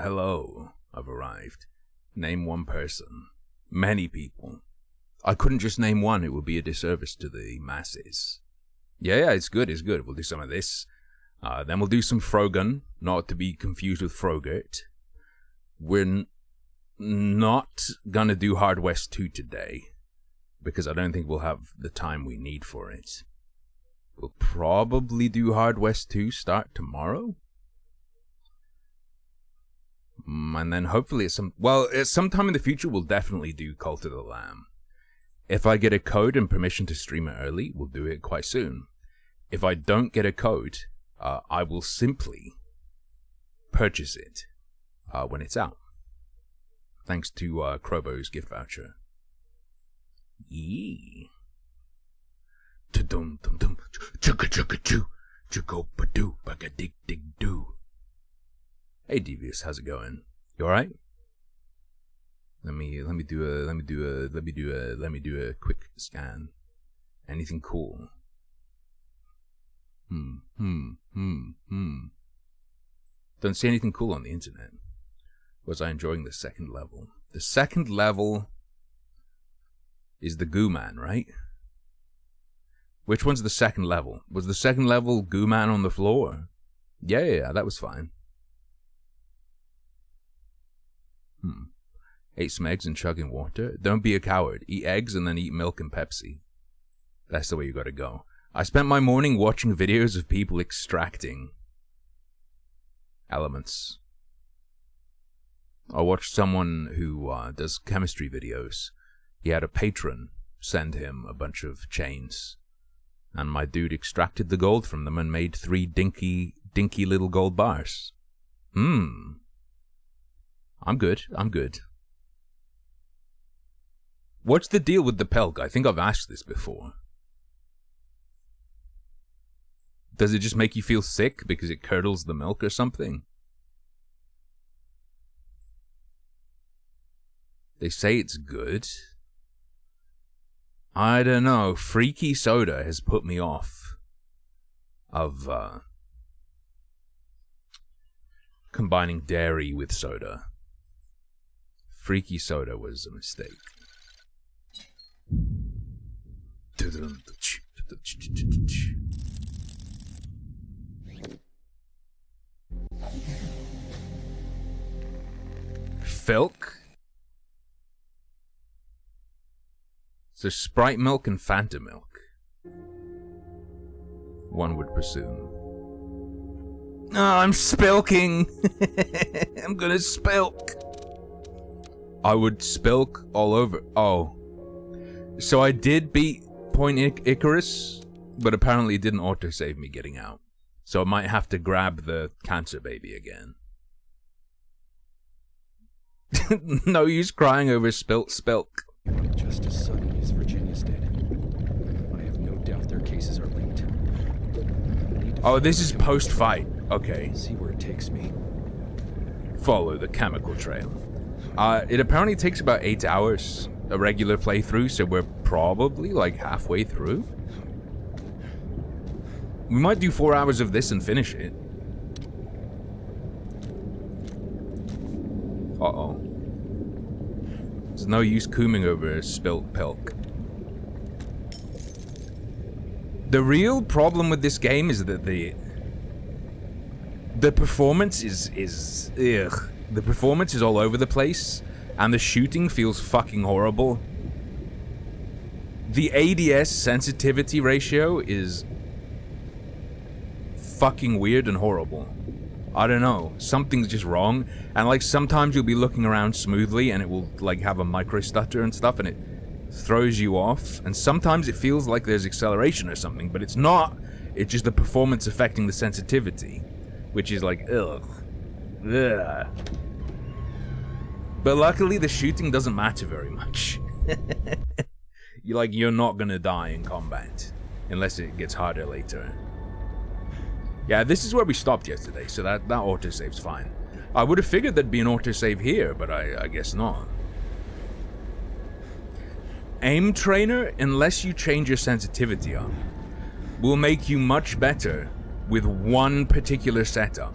hello, I've arrived. Name one person. Many people. I couldn't just name one, it would be a disservice to the masses. Yeah, it's good, We'll do some of this. Then we'll do some Frogun, not to be confused with Frogurt. We're not gonna do Hard West 2 today, because I don't think we'll have the time we need for it. We'll probably do Hard West 2 start tomorrow? And then hopefully at sometime in the future we'll definitely do Cult of the Lamb. If I get a code and permission to stream it early, we'll do it quite soon. If I don't get a code, I will simply purchase it when it's out. Thanks to Krobo's gift voucher. Yee. Dum dum dum, chugga chugga choo, chugga ba doo, bugga dig dig doo. Hey Devious, how's it going? You all right? Let me do a quick scan. Anything cool? Don't see anything cool on the internet. Was I enjoying the second level? The second level is the Goo Man, right? Which one's the second level? Was the second level Goo Man on the floor? Yeah, that was fine. Ate some eggs and chugging water. Don't be a coward. Eat eggs and then eat milk and Pepsi. That's the way you gotta go. I spent my morning watching videos of people extracting elements. I watched someone who does chemistry videos. He had a patron send him a bunch of chains. And my dude extracted the gold from them and made 3 dinky little gold bars. I'm good. What's the deal with the Pelk? I think I've asked this before. Does it just make you feel sick because it curdles the milk or something? They say it's good. I don't know. Freaky soda has put me off of combining dairy with soda. Freaky soda was a mistake. Filk? So Sprite milk and Fanta milk, one would presume. Oh, I'm spilking! I'm gonna spilk! I would spilk all over. Oh. So I did beat Point Icarus, but apparently it didn't autosave me getting out. So I might have to grab the cancer baby again. No use crying over spilk. Just as suddenly as Virginia's dead. I have no doubt their cases are linked. Oh, this is post-fight. Okay. See where it takes me. Follow the chemical trail. It apparently takes about 8 hours, a regular playthrough, so we're probably like halfway through. We might do 4 hours of this and finish it. Uh-oh. There's no use cooming over spilt Pelk. The real problem with this game is that the performance is ugh. The performance is all over the place, and the shooting feels fucking horrible. The ADS sensitivity ratio is fucking weird and horrible. I don't know, something's just wrong, and like sometimes you'll be looking around smoothly and it will like have a micro stutter and stuff and it throws you off, and sometimes it feels like there's acceleration or something, but it's not. It's just the performance affecting the sensitivity, which is like ugh. But luckily the shooting doesn't matter very much. You're not gonna die in combat unless it gets harder later. Yeah, this is where we stopped yesterday, so that autosave's fine. I would have figured there'd be an autosave here, but I guess not. Aim Trainer, unless you change your sensitivity up, will make you much better with one particular setup.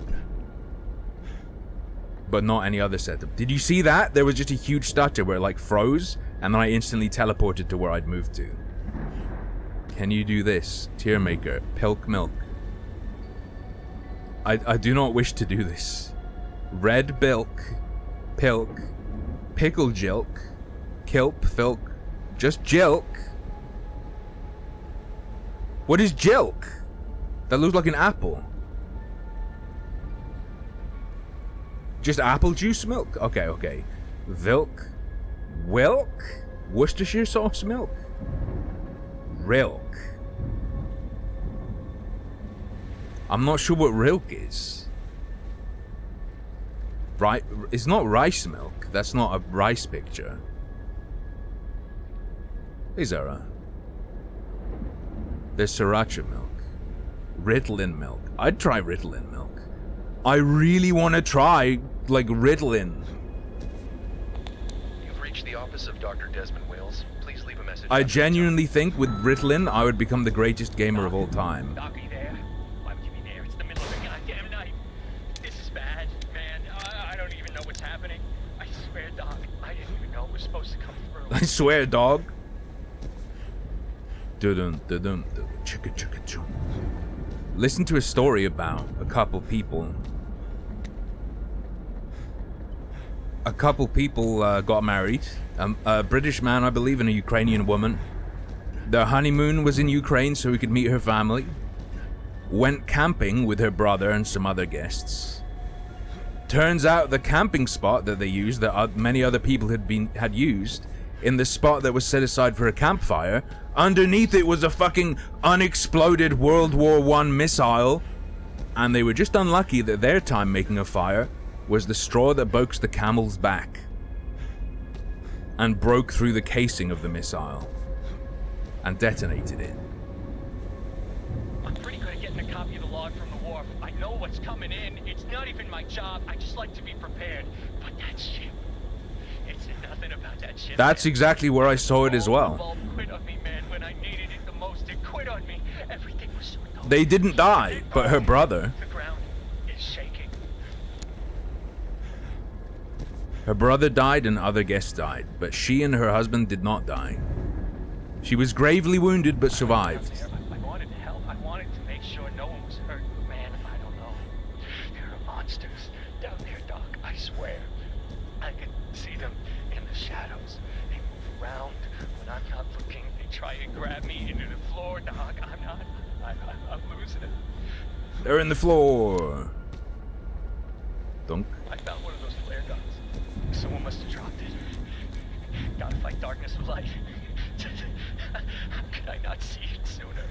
but not any other setup. Did you see that? There was just a huge stutter where it like froze, and then I instantly teleported to where I'd moved to. Can you do this? Tear maker. Pilk milk. I do not wish to do this. Red bilk. Pilk. Pickle jilk. Kilp. Filk. Just jilk. What is jilk? That looks like an apple. Just apple juice milk? Okay, okay. Vilk. Wilk? Worcestershire sauce milk? Rilk. I'm not sure what rilk is. Right? It's not rice milk. That's not a rice picture. Hey, Zara. There's sriracha milk. Ritalin milk. I'd try Ritalin milk. I really want to try, like, Ritalin. You've reached the office of Dr. Desmond Wales. Please leave a message. I genuinely think with Ritalin, I would become the greatest gamer of all time. Doc, are you there? Why would you be there? It's the middle of the goddamn night. This is bad, man. I don't even know what's happening. I swear, Doc, I didn't even know it was supposed to come through. I swear, dog. Dun dun dun chicka chicka chum. Listen to a story about a couple people. A couple people got married. A British man, I believe, and a Ukrainian woman. Their honeymoon was in Ukraine so he could meet her family. Went camping with her brother and some other guests. Turns out the camping spot that they used, that many other people had used, in the spot that was set aside for a campfire, underneath it was a fucking unexploded World War I missile. And they were just unlucky that their time making a fire was the straw that broke the camel's back and broke through the casing of the missile and detonated it. I'm pretty good at getting a copy of the log from the wharf. I know what's coming in. It's not even my job. I just like to be prepared. But that ship, it's nothing about that ship. That's exactly where I saw it as well. The bulb quit on me, man. When I needed it the most, it quit on me. Everything was so dark. They didn't die, but her brother. The ground is shaking. Her brother died and other guests died, but she and her husband did not die. She was gravely wounded but survived. I wanted to help. I wanted to make sure no one was hurt. But man, I don't know. There are monsters down there, Doc. I swear. I can see them in the shadows. They move around when I'm not looking. They try and grab me into the floor, Doc. I'm not. I'm losing it. They're in the floor. Dunk. I found one of those flare guns. Someone must have dropped it. Gotta fight darkness with light. How could I not see it sooner?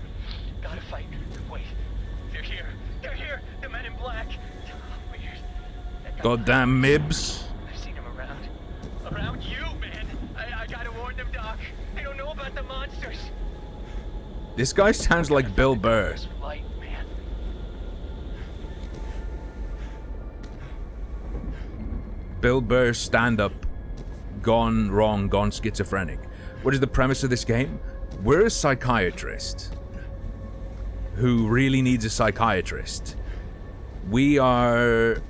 Gotta fight. Wait. They're here. They're here. The men in black. Weird. Goddamn Mibs. I've seen them around. Around you, man. I gotta warn them, Doc. They don't know about the monsters. This guy sounds like Bill Burr. Light, man. Bill Burr stand-up, gone wrong, gone schizophrenic. What is the premise of this game? We're a psychiatrist who really needs a psychiatrist. We are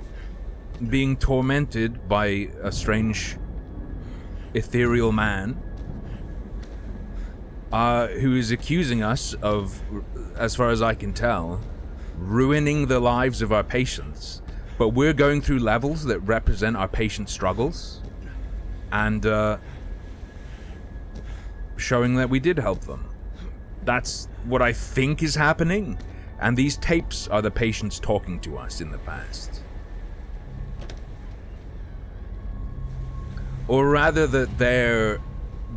being tormented by a strange ethereal man who is accusing us of, as far as I can tell, ruining the lives of our patients. But we're going through levels that represent our patients' struggles and showing that we did help them. That's what I think is happening. And these tapes are the patients talking to us in the past. Or rather that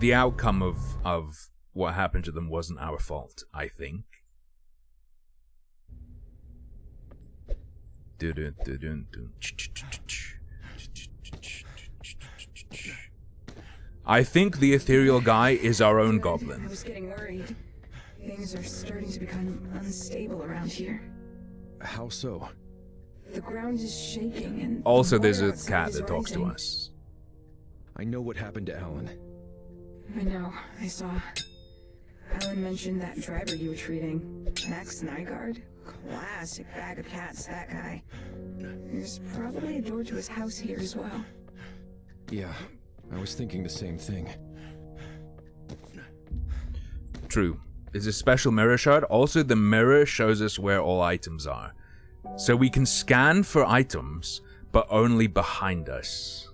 the outcome of what happened to them wasn't our fault, I think. I think the ethereal guy is our own goblin. I was getting worried. Things are starting to become unstable around here. How so? The ground is shaking and... Also, there's the a water outside cat is that talks to rising. I know what happened to Alan. I know. I saw. Alan mentioned that driver you were treating. Max Nygaard? Classic bag of cats, that guy. There's probably a door to his house here as well. Yeah, I was thinking the same thing. True. There's a special mirror shard. Also, the mirror shows us where all items are. So we can scan for items, but only behind us.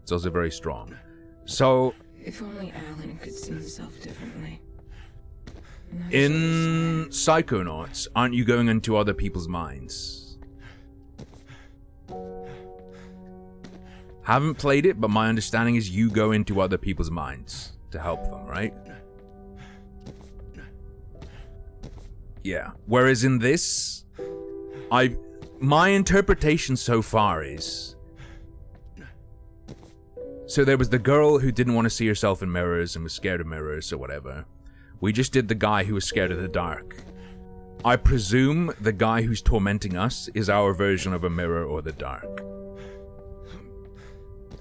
It's also very strong. So, If only Alan could see himself differently. in Psychonauts, aren't you going into other people's minds? Haven't played it, but my understanding is you go into other people's minds to help them, right? Yeah. Whereas in this, my interpretation so far is, so there was the girl who didn't want to see herself in mirrors and was scared of mirrors or whatever. We just did the guy who was scared of the dark. I presume the guy who's tormenting us is our version of a mirror or the dark.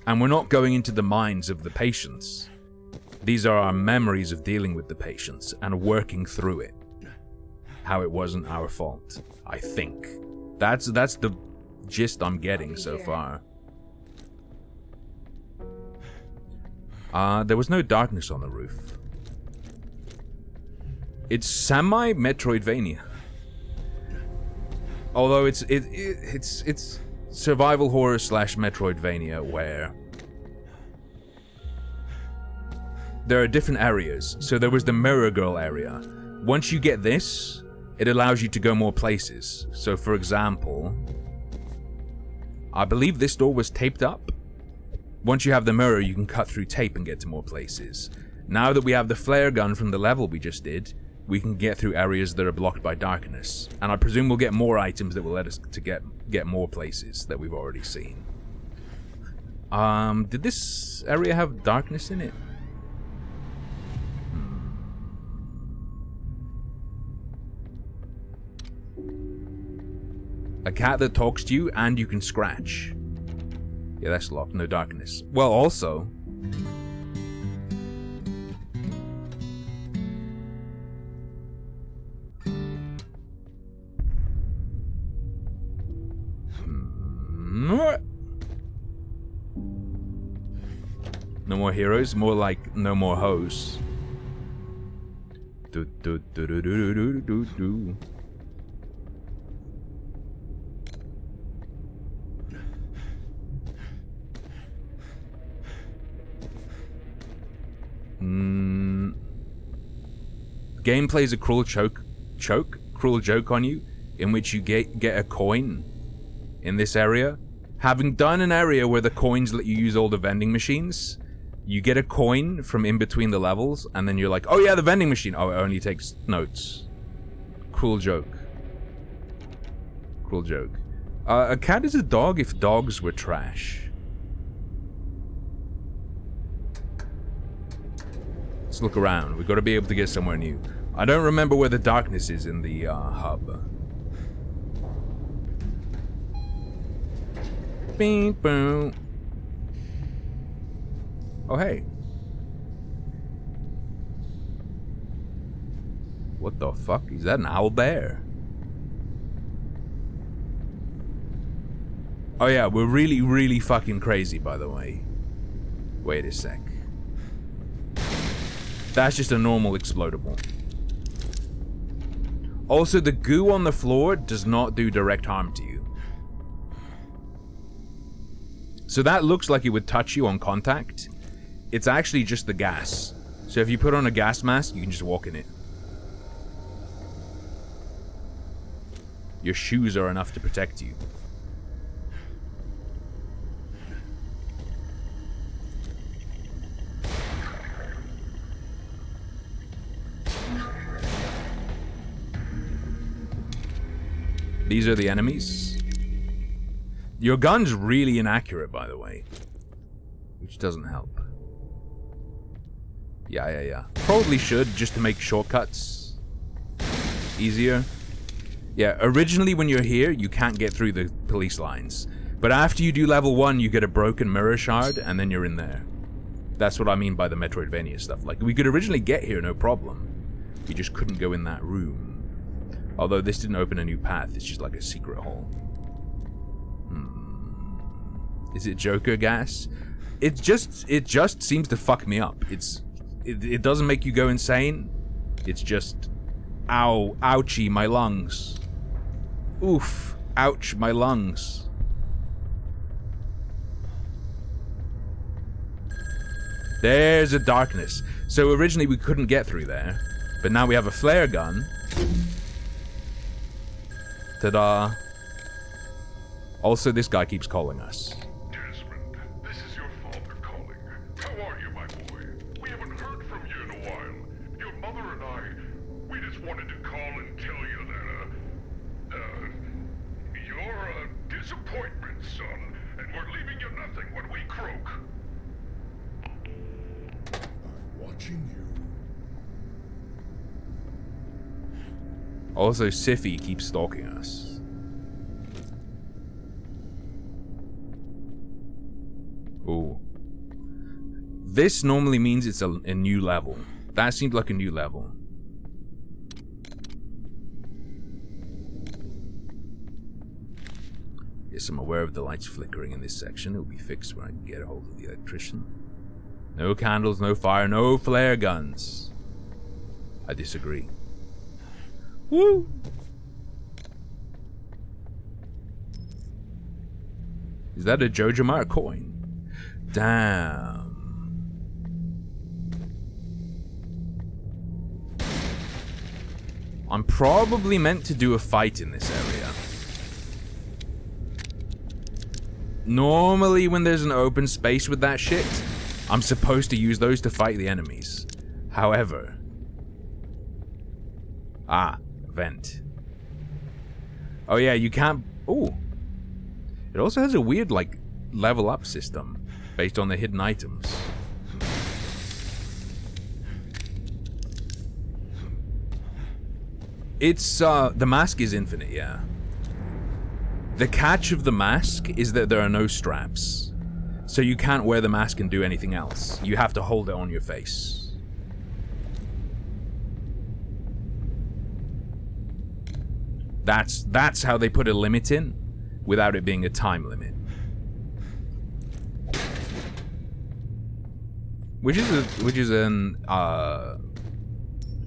And we're not going into the minds of the patients. These are our memories of dealing with the patients and working through it. How it wasn't our fault, I think. That's the gist I'm getting so far. There was no darkness on the roof. It's semi-Metroidvania. Although it's survival horror / Metroidvania where there are different areas. So there was the Mirror Girl area. Once you get this, it allows you to go more places. So for example, I believe this door was taped up. Once you have the mirror, you can cut through tape and get to more places. Now that we have the flare gun from the level we just did, we can get through areas that are blocked by darkness. And I presume we'll get more items that will let us to get more places that we've already seen. Did this area have darkness in it? A cat that talks to you and you can scratch. Yeah, that's locked. No darkness. Well, also... No more heroes, more like no more hoes. Do do do do do do do do. Game plays a cruel joke on you, in which you get a coin in this area. Having done an area where the coins let you use all the vending machines, you get a coin from in between the levels, and then you're like, oh yeah, the vending machine. Oh, it only takes notes. Cruel joke. Cruel joke. A cat is a dog if dogs were trash. Let's look around. We've got to be able to get somewhere new. I don't remember where the darkness is in the hub. Beep boom. Oh hey. What the fuck? Is that an owl bear? Oh yeah, we're really, really fucking crazy, by the way. Wait a sec. That's just a normal explodable. Also, the goo on the floor does not do direct harm to you. So that looks like it would touch you on contact. It's actually just the gas. So if you put on a gas mask, you can just walk in it. Your shoes are enough to protect you. These are the enemies. Your gun's really inaccurate, by the way. Which doesn't help. Yeah. Probably should, just to make shortcuts easier. Yeah, originally when you're here, you can't get through the police lines. But after you do level 1, you get a broken mirror shard, and then you're in there. That's what I mean by the Metroidvania stuff. Like, we could originally get here, no problem. We just couldn't go in that room. Although this didn't open a new path, it's just like a secret hole. Is it Joker gas? It just seems to fuck me up. It doesn't make you go insane. It's just, ow, ouchie, my lungs. Oof, ouch, my lungs. There's a darkness. So originally we couldn't get through there, but now we have a flare gun. Ta-da. Also, this guy keeps calling us. Desmond, this is your father calling. How are you, my boy? We haven't heard from you in a while. Your mother and I, we just wanted to call and tell you that, you're a disappointment, son, and we're leaving you nothing when we croak. I'm watching you. Also, Siffy keeps stalking us. Ooh. This normally means it's a new level. That seemed like a new level. Yes, I'm aware of the lights flickering in this section. It will be fixed when I can get a hold of the electrician. No candles, no fire, no flare guns. I disagree. Woo! Is that a Jojamar coin? Damn. I'm probably meant to do a fight in this area. Normally when there's an open space with that shit, I'm supposed to use those to fight the enemies. However... vent. Oh yeah, you can't... Ooh. It also has a weird, like, level up system based on the hidden items. It's, the mask is infinite, yeah. The catch of the mask is that there are no straps. So you can't wear the mask and do anything else. You have to hold it on your face. That's how they put a limit in, without it being a time limit. Which is an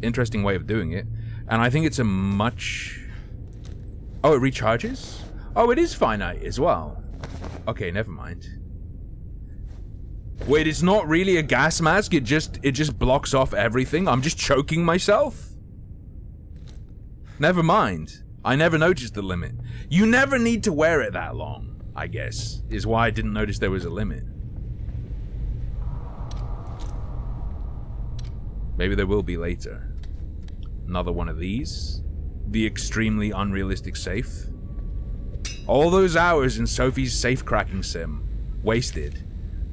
interesting way of doing it, and I think it's a much... Oh, it recharges? Oh, it is finite as well. Okay, never mind. Wait, it's not really a gas mask. It just blocks off everything. I'm just choking myself. Never mind. I never noticed the limit. You never need to wear it that long, I guess, is why I didn't notice there was a limit. Maybe there will be later. Another one of these. The extremely unrealistic safe. All those hours in Sophie's safe cracking sim. Wasted.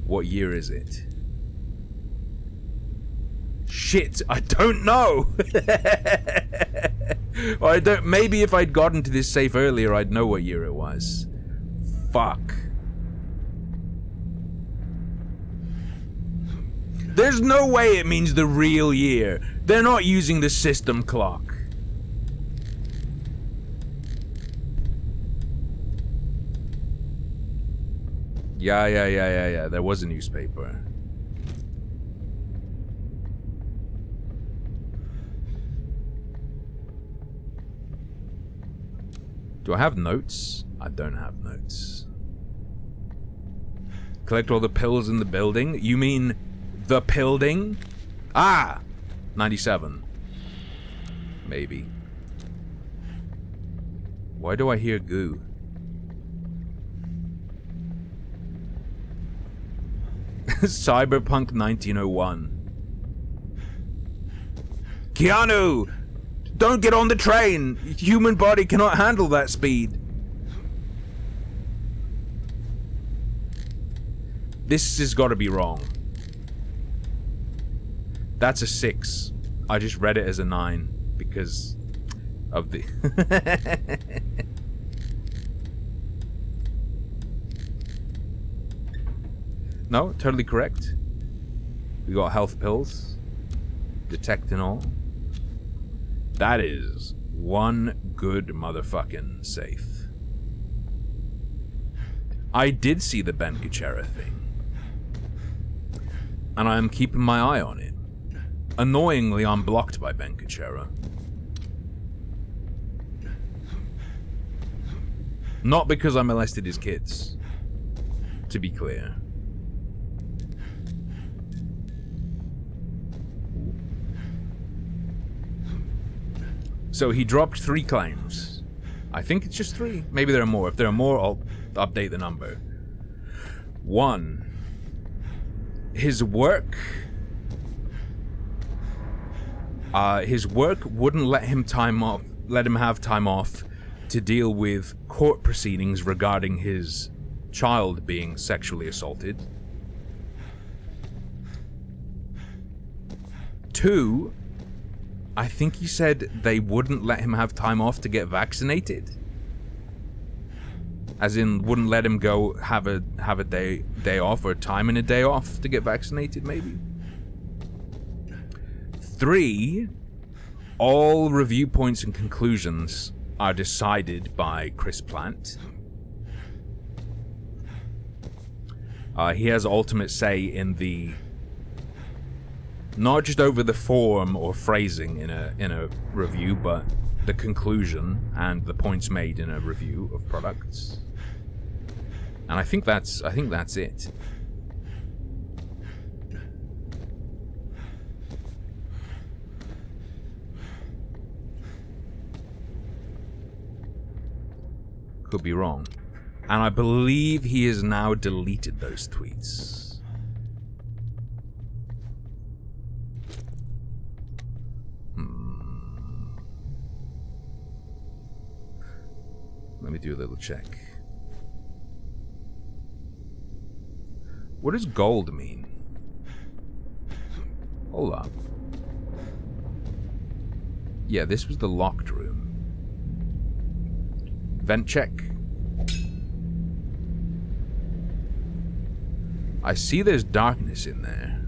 What year is it? Shit, I don't know! I don't. Maybe if I'd gotten to this safe earlier, I'd know what year it was. Fuck. There's no way it means the real year. They're not using the system clock. Yeah. There was a newspaper. Do I have notes? I don't have notes. Collect all the pills in the building? You mean the building? Ah! 97. Maybe. Why do I hear goo? Cyberpunk 1901. Keanu! Don't get on the train! Human body cannot handle that speed. This has got to be wrong. That's a 6. I just read it as a 9 because of the... No, totally correct. We got health pills. Detect and all. That is one good motherfucking safe. I did see the Ben Kuchera thing. And I'm keeping my eye on it. Annoyingly, I'm blocked by Ben Kuchera. Not because I molested his kids, to be clear. So he dropped 3 claims. I think it's just 3. Maybe there are more. If there are more, I'll update the number. 1. His work wouldn't let him have time off to deal with court proceedings regarding his child being sexually assaulted. 2, I think he said they wouldn't let him have time off to get vaccinated. As in, wouldn't let him go have a day off or time in a day off to get vaccinated, maybe. 3, all review points and conclusions are decided by Chris Plant. He has ultimate say in the, not just over the form or phrasing in a review, but the conclusion and the points made in a review of products. And I think that's it. Could be wrong. And I believe he has now deleted those tweets. Let me do a little check. What does gold mean? Hold up. Yeah, this was the locked room. Vent check. I see there's darkness in there.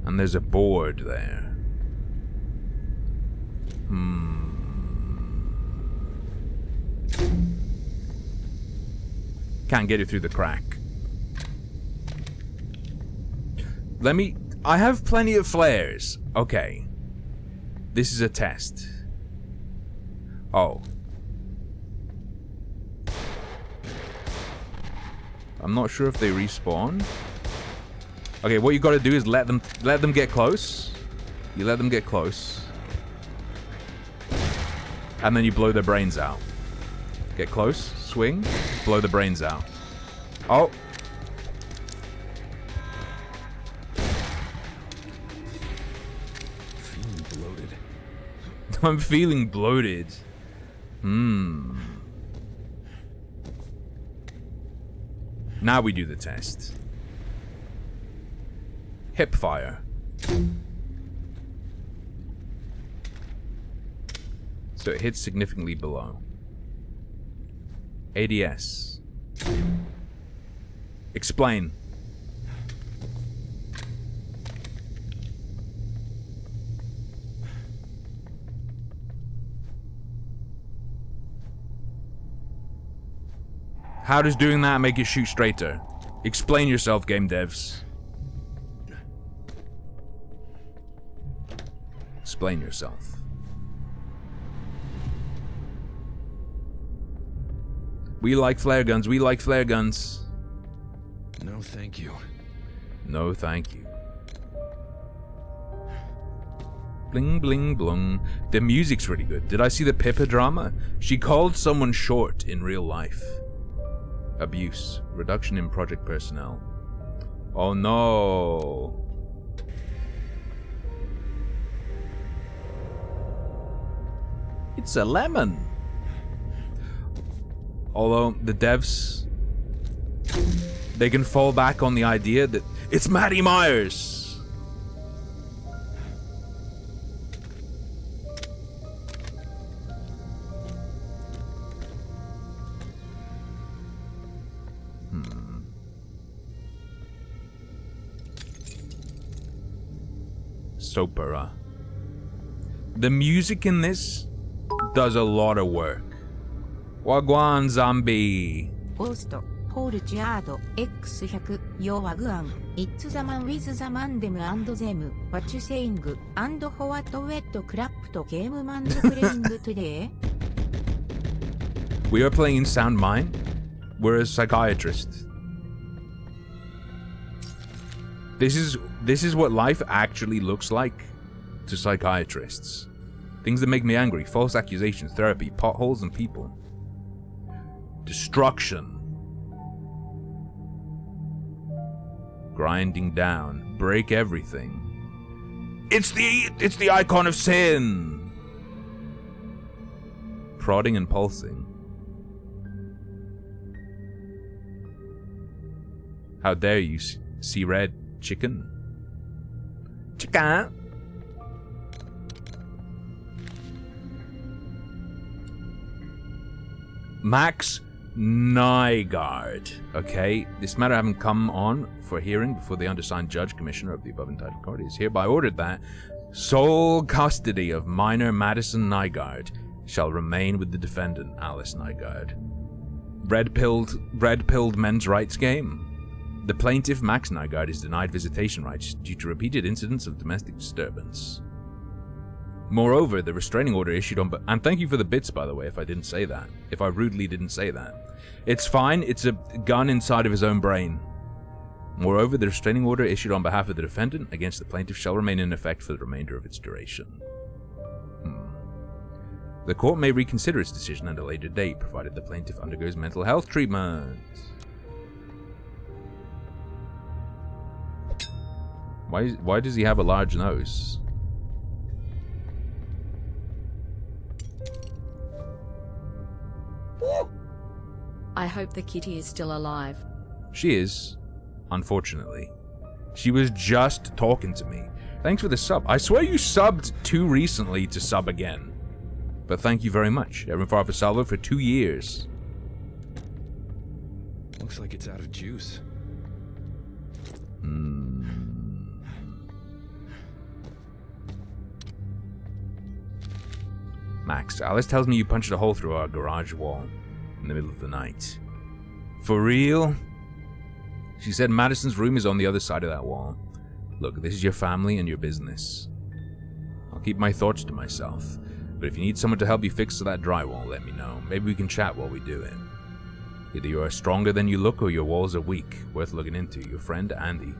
And there's a board there. Can't get it through the crack. I have plenty of flares. Okay. This is a test. Oh. I'm not sure if they respawn. Okay, what you gotta do is let them get close. You let them get close. And then you blow their brains out. Get close, swing, blow the brains out. Oh. Feeling bloated. I'm feeling bloated. Now we do the test. Hip fire. So it hits significantly below. ADS. Explain. How does doing that make it shoot straighter? Explain yourself, game devs. Explain yourself. We like flare guns, we like flare guns. No, thank you. No, thank you. Bling, bling, blung. The music's really good. Did I see the Pippa drama? She called someone short in real life. Abuse. Reduction in project personnel. Oh no. It's a lemon. Although the devs, they can fall back on the idea that it's Maddie Myers. opera. The music in this does a lot of work. Wagwan zombie. ゴースト、ポールチャード、X100、ヨーワグアン、It's the man with the mandem and them, what you saying, and what wet crap to game man playing today? We are playing Sound Mind. We're a psychiatrist. This is what life actually looks like to psychiatrists. Things that make me angry, false accusations, therapy, potholes and people. Destruction. Grinding down, break everything. It's the icon of sin. Prodding and pulsing. How dare you see red chicken? Chicken. Max Nygaard. Okay, this matter having come on for hearing before the undersigned judge commissioner of the above entitled court is hereby ordered that sole custody of minor Madison Nygaard shall remain with the defendant, Alice Nygaard. Red-pilled men's rights game. The plaintiff, Max Nygaard, is denied visitation rights due to repeated incidents of domestic disturbance. Moreover, the restraining order issued on... And thank you for the bits, by the way, if I didn't say that. If I rudely didn't say that. It's fine, it's a gun inside of his own brain. Moreover, the restraining order issued on behalf of the defendant against the plaintiff shall remain in effect for the remainder of its duration. The court may reconsider its decision at a later date, provided the plaintiff undergoes mental health treatment. Why does he have a large nose? I hope the kitty is still alive. She is, unfortunately. She was just talking to me. Thanks for the sub. I swear you subbed too recently to sub again. But thank you very much. Evan Farr for Salvo for 2 years. Looks like it's out of juice. Max, Alice tells me you punched a hole through our garage wall in the middle of the night. For real? She said Madison's room is on the other side of that wall. Look, this is your family and your business. I'll keep my thoughts to myself. But if you need someone to help you fix that drywall, let me know. Maybe we can chat while we do it. Either you are stronger than you look or your walls are weak. Worth looking into. Your friend, Andy.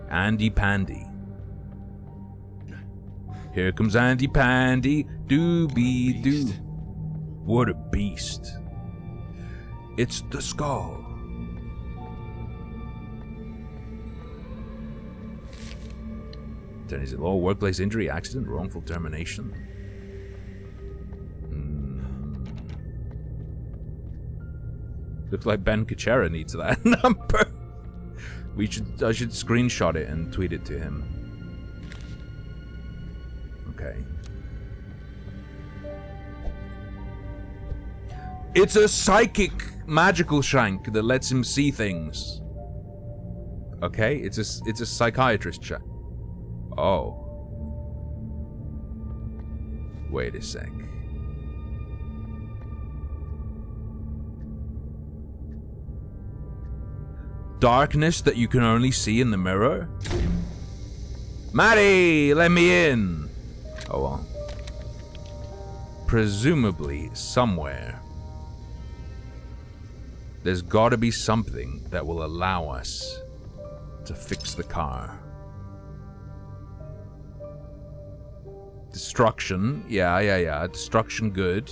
Andy Pandy. Here comes Andy Pandy. Doobie-doo. What a beast. It's the skull. Is it law, workplace injury, accident, wrongful termination? Looks like Ben Kuchera needs that number. I should screenshot it and tweet it to him. Okay. It's a psychic magical shank that lets him see things. Okay, it's a psychiatrist shank. Oh. Wait a sec. Darkness that you can only see in the mirror? Maddie, let me in! Oh well. Presumably, somewhere, there's gotta be something that will allow us to fix the car. Destruction. Yeah. Destruction good.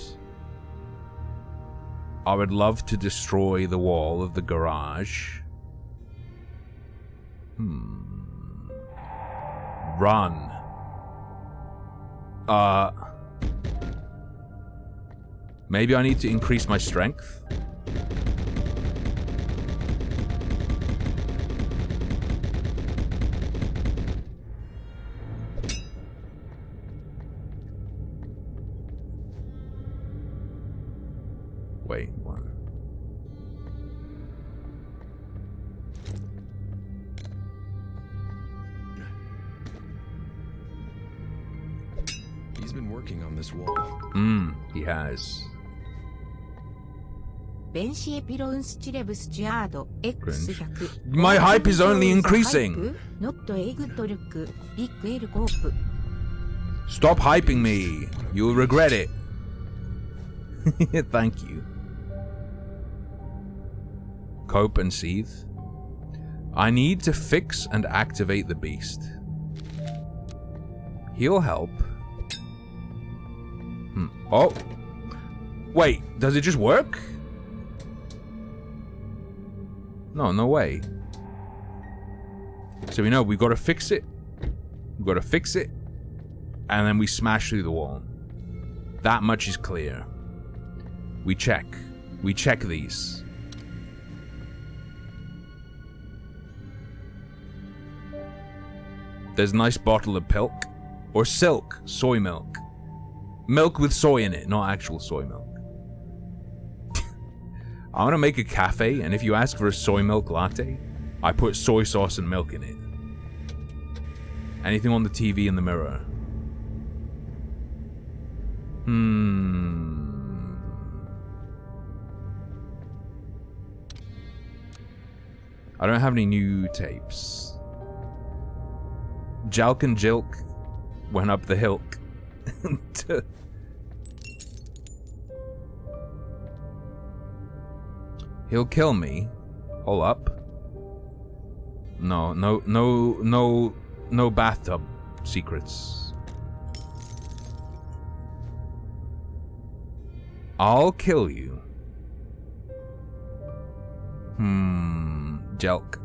I would love to destroy the wall of the garage. Run. Maybe I need to increase my strength. Wait, what? He's been working on this wall. He has. ベンシエピロウンスチレブスチュアード X100 My hype is only increasing. Not egg tolk Big L Coop Stop hyping me. You'll regret it. Thank you. Cope and seethe. I need to fix and activate the beast. He'll help. Oh. Wait, does it just work? No way. So we know we've got to fix it. We've got to fix it. And then we smash through the wall. That much is clear. We check. We check these. There's a nice bottle of pilk. Or silk. Soy milk. Milk with soy in it, not actual soy milk. I want to make a cafe, and if you ask for a soy milk latte, I put soy sauce and milk in it. Anything on the TV in the mirror? I don't have any new tapes. Jalk and Jilk went up the hilk. He'll kill me. Hold up. No bathtub secrets. I'll kill you. Jelk.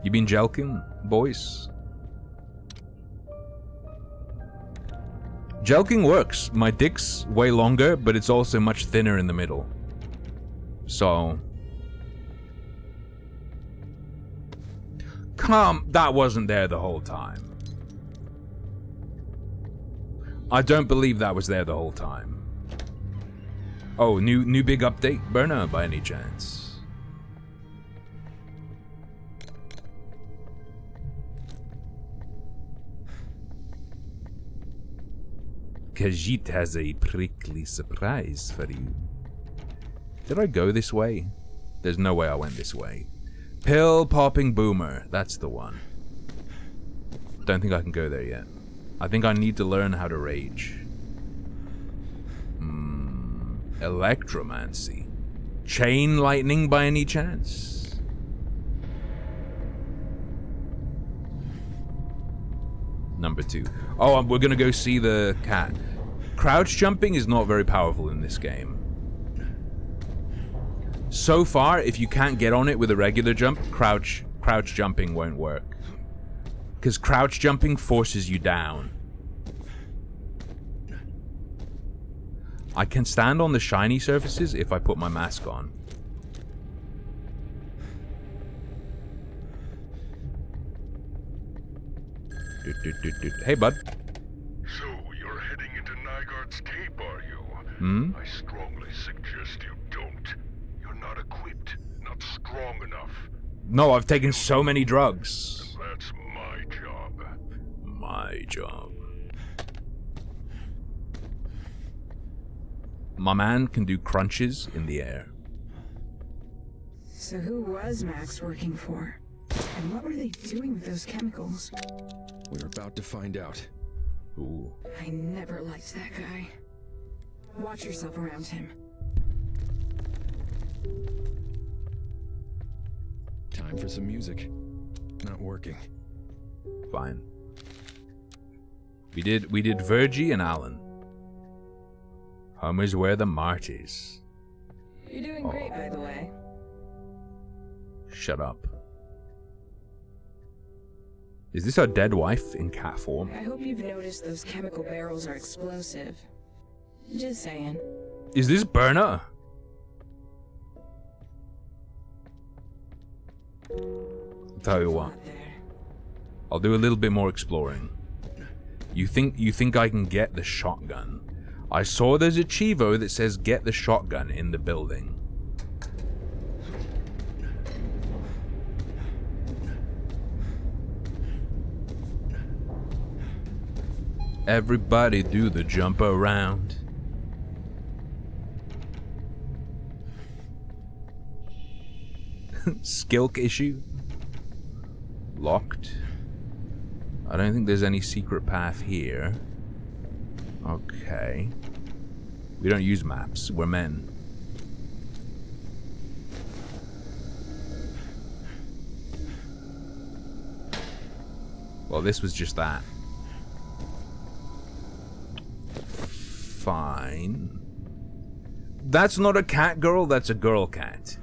You been jelking, boys? Jelking works. My dick's way longer, but it's also much thinner in the middle. So... that wasn't there the whole time. I don't believe that was there the whole time. Oh, new big update? Burner by any chance? Khajiit has a prickly surprise for you. Did I go this way? There's no way I went this way. Pill popping boomer. That's the one. Don't think I can go there yet. I think I need to learn how to rage. Electromancy. Chain lightning by any chance? Number 2. Oh, we're gonna go see the cat. Crouch jumping is not very powerful in this game. So far, if you can't get on it with a regular jump, crouch jumping won't work. Because crouch jumping forces you down. I can stand on the shiny surfaces if I put my mask on. Hey, bud. So, you're heading into Nygaard's tape, are you? I strongly suggest you don't. You're not equipped, not strong enough. No, I've taken so many drugs. That's my job. My job. My man can do crunches in the air. So who was Max working for? And what were they doing with those chemicals? We're about to find out. Ooh. I never liked that guy. Watch yourself around him. Time for some music. Not working. Fine. We did Virgie and Alan. Home is where the mart is. You're doing great, by the way. Shut up. Is this our dead wife in cat form? I hope you've noticed those chemical barrels are explosive. Just saying. Is this Burner? I'll tell you what. I'll do a little bit more exploring. You think I can get the shotgun? I saw there's a Chivo that says get the shotgun in the building. Everybody do the jump around. Skilk issue. Locked. I don't think there's any secret path here. Okay. We don't use maps. We're men. Well, this was just that. Fine. That's not a cat girl, that's a girl cat.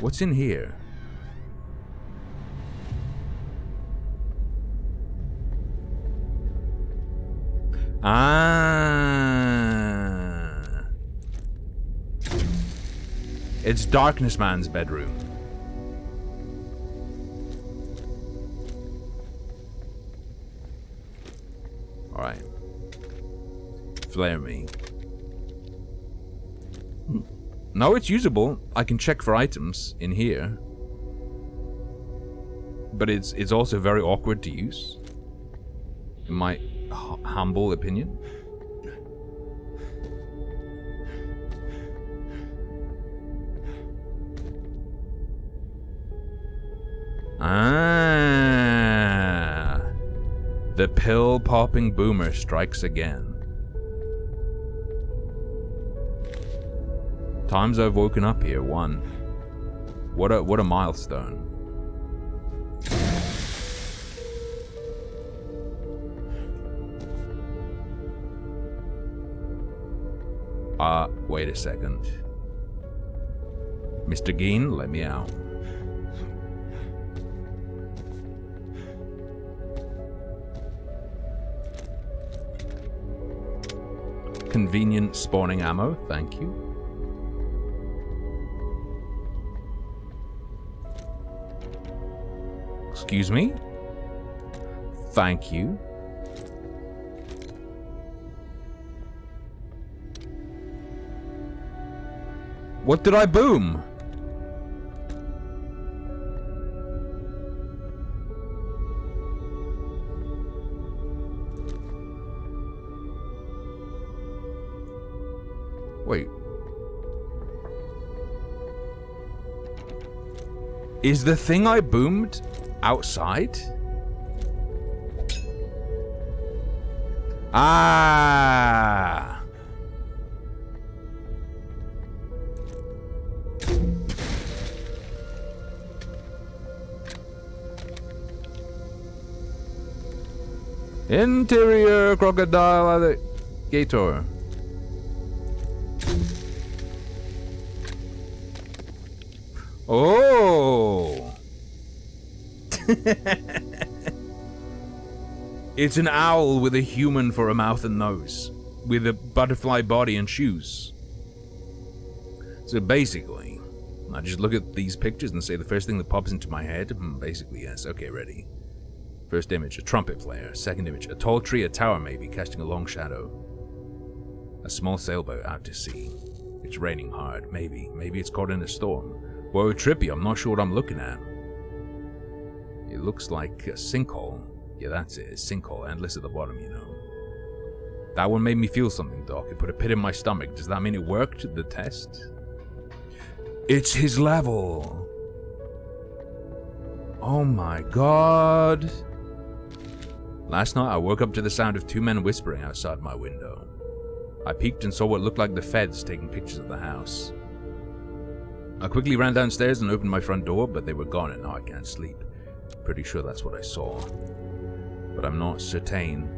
What's in here? Ah. It's Darkness Man's bedroom. Alright. Flare me. No, it's usable. I can check for items in here. But it's also very awkward to use. In my humble opinion. Ah. The pill-popping boomer strikes again. Times I've woken up here, 1. What a milestone. Wait a second. Mr. Geen, let me out. Convenient spawning ammo, thank you. Excuse me? Thank you. What did I boom? Wait. Is the thing I boomed outside? Ah. Interior crocodile alligator. Oh. It's an owl with a human for a mouth and nose, with a butterfly body and shoes. So basically, I just look at these pictures and say the first thing that pops into my head. Basically, yes. Okay, ready. First image, a trumpet player. Second image, a tall tree, a tower maybe, casting a long shadow. A small sailboat out to sea. It's raining hard, maybe. Maybe it's caught in a storm. Whoa, trippy, I'm not sure what I'm looking at. It looks like a sinkhole. Yeah, that's it, a sinkhole, endless at the bottom, you know. That one made me feel something, Doc. It put a pit in my stomach. Does that mean it worked, the test? It's his level! Oh my god! Last night I woke up to the sound of 2 men whispering outside my window. I peeked and saw what looked like the feds taking pictures of the house. I quickly ran downstairs and opened my front door, but they were gone and now I can't sleep. Pretty sure that's what I saw. But I'm not certain.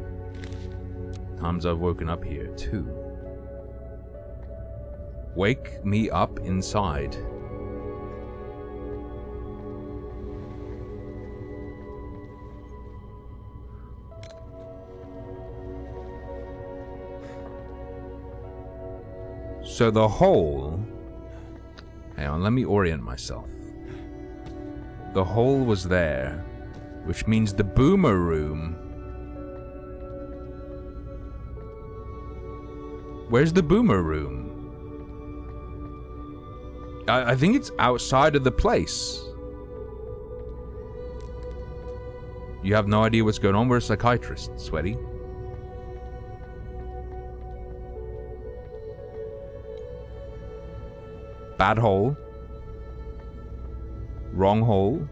Times I've woken up here, too. Wake me up inside. So the hole... Hang on, let me orient myself. The hole was there, which means the boomer room... Where's the boomer room? I think it's outside of the place. You have no idea what's going on? We're a psychiatrist, Sweaty. Bad hole. Wrong hole.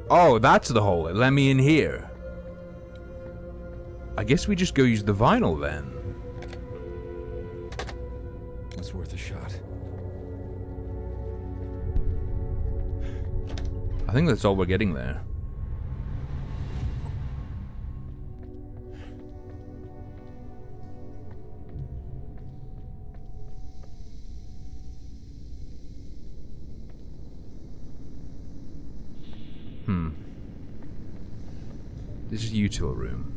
Oh, that's the hole. It let me in here. I guess we just go use the vinyl then. Was worth a shot. I think that's all we're getting there. This is util room.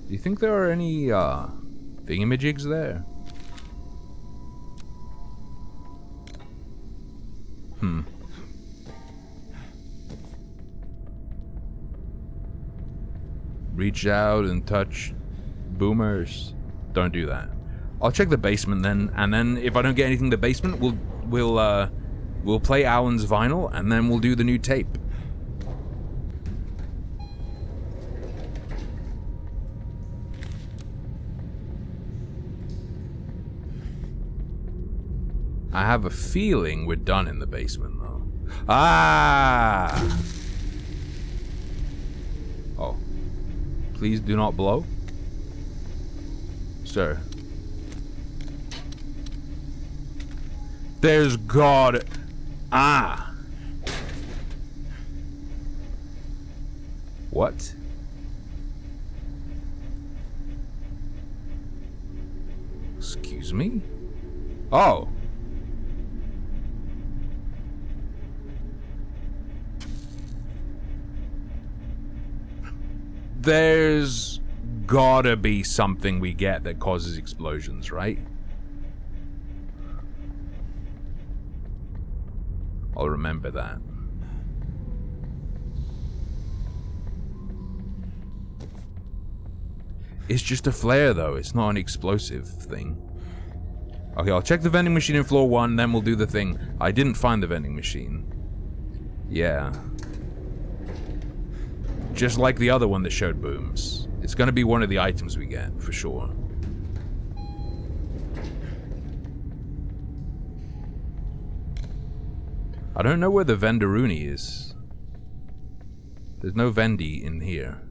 Do you think there are any thingamajigs there? Reach out and touch boomers. Don't do that. I'll check the basement then, and then if I don't get anything in the basement, we'll play Alan's vinyl, and then we'll do the new tape. I have a feeling we're done in the basement, though. Ah! Oh. Please do not blow. Sir. There's God. Ah. What? Excuse me? Oh. There's gotta be something we get that causes explosions, right? I'll remember that. It's just a flare, though. It's not an explosive thing. Okay, I'll check the vending machine in floor 1, then we'll do the thing. I didn't find the vending machine. Yeah. Just like the other one that showed booms. It's gonna be one of the items we get, for sure. I don't know where the Vendaroonie is. There's no Vendy in here.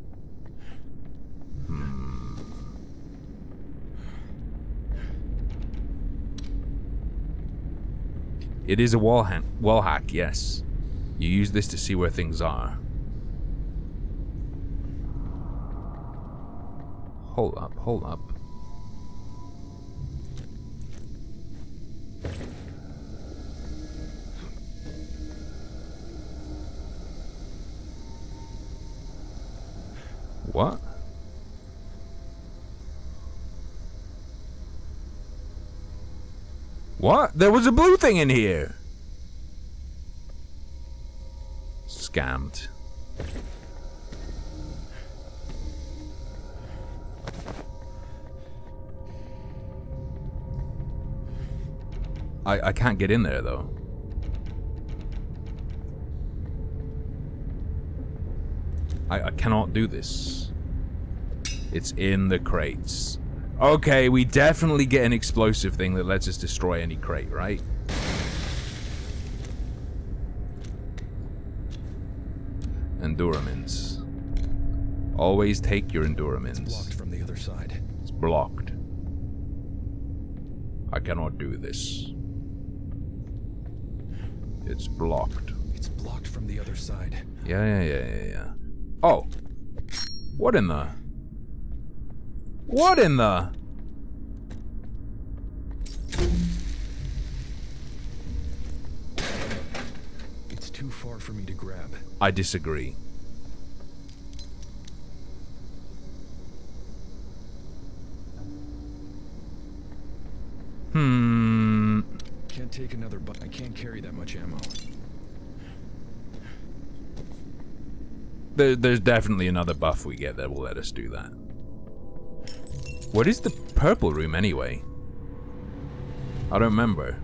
It is a wall hack, yes. You use this to see where things are. Hold up, hold up. What? What? There was a blue thing in here! Scammed. I can't get in there, though. I cannot do this. It's in the crates. Okay, we definitely get an explosive thing that lets us destroy any crate, right? Enduraments. Always take your enduraments. It's blocked from the other side. It's blocked. I cannot do this. It's blocked. It's blocked from the other side. Yeah. Oh. What in the... What in the... It's too far for me to grab. I disagree. Can't take another but I can't carry that much ammo. There's definitely another buff we get that will let us do that. What is the purple room anyway? I don't remember.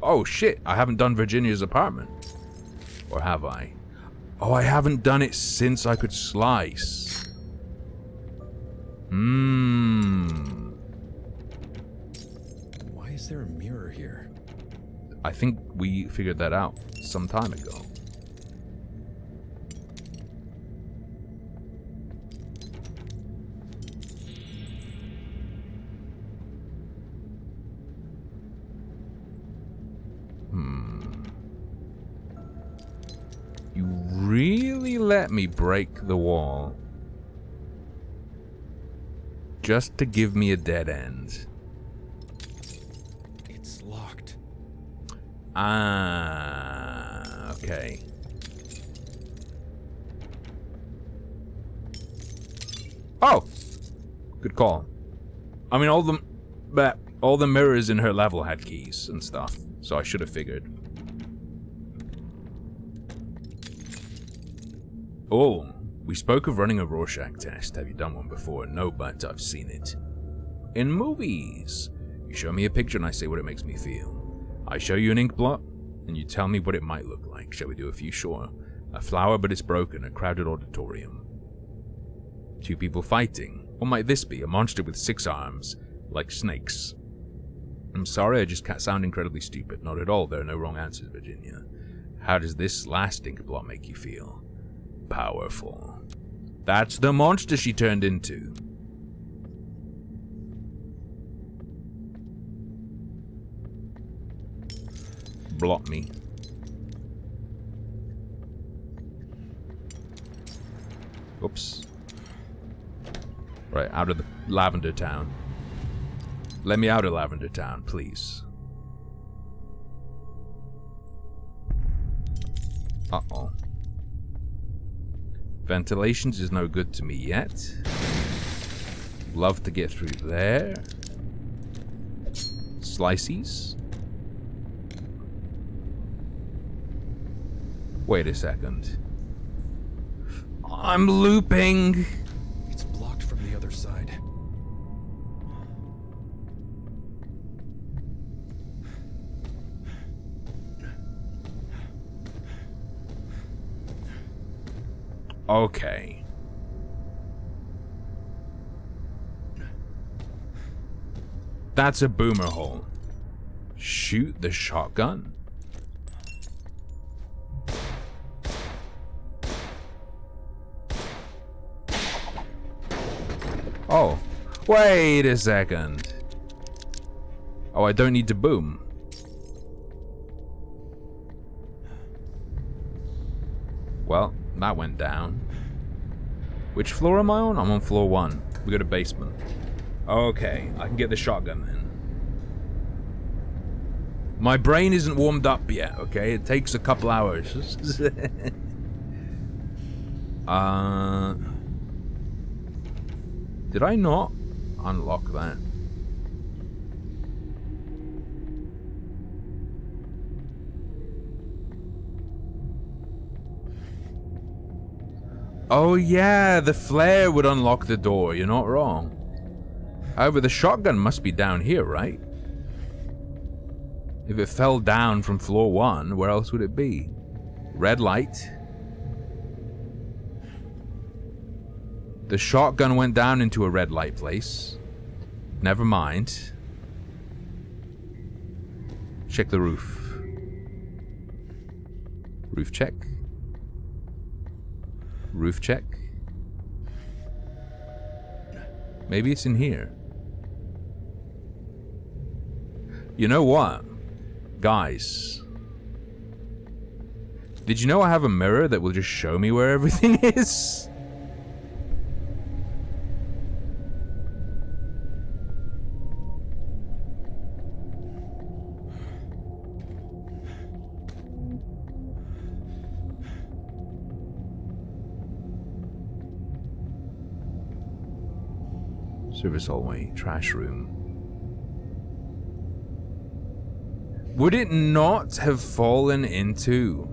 Oh shit, I haven't done Virginia's apartment. Or have I? Oh, I haven't done it since I could slice. Why is there a mirror here? I think we figured that out some time ago. You really let me break the wall just to give me a dead end. It's locked. Ah, okay. Oh, good call. I mean, all the mirrors in her level had keys and stuff, so I should have figured. Oh, we spoke of running a Rorschach test. Have you done one before? No, but I've seen it. In movies, you show me a picture and I say what it makes me feel. I show you an ink blot, and you tell me what it might look like. Shall we do a few? Sure. A flower, but it's broken. A crowded auditorium. Two people fighting. What might this be? A monster with 6 arms, like snakes. I'm sorry, I just can't sound incredibly stupid. Not at all. There are no wrong answers, Virginia. How does this last ink blot make you feel? Powerful. That's the monster she turned into. Blot me. Oops. Right, out of the Lavender Town. Let me out of Lavender Town, please. Uh-oh. Ventilations is no good to me yet. Love to get through there. Slices. Wait a second. I'm looping. It's blocked from the other side. Okay. That's a boomer hole. Shoot the shotgun. Oh, wait a second. Oh, I don't need to boom. Well, that went down. Which floor am I on? I'm on floor 1. We got a basement. Okay, I can get the shotgun then. My brain isn't warmed up yet, okay? It takes a couple hours. Did I not unlock that? Oh yeah, the flare would unlock the door, you're not wrong. However, the shotgun must be down here, right? If it fell down from floor 1, where else would it be? Red light. The shotgun went down into a red light place. Never mind. Check the roof. Roof check. Roof check. Maybe it's in here. You know what? Guys. Did you know I have a mirror that will just show me where everything is? Service hallway, trash room. Would it not have fallen into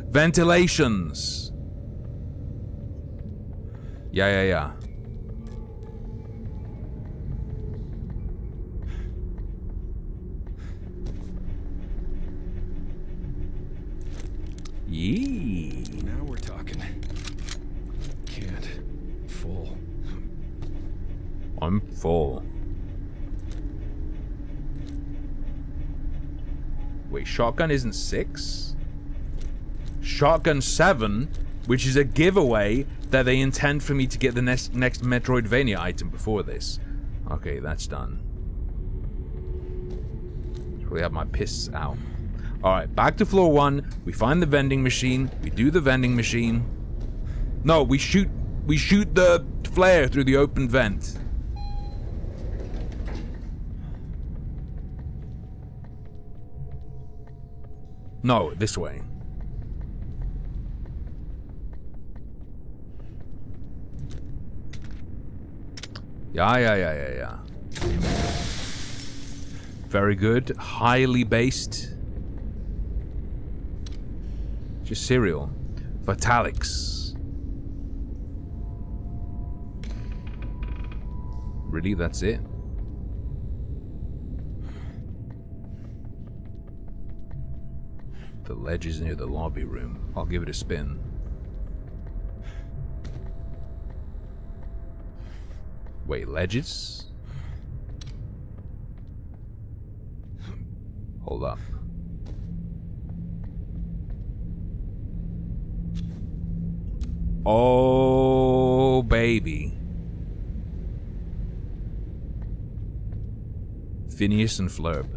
ventilations? Yeah. Yee. Now we're talking. full. I'm full. Wait, shotgun isn't 6? Shotgun 7, which is a giveaway that they intend for me to get the next Metroidvania item before this. Okay, that's done. Probably have my piss out. Alright, back to floor 1. We find the vending machine. We do the vending machine. No, we shoot the flare through the open vent. No, this way. Yeah. Very good. Highly based. Just cereal. Vitalics. Really, that's it? The ledge is near the lobby room. I'll give it a spin. Wait, ledges? Hold up. Oh, baby. Phineas and Flurb.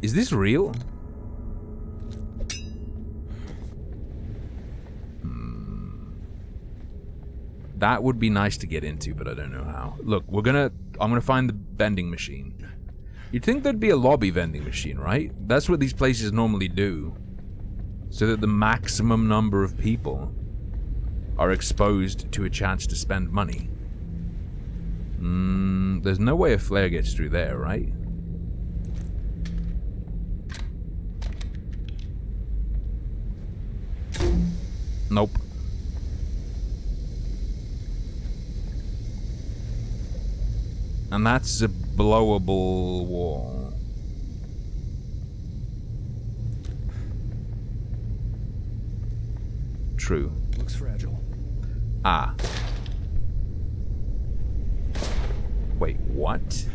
Is this real? That would be nice to get into, but I don't know how. Look, I'm gonna find the vending machine. You'd think there'd be a lobby vending machine, right? That's what these places normally do. So that the maximum number of people are exposed to a chance to spend money. There's no way a flare gets through there, right? Nope. And that's a blowable wall. True. Looks fragile. Ah. Wait, what?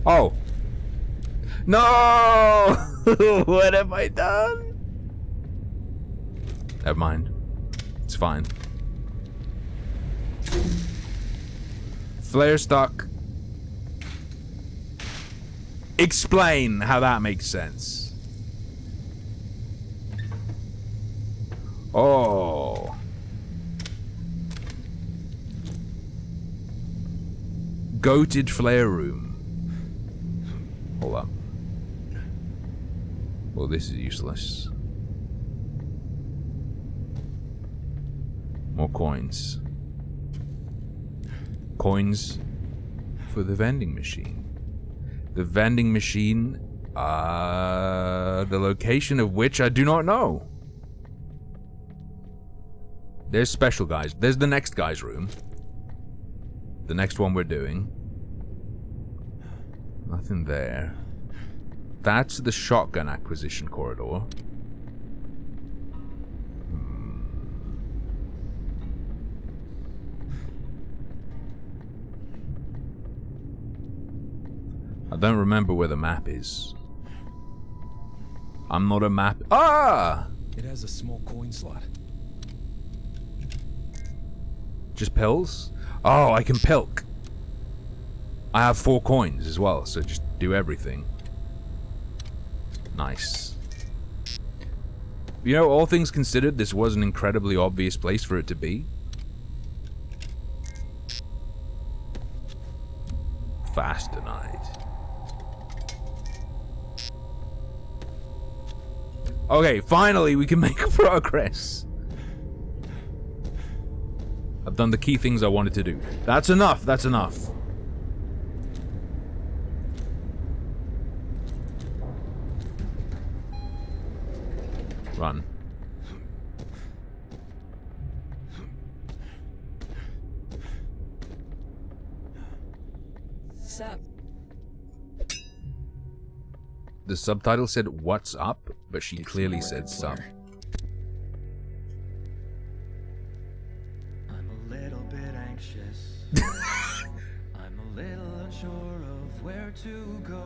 Oh. No! What have I done? Never mind. It's fine. Flare stuck. Explain how that makes sense. Oh. Goated flare room. Hold up. Well, this is useless. More coins. Coins for the vending machine. The vending machine, the location of which I do not know. There's special guys. There's the next guy's room. The next one we're doing. Nothing there. That's the shotgun acquisition corridor. I don't remember where the map is. I'm not a map. Ah! It has a small coin slot. Just pills? Oh, I can pilk. I have 4 coins as well, so just do everything. Nice. You know, all things considered, this was an incredibly obvious place for it to be. Fast denied. Okay, finally we can make progress. I've done the key things I wanted to do. That's enough, that's enough. Run. Sup? The subtitle said "What's up," but she clearly said "sup." I'm a little bit anxious. I'm a little unsure of where to go.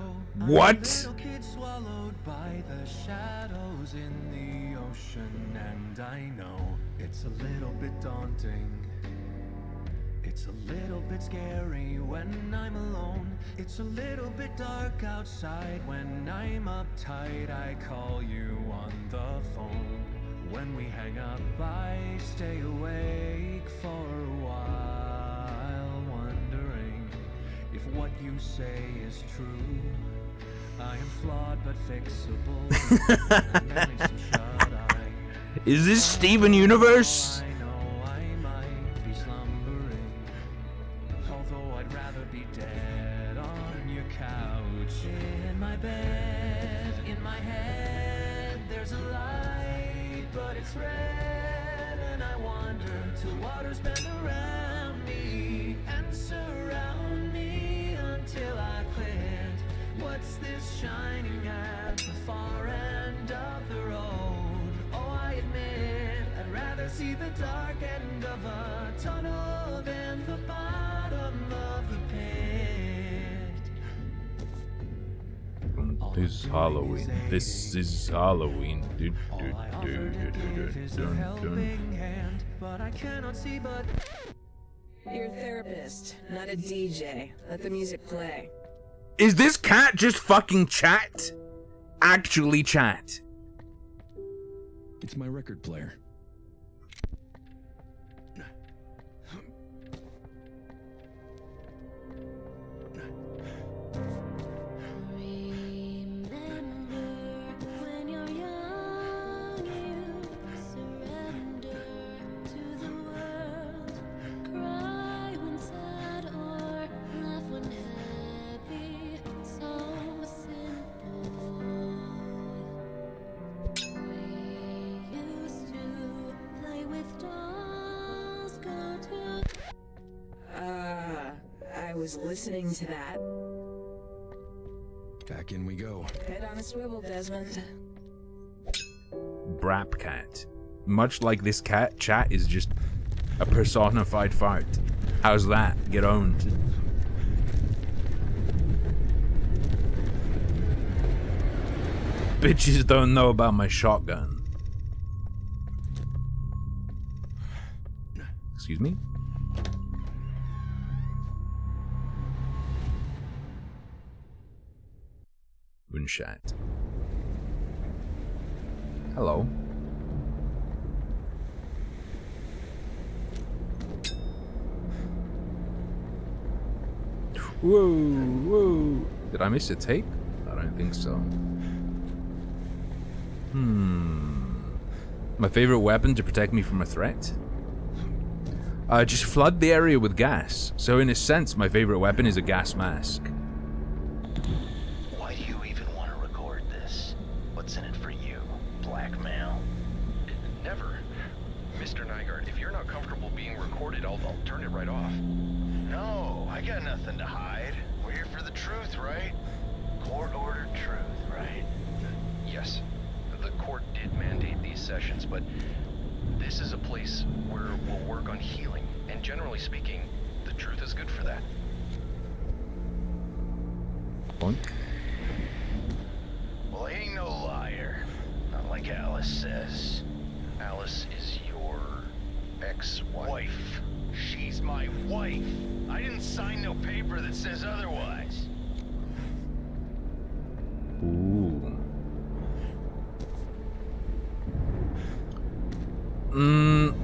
What? I'm a little kid swallowed by the shadows in the ocean, and I know it's a little bit daunting. It's a little bit scary when I'm alone. It's a little bit dark outside when I'm uptight. I call you on the phone. When we hang up, I stay awake for a while, wondering if what you say is true. I am flawed but fixable. I'm missing some shut-eye. Is this Steven Universe? I know I might be slumbering, although I'd rather be dead on your couch. In my bed, in my head, there's a light, but it's red, and I wander till waters bend around me and surround me until I quit. What's this shining at the far end of the road? Oh, I admit I'd rather see the dark end of a tunnel than the bottom of the pit. This is Halloween. This is Halloween. All I offer to give is a helping hand, but I cannot see but... You're a therapist, not a DJ. Let the music play. Is this cat just fucking chat? Actually chat. It's my record player. I was listening to that. Back in we go. Head on a swivel, Desmond. Brap cat. Much like this cat, chat is just a personified fart. How's that? Get owned. Bitches don't know about my shotgun. Excuse me? Moonshot. Hello. Whoa, whoa. Did I miss a tape? I don't think so. My favorite weapon to protect me from a threat? Just flood the area with gas. So in a sense, my favorite weapon is a gas mask. Why do you even want to record this? What's in it for you? Blackmail? Never. Mr. Nygaard, if you're not comfortable being recorded, I'll turn it right off. No, I got nothing to hide. We're here for the truth, right? Court-ordered truth, right? Yes. The court did mandate these sessions, but this is a place where we'll work on healing. And generally speaking, the truth is good for that. Boink. Well, he ain't no liar. Not like Alice says. Alice is your ex-wife. Wife. She's my wife. I didn't sign no paper that says otherwise. Ooh.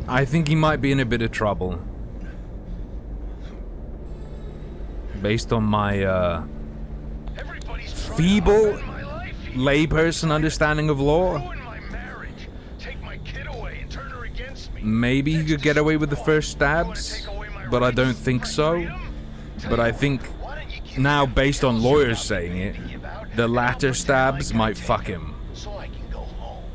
I think he might be in a bit of trouble. Based on my, feeble layperson understanding of law. Maybe he could get away with the first stabs, but I don't think so. But I think now, based on lawyers saying it, the latter stabs might fuck him. So I can go home.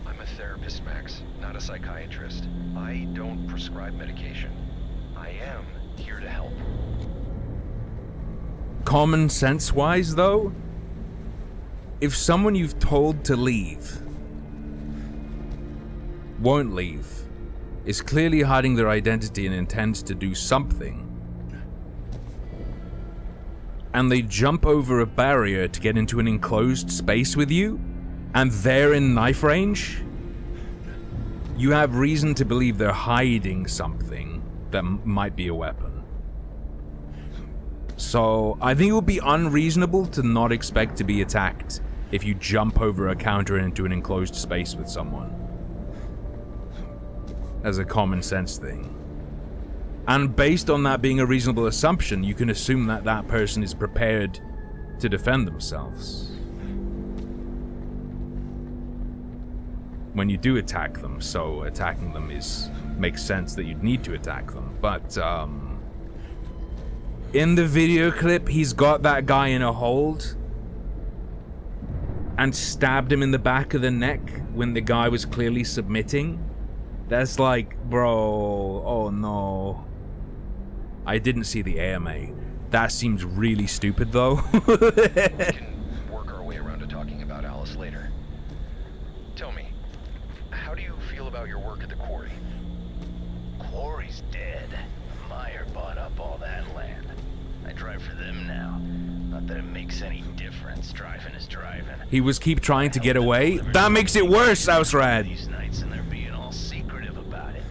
I'm a therapist, Max, not a psychiatrist. I don't prescribe medication. I am here to help. Common sense wise, though, if someone you've told to leave won't leave, is clearly hiding their identity and intends to do something, and they jump over a barrier to get into an enclosed space with you, and they're in knife range, you have reason to believe they're hiding something that might be a weapon. So, I think it would be unreasonable to not expect to be attacked if you jump over a counter into an enclosed space with someone. As a common sense thing. And based on that being a reasonable assumption, you can assume that that person is prepared to defend themselves when you do attack them. So attacking them makes sense that you'd need to attack them. But in the video clip, he's got that guy in a hold and stabbed him in the back of the neck when the guy was clearly submitting. That's like, bro, oh no. I didn't see the AMA. That seems really stupid, though. We can work our way around to talking about Alice later. Tell me, how do you feel about your work at the quarry? Quarry's dead. Meyer bought up all that land. I drive for them now. Not that it makes any difference. Driving is driving. He was keep trying to get away. That makes it worse, Ausrad. These nights and they're being all secretive about it.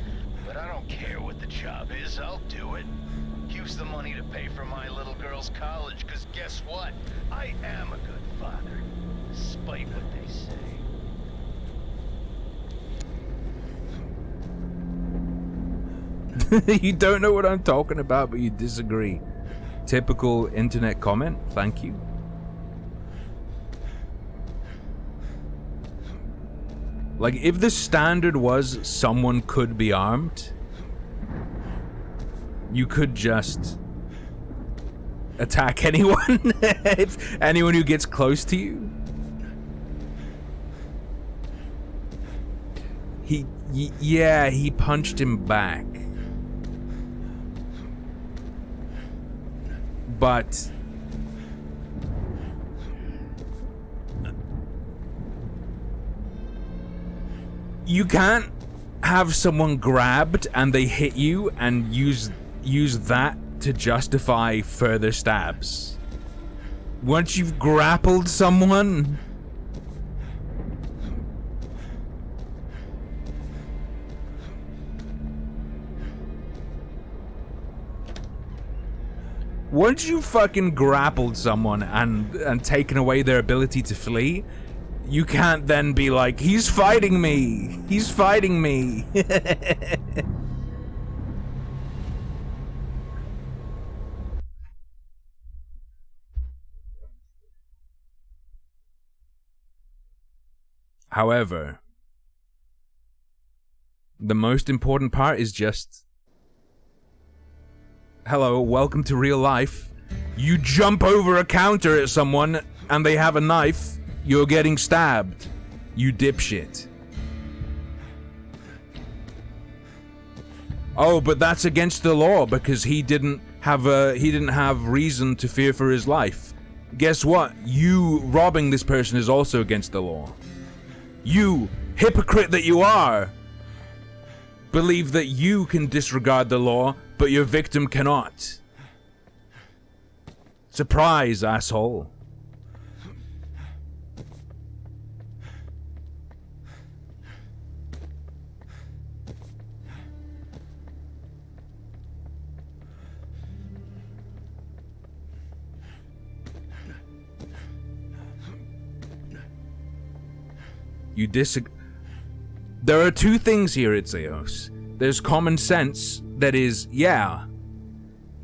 But I don't care what the job is. I'll do it. Use the money to pay for my little girl's college, because guess what? I am a good father, despite what they say. You don't know what I'm talking about, but you disagree. Typical internet comment. Thank you. Like, if the standard was someone could be armed, you could just attack anyone. If anyone who gets close to you. Yeah, he punched him back. But you can't have someone grabbed and they hit you and use that to justify further stabs. Once you've grappled someone, once you've fucking grappled someone and taken away their ability to flee, you can't then be like, he's fighting me! He's fighting me! However, the most important part is just, hello, welcome to real life. You jump over a counter at someone and they have a knife, you're getting stabbed. You dipshit. Oh, but that's against the law because he didn't have reason to fear for his life. Guess what? You robbing this person is also against the law. You, hypocrite that you are, believe that you can disregard the law, but your victim cannot. Surprise, asshole. You There are two things here at Zeos. There's common sense that is, yeah,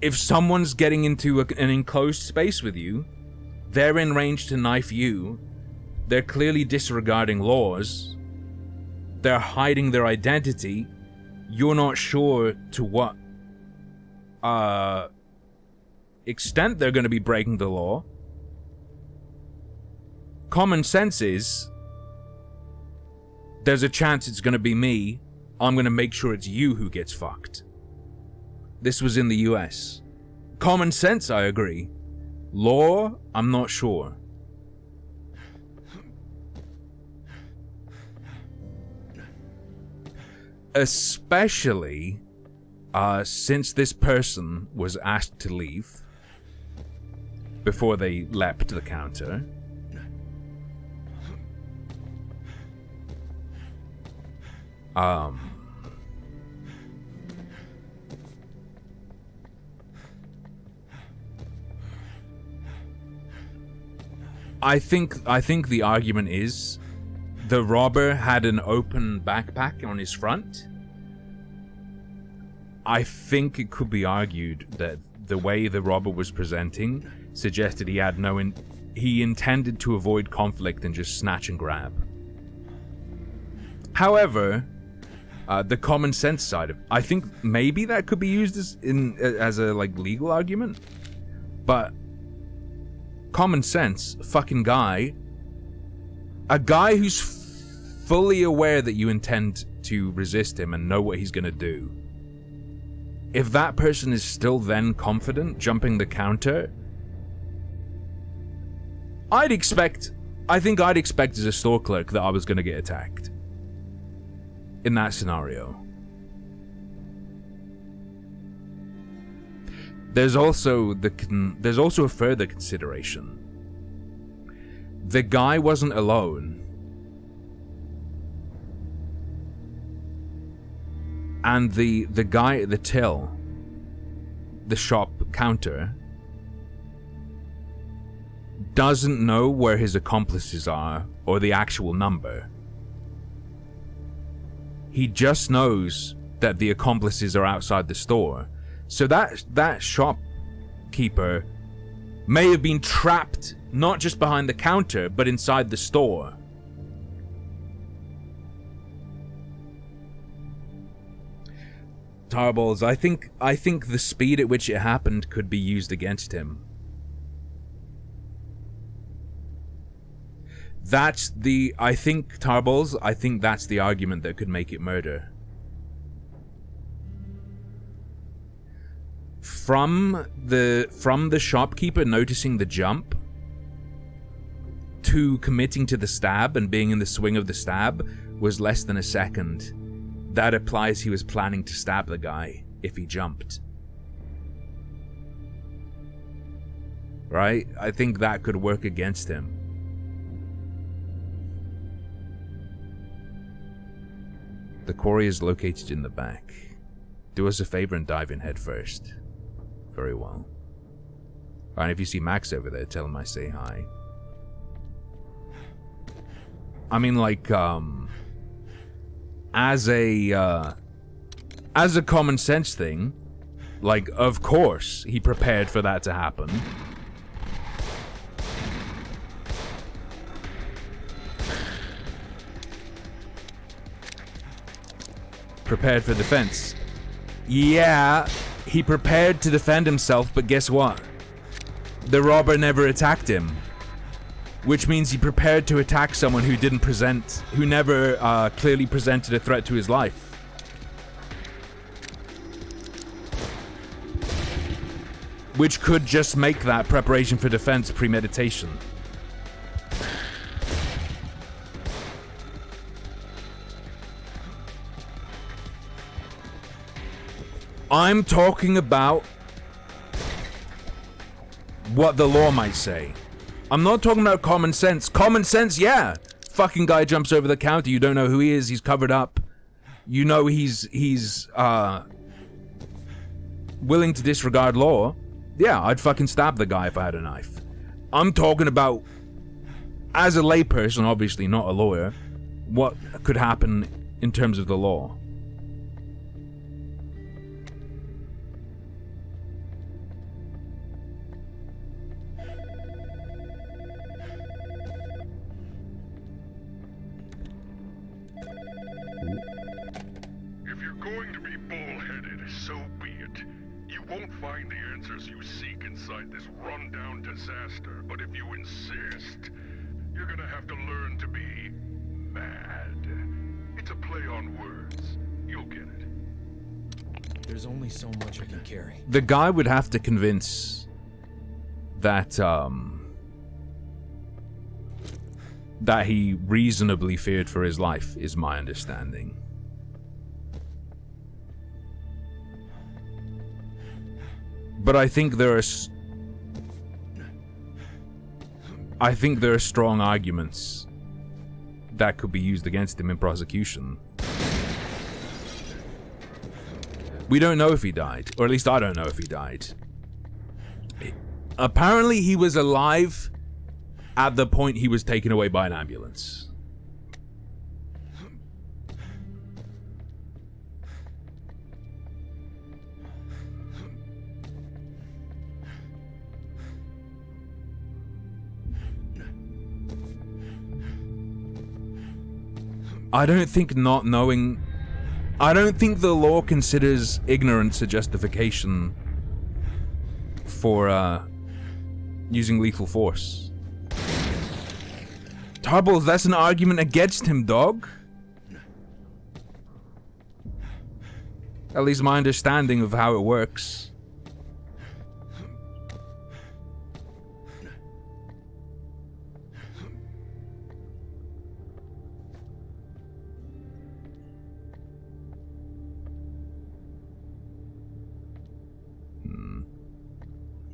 if someone's getting into an enclosed space with you, they're in range to knife you, they're clearly disregarding laws, they're hiding their identity, you're not sure to what extent they're going to be breaking the law. Common sense is, there's a chance it's gonna be me. I'm gonna make sure it's you who gets fucked. This was in the US. Common sense, I agree. Law, I'm not sure. Especially since this person was asked to leave before they leapt the counter. I think the argument is the robber had an open backpack on his front. I think it could be argued that the way the robber was presenting suggested he had he intended to avoid conflict and just snatch and grab. However, the common sense side of I think maybe that could be used as a like legal argument, but common sense, fucking guy, a guy who's fully aware that you intend to resist him and know what he's gonna do. If that person is still then confident jumping the counter, I think I'd expect as a store clerk that I was gonna get attacked in that scenario. There's also a further consideration. The guy wasn't alone. And the guy at the till, the shop counter, doesn't know where his accomplices are or the actual number. He just knows that the accomplices are outside the store. So that shopkeeper may have been trapped not just behind the counter, but inside the store. Tarballs, I think the speed at which it happened could be used against him. I think that's the argument that could make it murder. From the shopkeeper noticing the jump to committing to the stab and being in the swing of the stab was less than a second. That implies he was planning to stab the guy if he jumped. Right? I think that could work against him. The quarry is located in the back. Do us a favor and dive in head first. Very well. And if you see Max over there, tell him I say hi. I mean, like, as a common sense thing, like, of course he prepared for that to happen. Prepared for defense. Yeah, he prepared to defend himself, but guess what? The robber never attacked him. Which means he prepared to attack someone who never clearly presented a threat to his life. Which could just make that preparation for defense premeditation. I'm talking about what the law might say. I'm not talking about common sense. Common sense, yeah. Fucking guy jumps over the counter. You don't know who he is. He's covered up. You know he's willing to disregard law. Yeah, I'd fucking stab the guy if I had a knife. I'm talking about, as a layperson, obviously not a lawyer, what could happen in terms of the law. If you're going to be bullheaded, so be it. You won't find the answers you seek inside this rundown disaster, but if you insist, you're gonna have to learn to be mad. There's only so much I can carry. The guy would have to convince that that he reasonably feared for his life, is my understanding. But I think there are strong arguments that could be used against him in prosecution. We don't know if he died, or at least I don't know if he died. Apparently he was alive at the point he was taken away by an ambulance. I don't think not knowing... I don't think the law considers ignorance a justification for, using lethal force. Tarbles, that's an argument against him, dog. At least my understanding of how it works.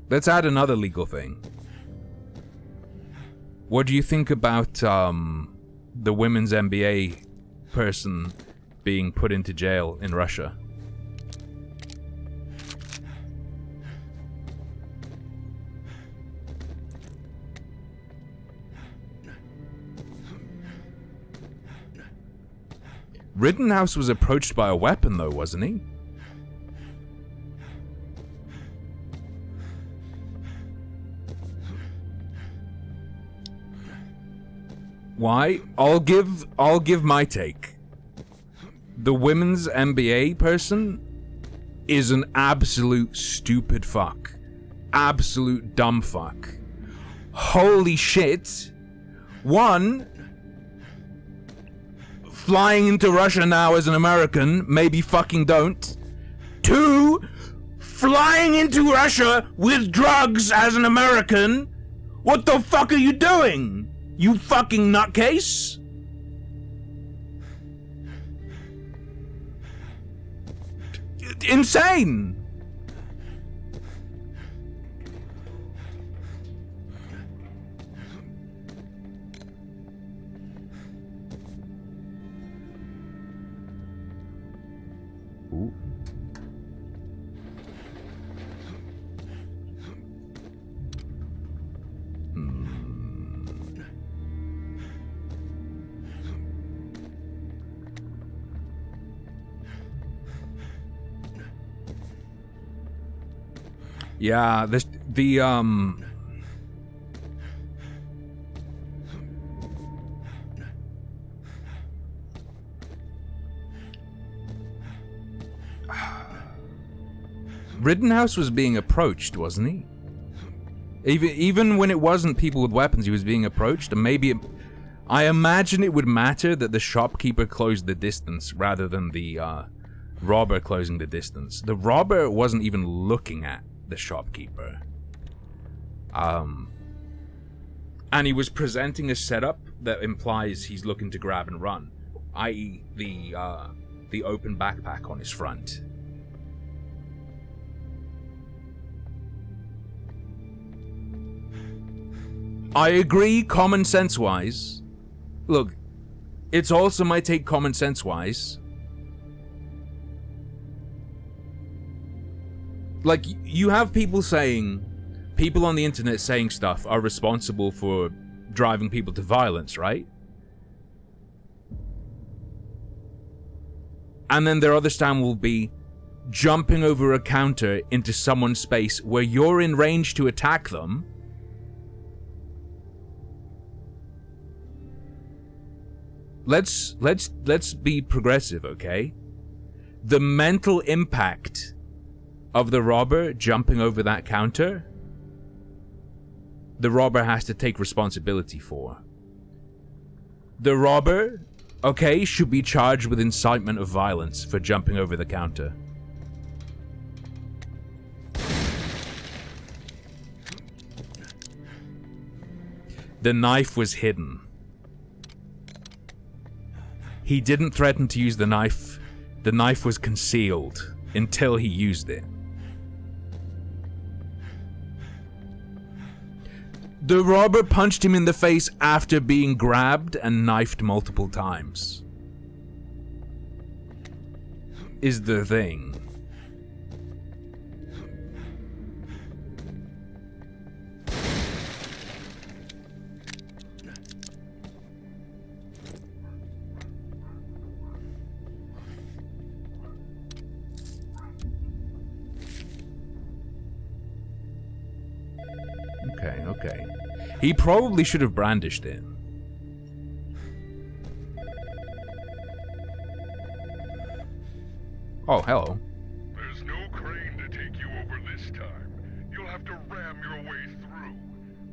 Let's add another legal thing. What do you think about the women's MBA person being put into jail in Russia? Rittenhouse was approached by a weapon though, wasn't he? Why? I'll give my take. The women's MBA person is an absolute stupid fuck. Absolute dumb fuck. Holy shit. One, flying into Russia now as an American, maybe fucking don't. Two, flying into Russia with drugs as an American. What the fuck are you doing? You fucking nutcase? Insane! Ooh. Yeah, Rittenhouse was being approached, wasn't he? Even when it wasn't people with weapons, he was being approached, and maybe I imagine it would matter that the shopkeeper closed the distance rather than the robber closing the distance. The robber wasn't even looking at the shopkeeper. And he was presenting a setup that implies he's looking to grab and run, i.e. the open backpack on his front. I agree common sense wise. Look, it's also my take common sense wise. Like, you have people on the internet saying stuff are responsible for driving people to violence, right? And then their other stand will be jumping over a counter into someone's space where you're in range to attack them. Let's be progressive, okay? The mental impact of the robber jumping over that counter, the robber has to take responsibility for. The robber, okay, should be charged with incitement of violence for jumping over the counter. The knife was hidden. He didn't threaten to use the knife. The knife was concealed until he used it. The robber punched him in the face after being grabbed and knifed multiple times. Is the thing. Okay. He probably should have brandished it. Oh, hello. There's no crane to take you over this time. You'll have to ram your way through.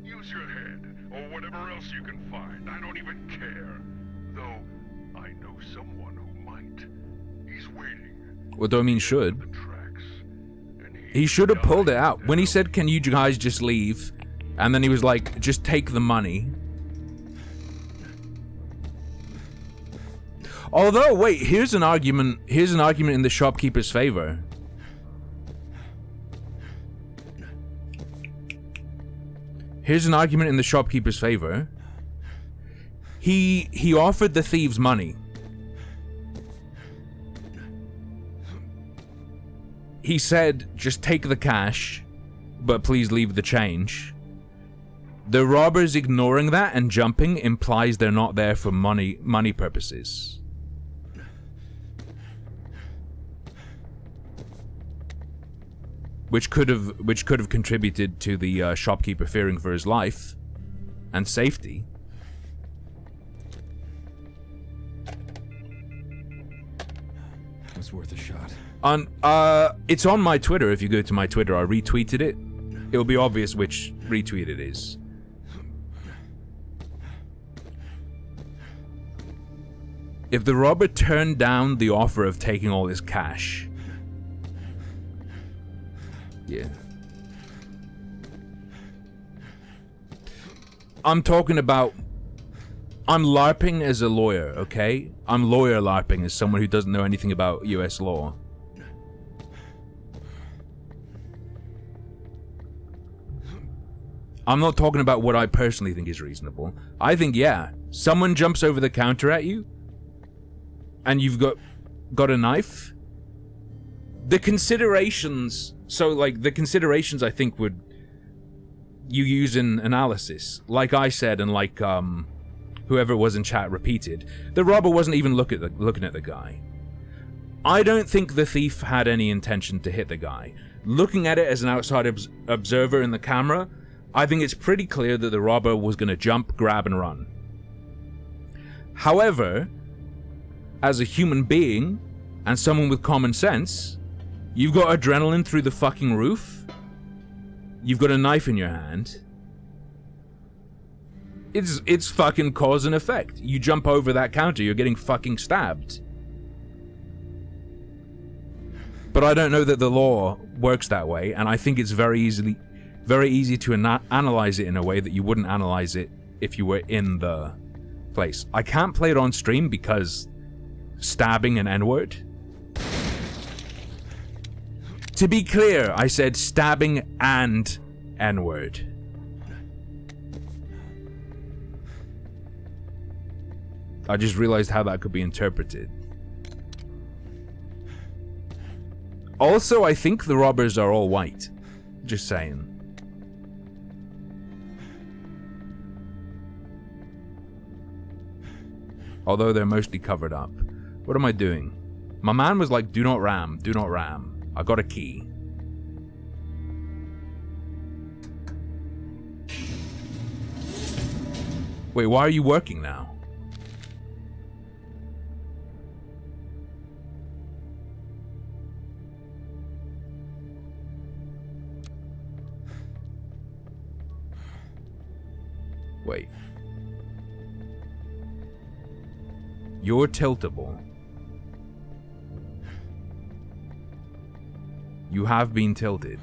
Use your head, or whatever else you can find. I don't even care. Though, I know someone who might. He's waiting. What do I mean should? He should have pulled it out. When he said, can you guys just leave? And then he was like, just take the money. Although, wait, here's an argument in the shopkeeper's favor. Here's an argument in the shopkeeper's favor. He offered the thieves money. He said, just take the cash, but please leave the change. The robbers ignoring that and jumping implies they're not there for money purposes. Which could have contributed to the shopkeeper fearing for his life and safety. Was worth a shot. It's on my Twitter. If you go to my Twitter, I retweeted it. It'll be obvious which retweet it is. If the robber turned down the offer of taking all his cash, yeah. I'm talking about, I'm LARPing as a lawyer, okay? I'm lawyer LARPing as someone who doesn't know anything about US law. I'm not talking about what I personally think is reasonable. I think, yeah, someone jumps over the counter at you, and you've got a knife. The considerations, I think would you use in analysis. Like I said, and like whoever was in chat repeated, the robber wasn't even looking at the guy. I don't think the thief had any intention to hit the guy. Looking at it as an outside observer in the camera, I think it's pretty clear that the robber was going to jump, grab, and run. However, as a human being, and someone with common sense, you've got adrenaline through the fucking roof. You've got a knife in your hand. It's fucking cause and effect. You jump over that counter, you're getting fucking stabbed. But I don't know that the law works that way, and I think it's very easy to analyze it in a way that you wouldn't analyze it if you were in the place. I can't play it on stream because stabbing an N-word. To be clear, I said stabbing and N-word. I just realized how that could be interpreted. Also, I think the robbers are all white. Just saying. Although they're mostly covered up. What am I doing? My man was like, do not ram, do not ram. I got a key. Wait, why are you working now? Wait. You're tiltable. You have been tilted.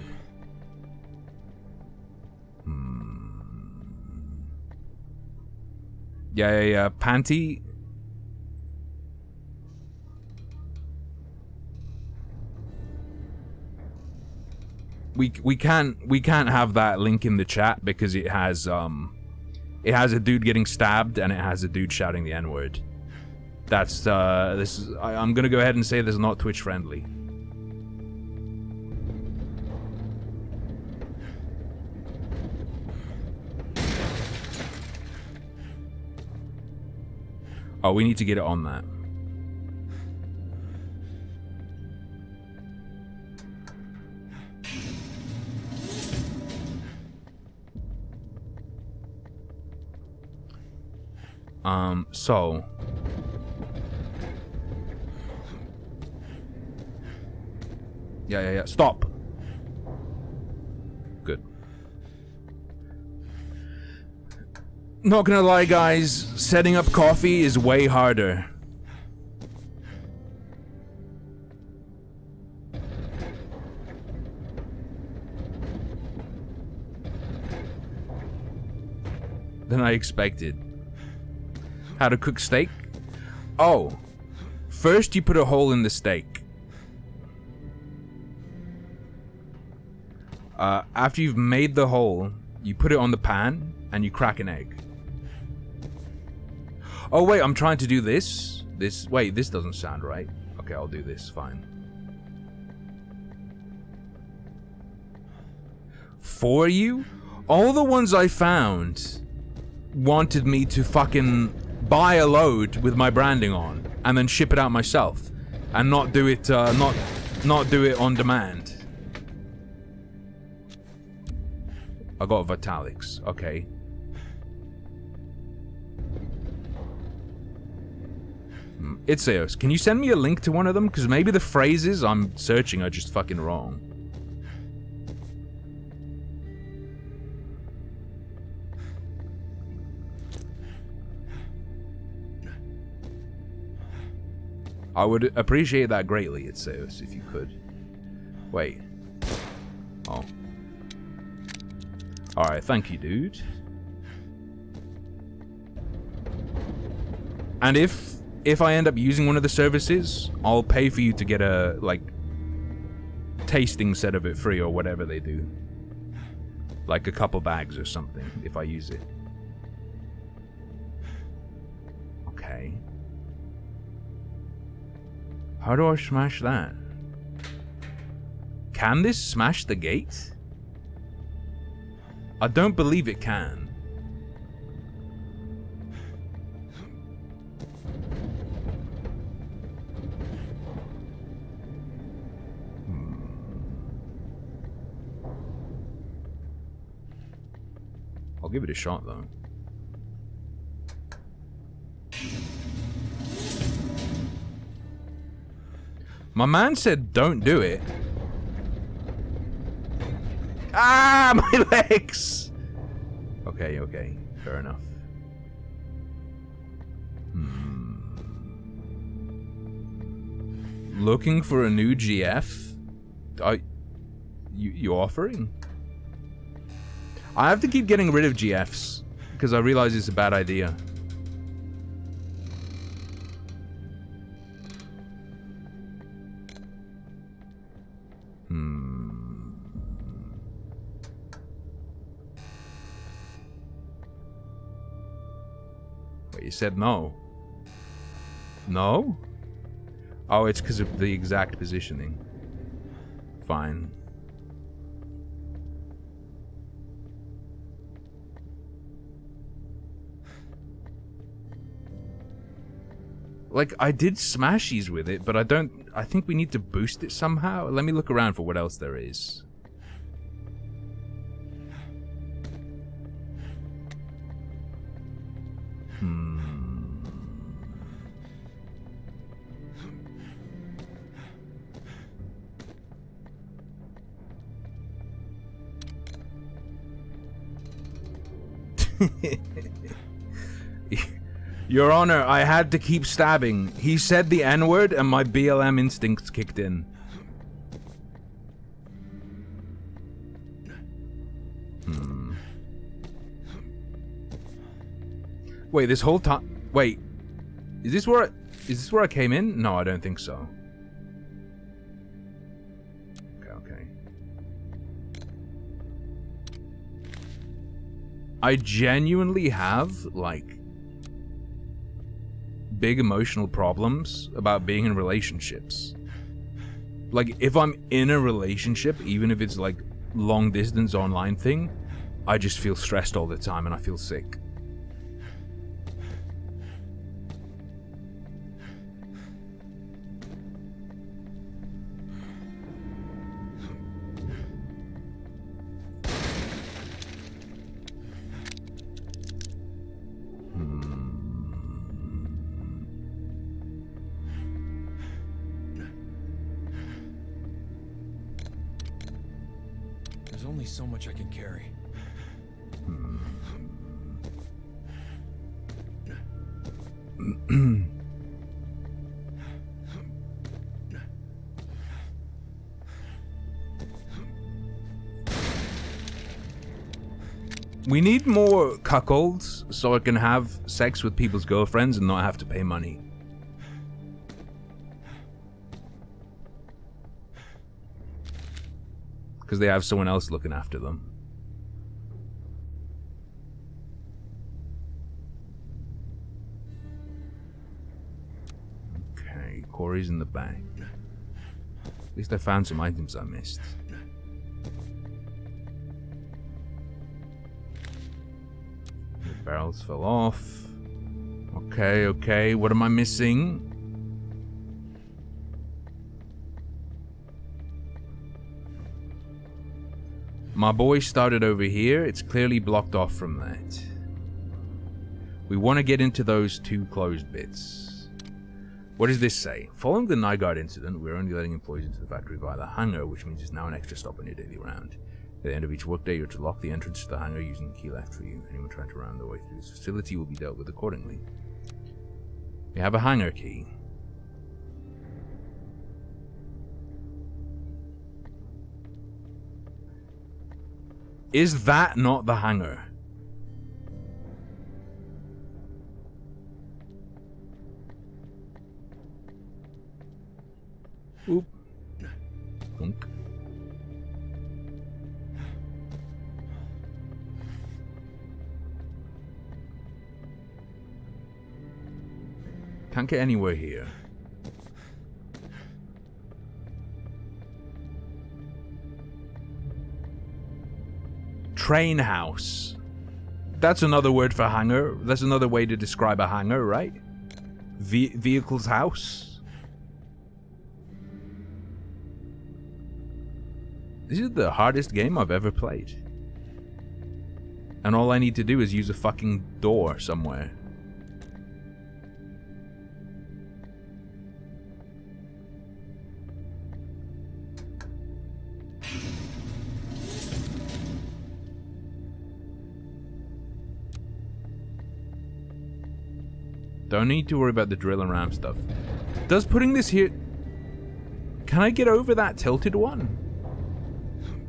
Yeah. Panty. We can't have that link in the chat because it has a dude getting stabbed and it has a dude shouting the N-word. That's I'm gonna go ahead and say this is not Twitch friendly. Oh, we need to get it on that. So yeah. Stop. Good. Not gonna lie, guys. Setting up coffee is way harder. Than I expected. How to cook steak? Oh. First you put a hole in the steak. After you've made the hole, you put it on the pan and you crack an egg. Oh wait, I'm trying to do this. Wait, this doesn't sound right. Okay, I'll do this, fine. For you? All the ones I found wanted me to fucking buy a load with my branding on and then ship it out myself and not do it not do it on demand. I got Vitalics. Okay. Itzeos, can you send me a link to one of them? Because maybe the phrases I'm searching are just fucking wrong. I would appreciate that greatly, Itzeos, if you could. Wait. Oh. Alright, thank you, dude. And if I end up using one of the services, I'll pay for you to get a, like, tasting set of it free or whatever they do. Like a couple bags or something, if I use it. Okay. How do I smash that? Can this smash the gate? I don't believe it can. I'll give it a shot though. My man said don't do it. Ah, my legs! Okay, fair enough. Looking for a new GF? You offering? I have to keep getting rid of GFs, because I realize it's a bad idea. Wait, you said no? No? Oh, it's because of the exact positioning. Fine. Like, I did smashies with it, but I think we need to boost it somehow. Let me look around for what else there is. Your Honor, I had to keep stabbing. He said the N-word and my BLM instincts kicked in. Wait, this whole time... Wait. Is this where I came in? No, I don't think so. Okay. I genuinely have, like, big emotional problems about being in relationships. Like, if I'm in a relationship, even if it's like long distance online thing, I just feel stressed all the time and I feel sick. There's only so much I can carry. We need more cuckolds so I can have sex with people's girlfriends and not have to pay money. Because they have someone else looking after them. Okay, Corey's in the back. At least I found some items I missed. The barrels fell off. Okay, what am I missing? My boy started over here. It's clearly blocked off from that. We want to get into those two closed bits. What does this say? Following the Nygaard incident, we're only letting employees into the factory via the hangar, which means it's now an extra stop on your daily round. At the end of each workday, you're to lock the entrance to the hangar using the key left for you. Anyone trying to round their way through this facility will be dealt with accordingly. We have a hangar key. Is that not the hangar? Oop. Hunk. Can't get anywhere here. Train house. That's another word for hangar. That's another way to describe a hangar, right? Vehicle's house. This is the hardest game I've ever played. And all I need to do is use a fucking door somewhere. Don't need to worry about the drill and ram stuff. Does putting this here... Can I get over that tilted one?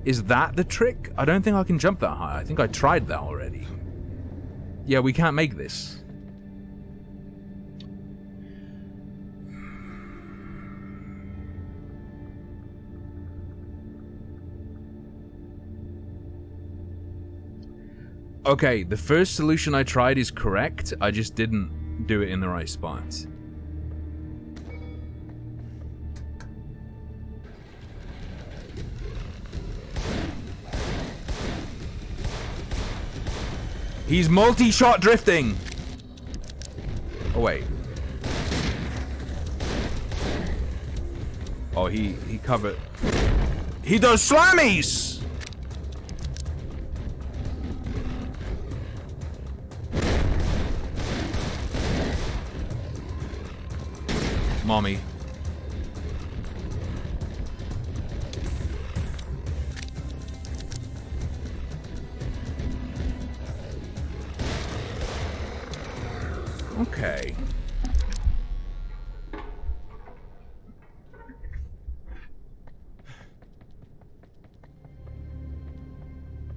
Is that the trick? I don't think I can jump that high. I think I tried that already. Yeah, we can't make this. Okay, the first solution I tried is correct. I just didn't do it in the right spot. He's multi-shot drifting! Oh wait. Oh, he covered... He does slammies! Mommy. Okay.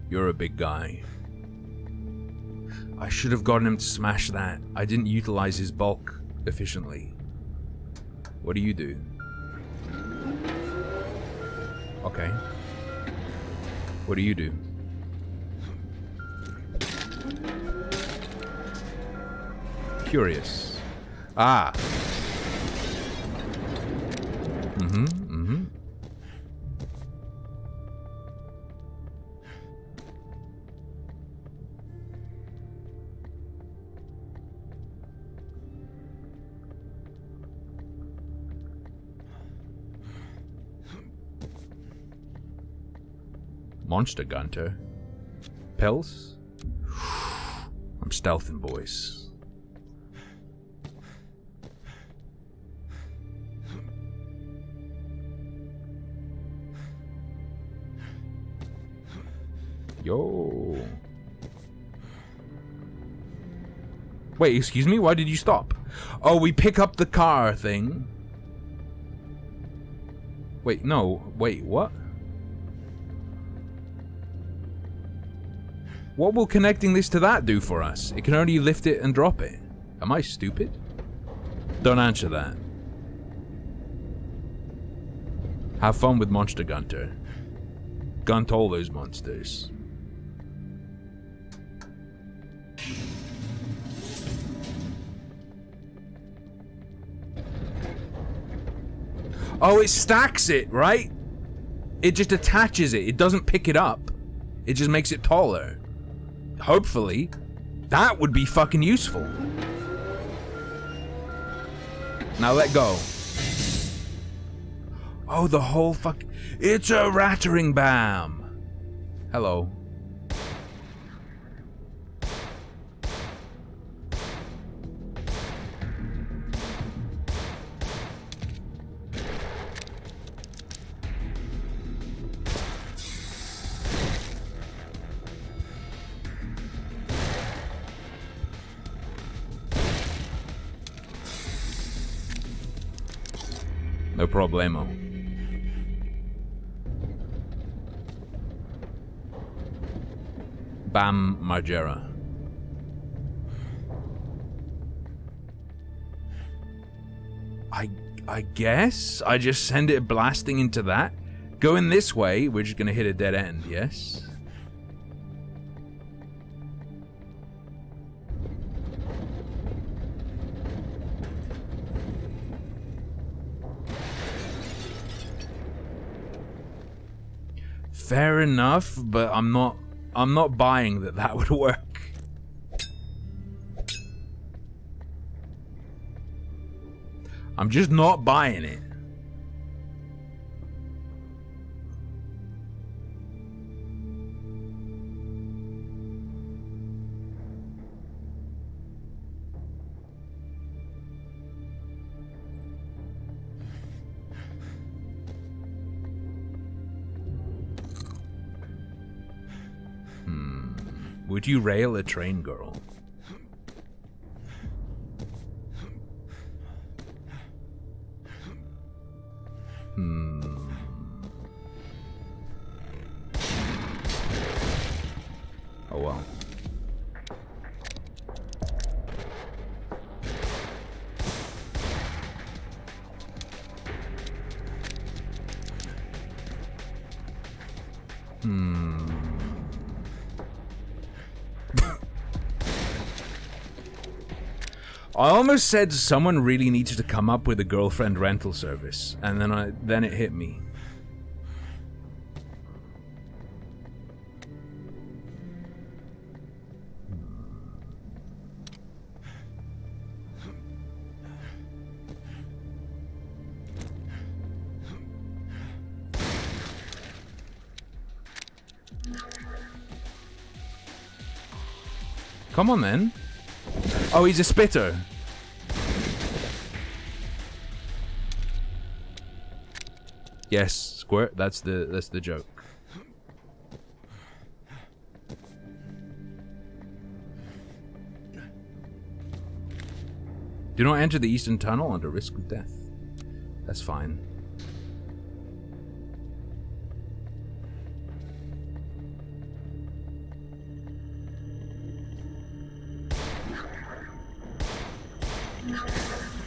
You're a big guy. I should have gotten him to smash that. I didn't utilize his bulk efficiently. What do you do? Okay. What do you do? Curious. Ah. Monster Gunter. Pills? I'm stealthing, boys. Yo. Wait, excuse me? Why did you stop? Oh, we pick up the car thing. Wait, no. Wait, what? What will connecting this to that do for us? It can only lift it and drop it. Am I stupid? Don't answer that. Have fun with Monster Gunter. Gunt all those monsters. Oh, it stacks it, right? It just attaches it. It doesn't pick it up. It just makes it taller. Hopefully, that would be fucking useful. Now let go. Oh, the whole fuck... It's a rattling bam. Hello. No problemo. Bam Margera. I guess I just send it blasting into that. Going this way, we're just gonna hit a dead end, yes? Fair enough, but I'm not buying that would work. I'm just not buying it. Would you rail a train girl? Oh well. I almost said someone really needs to come up with a girlfriend rental service, and then it hit me. Come on then. Oh, he's a spitter. Yes, squirt. That's the joke. Do not enter the eastern tunnel under risk of death. That's fine.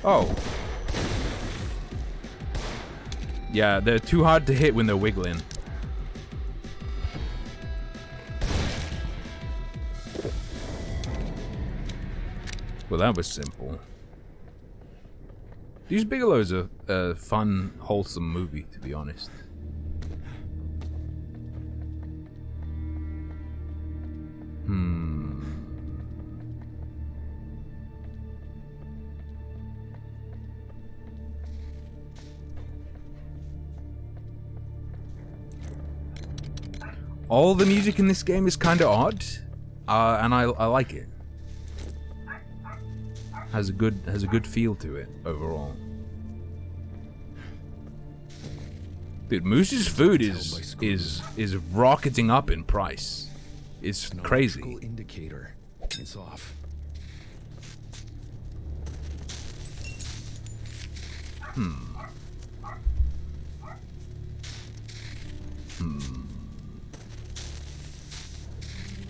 Oh. Yeah, they're too hard to hit when they're wiggling. Well, that was simple. Deuce Bigelow's a fun, wholesome movie, to be honest. All the music in this game is kind of odd, and I like it. Has a good feel to it overall. Dude, Moose's food is rocketing up in price. It's crazy. Indicator. It's off.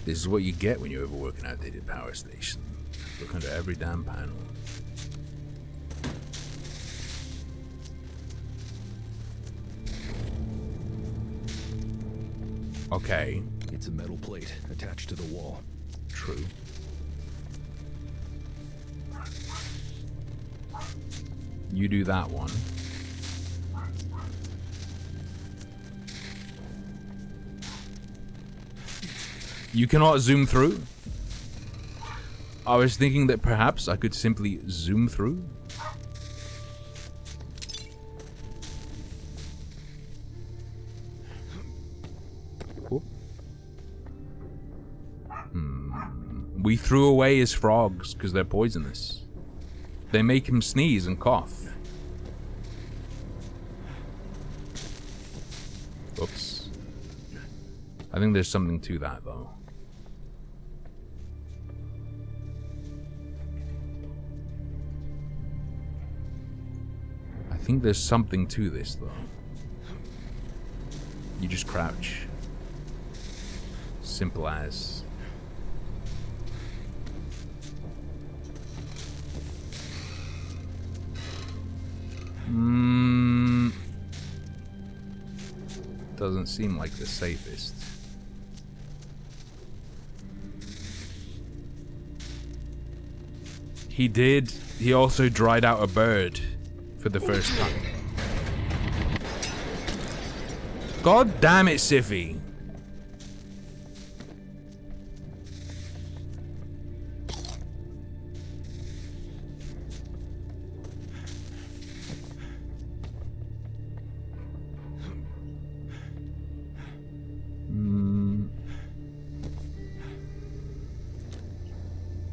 This is what you get when you overwork an outdated power station. Look under every damn panel. Okay. It's a metal plate attached to the wall. True. You do that one. You cannot zoom through? I was thinking that perhaps I could simply zoom through. Cool. We threw away his frogs because they're poisonous. They make him sneeze and cough. Oops. I think there's something to that, though. I think there's something to this, though. You just crouch. Simple as. Doesn't seem like the safest. He also dried out a bird for the first time. God damn it, Siffy.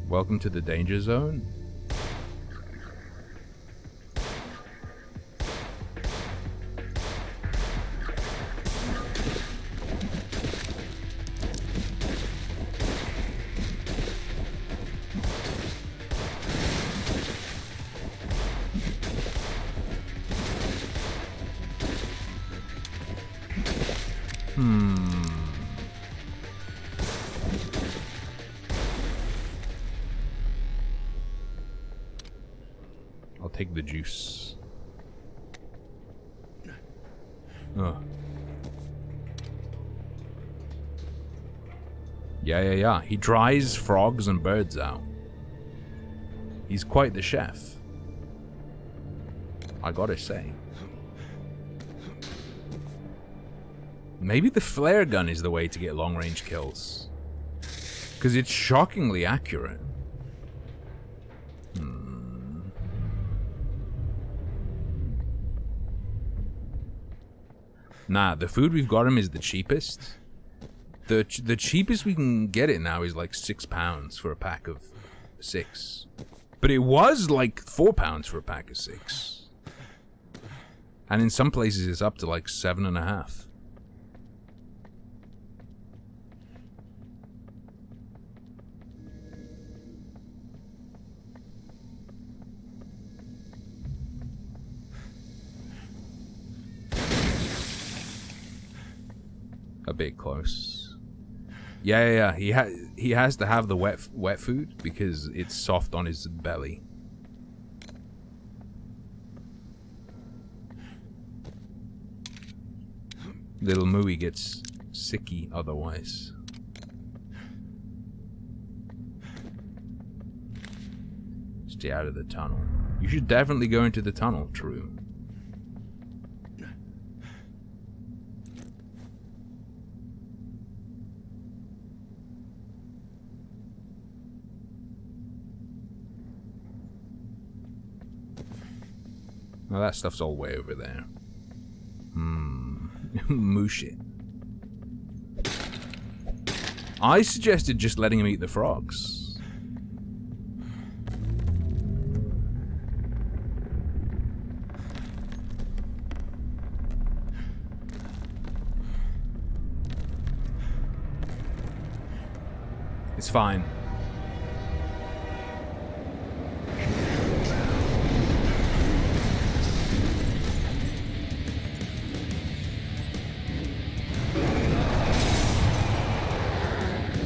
Welcome to the danger zone. I'll take the juice. Oh. Yeah. He dries frogs and birds out. He's quite the chef. I gotta say. Maybe the flare gun is the way to get long-range kills. Because it's shockingly accurate. Nah, the food we've got him is the cheapest. The cheapest we can get it now is like £6 for a pack of 6. But it was like £4 for a pack of 6. And in some places it's up to like 7.5. A bit close. Yeah. He has to have the wet food because it's soft on his belly. Little Mooey gets sicky otherwise. Stay out of the tunnel. You should definitely go into the tunnel, true. Well, that stuff's all way over there. Mooshit. I suggested just letting him eat the frogs. It's fine.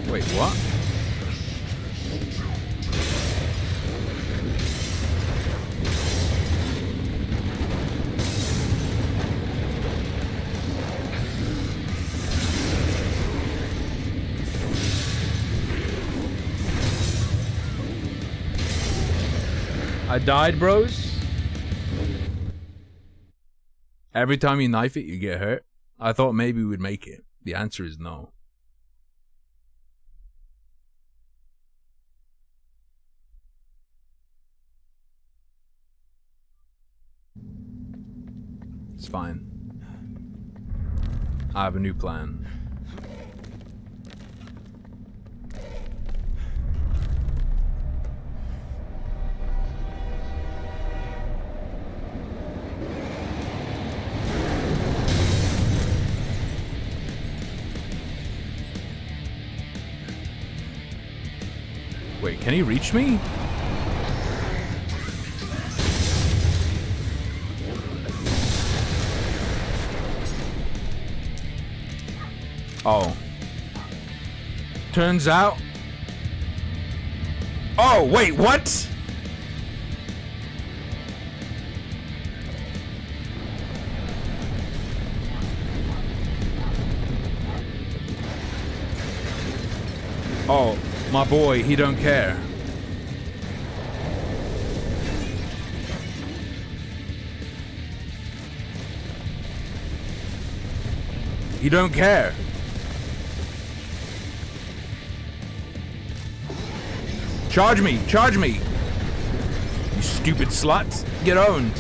Wait, what? I died, bros? Every time you knife it, you get hurt? I thought maybe we'd make it. The answer is no. It's fine. I have a new plan. Wait, can he reach me? Oh. Turns out... Oh, wait, what? Oh, my boy, he don't care. He don't care. Charge me! Charge me! You stupid slut! Get owned!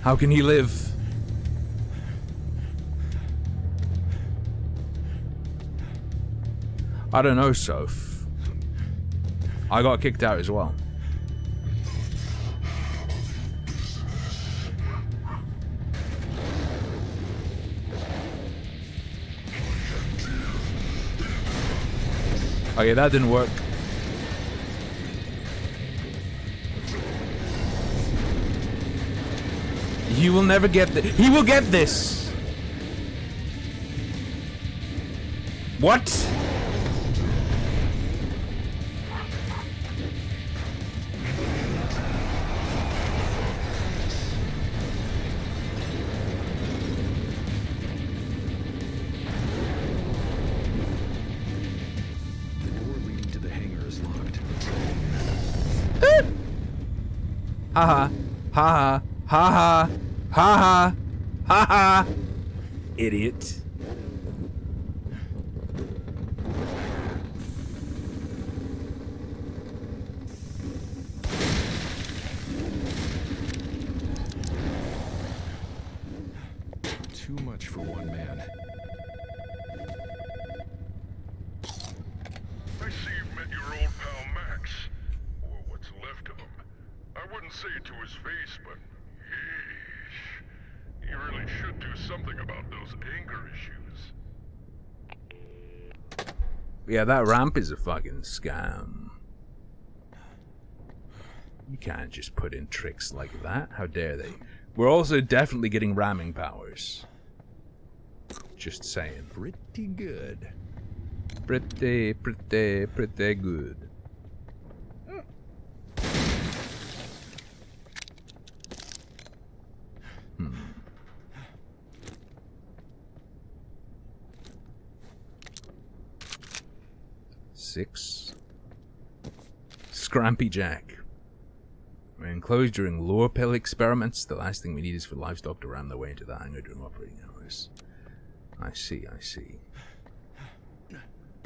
How can he live? I don't know, Soph. I got kicked out as well. Okay, that didn't work. He will never get this. He will get this! What? Haha, haha, haha, haha, haha, idiot. Too much for one man. I see you've met your old pal Max, or what's left of him. I wouldn't say it to his face, but yeesh. You really should do something about those anger issues. Yeah, that ramp is a fucking scam. You can't just put in tricks like that. How dare they? We're also definitely getting ramming powers. Just saying. Pretty good. pretty good. Hmm. Six. Scrampy Jack. We're enclosed during lure pill experiments. The last thing we need is for livestock to ram their way into the hangar during operating hours. I see, I see.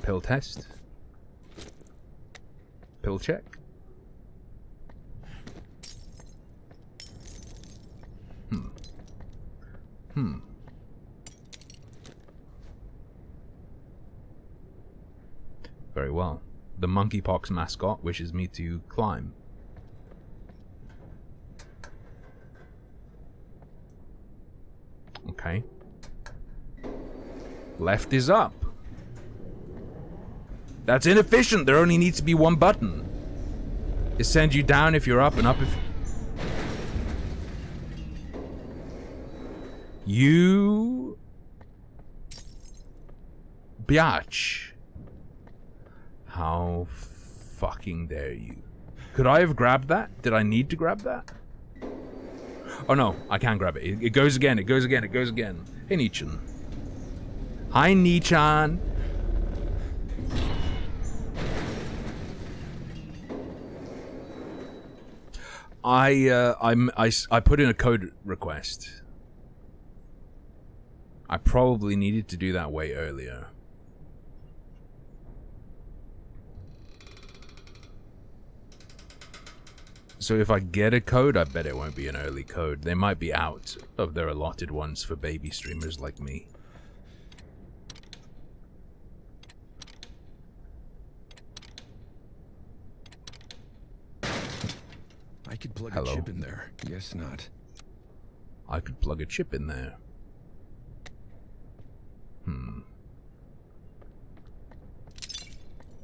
Pill test. Pill check. Very well. The monkeypox mascot wishes me to climb. Okay. Left is up. That's inefficient. There only needs to be one button. It sends you down if you're up and up if... You... Biatch. How fucking dare you? Could I have grabbed that? Did I need to grab that? Oh no, I can't grab it. It goes again, it goes again, it goes again. Hey, Nichan. Hi, Nichan. I put in a code request. I probably needed to do that way earlier. So if I get a code, I bet it won't be an early code. They might be out of their allotted ones for baby streamers like me. I could plug a chip in there. Guess not. I could plug a chip in there.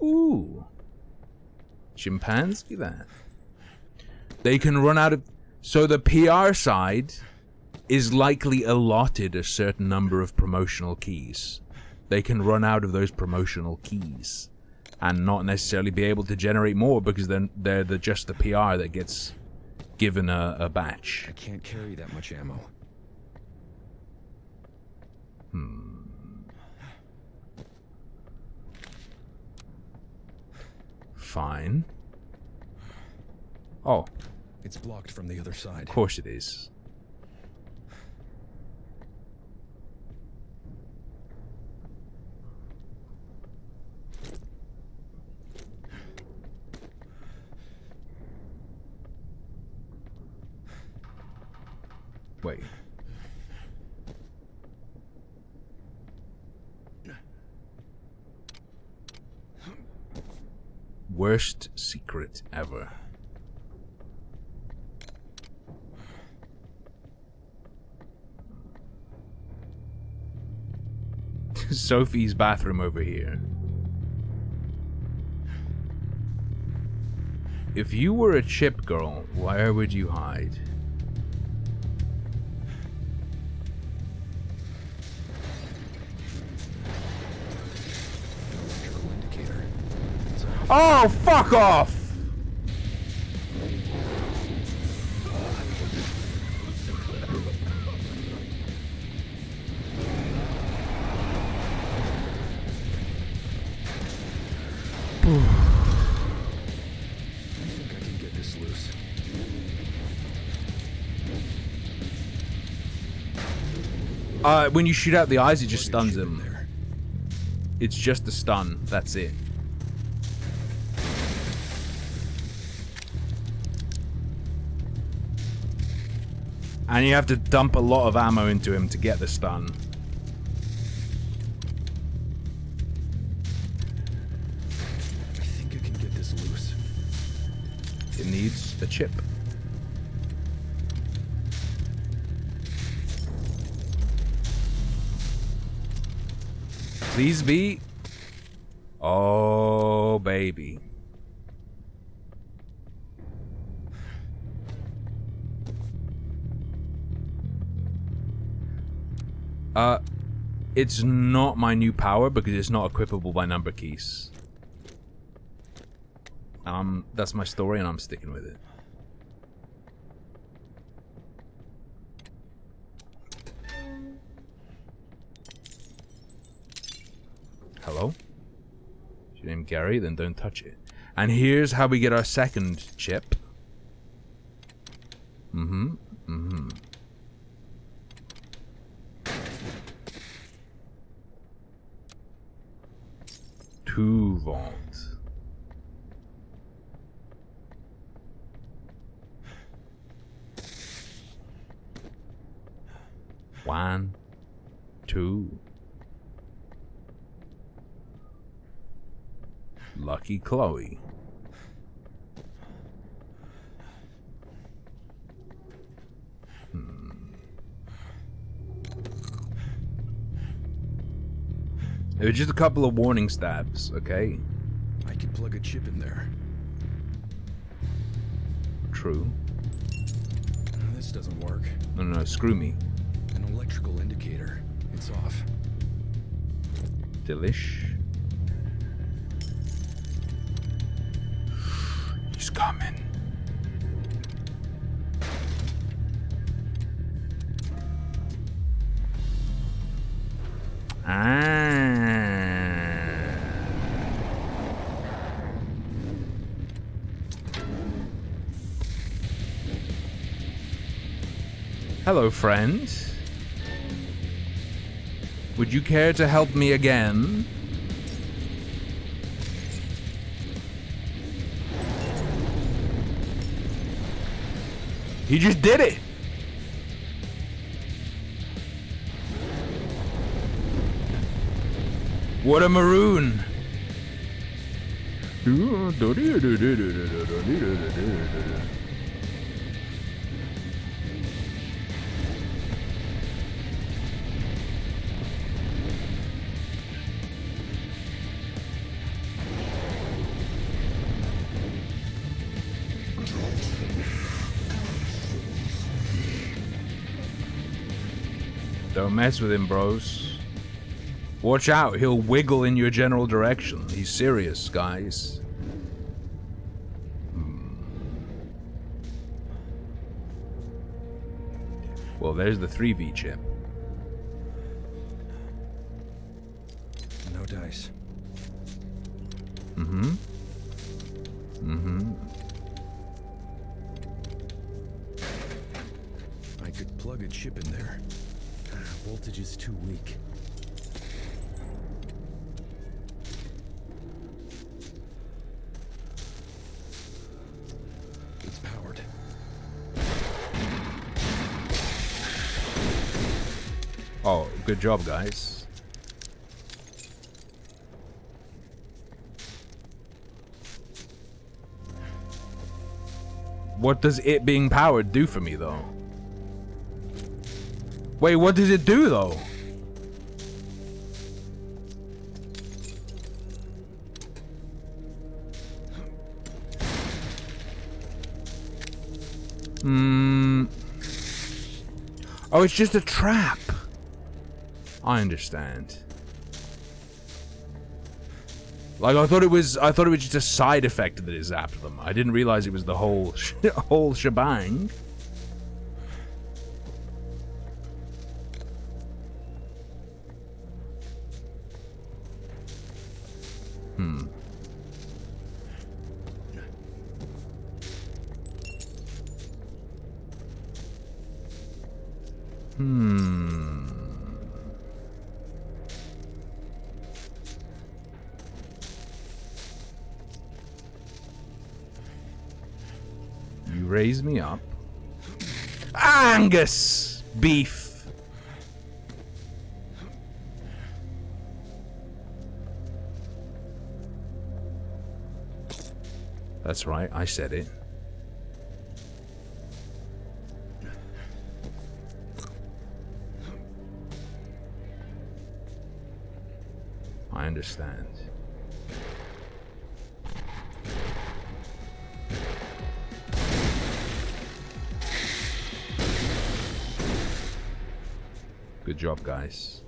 Ooh. Chimpanzee that. They can run out of... So the PR side is likely allotted a certain number of promotional keys. They can run out of those promotional keys and not necessarily be able to generate more because then they're just the PR that gets given a batch. I can't carry that much ammo. Fine. Oh. It's blocked from the other side. Of course it is. Wait. Worst secret ever. Sophie's bathroom over here. If you were a chip girl, where would you hide? Oh, fuck off! When you shoot out the eyes, it just stuns him. It's just a stun. That's it. And you have to dump a lot of ammo into him to get the stun. I think I can get this loose. It needs a chip. Please be. Oh, baby. it's not my new power because it's not equipable by number keys. That's my story and I'm sticking with it. Hello? Is your name Gary? Then don't touch it. And here's how we get our second chip. Mm-hmm. 2 volts. One, two. Lucky Chloe. It was just a couple of warning stabs, okay? I could plug a chip in there. True. This doesn't work. No, screw me. An electrical indicator. It's off. Delish. He's coming. Hello, friend. Would you care to help me again? He just did it! What a maroon! Don't mess with him, bros. Watch out, he'll wiggle in your general direction. He's serious, guys. Well, there's the 3V chip. No dice. I could plug a chip in there. Voltage is too weak. It's powered. Oh, good job, guys. What does it being powered do for me, though? Wait, what does it do, though? Oh, it's just a trap. I understand. Like, I thought it was just a side effect that it zapped them. I didn't realize it was the whole whole shebang. You raise me up. Angus beef. That's right, I said it. I understand. Good job, guys.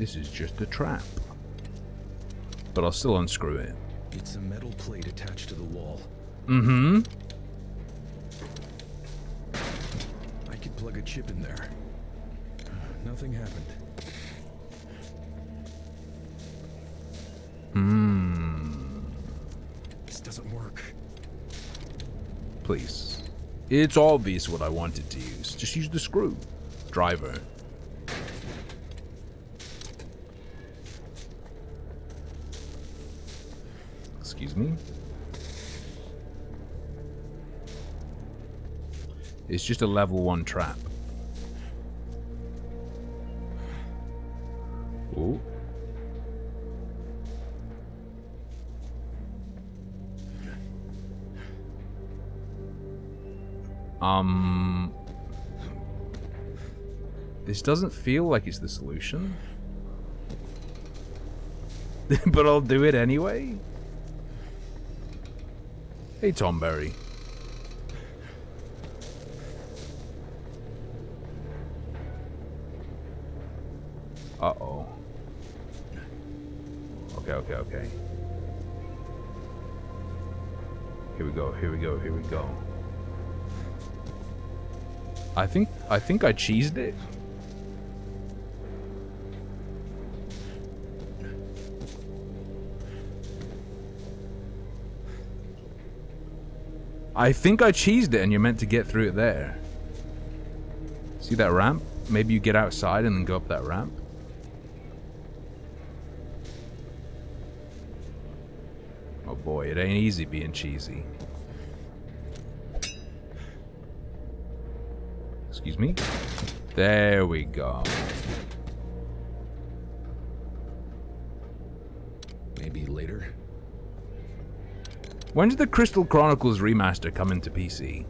This is just a trap. But I'll still unscrew it. It's a metal plate attached to the wall. Mm-hmm. I could plug a chip in there. Nothing happened. This doesn't work. Please. It's obvious what I wanted to use. Just use the screw. Driver. Excuse me? It's just a level 1 trap. Ooh. This doesn't feel like it's the solution. But I'll do it anyway. Hey, Tom Berry. Uh-oh. Okay. Here we go. I think I cheesed it. I think I cheesed it and you're meant to get through it there. See that ramp? Maybe you get outside and then go up that ramp. Oh boy, it ain't easy being cheesy. Excuse me? There we go. Maybe later. When did the Crystal Chronicles remaster come into PC?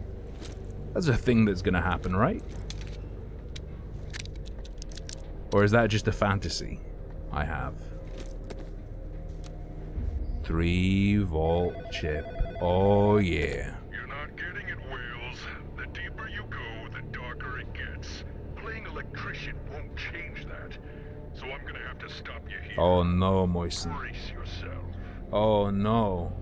That's a thing that's gonna happen, right? Or is that just a fantasy I have? 3-volt chip. Oh yeah. You're not getting it, Wales. The deeper you go, the darker it gets. Playing electrician won't change that. So I'm gonna have to stop you here. Oh no, Moisen. Brace yourself. Oh no.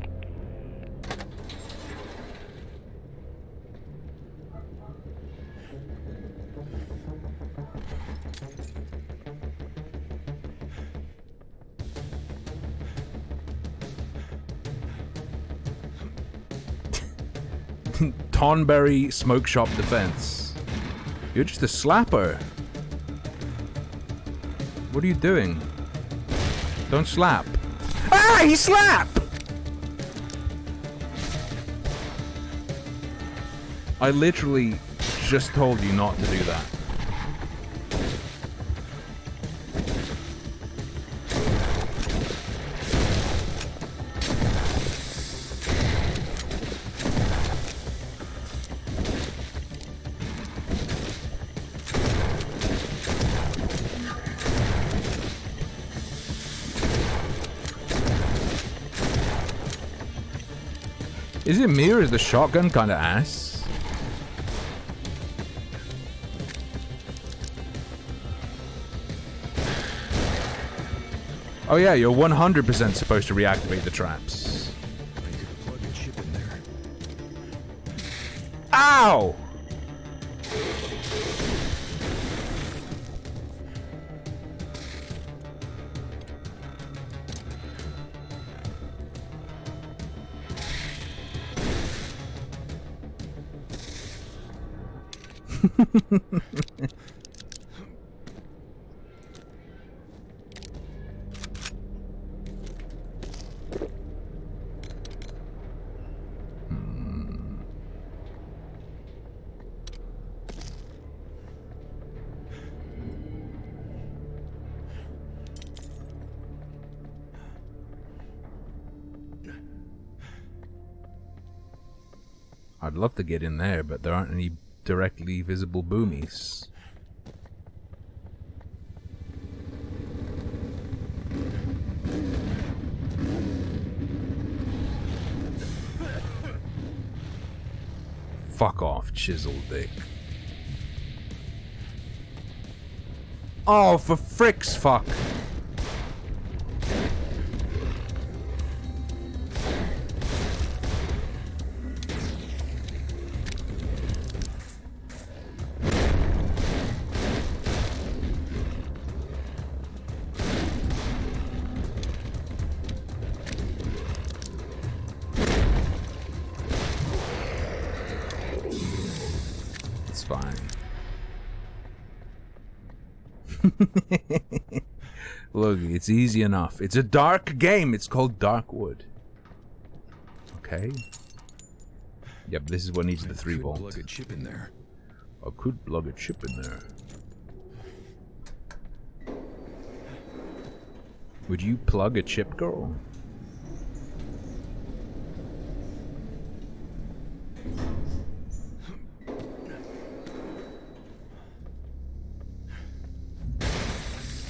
Tonberry Smoke Shop Defense. You're just a slapper. What are you doing? Don't slap. Ah, he slapped! I literally just told you not to do that. Is it me or is the shotgun kinda ass? Oh yeah, you're 100% supposed to reactivate the traps. I could plug a chip in there. Ow! I'd love to get in there, but there aren't any directly visible boomies. Fuck off, chisel dick. Oh, for frick's fuck. Look, it's easy enough. It's a dark game. It's called Darkwood. Okay. Yep, this is what needs the 3 volt. Plug a chip in there. I could plug a chip in there. Would you plug a chip, girl?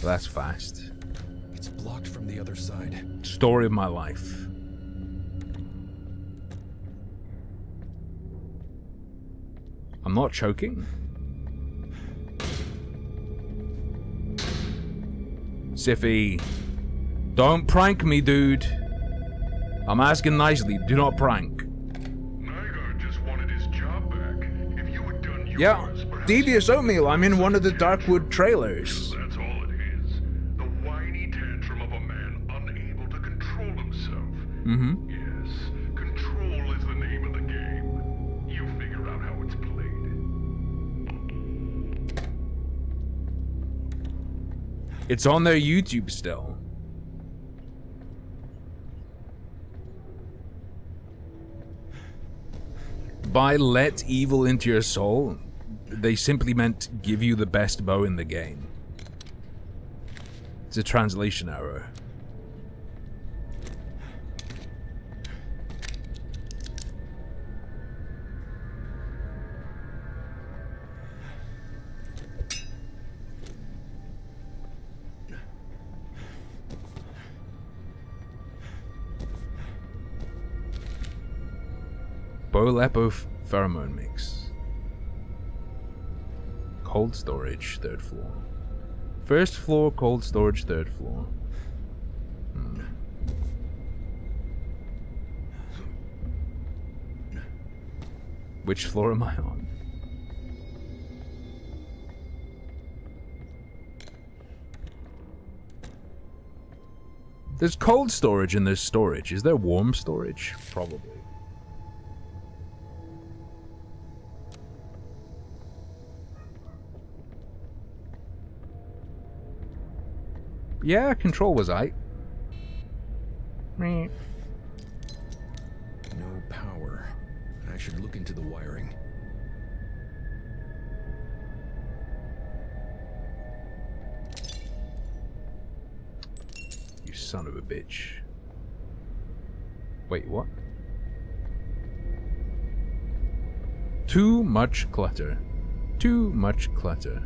That's fast. It's blocked from the other side. Story of my life. I'm not choking. Siffy, don't prank me, dude. I'm asking nicely. Do not prank. Nygaard just wanted his job back. If you had done yours, Yeah, perhaps Devious Oatmeal. I'm in one of the Darkwood trailers. that's all it is. The whiny tantrum of a man unable to control himself. Mm-hmm. Yes, control is the name of the game. You figure out how it's played. It's on their YouTube still. By let evil into your soul, they simply meant give you the best bow in the game. It's a translation error. Bolepo pheromone mix. Cold storage, 3rd floor. 1st floor, cold storage, 3rd floor. Which floor am I on? There's cold storage and there's storage. Is there warm storage? Probably. Yeah, control was aight. No power. I should look into the wiring. You son of a bitch. Wait, what? Too much clutter. Too much clutter.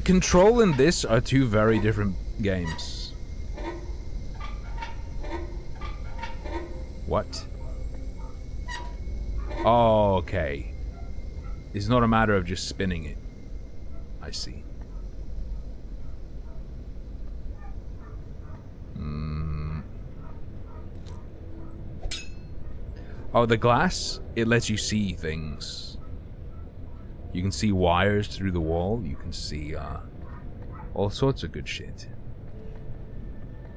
Control and this are 2 very different games. What? Oh, okay. It's not a matter of just spinning it. I see. Oh, the glass? It lets you see things. You can see wires through the wall. You can see all sorts of good shit.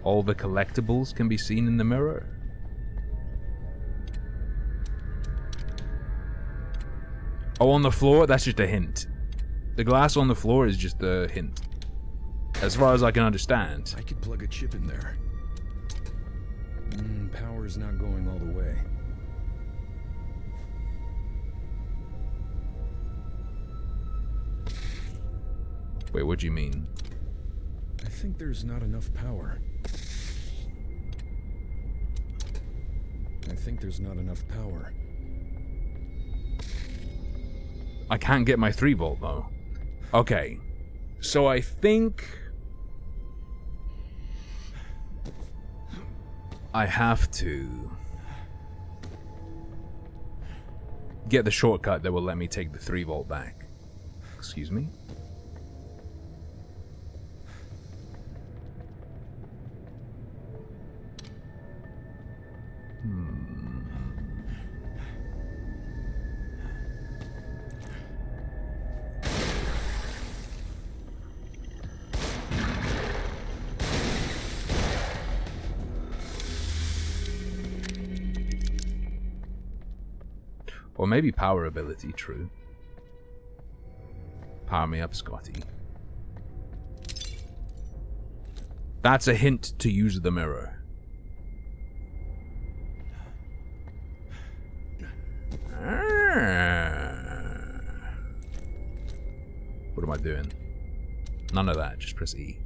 All the collectibles can be seen in the mirror. Oh, on the floor? That's just a hint. The glass on the floor is just a hint. As far as I can understand. I could plug a chip in there. Power's not going all the way. Wait, what do you mean? I think there's not enough power. I can't get my 3 volt though. Okay. So I think I have to get the shortcut that will let me take the 3 volt back. Excuse me? Or maybe power ability, true. Power me up, Scotty. That's a hint to use the mirror. What am I doing? None of that, just press E.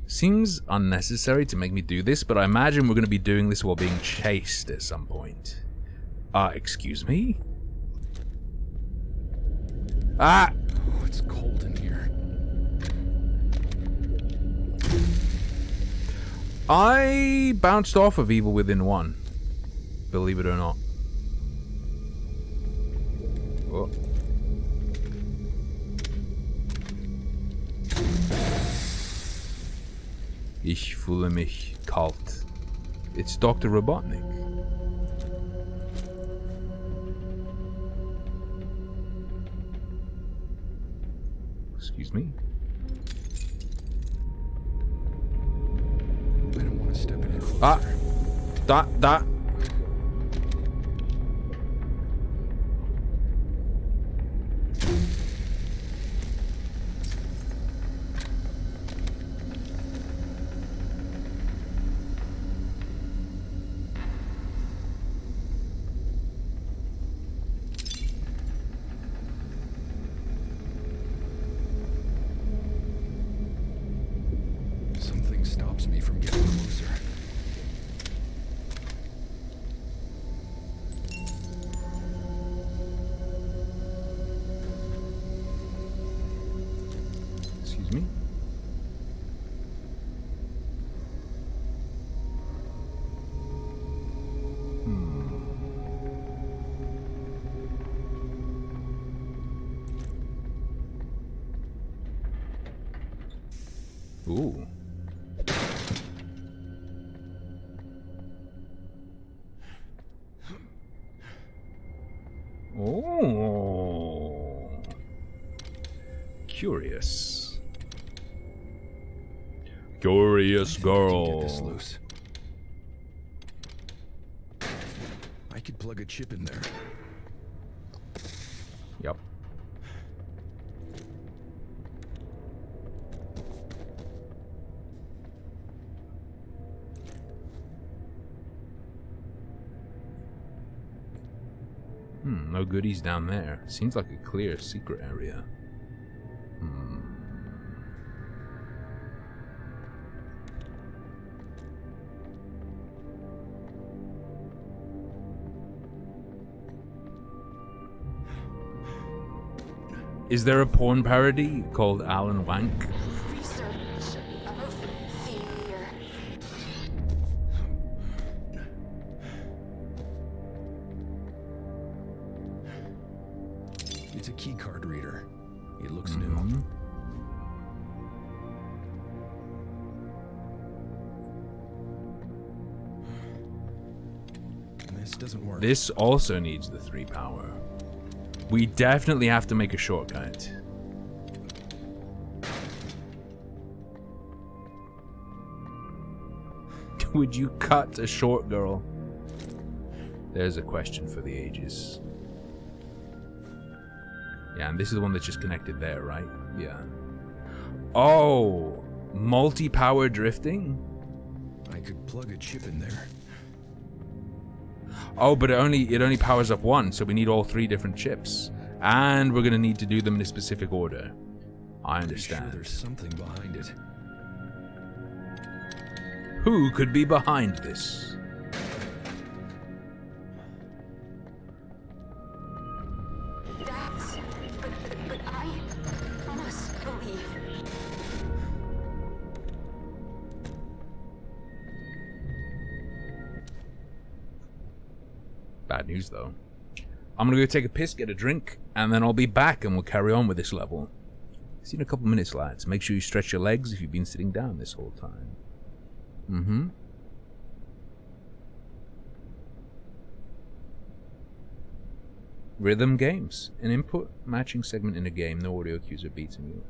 Seems unnecessary to make me do this, but I imagine we're going to be doing this while being chased at some point. Excuse me? Ah! Oh, it's cold in here. I bounced off of Evil Within 1. Believe it or not. Oh. Ich fühle mich kalt. It's Dr. Robotnik. Excuse me? I don't want to step any closer. Ah! That. Something stops me from getting closer. Excuse me? Ooh. Oh. Curious. Curious Get this girl. loose. I could plug a chip in there. Yep. No goodies down there. Seems like a clear secret area. Is there a porn parody called Alan Wank? Research of fear. It's a key card reader. It looks new. This doesn't work. This also needs the 3 power. We definitely have to make a shortcut. Would you cut a short girl? There's a question for the ages. Yeah, and this is the one that's just connected there, right? Yeah. Oh, multi-power drifting? I could plug a chip in there. Oh, but it only powers up one, so we need all 3 different chips. And we're gonna need to do them in a specific order. I understand. Sure there's something behind it. Who could be behind this? That's... But I must believe. Bad news, though. I'm gonna go take a piss, get a drink, and then I'll be back and we'll carry on with this level. See you in a couple minutes, lads. Make sure you stretch your legs if you've been sitting down this whole time. Rhythm games. An input matching segment in a game. No audio cues or beats in you.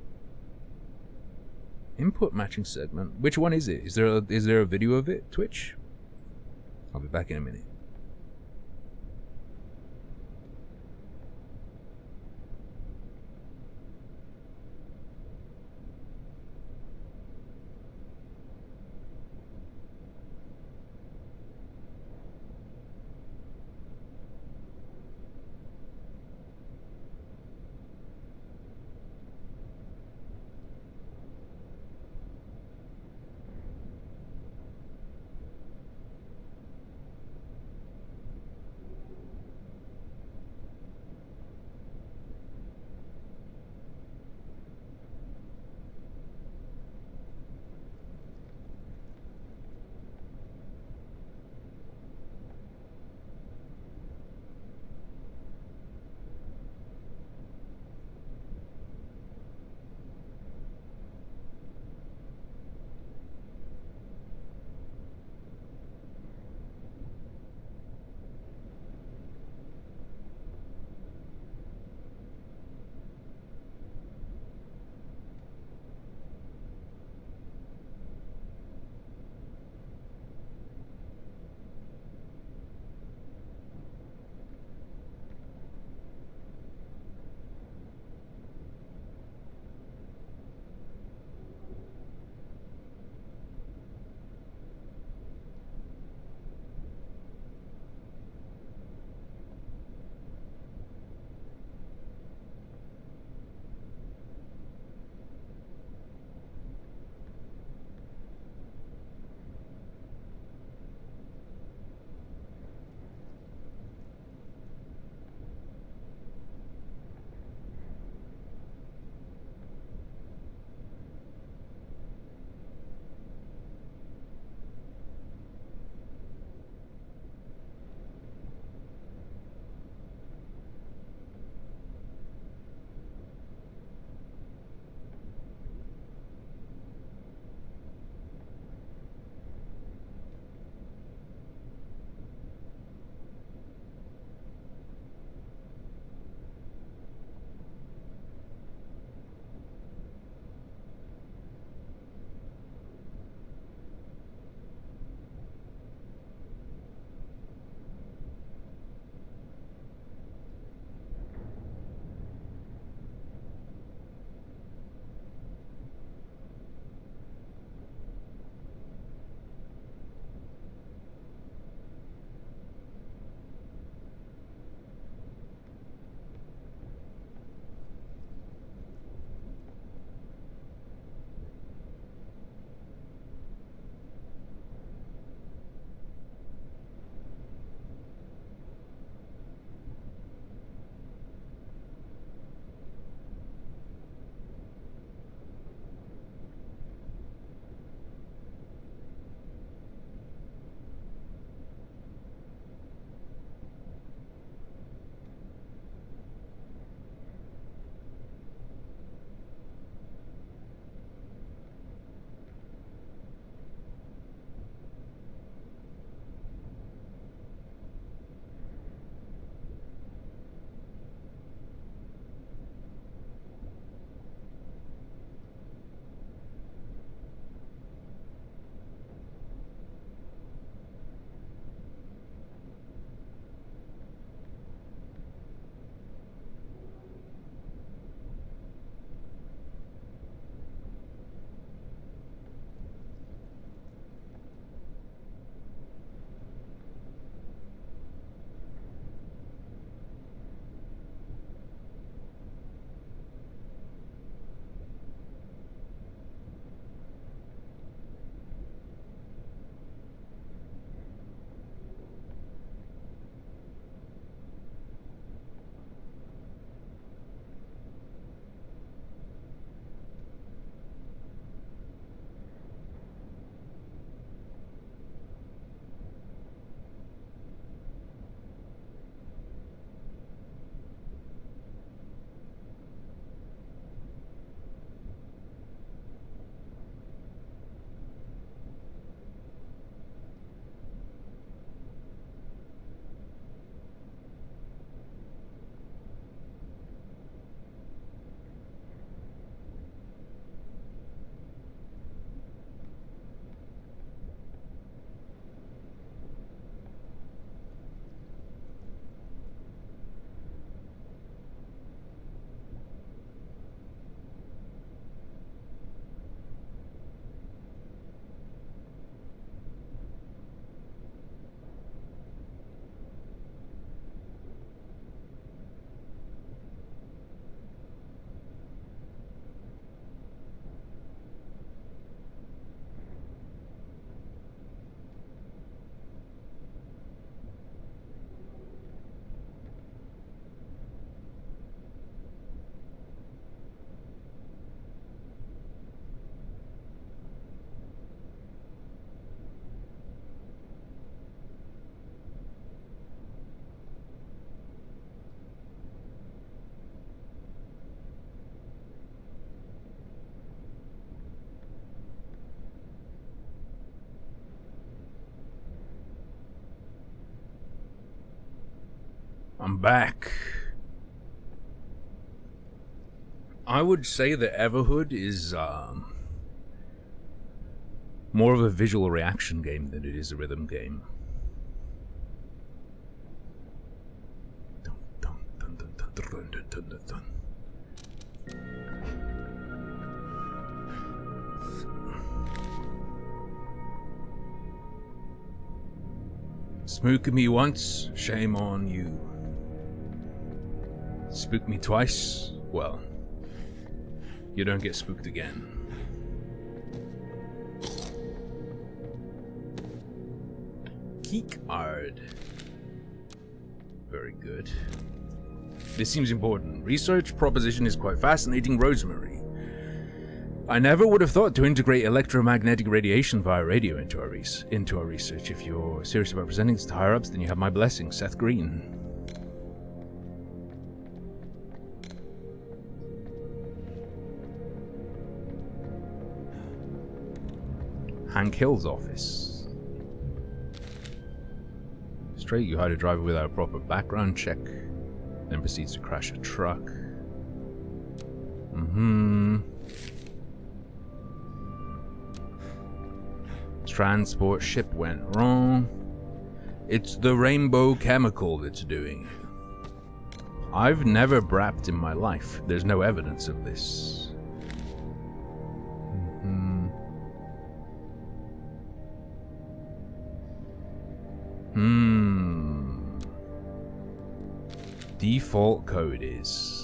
Input matching segment. Which one is it? Is there a video of it? Twitch? I'll be back in a minute. I'm back. I would say that Everhood is more of a visual reaction game than it is a rhythm game. Spook me once, shame on you. Spook me twice, well, you don't get spooked again. Keycard. Very good. This seems important. Research proposition is quite fascinating, Rosemary. I never would have thought to integrate electromagnetic radiation via radio into our research. If you're serious about presenting this to higher-ups, then you have my blessing, Seth Green. Hank Hill's office. Straight, you hire a driver without a proper background check, then proceeds to crash a truck. Transport ship went wrong. It's the rainbow chemical that's doing it. I've never brapped in my life. There's no evidence of this. Default code is...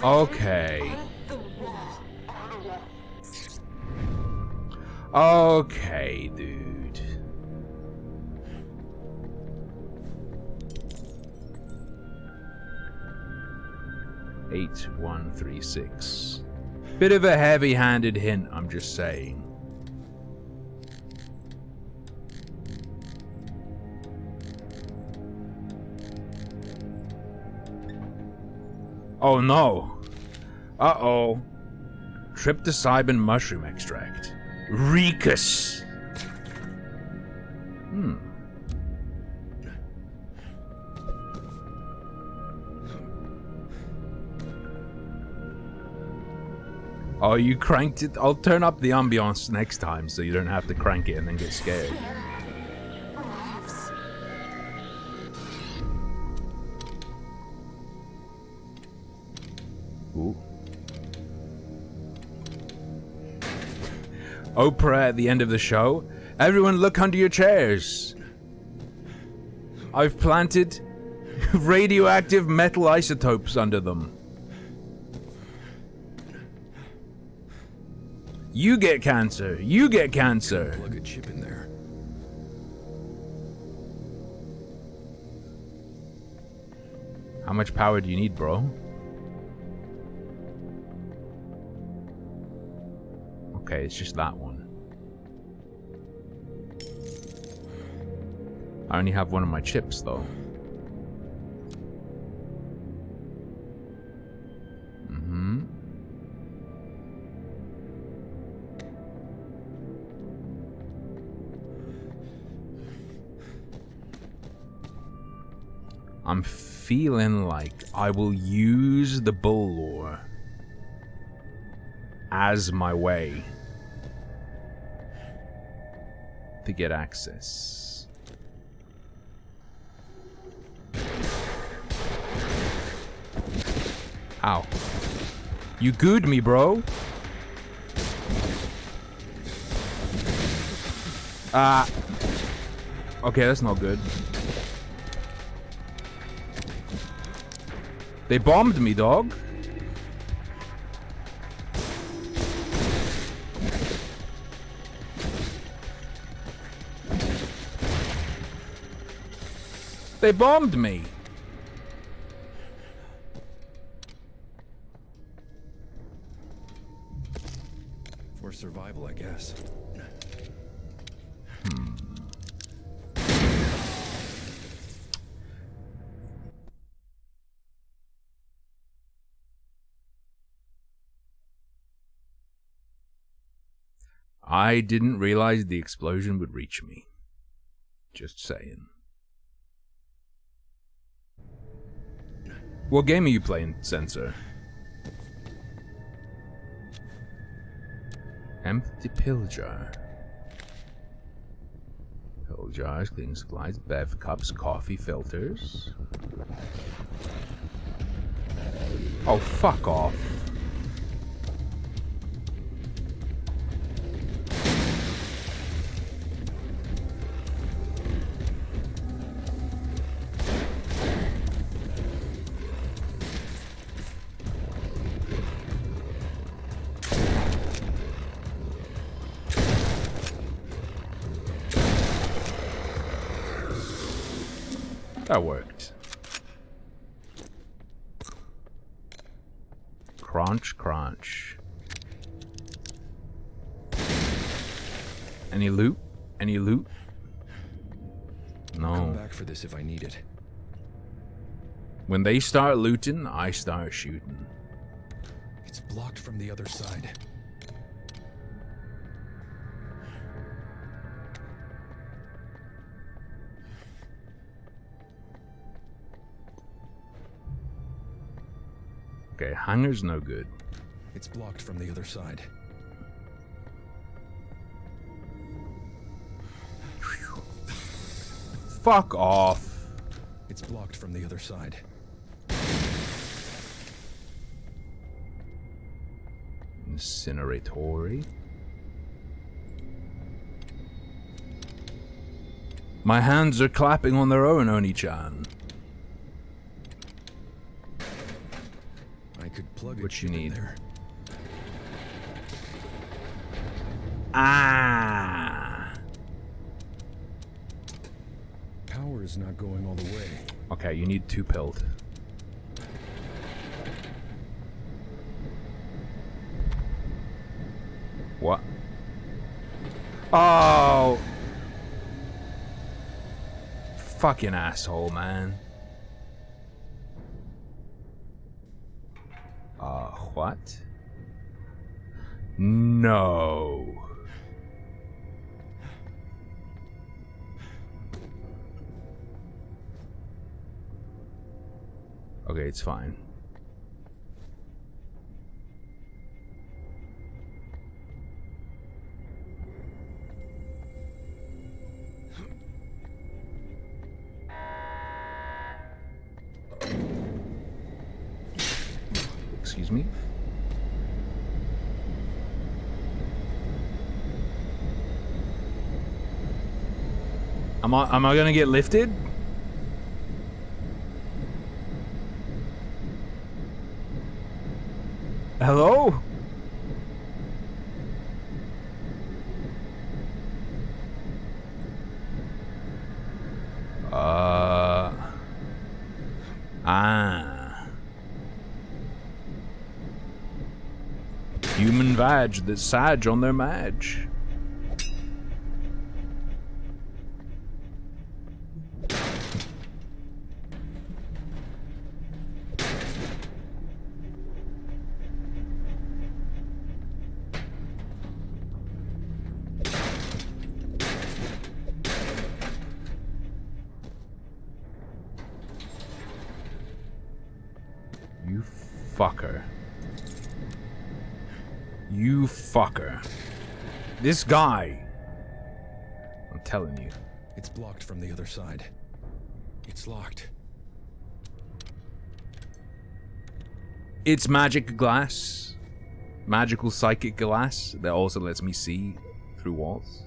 Okay. Okay, dude. Eight, 1, 3, 6. Bit of a heavy-handed hint, I'm just saying. Oh no. Uh-oh. Tryptopsyban mushroom extract. Ricus. Oh, you cranked it? I'll turn up the ambiance next time so you don't have to crank it and then get scared. Ooh. Oprah at the end of the show. Everyone look under your chairs. I've planted radioactive metal isotopes under them. You get cancer. You get cancer. Plug a chip in there. How much power do you need, bro? Okay, it's just that one. I only have one of my chips, though. I'm feeling like I will use the bull lore as my way to get access. Ow. You gooed me, bro. Okay, that's not good. They bombed me, dog. They bombed me. For survival, I guess. I didn't realize the explosion would reach me. Just saying. What game are you playing, Sensor? Empty pill jar. Pill jars, cleaning supplies, bev cups, coffee filters. Oh, fuck off. That worked. Crunch, crunch. Any loot? Any loot? I'll No. come back for this if I need it. When they start looting, I start shooting. It's blocked from the other side. Okay, hangar's no good. It's blocked from the other side. Fuck off. It's blocked from the other side. Incineratory. My hands are clapping on their own, Oni-chan. I could plug a What chip you in need? there. Ah. Power is not going all the way. Okay, you need 2 pilled. What? Oh! Fucking asshole, man. What? No. Okay, it's fine. Excuse me. Am I gonna get lifted? Hello? Human vag that's sag on their madge. You fucker. You fucker. This guy. I'm telling you. It's blocked from the other side. It's locked. It's magic glass. Magical psychic glass that also lets me see through walls.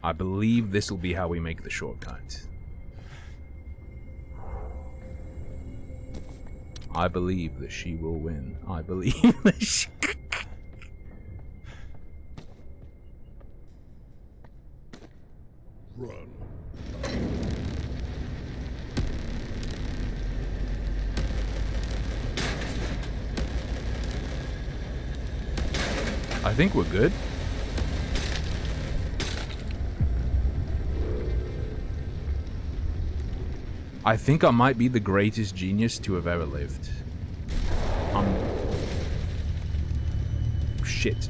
I believe this will be how we make the shortcut. I believe that she will win. I believe that she... Run. I think we're good. I think I might be the greatest genius to have ever lived. Shit.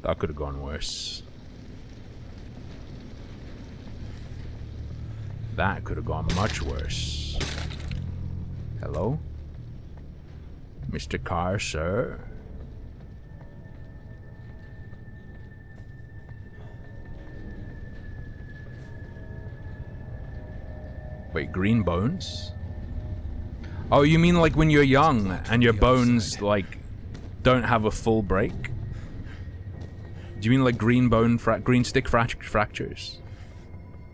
That could have gone worse. That could have gone much worse. Hello? Mr. Carr, sir? Wait, green bones? Oh, you mean like when you're young and your bones, like, don't have a full break? Do you mean like green stick fractures?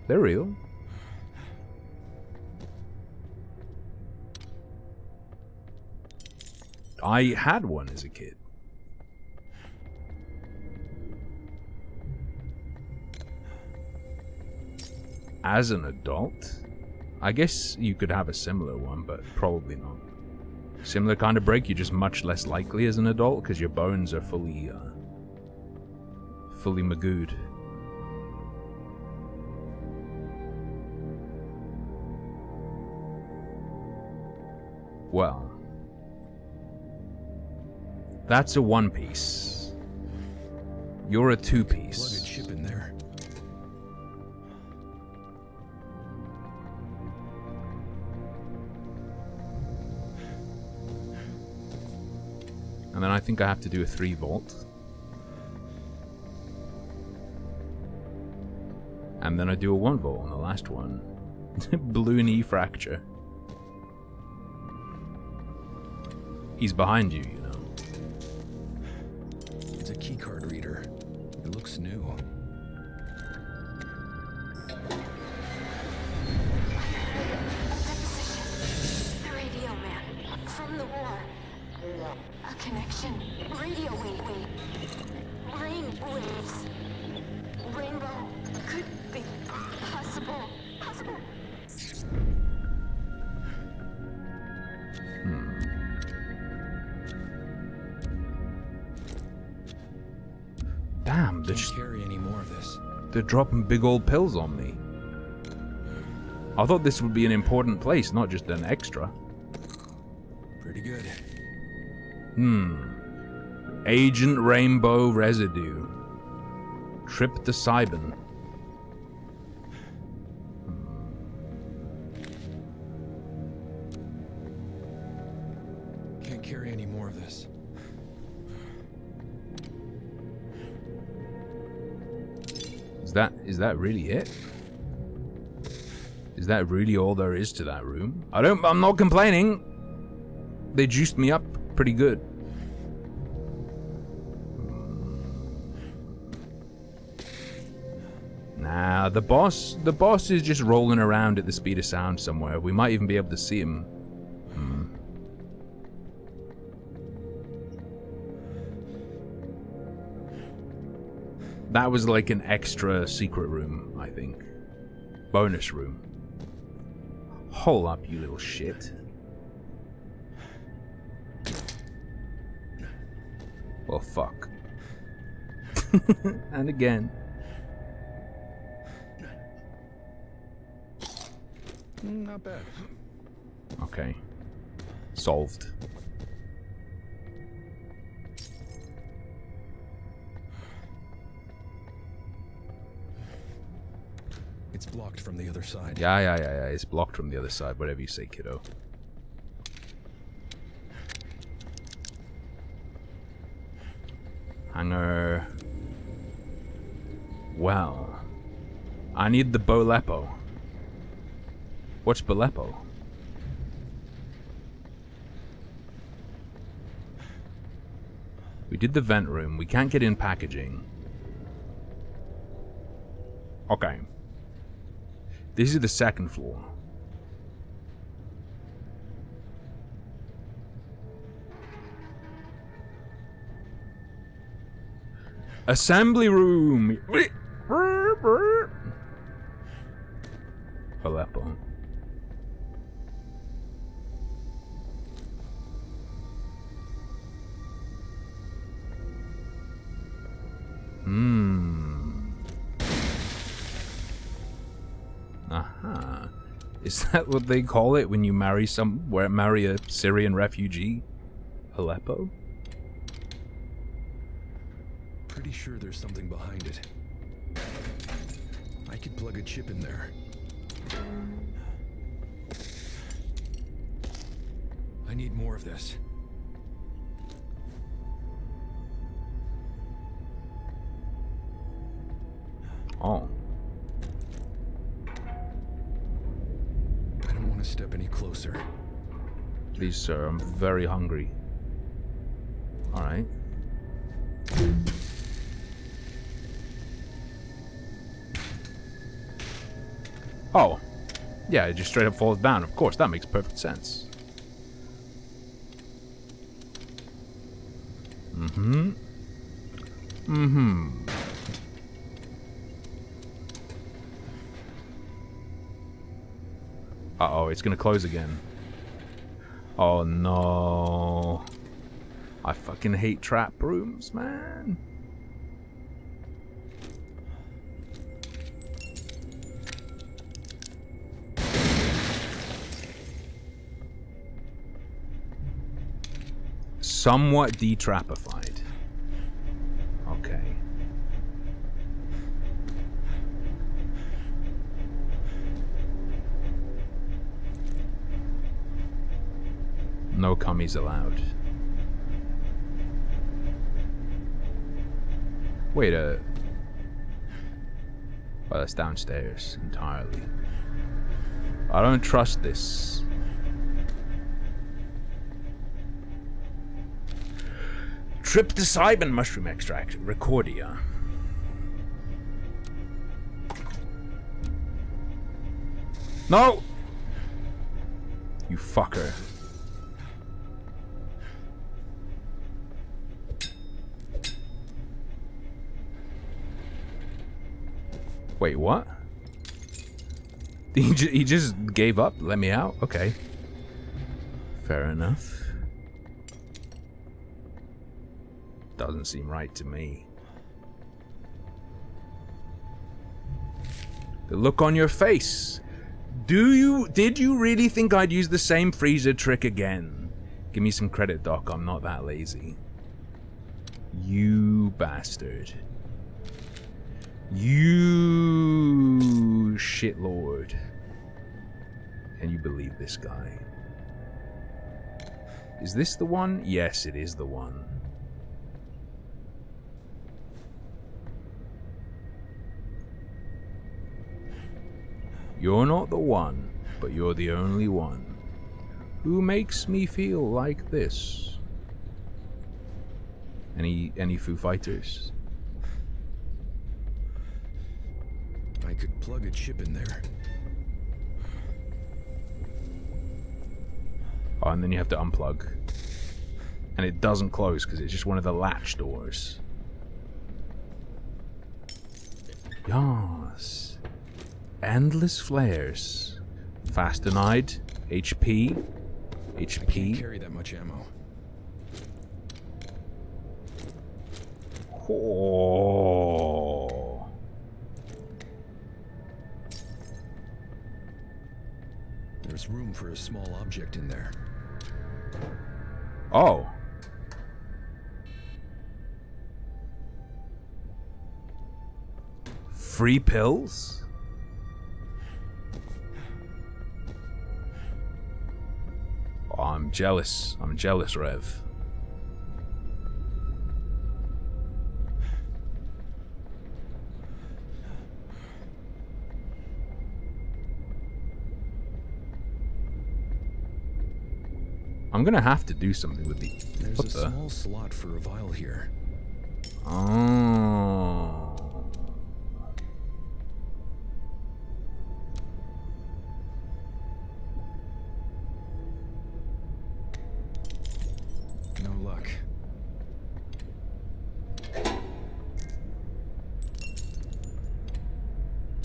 They're real. I had one as a kid. As an adult? I guess you could have a similar one, but probably not. Similar kind of break, you're just much less likely as an adult because your bones are fully magooed. Well, that's a one piece. You're a two piece. Plug a chip in there. And then I think I have to do a 3 volt. And then I do a 1 volt on the last one. Balloon E fracture. He's behind you, you know. It's a keycard reader. It looks new. The radio man from the war. A connection. Radio wave. Rain waves. Rainbow could be possible. Damn, Can't carry any more of this. they're dropping big old pills on me. I thought this would be an important place, not just an extra. Pretty good. Agent Rainbow Residue. Tryptopsyban. Can't carry any more of this. Is that really it? Is that really all there is to that room? I'm not complaining. They juiced me up pretty good. Nah, the boss is just rolling around at the speed of sound somewhere. We might even be able to see him. That was like an extra secret room, I think. Bonus room. Hole up, you little shit. Well, fuck. And again. Not bad. Okay. Solved. It's blocked from the other side. Yeah. It's blocked from the other side. Whatever you say, kiddo. Hanger. Well. I need the Bolepo. What's Bolepo? We did the vent room. We can't get in packaging. Okay. This is the second floor. Assembly room. Aleppo. Uh-huh. Is that what they call it when you marry a Syrian refugee? Aleppo? Pretty sure there's something behind it. I could plug a chip in there. I need more of this. Oh. I don't want to step any closer. Please, sir, I'm very hungry. Alright. Oh. Yeah, it just straight up falls down. Of course, that makes perfect sense. Mm-hmm. Mm-hmm. Uh-oh, it's gonna close again. Oh no. I fucking hate trap rooms, man. Somewhat detrapified. Okay. No cummies allowed. Wait, oh, that's downstairs entirely. I don't trust this. Tryptopsyban mushroom extract, Recordia. No! You fucker. Wait, what? He just gave up? Let me out? Okay. Fair enough. Doesn't seem right to me. The look on your face. Did you really think I'd use the same freezer trick again? Give me some credit, Doc. I'm not that lazy. You bastard. You shitlord. Can you believe this guy? Is this the one? Yes, it is the one. You're not the one, but you're the only one who makes me feel like this. Any Foo Fighters? I could plug a chip in there. Oh, and then you have to unplug. And it doesn't close because it's just one of the latch doors. Yes. Endless flares. Fastenide. HP. I can't carry that much ammo. Oh. There's room for a small object in there. Oh. Free pills? Oh, I'm jealous. I'm jealous, Rev. I'm gonna have to do something with the... There's a small slot for a vial here. Oh. No luck.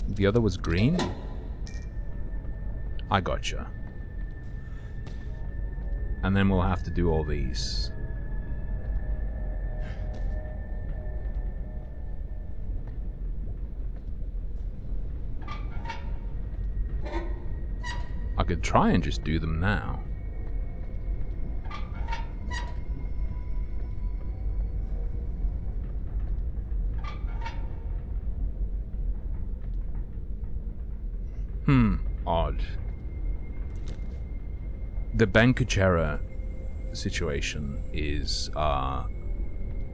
The other was green? I gotcha. And then we'll have to do all these. could try and just do them now. Odd. The Ben Kuchera situation is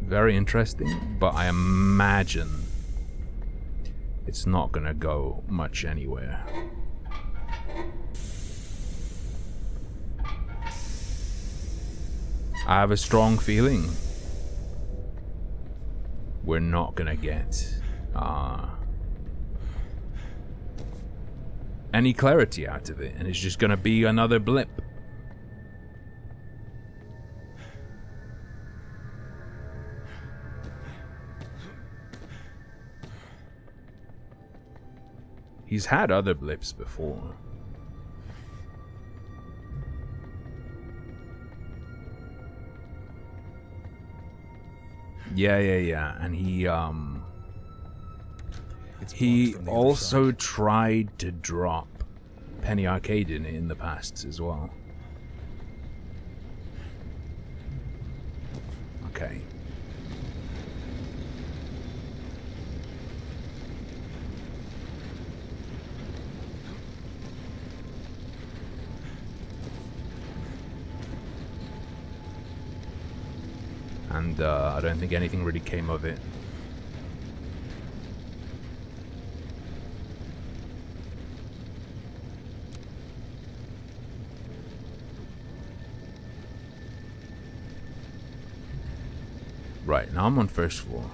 very interesting, but I imagine it's not gonna go much anywhere. I have a strong feeling we're not gonna get any clarity out of it, and it's just gonna be another blip. He's had other blips before. Yeah, and he also tried to drop Penny Arcade in it in the past as well. Okay. And I don't think anything really came of it. Right, now I'm on first floor.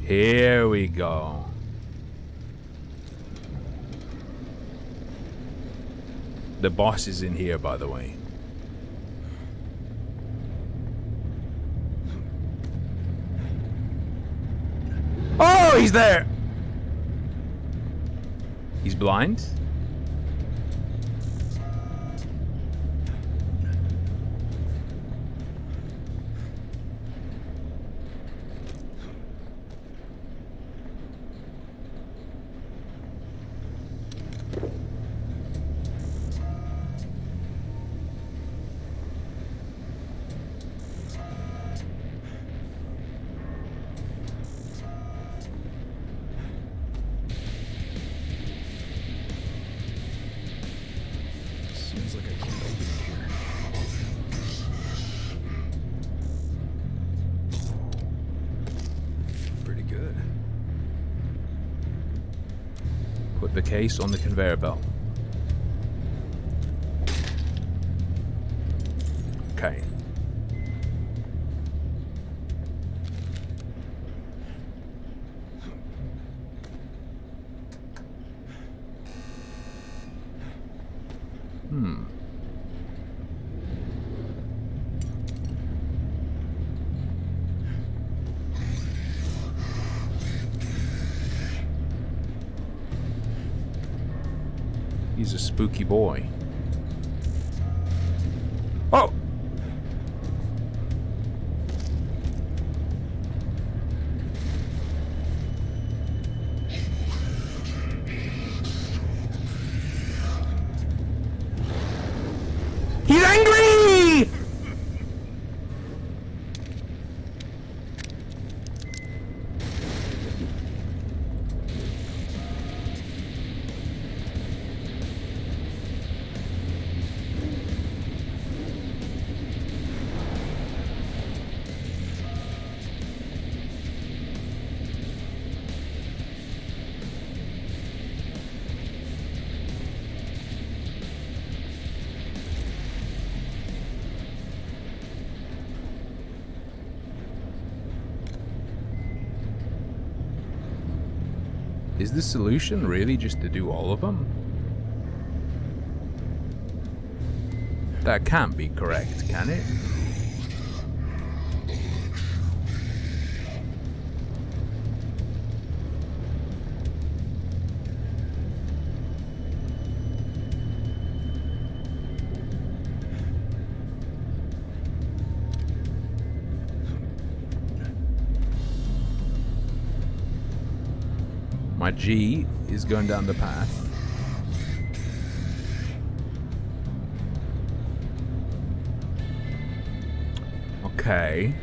Here we go. The boss is in here, by the way. Oh, he's there! He's blind? Seems like I can't open it here. Pretty good. Put the case on the conveyor belt. Okay. He's a spooky boy. Oh! He's angry! Is the solution really just to do all of them? That can't be correct, can it? My G is going down the path. Okay.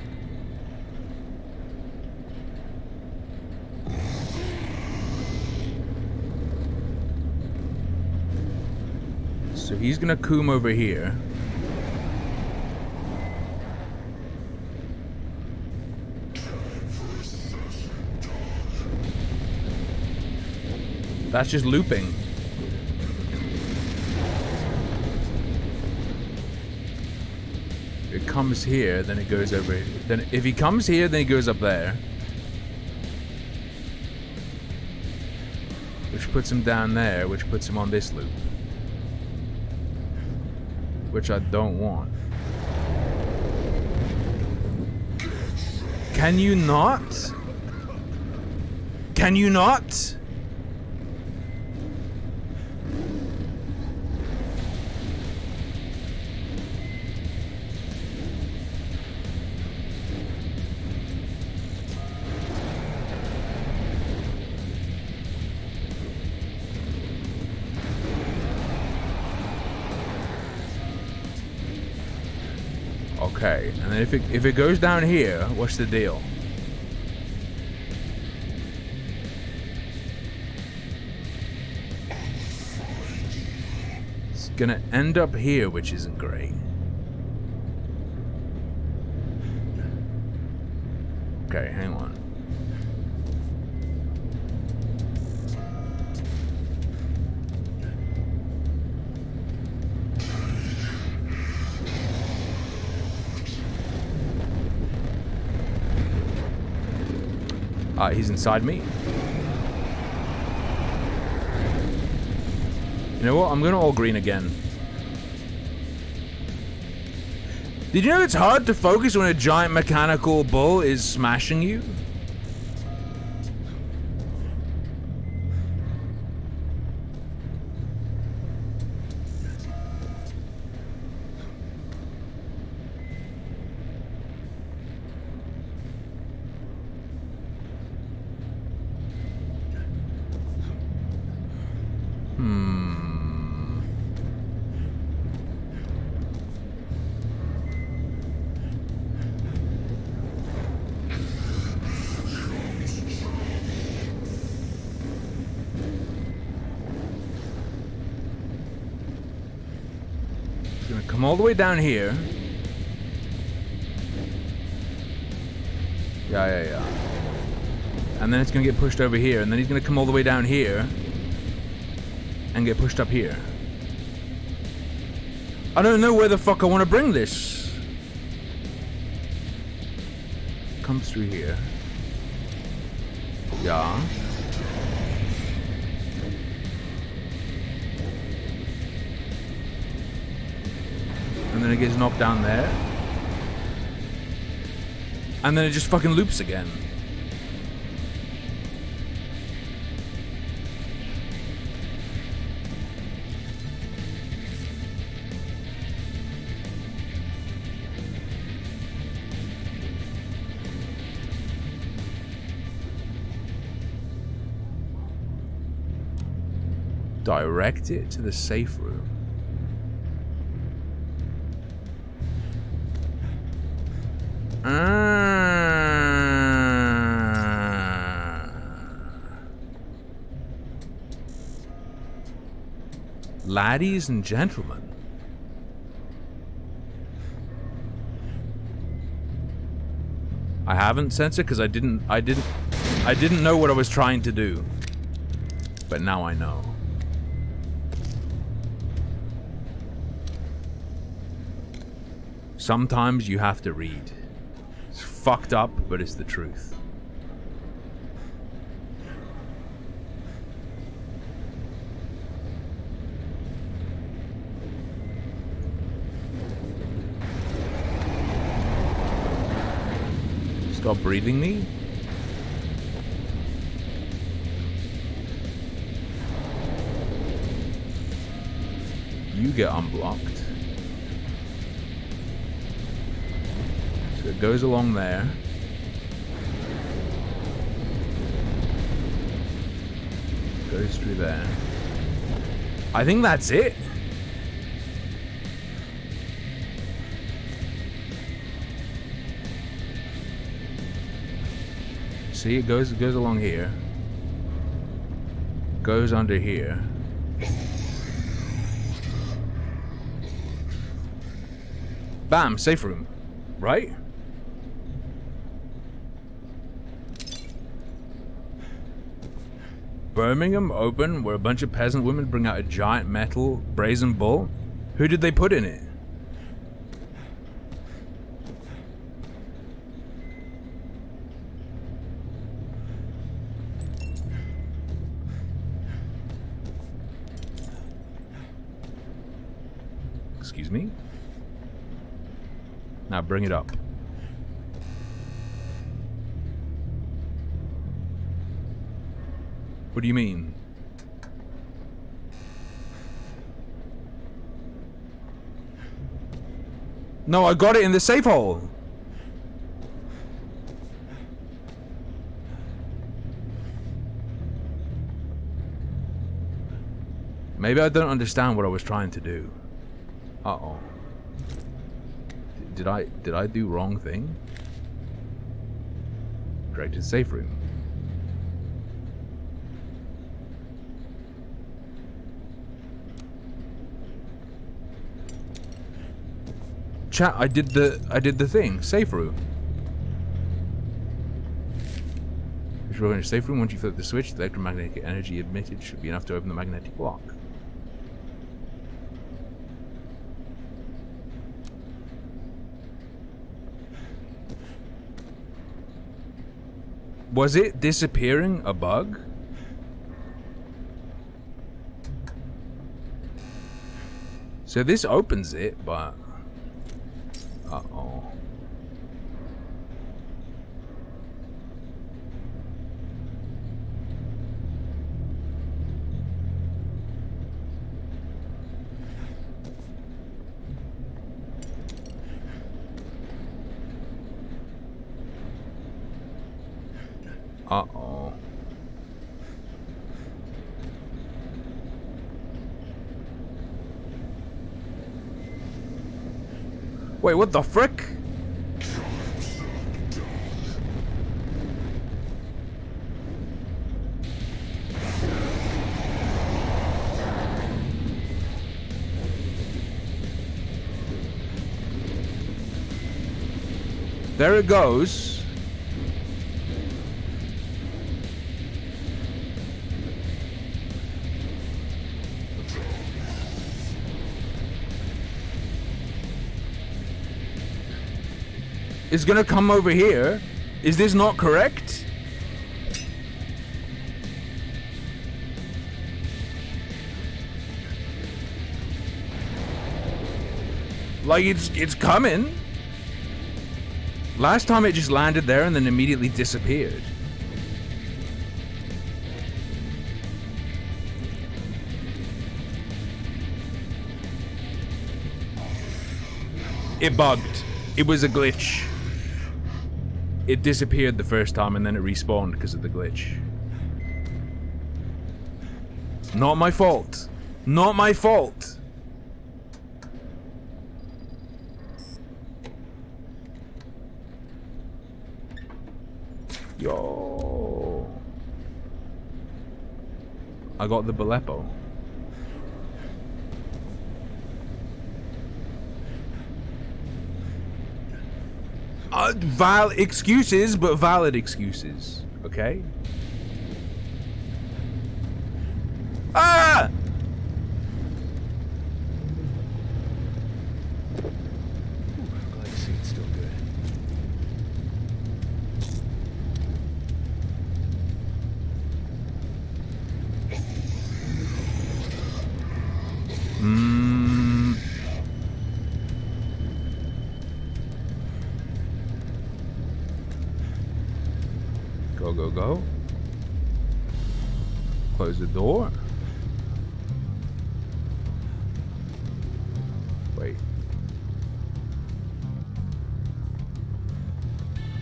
So he's gonna coom over here. That's just looping. It comes here, then it goes over. Then if he comes here, then he goes up there. Which puts him down there, which puts him on this loop. Which I don't want. Can you not? Can you not? Okay, and then if it goes down here, what's the deal? It's gonna end up here, which isn't great. Okay, hang on. He's inside me. You know what? I'm gonna all green again. Did you know it's hard to focus when a giant mechanical bull is smashing you? Come all the way down here. Yeah. And then it's gonna get pushed over here, and then he's gonna come all the way down here and get pushed up here. I don't know where the fuck I want to bring this. Comes through here. Yeah. And then it gets knocked down there. And then it just fucking loops again. Direct it to the safe room. Laddies and gentlemen. I haven't censored because I didn't know what I was trying to do. But now I know. Sometimes you have to read. It's fucked up, but it's the truth. Stop breathing me? You get unblocked. So it goes along there. Goes through there. I think that's it. See, it goes along here. Goes under here. Bam, safe room. Right? Birmingham open, where a bunch of peasant women bring out a giant metal brazen bull. Who did they put in it? Excuse me? Now bring it up. What do you mean? No, I got it in the safe hole. Maybe I don't understand what I was trying to do. Uh-oh. Did I do wrong thing? Directed safe room. Chat, I did the thing. Safe room. If you're in a safe room, once you flip the switch, the electromagnetic energy emitted should be enough to open the magnetic lock. Was it disappearing a bug? So this opens it, but... Uh-oh. Uh-oh. Wait, what the frick? There it goes. It's gonna come over here. Is this not correct? Like it's coming. Last time it just landed there and then immediately disappeared. It bugged. It was a glitch. It disappeared the first time and then it respawned because of the glitch. Not my fault. Not my fault. Yo. I got the Balepo. Excuses, but valid excuses. Okay? Ah! Glad to see it's still good. Go. Close the door. Wait.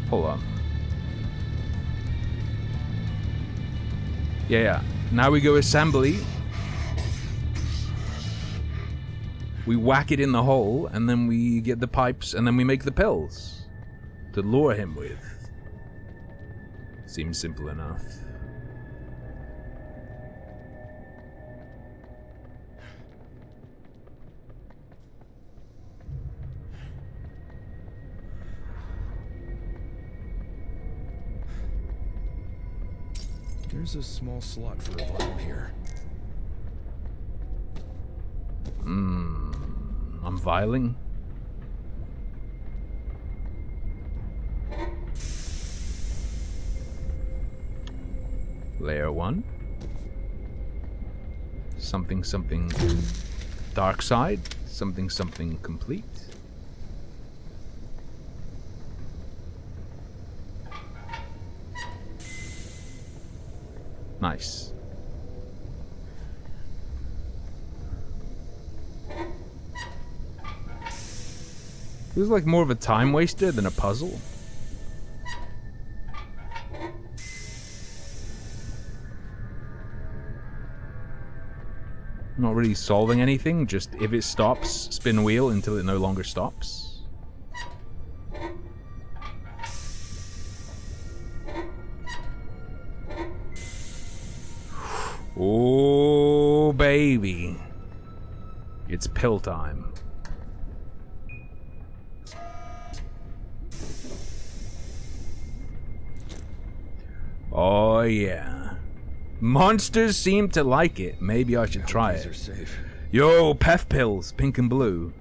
Hold up. Yeah. Now we go assembly. We whack it in the hole, and then we get the pipes, and then we make the pills to lure him with. Seems simple enough. There's a small slot for a vial here. I'm vialing. Layer 1. Something something dark side. Something something complete. Nice. Feels like more of a time waster than a puzzle. Not really solving anything, just if it stops, spin wheel until it no longer stops. Oh, baby. It's pill time. Oh, yeah. Monsters seem to like it. Maybe I should try it. Safe. Yo, Pef pills, pink and blue.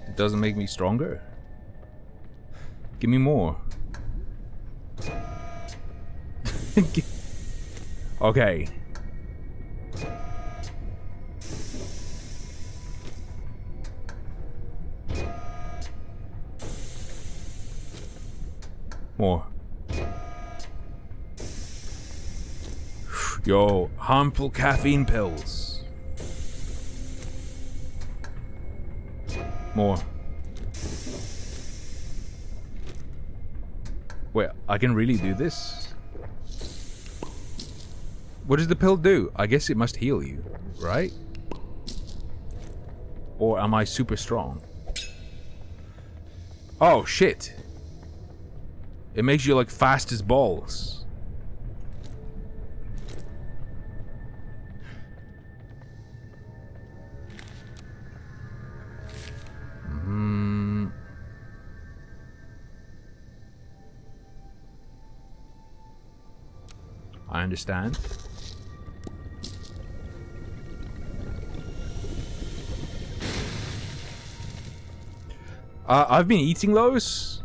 It doesn't make me stronger. Give me more. Okay. More. Yo, harmful caffeine pills. More. Wait, I can really do this? What does the pill do? I guess it must heal you, right? Or am I super strong? Oh, shit. It makes you like fast as balls. I understand. I've been eating those.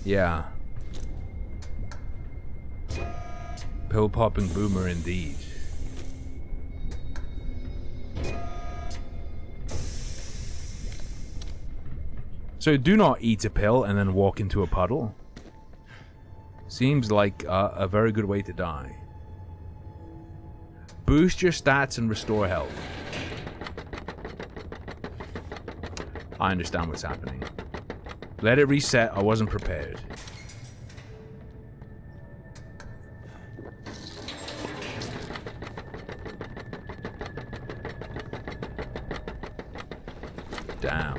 Yeah. Pill popping boomer indeed. So do not eat a pill and then walk into a puddle. Seems like a very good way to die. Boost your stats and restore health. I understand what's happening. Let it reset. I wasn't prepared. Damn.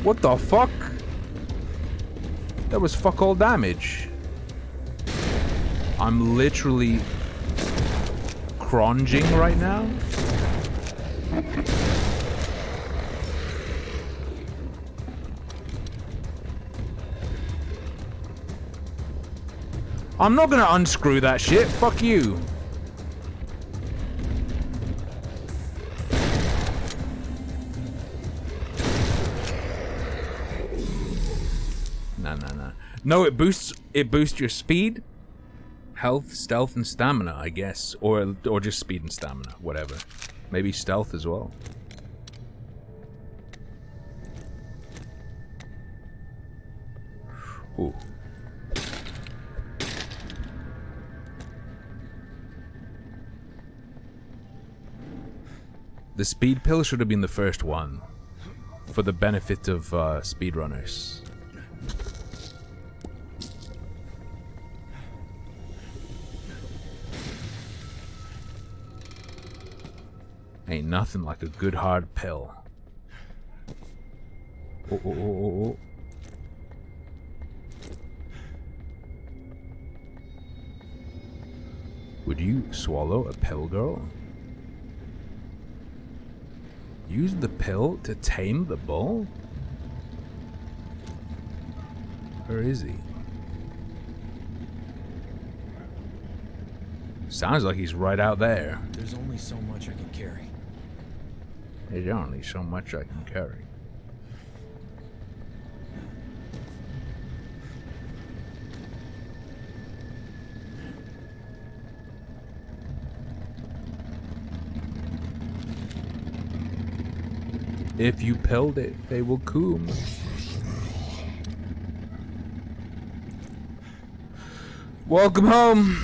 What the fuck? That was fuck all damage. I'm literally cronging right now. I'm not gonna unscrew that shit. Fuck you. No, it boosts your speed, health, stealth, and stamina, I guess, or just speed and stamina, whatever. Maybe stealth as well. Ooh. The speed pill should have been the first one, for the benefit of speedrunners. Ain't nothing like a good hard pill. Oh, oh, oh, oh, oh. Would you swallow a pill, girl? Use the pill to tame the bull? Where is he? Sounds like he's right out there. There's only so much I can carry. There's only so much I can carry. If you pilled it, they will come. Welcome home.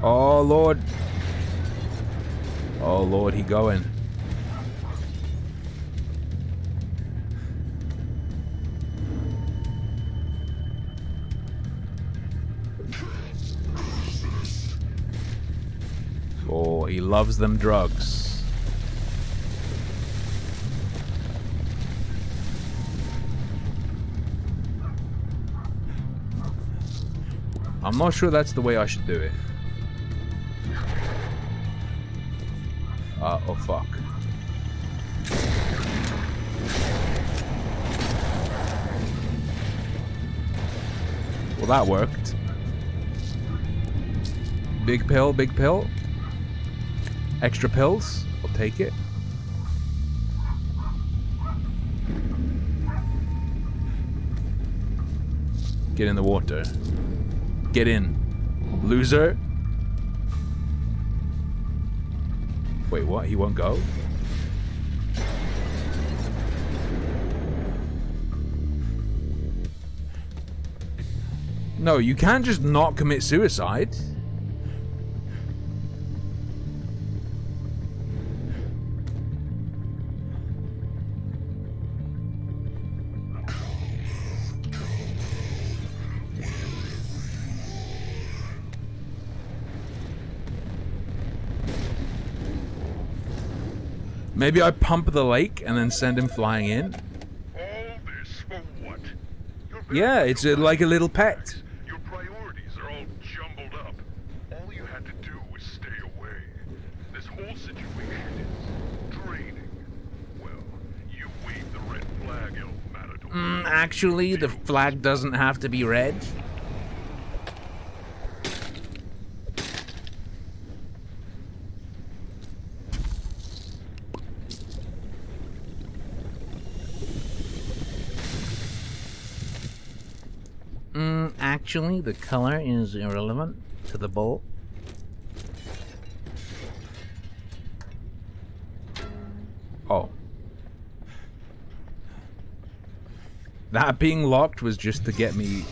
Oh Lord. Oh Lord, he going. Oh, he loves them drugs. I'm not sure that's the way I should do it. Oh fuck. Well, that worked. Big pill, big pill. Extra pills, I'll take it. Get in the water. Get in, loser. Wait, what? He won't go? No, you can't just not commit suicide. Maybe I pump the lake and then send him flying in. All this for what? Yeah, it's like a little pet. Your priorities are all jumbled up. All you had to do was stay away. This whole situation is draining. Well, you waved the red flag, El Matador. Actually, the flag doesn't have to be red. Actually, the color is irrelevant to the bull. Oh. That being locked was just to get me...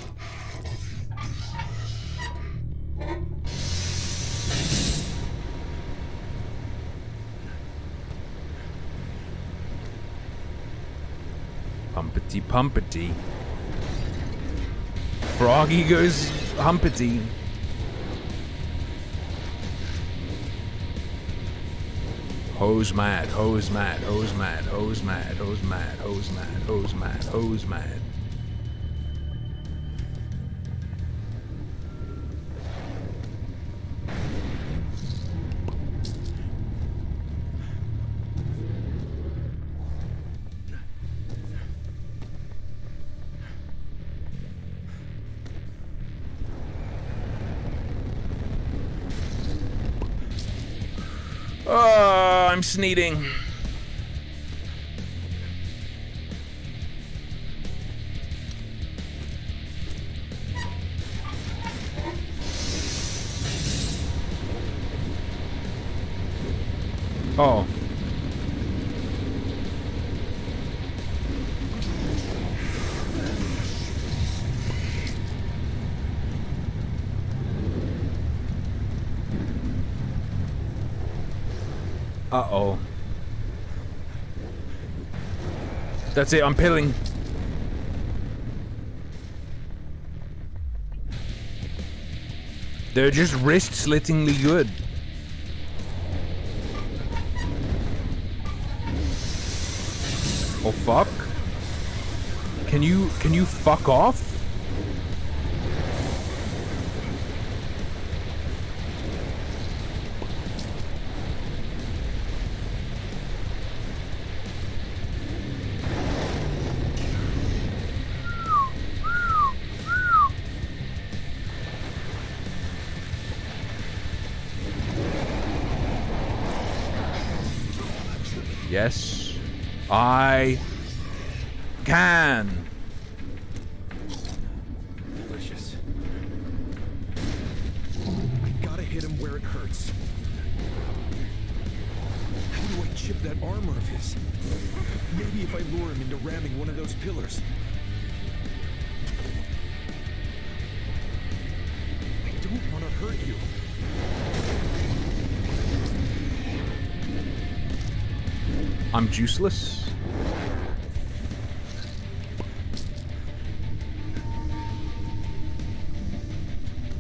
Pumpity pumpity. Froggy goes humpity. Hose mad, hose mad, hose mad, hose mad, hose mad, hose mad, hose mad, hose mad. Oh, I'm sneezing. Oh. Uh-oh. That's it, I'm pilling. They're just wrist-slittingly good. Oh fuck. Can you fuck off? Yes, I can. Delicious. I gotta hit him where it hurts. How do I chip that armor of his? Maybe if I lure him into ramming one of those pillars. I don't want to hurt you. I'm juiceless.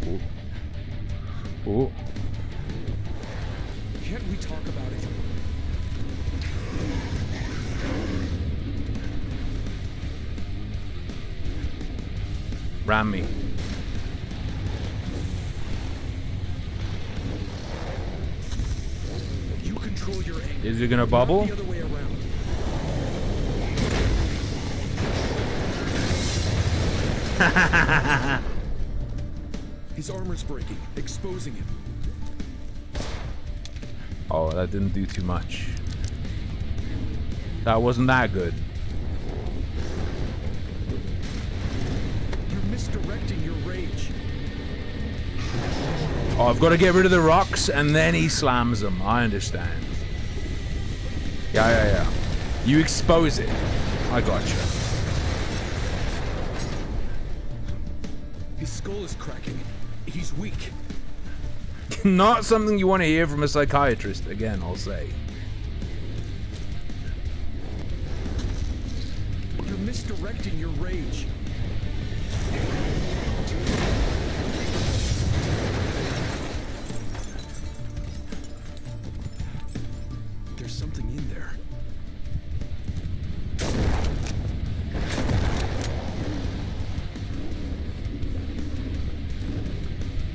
Ooh. Ooh. Can't we talk about it? Ram me. You control your anger. Is it gonna bubble? The other way around. His armor's breaking, exposing him. Oh, that didn't do too much. That wasn't that good. You're misdirecting your rage. Oh, I've got to get rid of the rocks and then he slams them. I understand. Yeah. You expose it. I gotcha. His skull is cracking. He's weak. Not something you want to hear from a psychiatrist, again, I'll say. You're misdirecting your rage. There's something in there.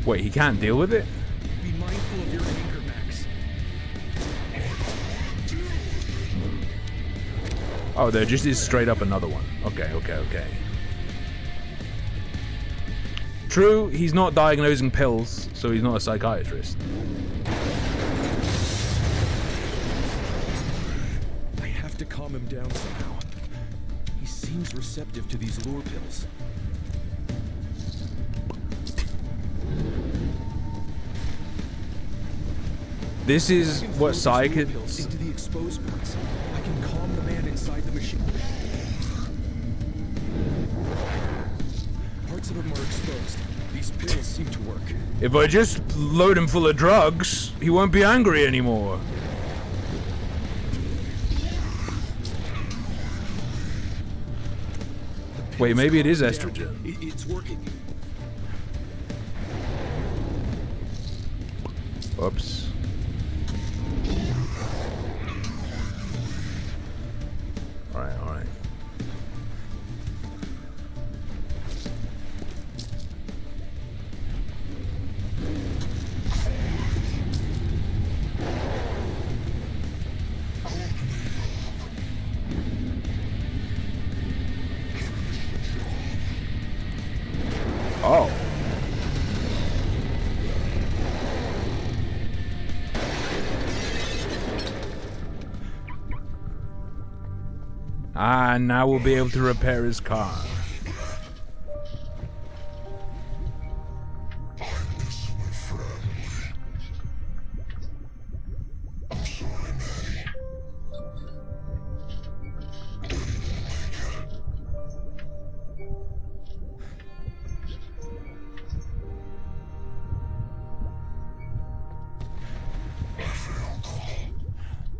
Wait, he can't deal with it? Be mindful of your anger, Max. Oh, there just is straight up another one. Okay. True, he's not diagnosing pills, so he's not a psychiatrist. I have to calm him down somehow. He seems receptive to these lure pills. This is what pills psychics... into the exposed parts. I can calm the man inside the machine. Parts of him are exposed. These pills seem to work. If I just load him full of drugs, he won't be angry anymore. Wait, maybe it is estrogen. It's working. Oops. Alright. Oh. Ah, now we'll be able to repair his car.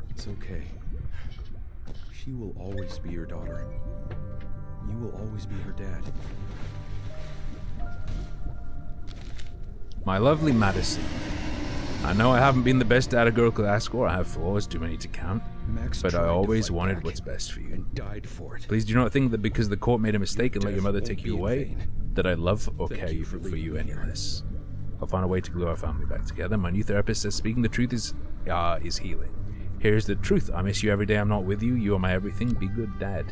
It's okay. She will always be your daughter. You will always be her dad. My lovely Madison. I know I haven't been the best dad a girl could ask for. I have flaws, too many to count. Max But I tried to always fight wanted back what's best for you. and died for it. Please do not think that because the court made a mistake and let your death mother won't take you be in away, vain. that I love or Thank care you you for for you leaving any me here. less. I'll find a way to glue our family back together. My new therapist says speaking the truth is healing. Here's the truth. I miss you every day I'm not with you. You are my everything. Be good, Dad.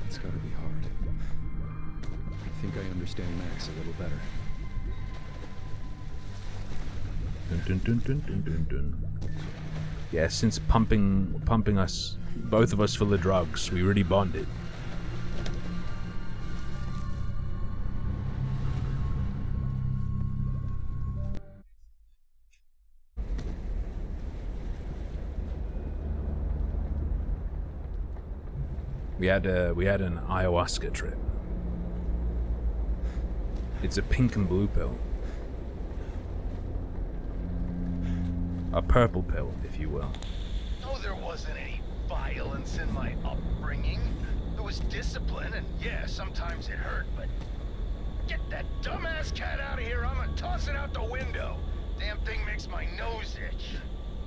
It's gotta be hard. I think I understand Max a little better. Dun, dun, dun, dun, dun, dun, dun. Yeah, since pumping us, both of us full of drugs, we really bonded. We had an ayahuasca trip. It's a pink and blue pill. A purple pill, if you will. No, there wasn't any violence in my upbringing. There was discipline, and yeah, sometimes it hurt, but... Get that dumbass cat out of here, I'm gonna toss it out the window. Damn thing makes my nose itch.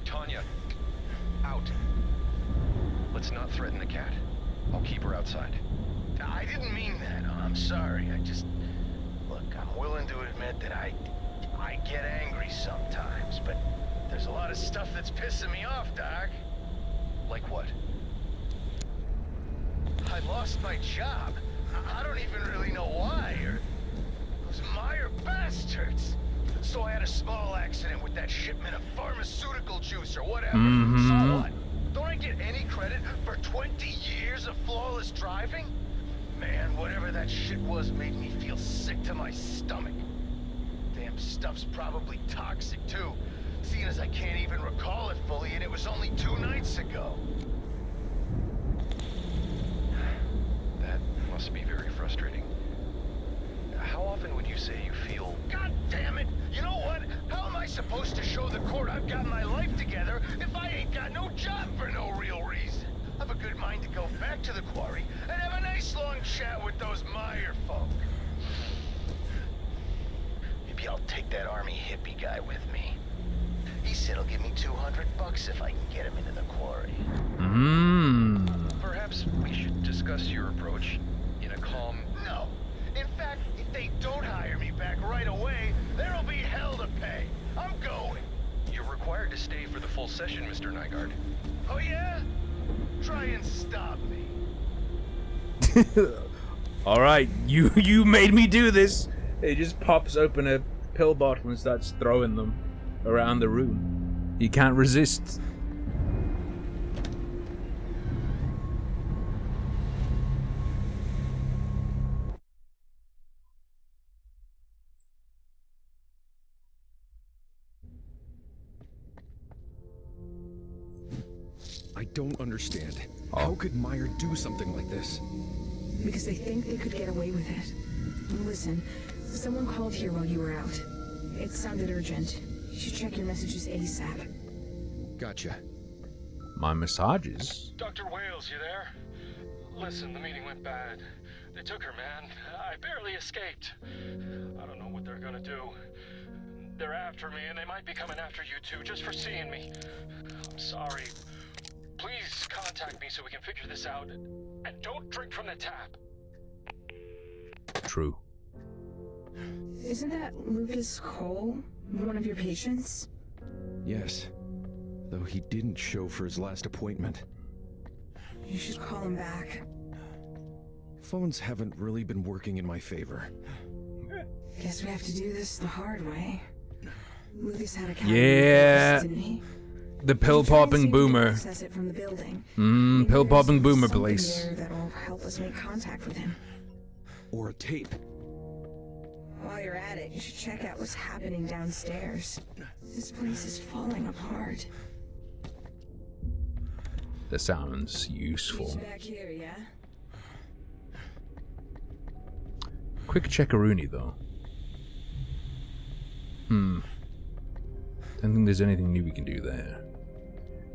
Tanya, out. Let's not threaten the cat. I'll keep her outside. I didn't mean that. I'm sorry. I just... Look, I'm willing to admit that I get angry sometimes, but there's a lot of stuff that's pissing me off, Doc. Like what? I lost my job. I don't even really know why, or... Those Meyer bastards! So I had a small accident with that shipment of pharmaceutical juice or whatever. So what? Don't I get any credit for 20 years of flawless driving? Man, whatever that shit was made me feel sick to my stomach. Damn stuff's probably toxic too, seeing as I can't even recall it fully and it was only 2 nights ago. That must be very frustrating. How often would you say you feel... God damn it! You know what? How am I supposed to show the court I've got my life together if I ain't got no job for no real reason? I've a good mind to go back to the quarry and have a nice long chat with those Meyer folk. Maybe I'll take that army hippie guy with me. He said he'll give me $200 if I can get him into the quarry. Perhaps we should discuss your approach in a calm... No. In fact, if they don't hire me back right away, there'll be hell to pay. I'm going. You're required to stay for the full session, Mr. Nygaard. Oh yeah? Try and stop me. Alright, you made me do this. He just pops open a pill bottle and starts throwing them around the room. He can't resist. I don't understand. How could Meyer do something like this? Because they think they could get away with it. Listen, someone called here while you were out. It sounded urgent. You should check your messages ASAP. Gotcha. My massages? Dr. Wales, you there? Listen, the meeting went bad. They took her, man. I barely escaped. I don't know what they're gonna do. They're after me, and they might be coming after you too, just for seeing me. I'm sorry. Please contact me so we can figure this out. And don't drink from the tap. True. Isn't that Lucas Cole, one of your patients? Yes. Though he didn't show for his last appointment. You should call him back. Phones haven't really been working in my favor. Guess we have to do this the hard way. Lucas had a Yeah. didn't he? The pill-popping boomer. Access it from the building. Pill-popping boomer Something place. there that'll help us make contact with him. Or a tape. While you're at it, you should check out what's happening downstairs. This place is falling apart. That sounds useful. He's back here, yeah? Quick checkaroonie though. Don't think there's anything new we can do there.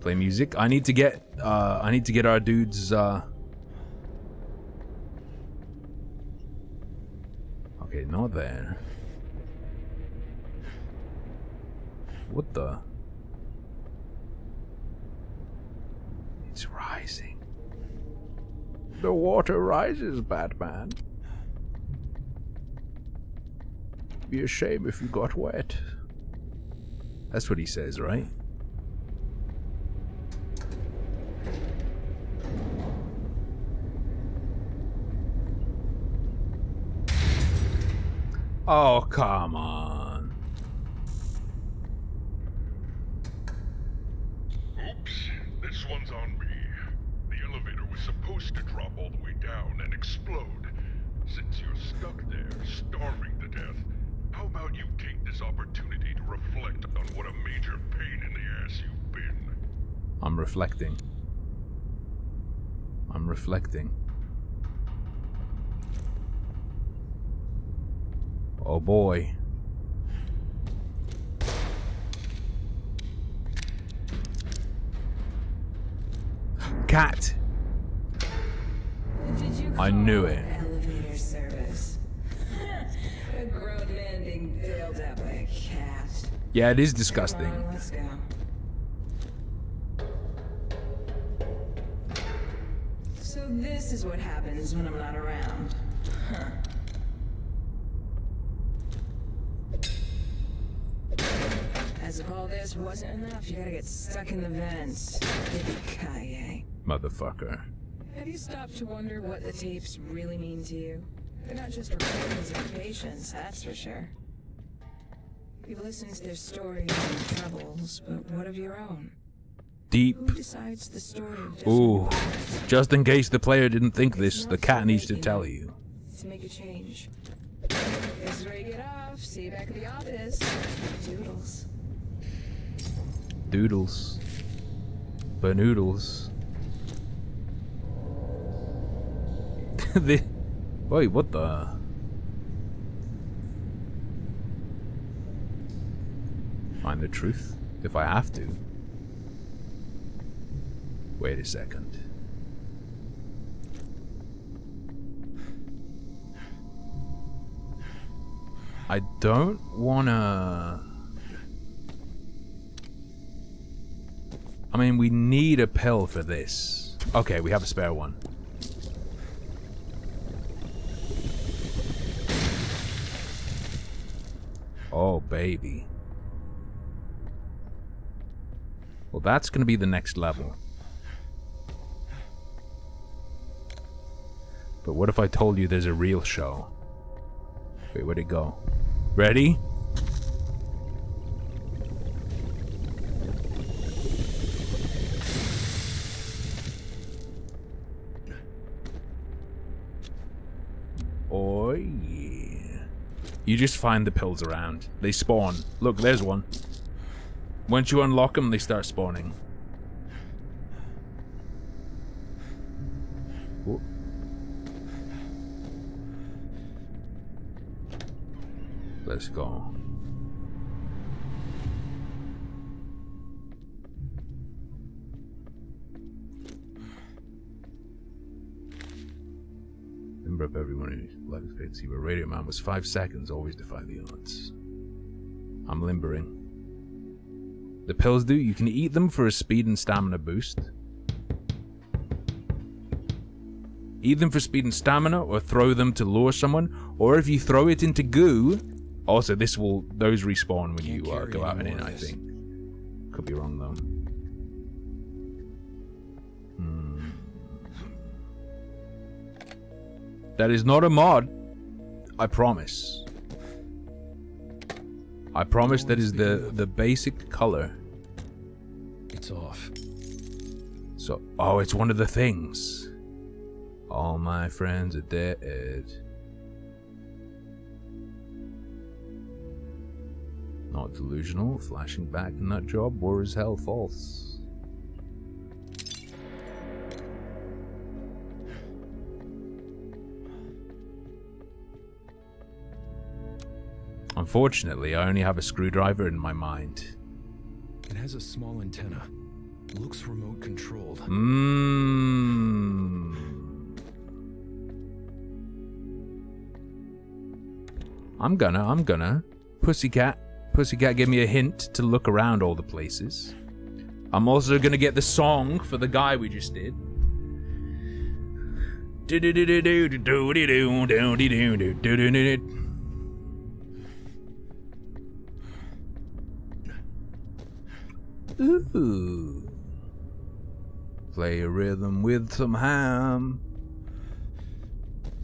Play music. I need to get our dudes okay, not there. What the? It's rising. The water rises, Batman. Be a shame if you got wet. That's what he says, right? Oh, come on. Oops, this one's on me. The elevator was supposed to drop all the way down and explode. Since you're stuck there, starving to death, how about you take this opportunity to reflect on what a major pain in the ass you've been? I'm reflecting. Oh boy. Cat! I knew it. Elevator service. A grown man being bailed out by a cat. Yeah, it is disgusting. Come on, let's go. So this is what happens when I'm not around. Huh. As if all this wasn't enough, you gotta get stuck in the vents. Yippee-ki-yay. Motherfucker. Have you stopped to wonder what the tapes really mean to you? They're not just recordings of patients, that's for sure. You've listened to their stories and troubles, but what of your own? Deep. Who decides the story of Ooh. Just in case the player didn't think this, the cat needs to tell you. to make a change? This is where you get off. See you back at the office. Doodles. Doodles. Banoodles. Wait, what the? Find the truth if I have to. Wait a second. I don't wanna... I mean, we need a pill for this. Okay, we have a spare one. Oh, baby. Well, that's gonna be the next level. But what if I told you there's a real show? Wait, where'd it go? Ready? Oh yeah. You just find the pills around. They spawn. Look, there's one. Once you unlock them, they start spawning. Whoa. Let's go. Remember up everyone whose life is paid to see where Radio Man was 5 seconds, always defy the odds. I'm limbering. The pills do, you can eat them for a speed and stamina boost. Eat them for speed and stamina, or throw them to lure someone, or if you throw it into goo. Also, those respawn when you go out and in, I think. Could be wrong though. That is not a mod. I promise. I promise that is the basic color. it's off. So, oh, it's one of the things. All my friends are dead. Not delusional, flashing back nut job, war is hell, false. Unfortunately, I only have a screwdriver in my mind. It has a small antenna. Looks remote controlled. I'm gonna. Pussycat, give me a hint to look around all the places. I'm also gonna get the song for the guy we just did. Ooh. Play a rhythm with some ham.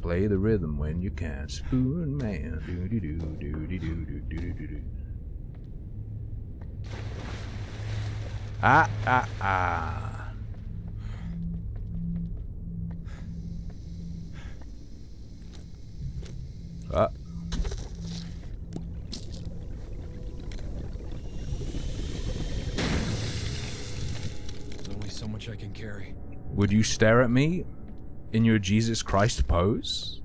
Play the rhythm when you can. Spoon man. Ah, ah, ah. Ah. There's only so much I can carry. Would you stare at me in your Jesus Christ pose?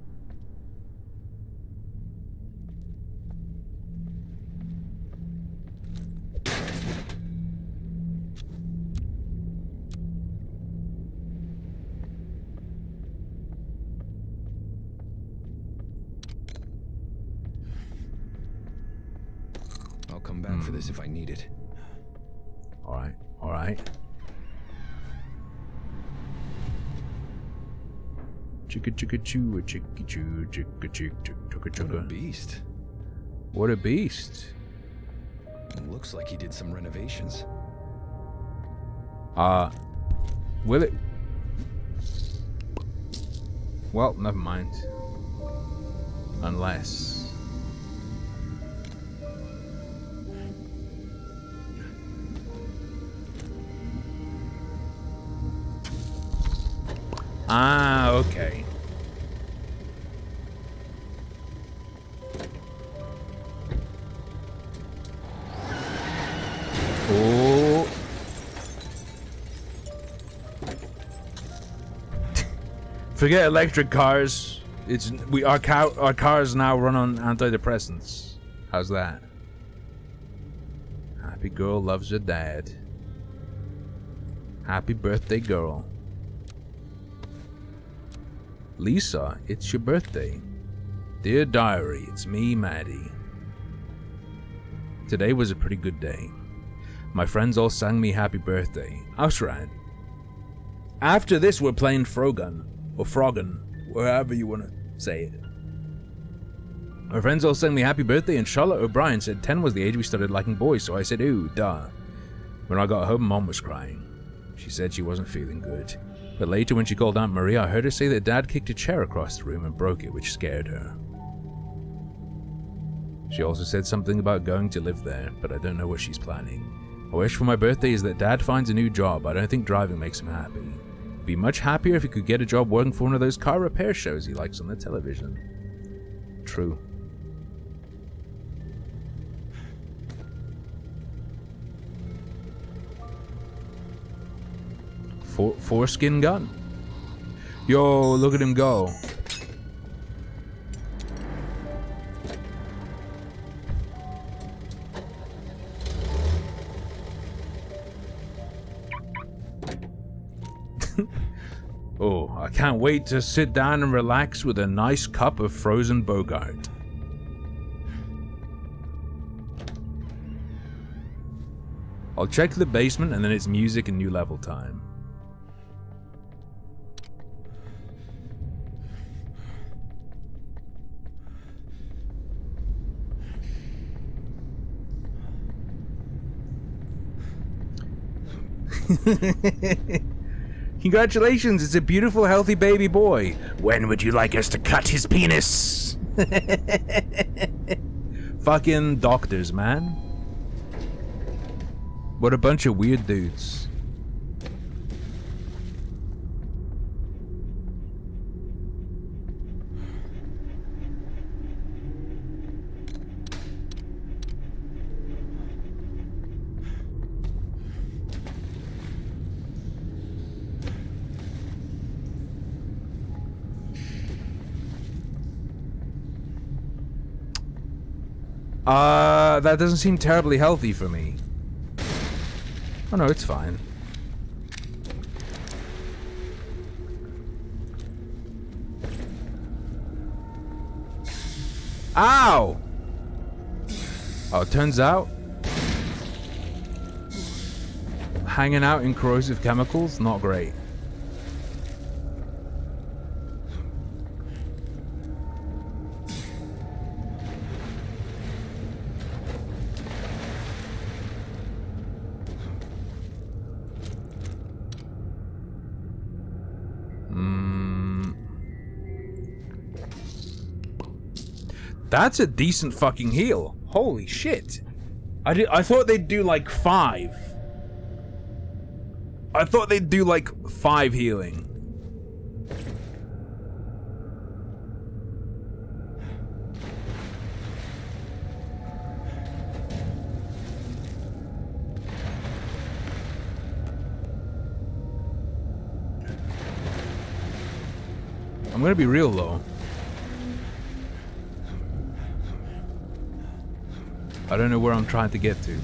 I'll come back for this if I need it. Alright, alright. Chicka chicka choo, a chicka choo, chicka chick, chicka chicka. What a beast. What a beast. It looks like he did some renovations. Will it? Well, never mind. Unless... Ah, okay. Oh. Forget electric cars. Our cars now run on antidepressants. How's that? Happy girl loves her dad. Happy birthday, girl. Lisa, it's your birthday. Dear diary, it's me, Maddie. Today was a pretty good day. My friends all sang me happy birthday. I was right. After this, we're playing Frogun, or Froggen, wherever you want to say it. My friends all sang me happy birthday, and Charlotte O'Brien said 10 was the age we started liking boys, so I said, ooh, duh. When I got home, Mom was crying. She said she wasn't feeling good. But later, when she called Aunt Maria, I heard her say that Dad kicked a chair across the room and broke it, which scared her. She also said something about going to live there, but I don't know what she's planning. My wish for my birthday is that Dad finds a new job. I don't think driving makes him happy. He'd be much happier if he could get a job working for one of those car repair shows he likes on the television. True. Foreskin gun. Yo, look at him go. Oh, I can't wait to sit down and relax with a nice cup of frozen Bogart. I'll check the basement and then it's music and new level time. Congratulations, it's a beautiful, healthy baby boy. When would you like us to cut his penis? Fucking doctors, man. What a bunch of weird dudes. That doesn't seem terribly healthy for me. Oh no, it's fine. Ow! Oh, it turns out hanging out in corrosive chemicals, not great. That's a decent fucking heal. Holy shit. I thought they'd do like 5. I thought they'd do like 5 healing. I'm gonna be real though. I don't know where I'm trying to get to.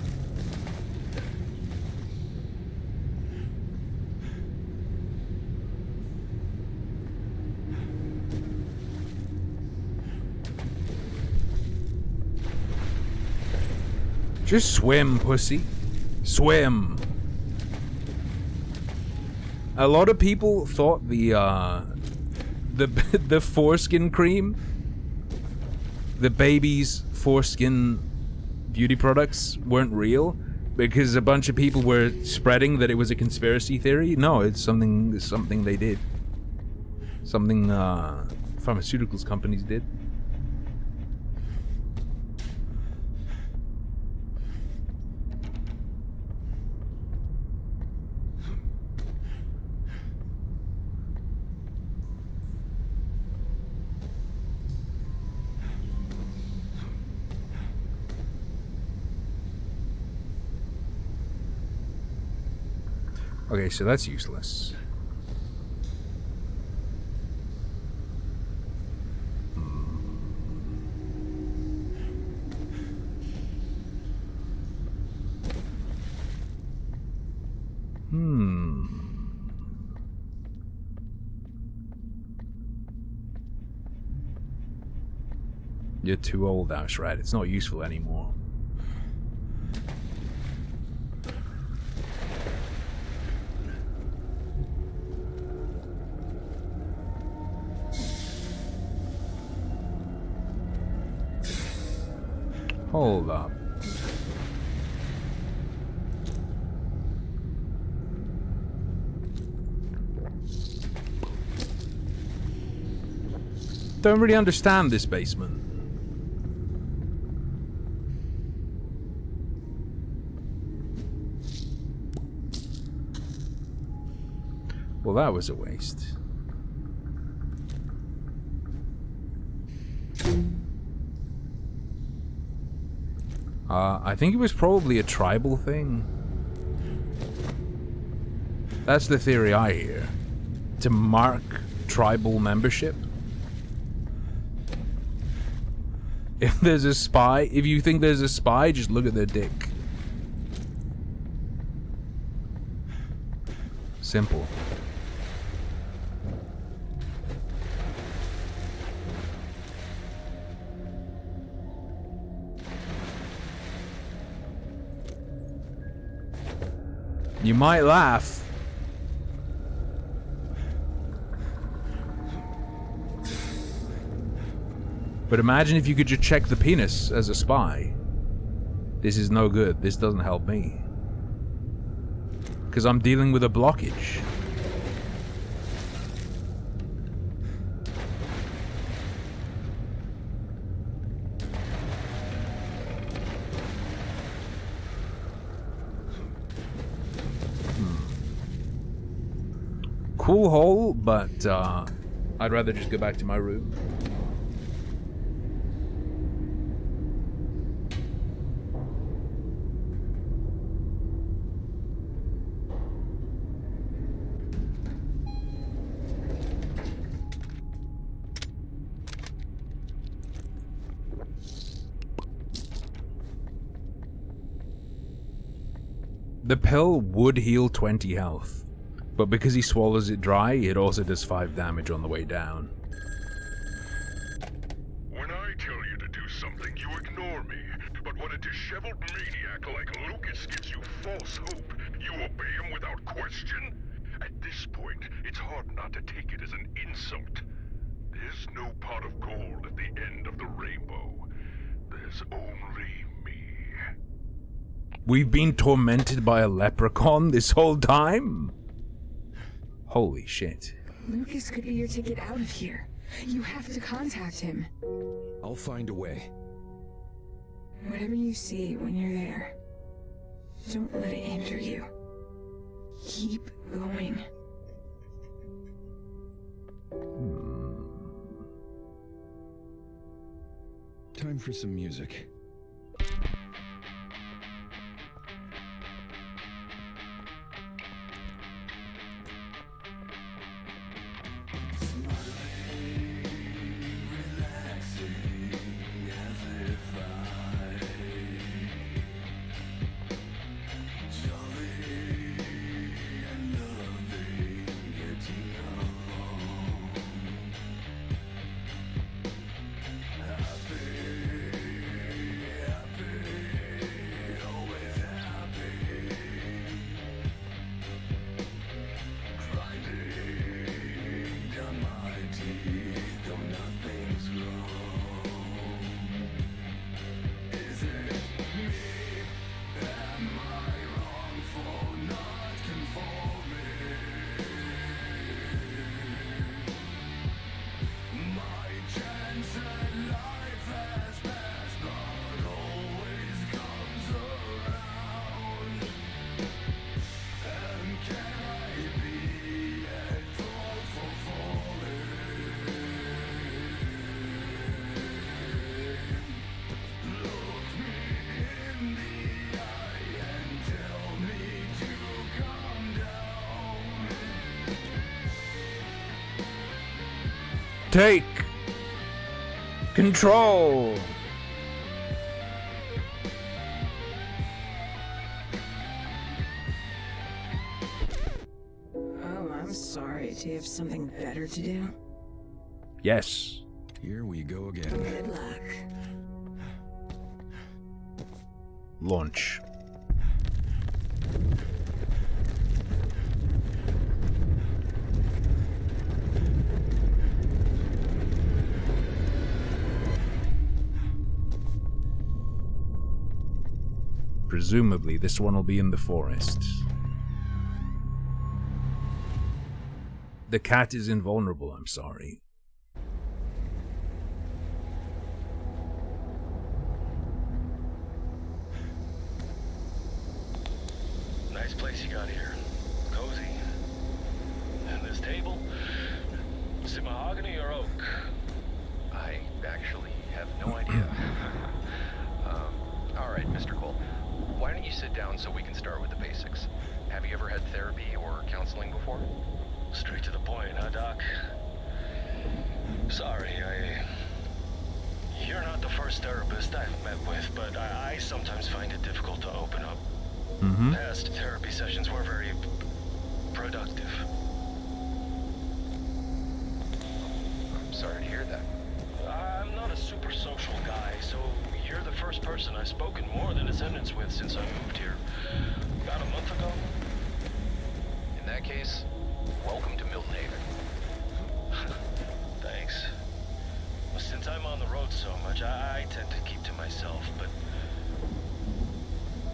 Just swim, pussy. Swim. A lot of people thought the foreskin cream, the baby's foreskin beauty products weren't real because a bunch of people were spreading that it was a conspiracy theory. No, it's something they did. Something pharmaceuticals companies did. Okay, so that's useless. You're too old, that's right. It's not useful anymore. Hold up. Don't really understand this basement. Well, that was a waste. I think it was probably a tribal thing. That's the theory I hear. To mark tribal membership. If there's a spy, if you think there's a spy, just look at their dick. Simple. You might laugh. But imagine if you could just check the penis as a spy. This is no good. This doesn't help me. Because I'm dealing with a blockage. Cool hole, but I'd rather just go back to my room. The pill would heal 20 health, but because he swallows it dry, it also does 5 damage on the way down. When I tell you to do something, you ignore me. But when a disheveled maniac like Lucas gives you false hope, you obey him without question? At this point, it's hard not to take it as an insult. There's no pot of gold at the end of the rainbow. There's only me. We've been tormented by a leprechaun this whole time? Holy shit. Lucas could be your ticket out of here. You have to contact him. I'll find a way. Whatever you see when you're there, don't let it hinder you. Keep going. Time for some music. Take control. Oh, I'm sorry. Do you have something better to do? Yes. Here we go again. Good luck. Launch. Presumably, this one will be in the forest. The cat is invulnerable, I'm sorry. Nice place you got here. Cozy. And this table? Is it mahogany or oak? I actually have no idea. Alright, Mr. Cole. Why don't you sit down so we can start with the basics? Have you ever had therapy or counseling before? Straight to the point, huh, Doc? Sorry, You're not the first therapist I've met with, but I sometimes find it difficult to open up. Past therapy sessions were very productive. I'm sorry to hear that. I'm not a super social guy, so you're the first person I've spoken more than a sentence with since I moved here. About a month ago. In that case, welcome to Milton Haven. Thanks. Well, since I'm on the road so much, I tend to keep to myself, but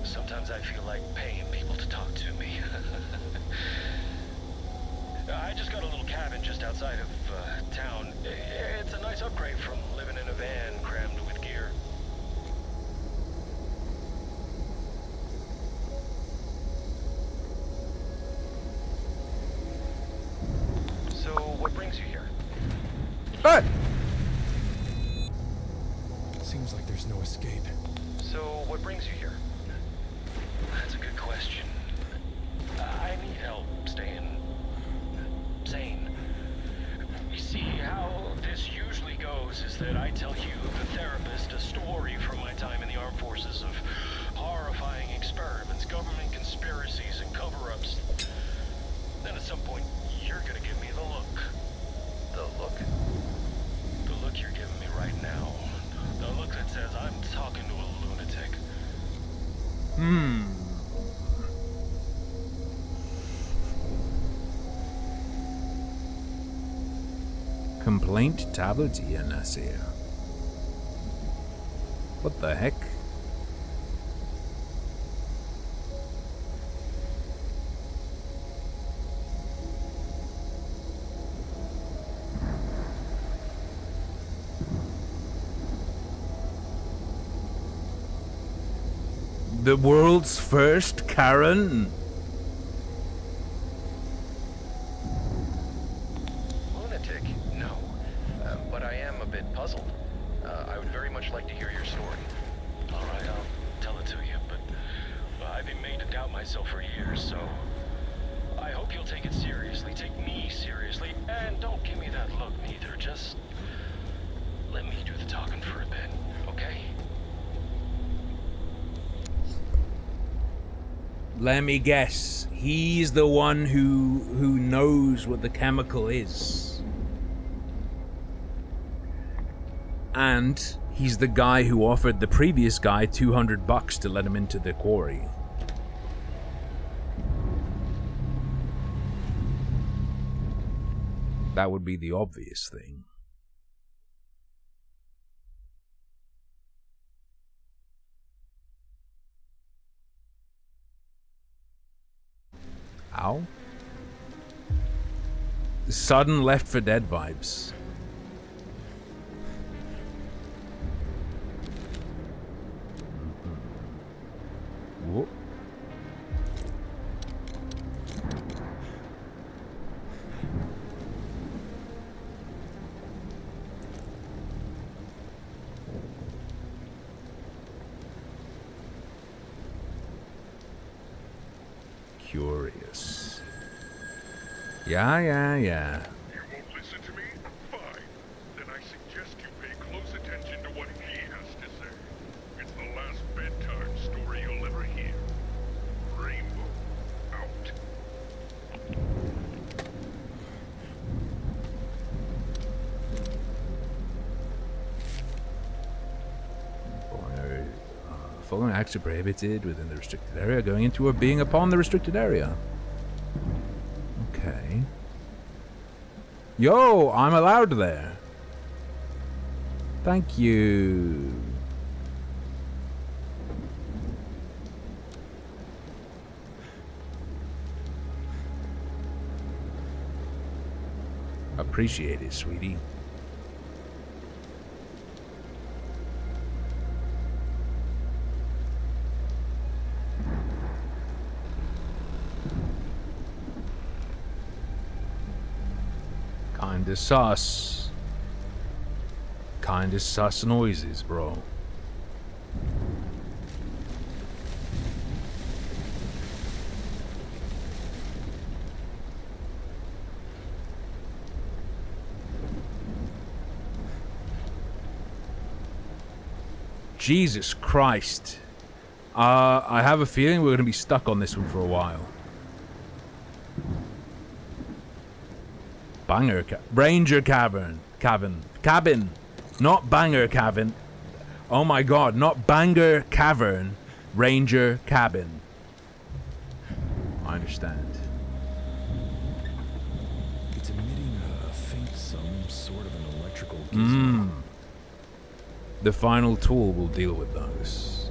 sometimes I feel like paying people to talk to me. I just got a little cabin just outside of town. It's a nice upgrade from living in a van crammed with gear. So, what brings you here? Hey! Seems like there's no escape. So, what brings you here? That's a good question. I need help staying sane. You see, how this usually goes is that I tell you, the therapist, a story from my time in the armed forces of horrifying experiments, government conspiracy, complaint tablet here, Nasir. What the heck? The world's first Karen? Lunatic? No. But I am a bit puzzled. I would very much like to hear your story. All right, I'll tell it to you, but I've been made to doubt myself for years, so I hope you'll take it seriously. Take me seriously, and don't give me that look neither. Just let me do the talking for a bit, okay? Let me guess. He's the one who knows what the chemical is. And he's the guy who offered the previous guy $200 to let him into the quarry. That would be the obvious thing. Ow. Sudden Left 4 Dead vibes. Whoop. Curious. Yeah. You won't listen to me? Fine. Then I suggest you pay close attention to what he has to say. It's the last bedtime story you'll ever hear. Rainbow out. Following acts are prohibited within the restricted area. Going into or being upon the restricted area. Okay. Yo, I'm allowed there. Thank you. Appreciate it, sweetie. Kinda sus. Kinda sus noises, bro. Jesus Christ. I have a feeling we're going to be stuck on this one for a while. Ranger Cabin. Not Banger Cabin. Oh my god, not Banger Cavern. Ranger Cabin. I understand. It's emitting a faint, some sort of an electrical gizmo. The final tool will deal with those.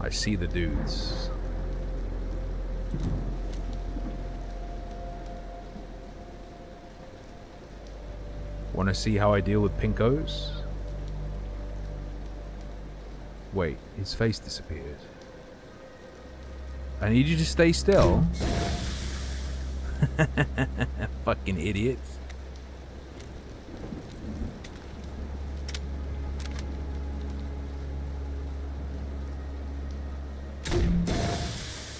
I see the dudes. Want to see how I deal with pinkos? Wait, his face disappeared. I need you to stay still. Fucking idiots.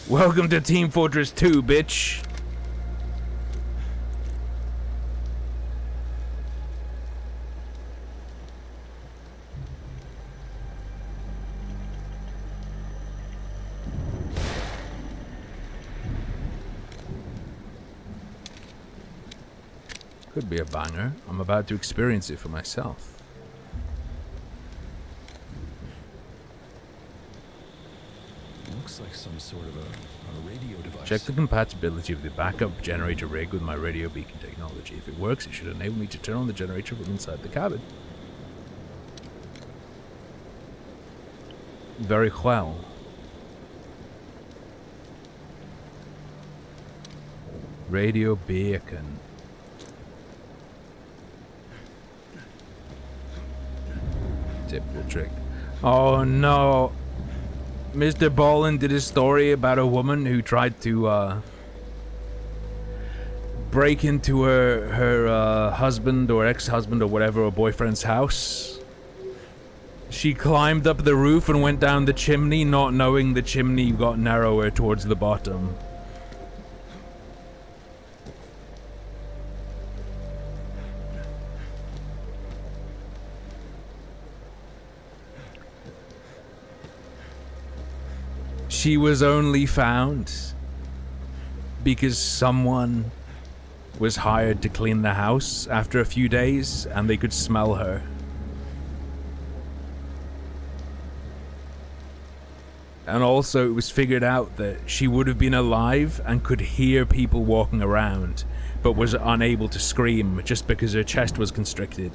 Welcome to Team Fortress 2, bitch. Could be a banger. I'm about to experience it for myself. Looks Looks like some sort of a radio device. Check the compatibility of the backup generator rig with my radio beacon technology. If it works, it should enable me to turn on the generator from inside the cabin. Very well. Radio beacon. Typical trick. Oh no. Mr. Bolin did a story about a woman who tried to break into her husband or ex-husband or whatever, or boyfriend's house. She climbed up the roof and went down the chimney, not knowing the chimney got narrower towards the bottom. She was only found because someone was hired to clean the house after a few days and they could smell her. And also it was figured out that she would have been alive and could hear people walking around, but was unable to scream just because her chest was constricted.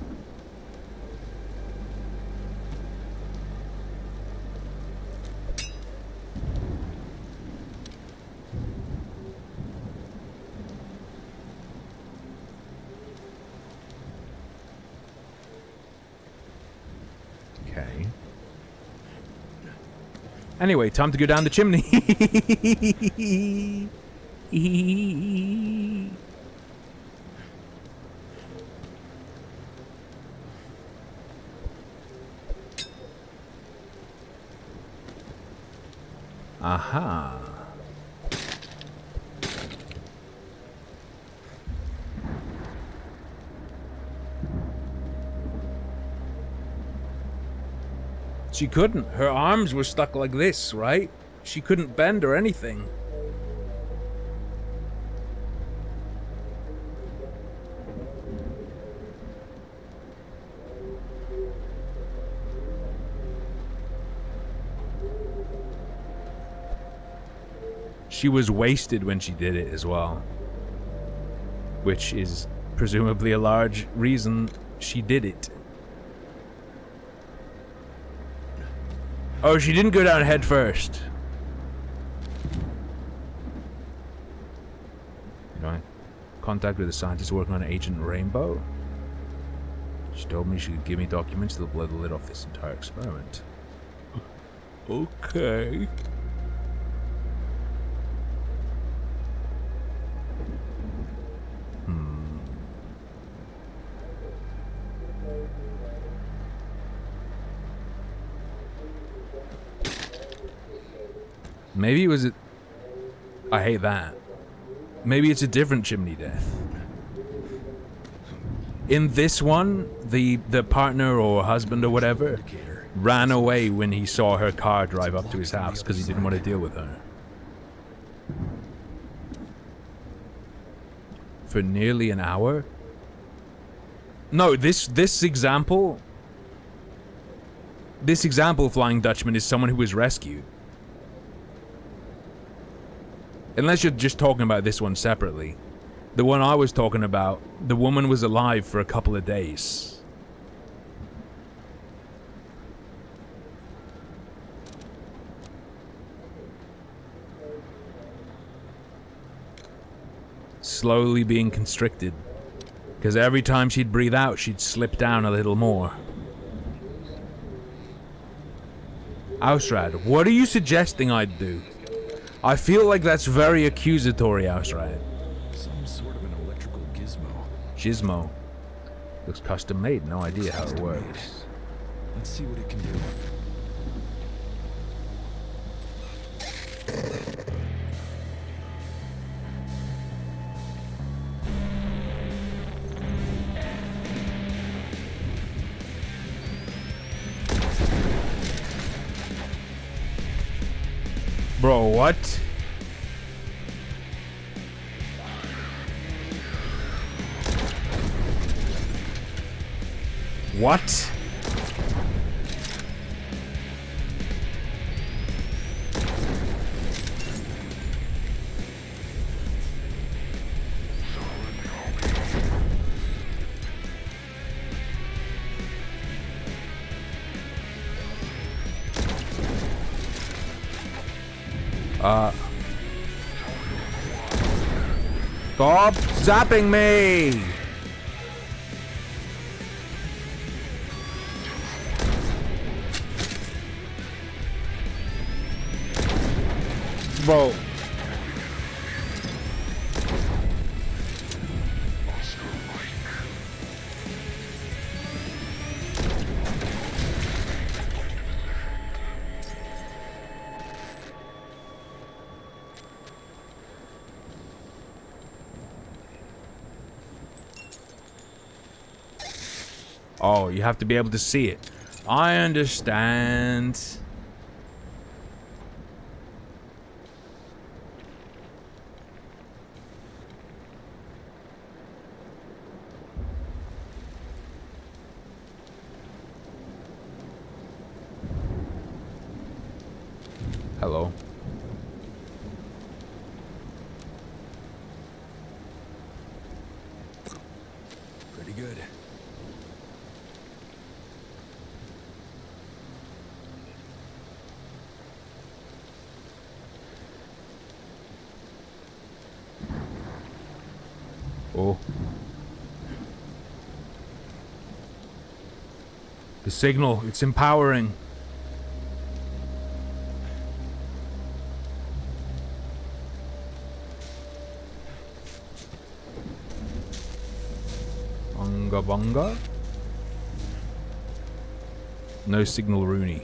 Okay. Anyway, time to go down the chimney. Aha. She couldn't. Her arms were stuck like this, right? She couldn't bend or anything. She was wasted when she did it as well. Which is presumably a large reason she did it. Oh, she didn't go down head first. Right. Contact with a scientist working on Agent Rainbow. She told me she could give me documents that will blow the lid off this entire experiment. Okay. Maybe it was a... I hate that. Maybe it's a different chimney death. In this one, the partner or husband or whatever ran away when he saw her car drive up to his house because he didn't want to deal with her. For nearly an hour? No, this example... This example of Flying Dutchman is someone who was rescued. Unless you're just talking about this one separately. The one I was talking about, the woman was alive for a couple of days. Slowly being constricted. Because every time she'd breathe out, she'd slip down a little more. Ausrad, what are you suggesting I'd do? I feel like that's very accusatory, Ausrad. Some sort of an electrical gizmo. Gizmo. Looks custom made, no idea how it works. Let's see what it can do. Bro, what? What? Stop zapping me! Bro. Oh, you have to be able to see it. I understand. Hello. Pretty good. Oh. The signal, it's empowering. Bunga bunga? No signal Rooney.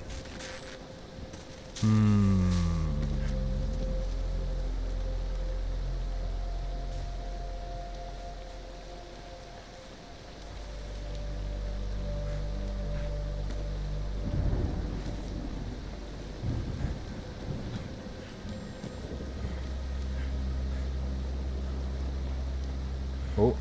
Oh.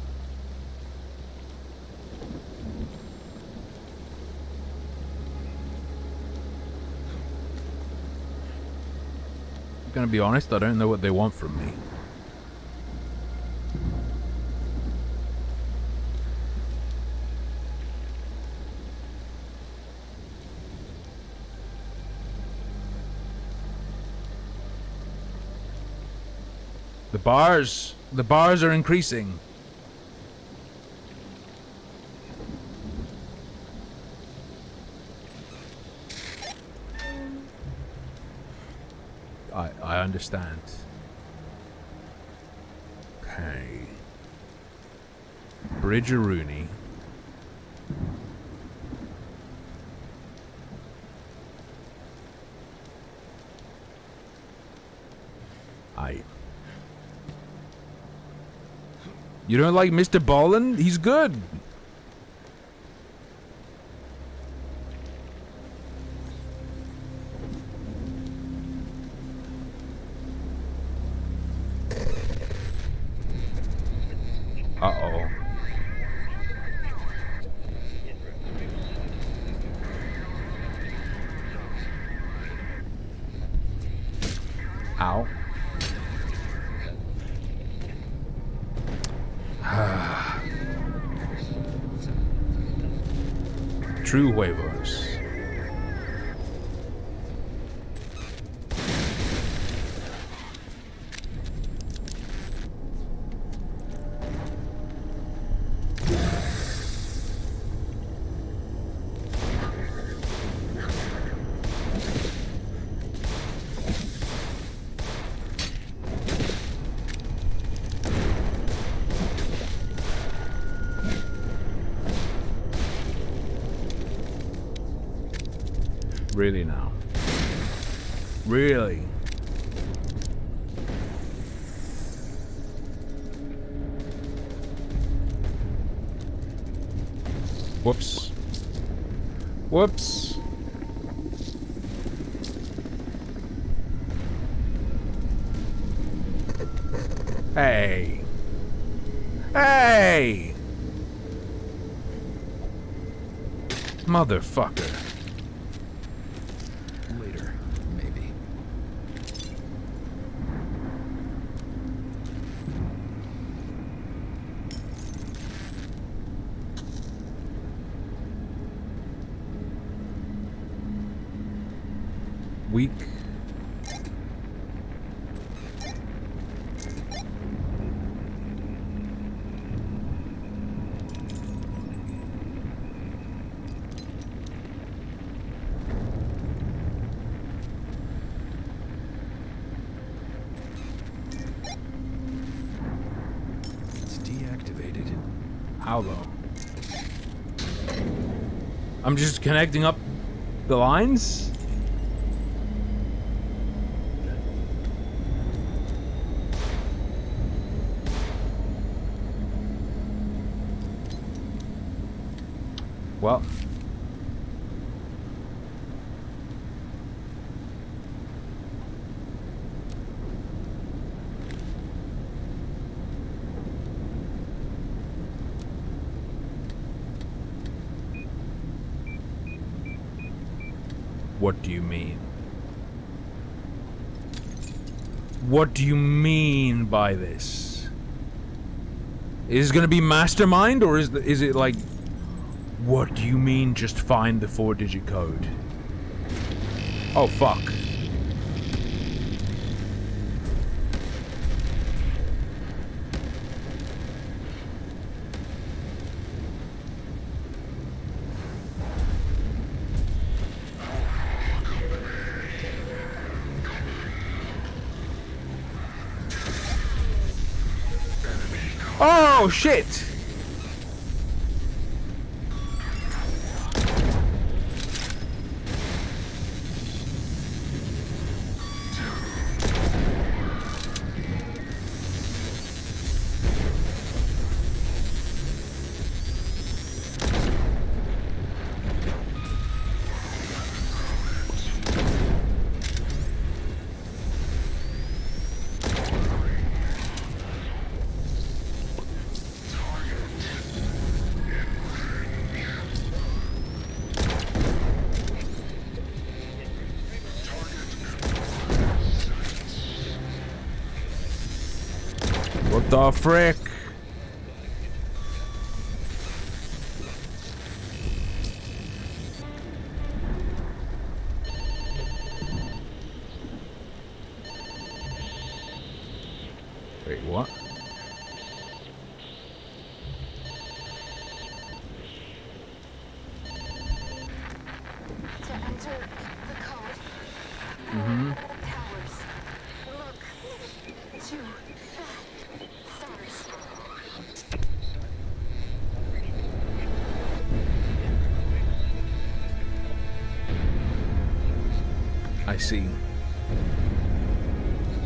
Gonna be honest, I don't know what they want from me. The bars are increasing. I understand. Okay. Bridger Rooney. You don't like Mr. Ballin? He's good. Uh-oh. Ow. True huevos. Really now? Really? Whoops. Whoops. Hey. Hey! Motherfucker. Later, maybe. Weak. activated. How though? I'm just connecting up the lines? Well, what do you mean? What do you mean by this? Is it gonna be mastermind, or is it like, what do you mean just find the 4-digit code? Oh fuck. Oh shit! What the frick? Wait, what? To enter the code. Mm-hmm. Towers. Look. 2 stars. I see.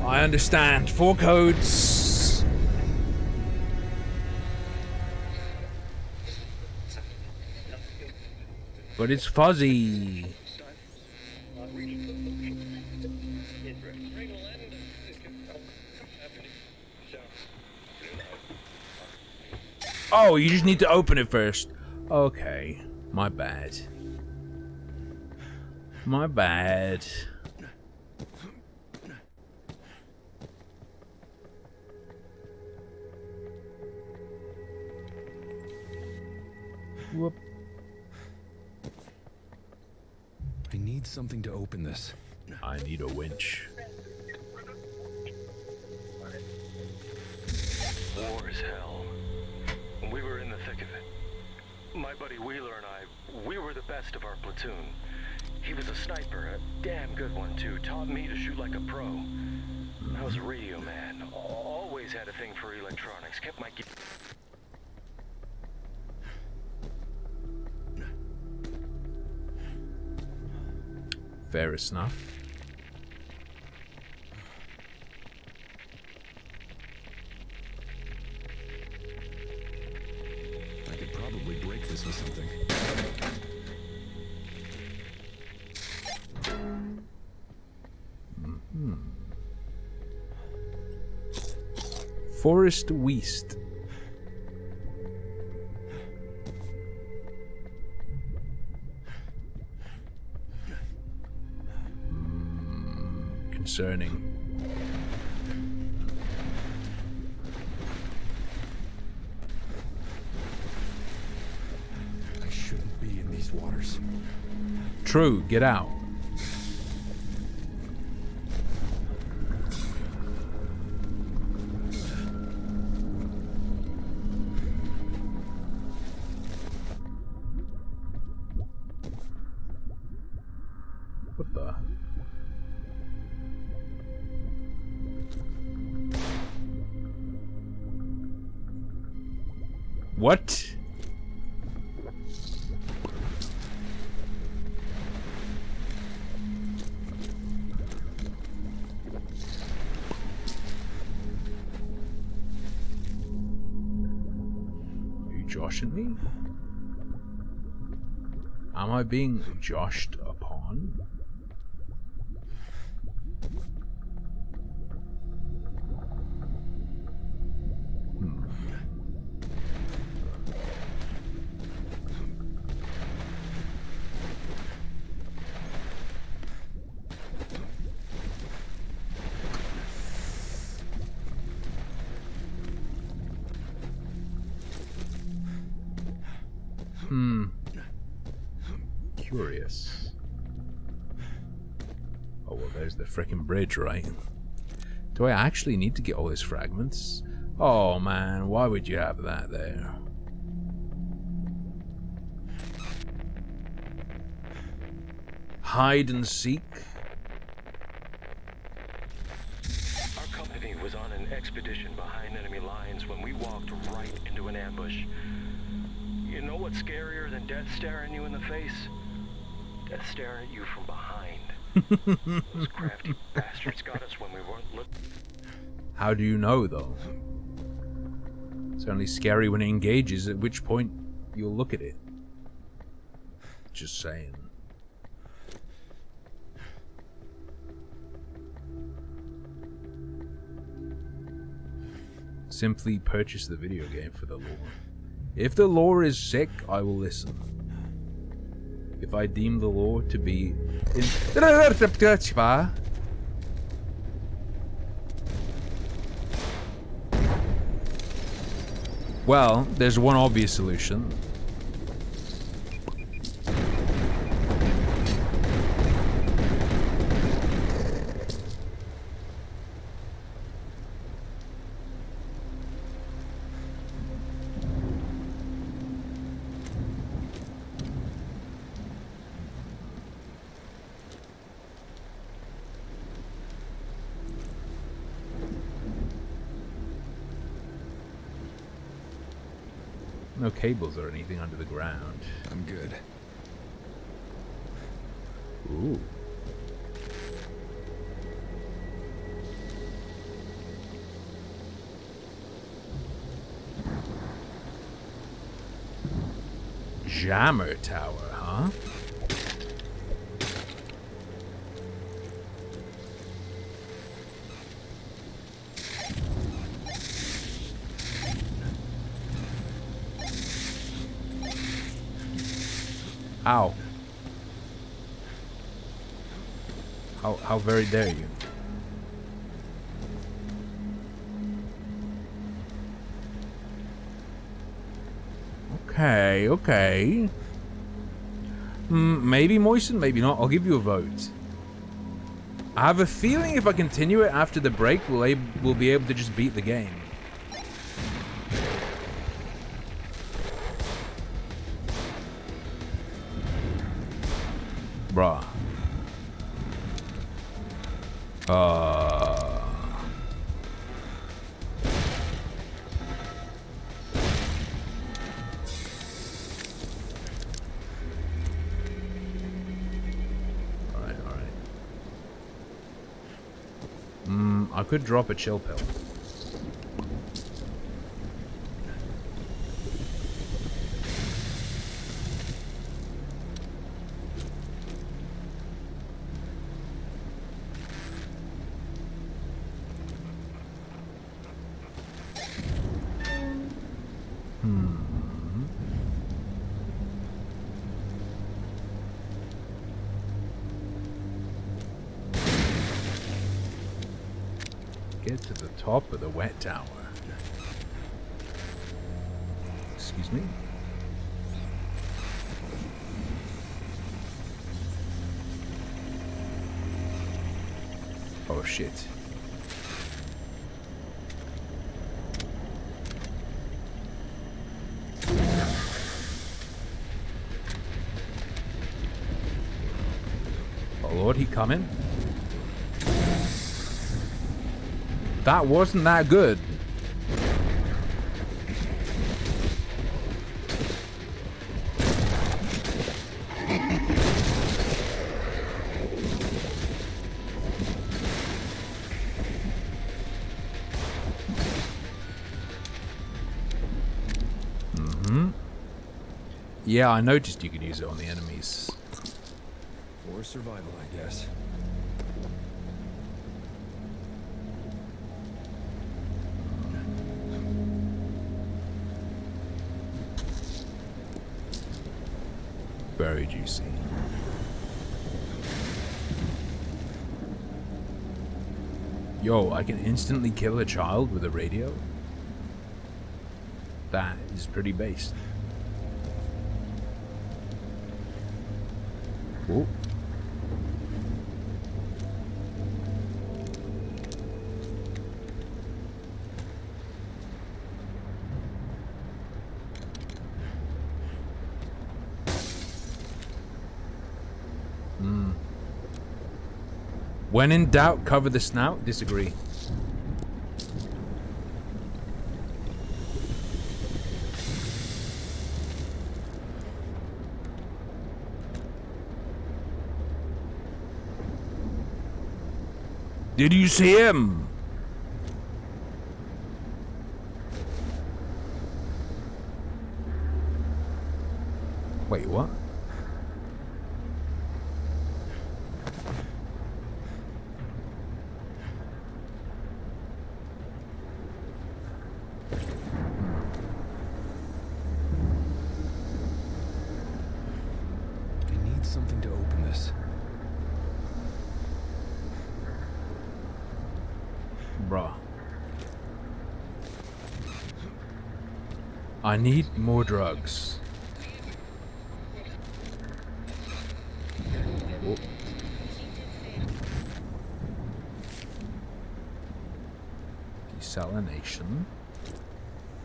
I understand. 4 codes. But it's fuzzy. Oh, you just need to open it first. Okay. My bad. My bad. Whoop. I need something to open this. I need a winch. War is hell. We were in the thick of it. My buddy Wheeler and I, we were the best of our platoon. He was a sniper, a damn good one too. Taught me to shoot like a pro. I was a radio man. Always had a thing for electronics. Kept my... Fair enough. I could probably break this with something. Forest West. Concerning. I shouldn't be in these waters. True, get out. What the? What? Are you joshing me? Am I being joshed upon? Curious. Oh, well, there's the frickin' bridge, right? Do I actually need to get all these fragments? Oh, man, why would you have that there? Hide and seek? Our company was on an expedition behind enemy lines when we walked right into an ambush. You know what's scarier than death staring you in the face? Death staring at you from behind. Those crafty bastards got us when we weren't looking. How do you know, though? It's only scary when it engages, at which point you'll look at it. Just saying. Simply purchase the video game for the lore. If the lore is sick, I will listen. If I deem the lore to be well, there's one obvious solution. No cables or anything under the ground. I'm good. Ooh. Jammer tower, huh? Ow. How very dare you? Okay, okay. Maybe moisten, maybe not. I'll give you a vote. I have a feeling if I continue it after the break, we'll be able to just beat the game. Bruh. Alright. I could drop a chill pill. Get to the top of the wet tower. Excuse me? Oh shit. Oh Lord, he coming? That wasn't that good. Mm-hmm. Yeah, I noticed you could use it on the enemies. For survival, I guess. Very juicy. Yo, I can instantly kill a child with a radio? That is pretty based. Oh. When in doubt, cover the snout. Disagree. Did you see him? Wait, what? I need something to open this. Bruh. I need more drugs. Oh. Desalination.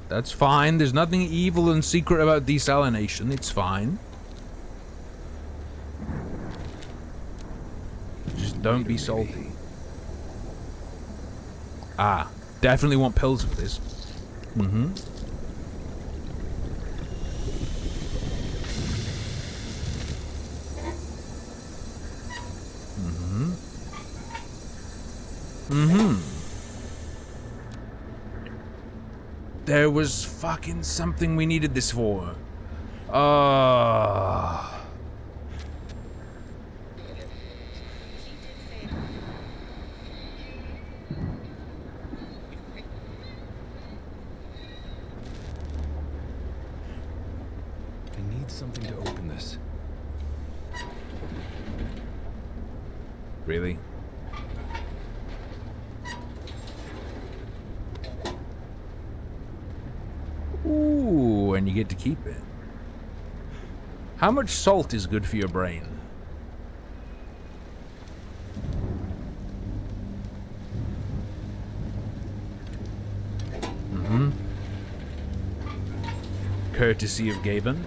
That's fine. There's nothing evil and secret about desalination. It's fine. Just don't be salty. Ah, definitely want pills for this. Mm-hmm. There was fucking something we needed this for. I need something to open this. Really? Ooh, and you get to keep it. How much salt is good for your brain? Mm-hmm. Courtesy of Gaben.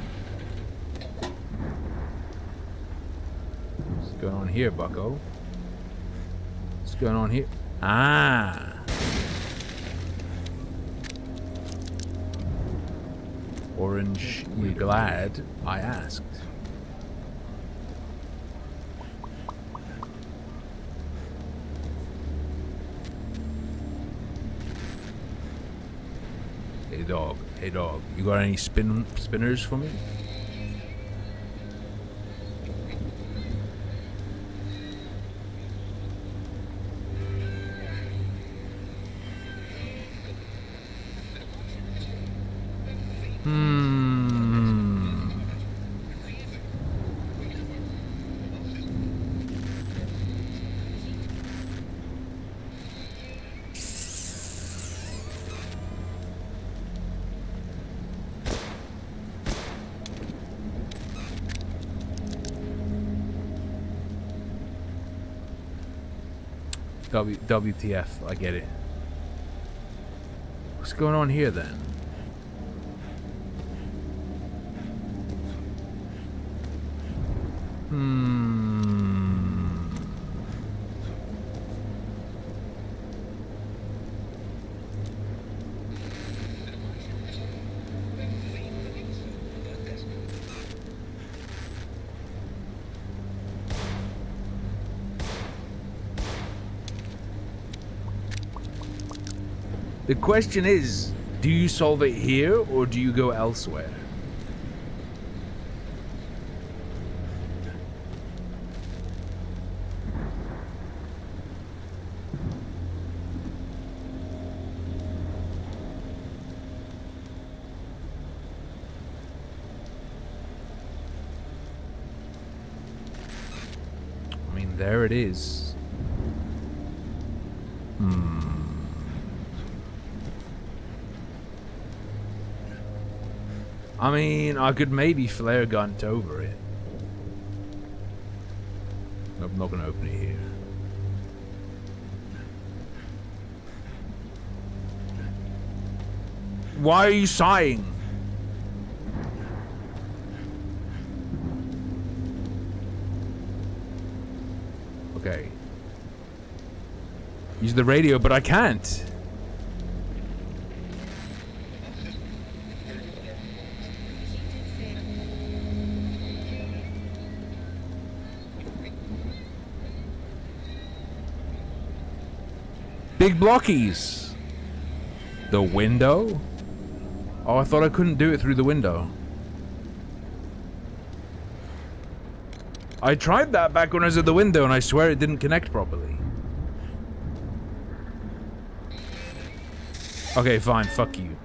What's going on here, bucko? What's going on here? Ah! Orange, you're glad I asked. Hey dog, you got any spinners for me? WTF, I get it. What's going on here then? The question is, do you solve it here or do you go elsewhere? There it is. I mean, I could maybe flare gun over it. I'm not gonna open it here. Why are you sighing? Okay. Use the radio, but I can't. Big blockies. The window? Oh, I thought I couldn't do it through the window. I tried that back when I was at the window and I swear it didn't connect properly. Okay, fine, fuck you.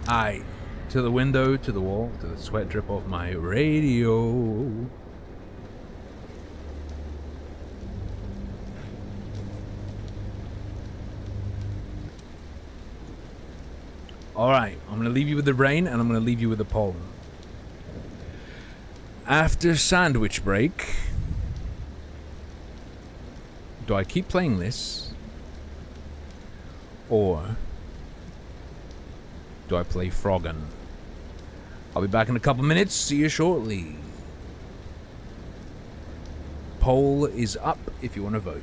I. To the window, to the wall, to the sweat drip off my radio. Alright, I'm gonna leave you with the rain and I'm gonna leave you with the pollen. After sandwich break, do I keep playing this? Or do I play Froggen? I'll be back in a couple minutes. See you shortly. Poll is up if you want to vote.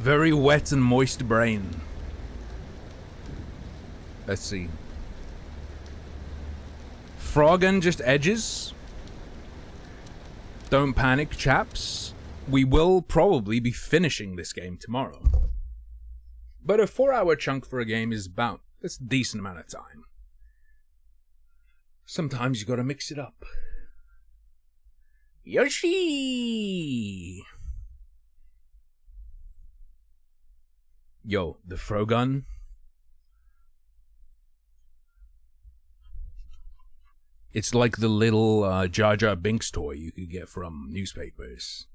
Very wet and moist brain. Let's see. Frog and just edges. Don't panic, chaps. We will probably be finishing this game tomorrow. But a 4-hour chunk for a game is about... That's a decent amount of time. Sometimes you gotta mix it up. Yoshi! Yo, the Frogun. It's like the little Jar Jar Binks toy you could get from newspapers.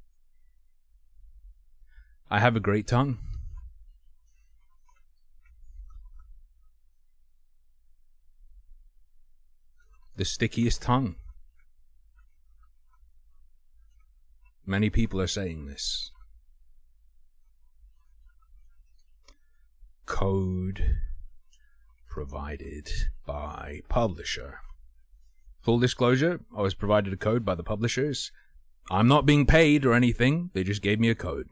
I have a great tongue. The stickiest tongue. Many people are saying this. Code provided by publisher. Full disclosure, I was provided a code by the publishers. I'm not being paid or anything, they just gave me a code.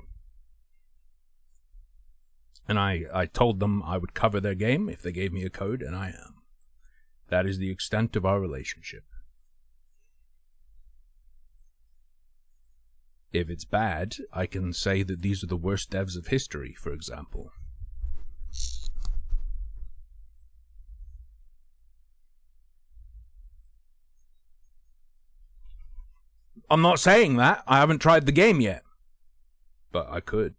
And I told them I would cover their game if they gave me a code, and I am. That is the extent of our relationship. If it's bad, I can say that these are the worst devs of history, for example. I'm not saying that. I haven't tried the game yet. But I could.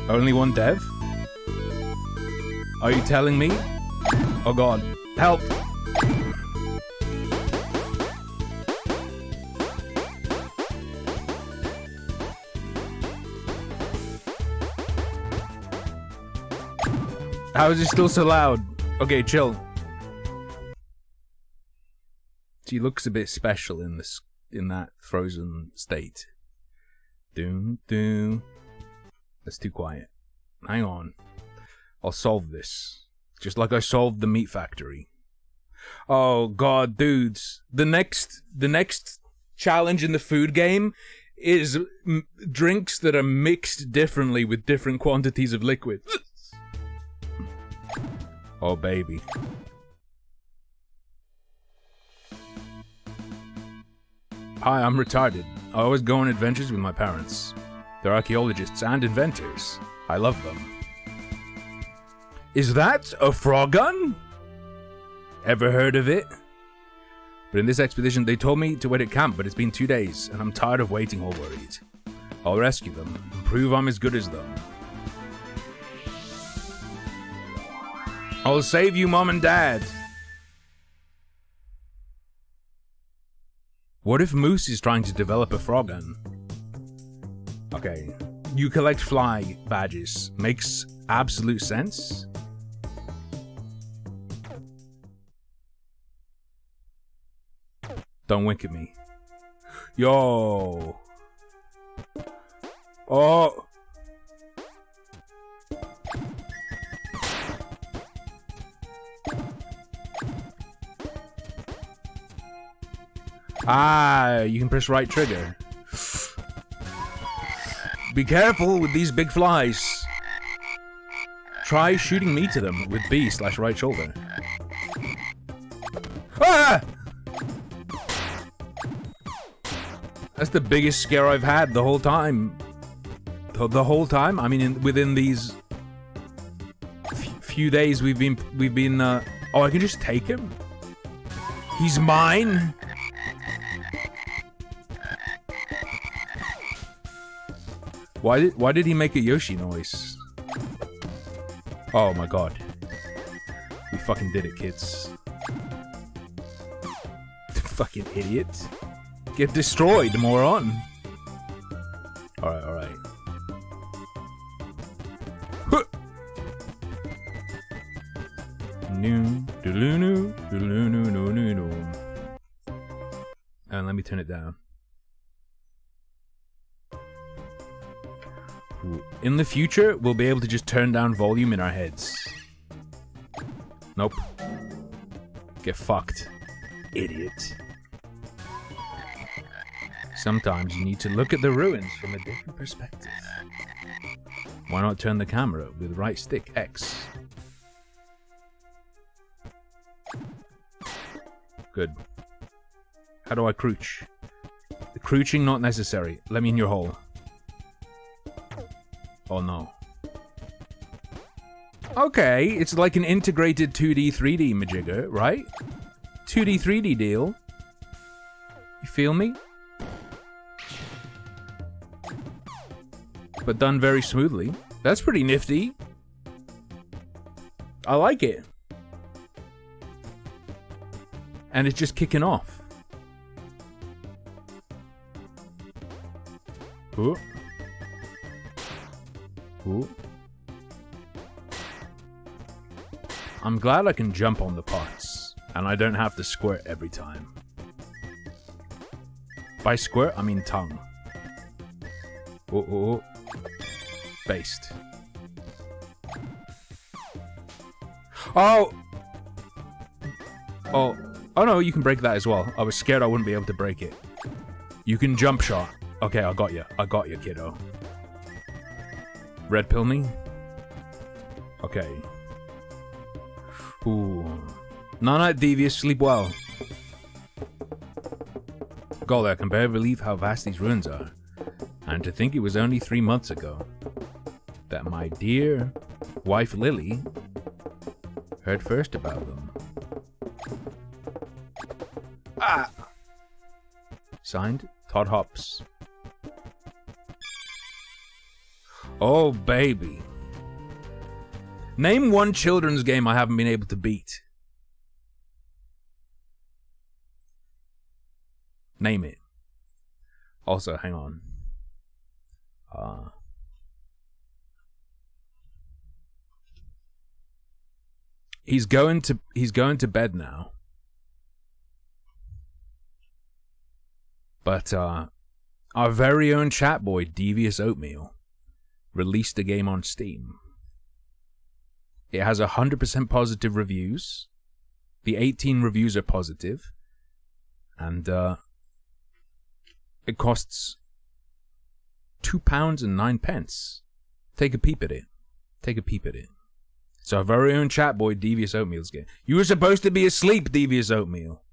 Only one dev? Are you telling me? Oh god. Help! How is it still so loud? Okay, chill. She looks a bit special in this, in that frozen state. Doom, doom. That's too quiet. Hang on. I'll solve this. Just like I solved the meat factory. Oh god, dudes. The next challenge in the food game is drinks that are mixed differently with different quantities of liquid. Oh baby. Hi, I'm retarded. I always go on adventures with my parents. They're archaeologists and inventors. I love them. Is that a frog gun? Ever heard of it? But in this expedition, they told me to wait at camp, but it's been 2 days, and I'm tired of waiting all worried. I'll rescue them, and prove I'm as good as them. I'll save you, Mom and Dad! What if Moose is trying to develop a frog gun? Okay, you collect fly badges. Makes absolute sense. Don't wink at me. Yo! Oh! Ah, you can press right trigger. Be careful with these big flies. Try shooting me to them with B/right shoulder. Ah! That's the biggest scare I've had the whole time. The whole time? I mean, within these few days we've been, oh, I can just take him? He's mine? Why did he make a Yoshi noise? Oh my god. We fucking did it, kids. Fucking idiot. Get destroyed, moron. Alright, alright. And let me turn it down. In the future, we'll be able to just turn down volume in our heads. Nope. Get fucked. idiot. Sometimes you need to look at the ruins from a different perspective. Why not turn the camera with the right stick, X? Good. How do I crouch? The crouching not necessary. Let me in your hole. Oh no. Okay, it's like an integrated 2D, 3D majigger, right? 2D, 3D deal. You feel me? But done very smoothly. That's pretty nifty. I like it. And it's just kicking off. Ooh. Ooh. I'm glad I can jump on the parts, and I don't have to squirt every time. By squirt, I mean tongue. Ooh, ooh, ooh. Based. Oh! Oh. Oh no, you can break that as well. I was scared I wouldn't be able to break it. You can jump shot. Okay, I got you. I got you, kiddo. Red pill me? Okay. Ooh. Night, devious. Sleep well. God, I can barely believe how vast these ruins are. And to think it was only 3 months ago that my dear wife Lily heard first about them. Ah! Signed, Todd Hops. Oh, baby. Name one children's game I haven't been able to beat. Name it. Also, hang on. He's going to bed now. But our very own chat boy, Devious Oatmeal, released a game on Steam. It has 100% positive reviews. The 18 reviews are positive. And it costs £2.09. Take a peep at it. Take a peep at it. It's our very own chat boy, Devious Oatmeal's game. You were supposed to be asleep, Devious Oatmeal.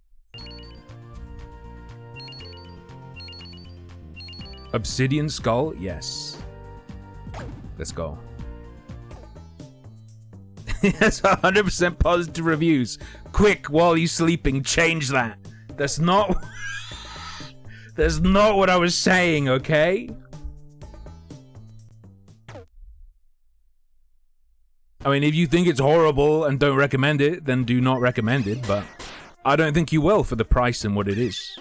Obsidian Skull? Yes. Let's go. That's 100% positive reviews. Quick, while you're sleeping, change that. That's not... That's not what I was saying, okay? I mean, if you think it's horrible and don't recommend it, then do not recommend it, but I don't think you will for the price and what it is.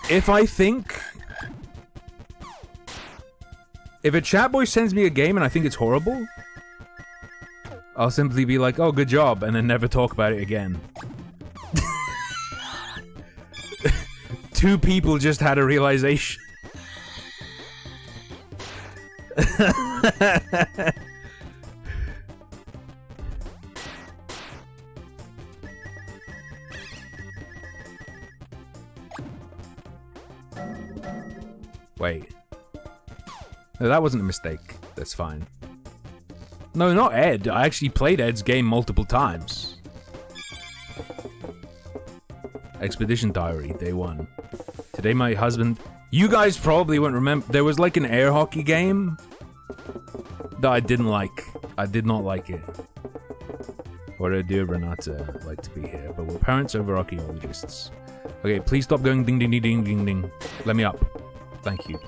If a chat boy sends me a game and I think it's horrible, I'll simply be like, oh, good job, and then never talk about it again. 2 people just had a realization. Wait. No, that wasn't a mistake. That's fine. No, not Ed. I actually played Ed's game multiple times. Expedition Diary, day 1. Today my husband... You guys probably won't remember. There was like an air hockey game that I didn't like. I did not like it. What do Renata like to be here? But we're parents over archaeologists. Okay, please stop going ding ding ding ding ding ding. Let me up. Thank you.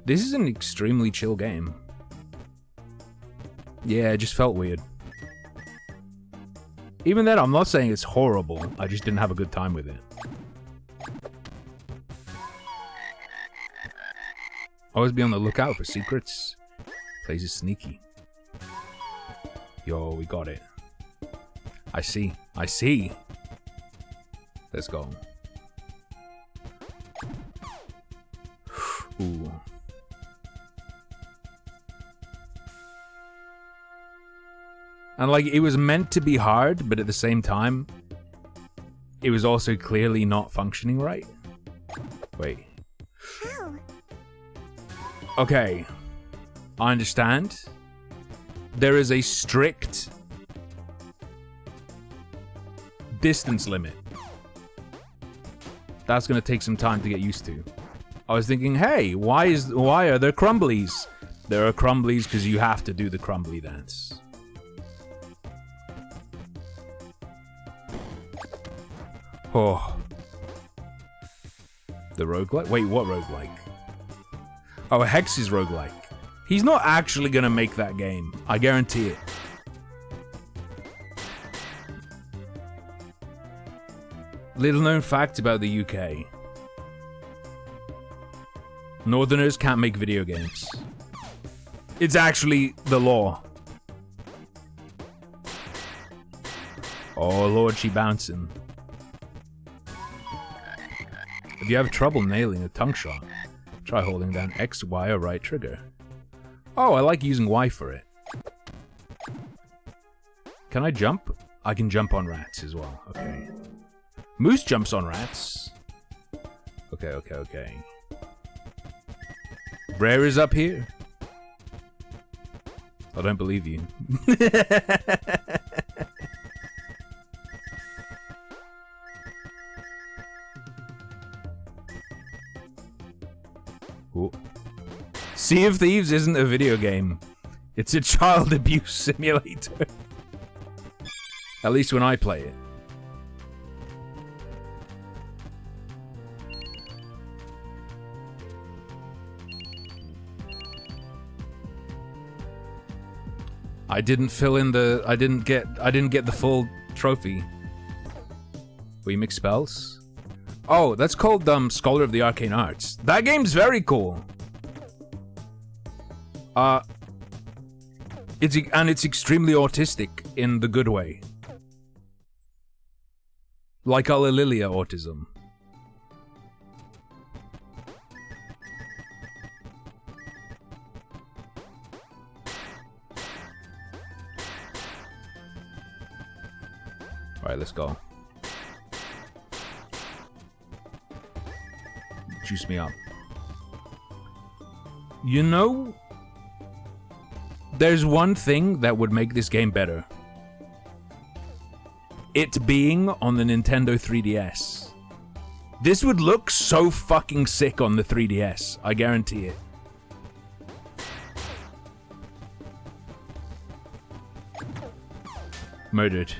This is an extremely chill game. Yeah, it just felt weird. Even then, I'm not saying it's horrible. I just didn't have a good time with it. Always be on the lookout for secrets. Place is sneaky. Yo, we got it. I see. I see. Let's go. And like, it was meant to be hard, but at the same time, it was also clearly not functioning right. Wait. Okay. I understand. There is a strict distance limit. That's gonna take some time to get used to. I was thinking, hey, why are there crumblies? There are crumblies because you have to do the crumbly dance. Oh. The roguelike? Wait, what roguelike? Oh, Hex is roguelike. He's not actually gonna make that game. I guarantee it. Little known fact about the UK. Northerners can't make video games. It's actually the law. Oh lord, she bouncing. If you have trouble nailing a tongue shot, try holding down X, Y, or right trigger. Oh, I like using Y for it. Can I jump? I can jump on rats as well. Okay. Moose jumps on rats. Okay, okay, okay. Rare is up here. I don't believe you. Ooh. Sea of Thieves isn't a video game. It's a child abuse simulator. At least when I play it. I didn't fill in the... I didn't get the full trophy. We mix spells? Oh, that's called Scholar of the Arcane Arts. That game's very cool. It's extremely autistic in the good way. Like Alililia autism. Alright, let's go. Juice me up. You know, there's one thing that would make this game better. It being on the Nintendo 3DS. This would look so fucking sick on the 3DS. I guarantee it. Murdered.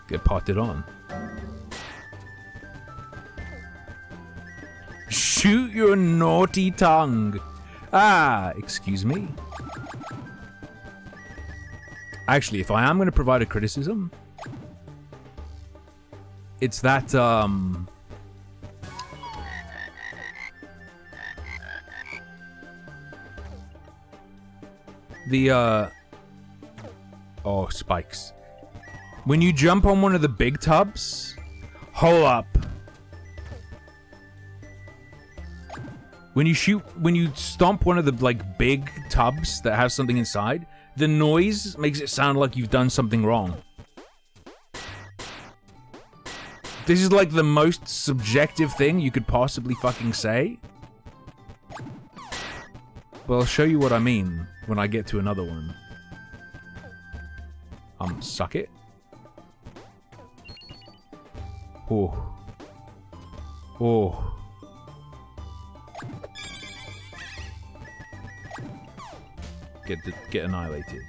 Get potted on. Shoot your naughty tongue. Ah, excuse me. Actually, if I am going to provide a criticism, it's that, oh, spikes. When you jump on one of the big tubs, hold up. When you stomp one of the like big tubs that have something inside, the noise makes it sound like you've done something wrong. This is like the most subjective thing you could possibly fucking say. But I'll show you what I mean when I get to another one. Suck it. Oh. Oh. Get annihilated.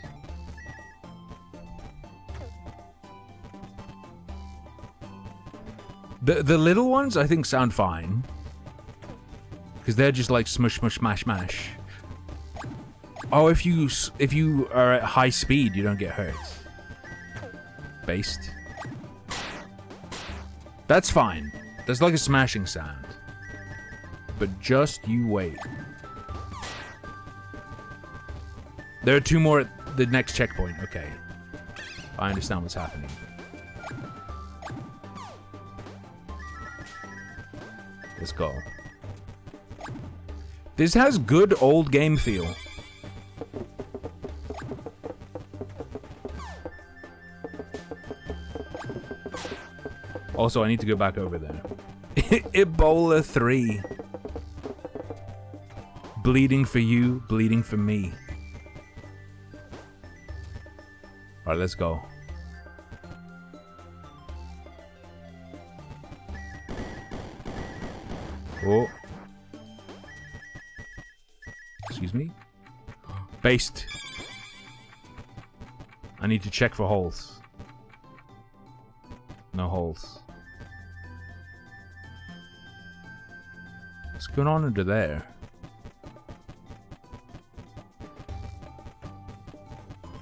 The little ones I think sound fine. Because they're just like smush, smush, smash, mash. Oh, if you are at high speed, you don't get hurt. Based. That's fine. That's like a smashing sound. But just you wait. There are two more at the next checkpoint. Okay. I understand what's happening. Let's go. This has good old game feel. Also, I need to go back over there. Ebola 3. Bleeding for you, bleeding for me. Alright, let's go. Oh. Excuse me? Based. I need to check for holes. No holes. What's going on under there?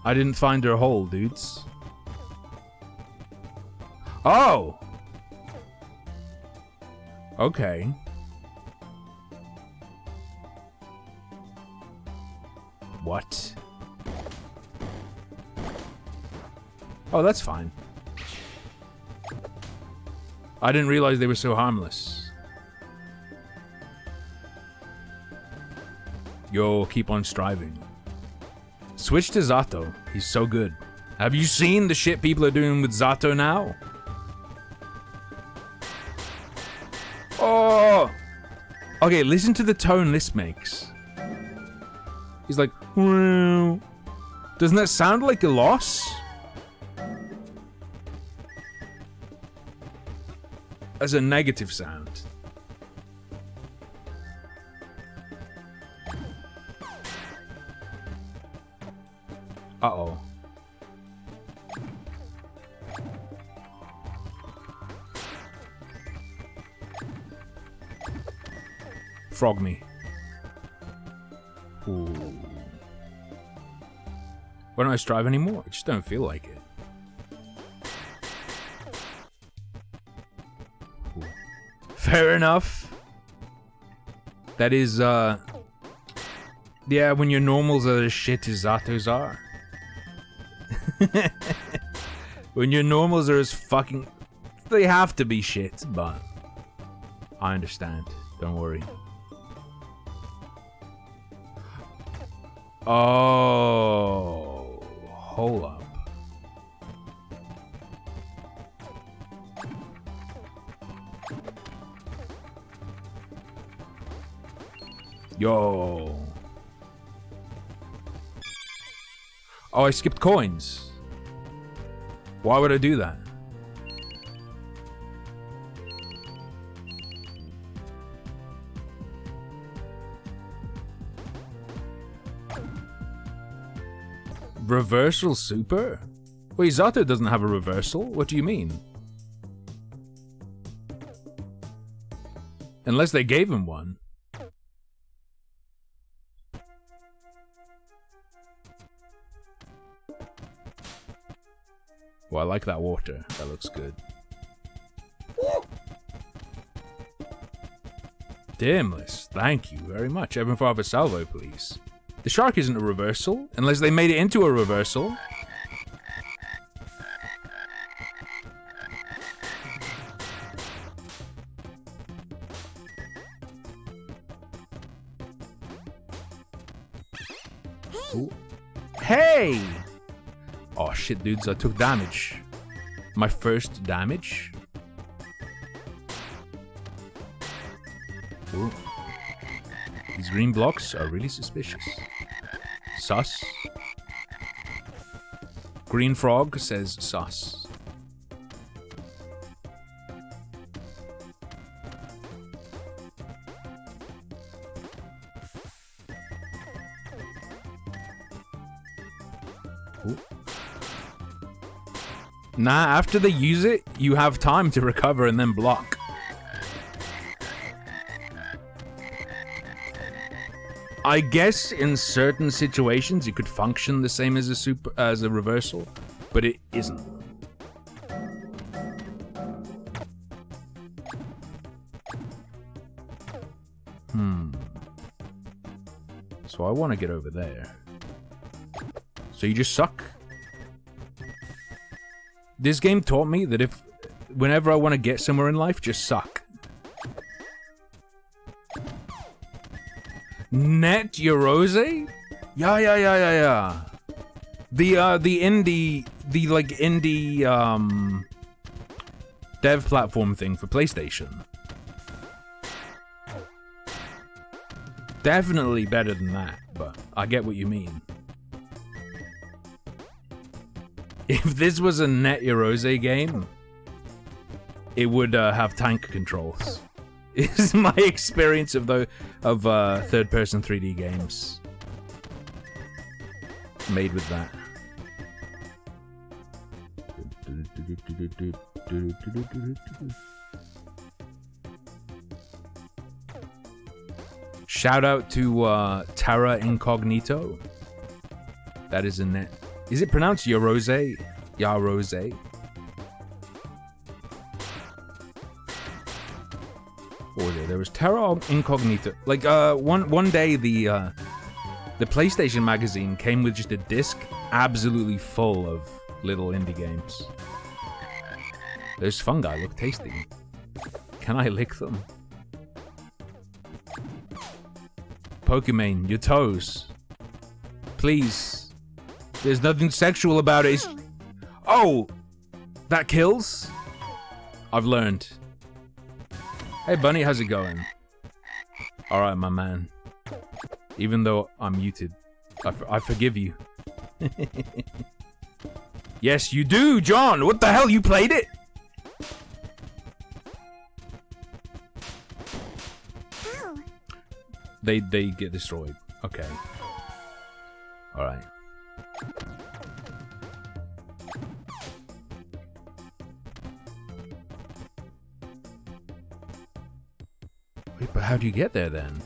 I didn't find her hole, dudes. Oh! Okay. What? Oh, that's fine. I didn't realize they were so harmless. Yo, keep on striving. Switch to Zato. He's so good. Have you seen the shit people are doing with Zato now? Oh! Okay, listen to the tone this makes. He's like, well, doesn't that sound like a loss? As a negative sound. Uh-oh. Frog me. Ooh. Why don't I strive anymore? I just don't feel like it. Ooh. Fair enough. That is, yeah, when your normals are as shit as Zato's are. When your normals are as fucking... They have to be shit, but... I understand. Don't worry. Oh... Hold up. Yo... Oh, I skipped coins. Why would I do that? Reversal super? Wait, Zato doesn't have a reversal? What do you mean? Unless they gave him one. Well, I like that water. That looks good. Dimless, thank you very much. Evan Father Salvo, please. The shark isn't a reversal, unless they made it into a reversal. Ooh. Hey! Oh shit, dudes, I took damage. My first damage. Ooh. These green blocks are really suspicious. Sus. Green frog says sus. Ooh. Nah, after they use it, you have time to recover and then block. I guess in certain situations it could function the same as a reversal, but it isn't. So I want to get over there. So you just suck. This game taught me that whenever I want to get somewhere in life, just suck. Net Yorose? Yeah. The indie dev platform thing for PlayStation. Definitely better than that, but I get what you mean. If this was a Net Yorose game, it would have tank controls. Is my experience of third-person 3D games made with that. Shout out to Terra Incognito. That is a net. Is it pronounced Yorose? Yarose? Or there was Terra Incognito. Like one day the PlayStation magazine came with just a disc absolutely full of little indie games. Those fungi look tasty. Can I lick them? Pokemon, your toes. Please. There's nothing sexual about it. Oh! That kills? I've learned. Hey Bunny, how's it going? Alright, my man. Even though I'm muted, I forgive you. Yes, you do, John! What the hell, you played it? They get destroyed. Okay. Alright. Wait, but how do you get there then?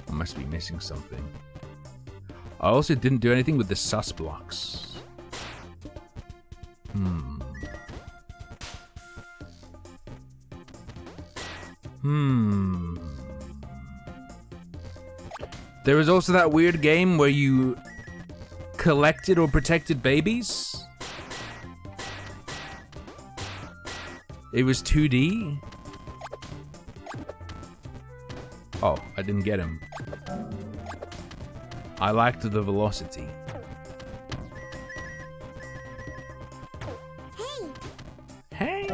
I must be missing something. I also didn't do anything with the sus blocks. There was also that weird game where you collected or protected babies. It was 2D. Oh, I didn't get him. I lacked the velocity. Hey!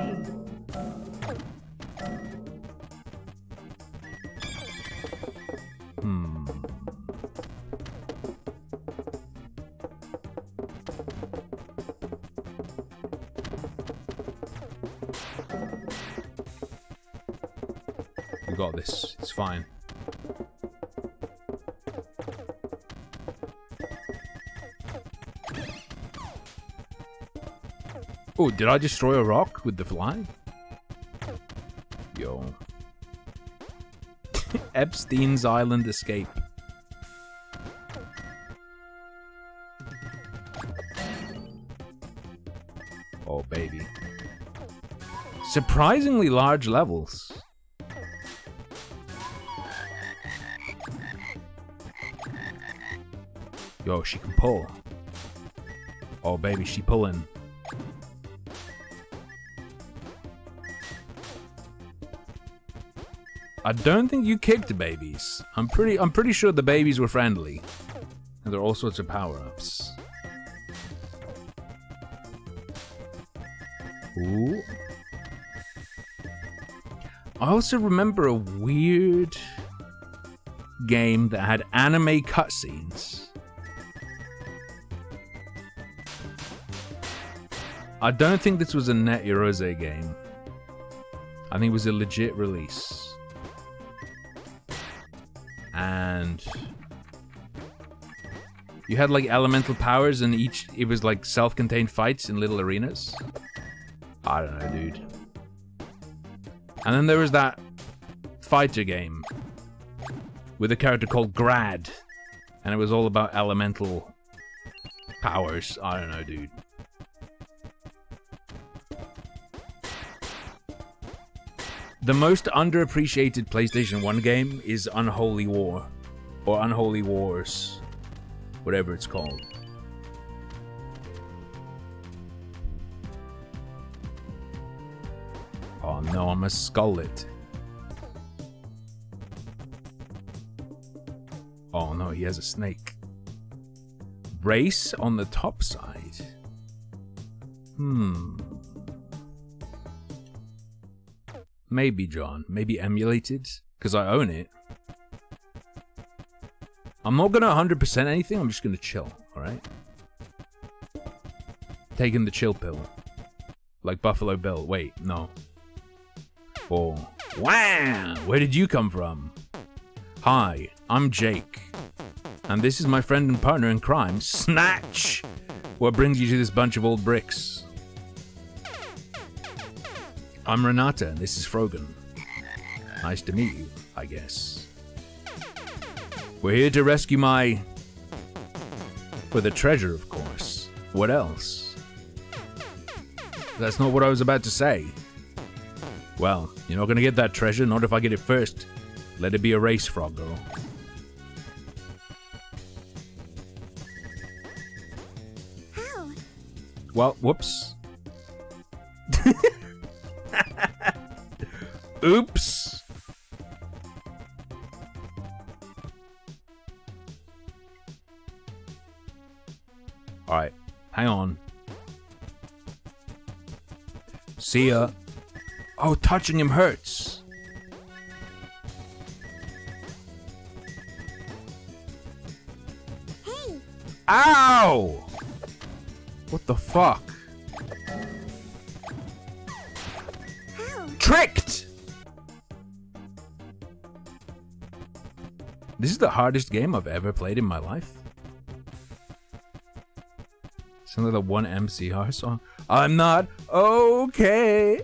We got this. It's fine. Oh, did I destroy a rock with the fly? Yo. Epstein's Island escape. Oh, baby. Surprisingly large levels. Yo, she can pull. Oh, baby, she pulling. I don't think you kicked babies. I'm pretty sure the babies were friendly. And there are all sorts of power-ups. Ooh. I also remember a weird game that had anime cutscenes. I don't think this was a Net Yorose game. I think it was a legit release. And you had like elemental powers, and it was like self-contained fights in little arenas. I don't know, dude. And then there was that fighter game with a character called Grad, and it was all about elemental powers. I don't know, dude. The most underappreciated PlayStation 1 game is Unholy War, or Unholy Wars, whatever it's called. Oh no, I'm a skullet. Oh no, he has a snake. Race on the top side. Maybe, John. Maybe emulated? Because I own it. I'm not gonna 100% anything, I'm just gonna chill, alright? Taking the chill pill. Like Buffalo Bill. Wait, no. Oh. Wow! Where did you come from? Hi, I'm Jake. And this is my friend and partner in crime, Snatch! What brings you to this bunch of old bricks? I'm Renata, and this is Frogan. Nice to meet you, I guess. We're here to rescue my... For the treasure, of course. What else? That's not what I was about to say. Well, you're not gonna get that treasure, not if I get it first. Let it be a race, frog girl. How? Well, whoops. Oops. Alright, hang on. See ya. Oh, touching him hurts. Hey! Ow! What the fuck? How? Tricked! This is the hardest game I've ever played in my life. Sounds like the one MCR song. I'm not okay.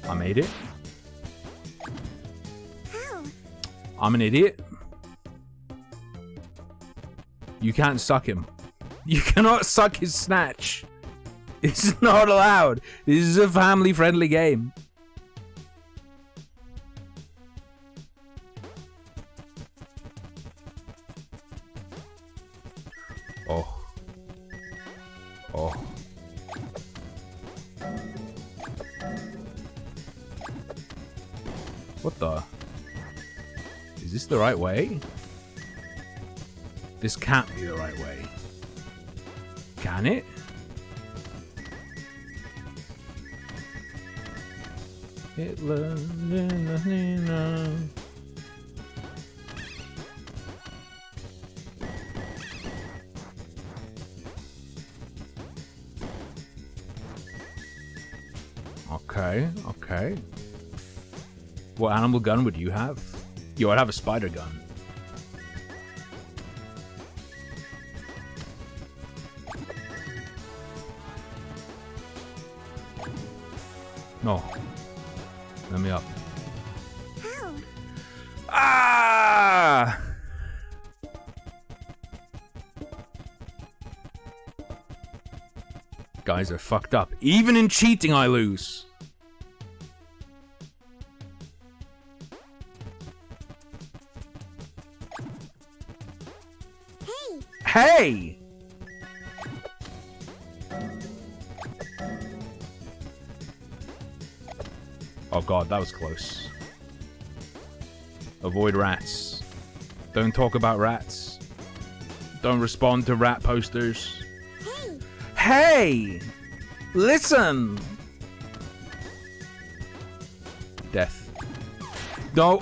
I made it. How? I'm an idiot. You can't suck him. You cannot suck his snatch. It's not allowed. This is a family-friendly game. Oh. Oh. What the? Is this the right way? This can't be the right way. Can it? Hitler. Okay, okay. What animal gun would you have? Yo, I'd have a spider gun. No. Let me up. How? Ah! Guys are fucked up. Even in cheating, I lose. Hey! Hey! Oh god, that was close. Avoid rats. Don't talk about rats. Don't respond to rat posters. Hey! Hey! Listen! Death. No!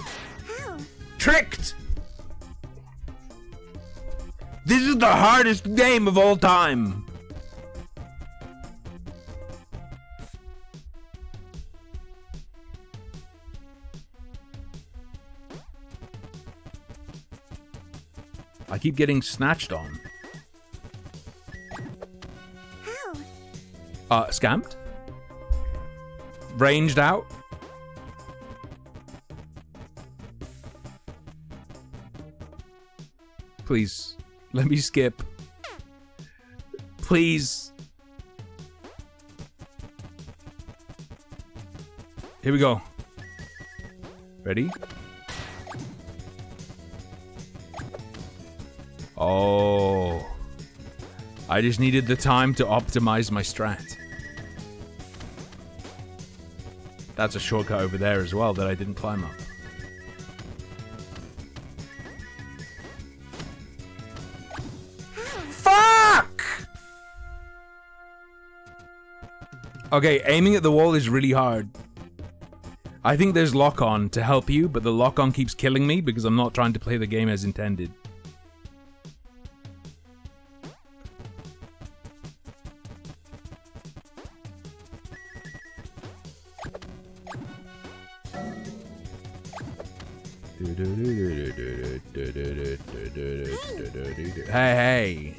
How? Tricked! This is the hardest game of all time! I keep getting snatched on. How? Scammed? Ranged out? Please, let me skip. Please. Here we go. Ready? Oh. I just needed the time to optimize my strat. That's a shortcut over there as well that I didn't climb up. Fuck! Okay, aiming at the wall is really hard. I think there's lock-on to help you, but the lock-on keeps killing me because I'm not trying to play the game as intended. Hey, hey.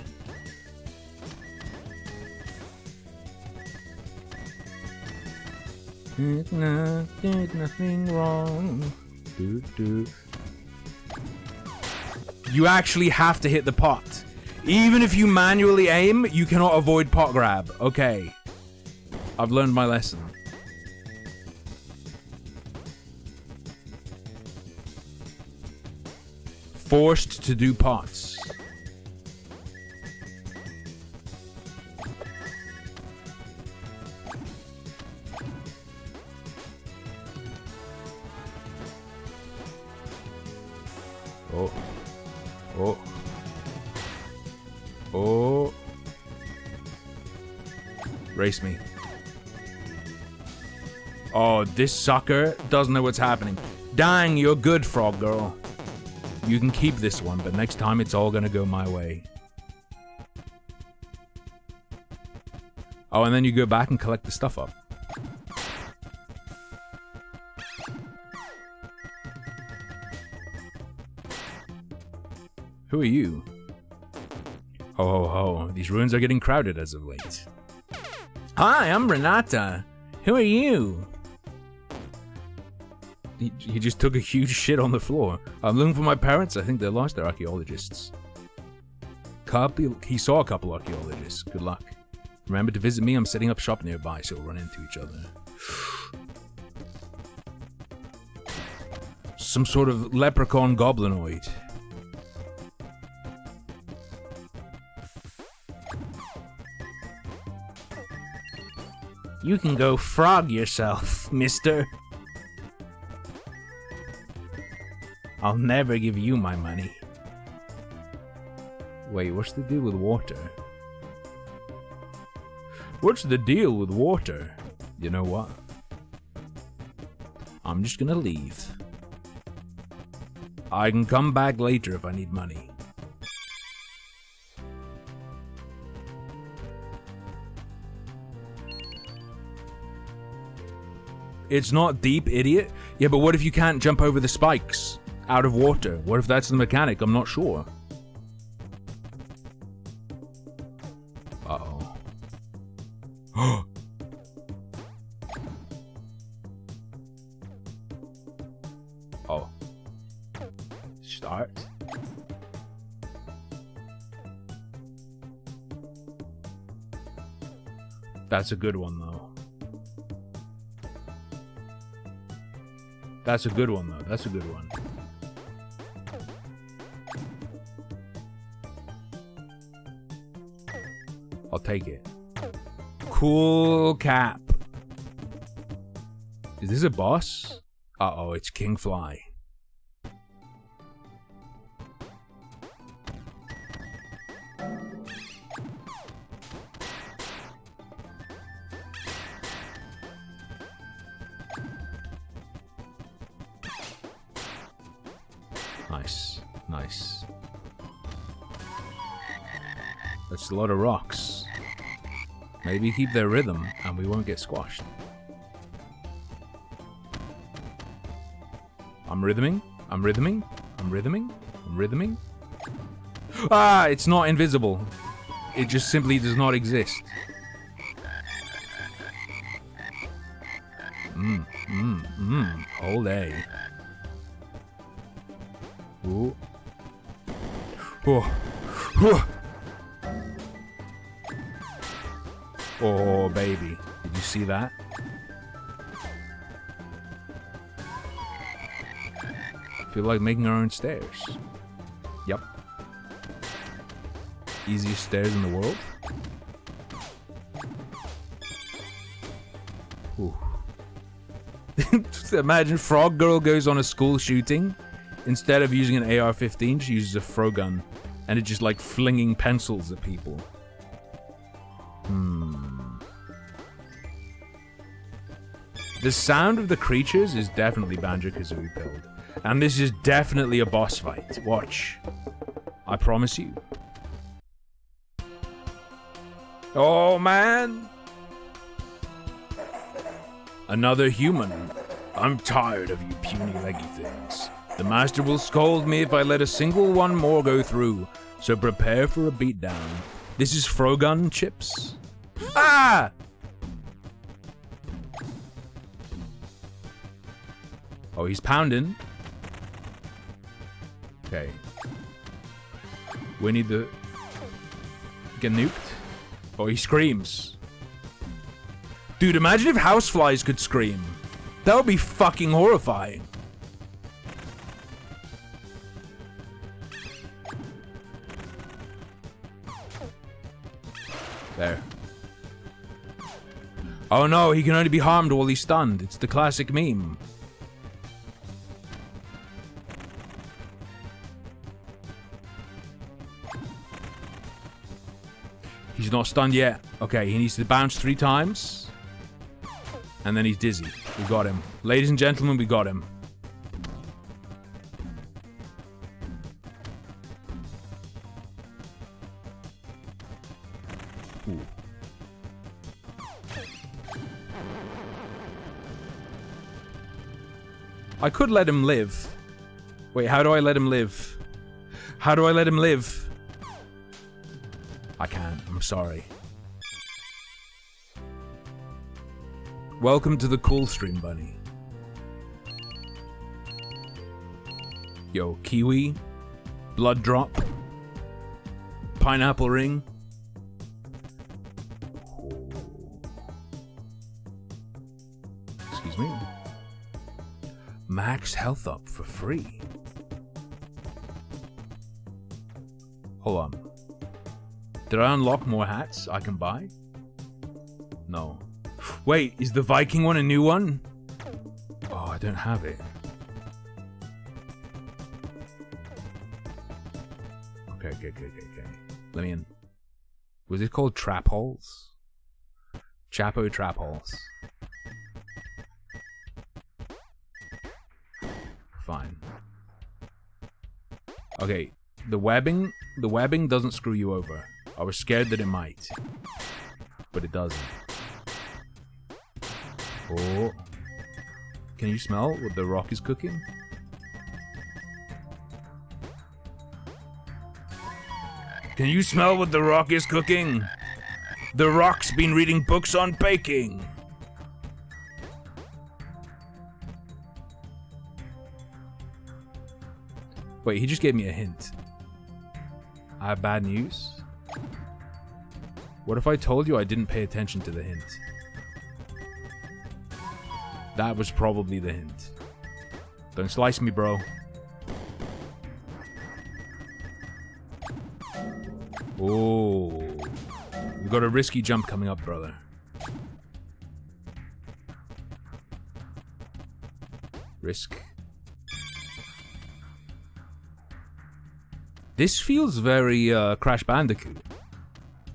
There's nothing wrong. You actually have to hit the pot. Even if you manually aim, you cannot avoid pot grab. Okay. I've learned my lesson. Forced to do pots. Oh. Oh. Oh. Race me. Oh, this sucker doesn't know what's happening. Dang, you're good, frog girl. You can keep this one, but next time it's all gonna go my way. Oh, and then you go back and collect the stuff up. Who are you? Ho ho ho, these ruins are getting crowded as of late. Hi, I'm Renata. Who are you? He just took a huge shit on the floor. I'm looking for my parents. I think they lost. They're archaeologists. He saw a couple archaeologists. Good luck. Remember to visit me. I'm setting up shop nearby, so we'll run into each other. Some sort of leprechaun goblinoid. You can go frog yourself, mister. I'll never give you my money. Wait, what's the deal with water? What's the deal with water? You know what? I'm just gonna leave. I can come back later if I need money. It's not deep, idiot. Yeah, but what if you can't jump over the spikes? Out of water. What if that's the mechanic? I'm not sure. Uh-oh. Oh. Start. That's a good one, though. That's a good one, though. That's a good one. I'll take it. Cool cap. Is this a boss? Uh-oh, it's King Fly. Nice, nice. That's a lot of rocks. Maybe keep their rhythm and we won't get squashed. I'm rhythming. I'm rhythming. I'm rhythming. I'm rhythming. Ah, it's not invisible. It just simply does not exist. All day. Ooh. Oh. Oh. Oh, baby. Did you see that? Feel like making our own stairs. Yep. Easiest stairs in the world. Ooh. Just imagine Frog Girl goes on a school shooting. Instead of using an AR-15, she uses a throw gun. And it's just like flinging pencils at people. The sound of the creatures is definitely Banjo-Kazooie pilled. And this is definitely a boss fight. Watch. I promise you. Oh, man. Another human. I'm tired of you puny leggy things. The master will scold me if I let a single one more go through. So prepare for a beatdown. This is Frogun Chips. Ah! Oh, he's pounding. Okay. We need to get nuked. Oh, he screams. Dude, imagine if houseflies could scream. That would be fucking horrifying. There. Oh no, he can only be harmed while he's stunned. It's the classic meme. He's not stunned yet. Okay, he needs to bounce 3 times. And then he's dizzy. We got him. Ladies and gentlemen, we got him. Ooh. I could let him live. Wait, how do I let him live? How do I let him live? I can't. I'm sorry. Welcome to the cool stream, bunny. Yo, kiwi, blood drop, pineapple ring. Excuse me. Max health up for free. Hold on. Did I unlock more hats I can buy? No. Wait, is the Viking one a new one? Oh, I don't have it. Okay. Let me in. Was it called Trap Holes? Chapo Trap Holes. Fine. Okay, the webbing doesn't screw you over. I was scared that it might, but it doesn't. Oh, can you smell what the rock is cooking? Can you smell what the rock is cooking? The rock's been reading books on baking. Wait, he just gave me a hint. I have bad news? What if I told you I didn't pay attention to the hint? That was probably the hint. Don't slice me, bro. Oh. We got a risky jump coming up, brother. Risk. This feels very Crash Bandicoot.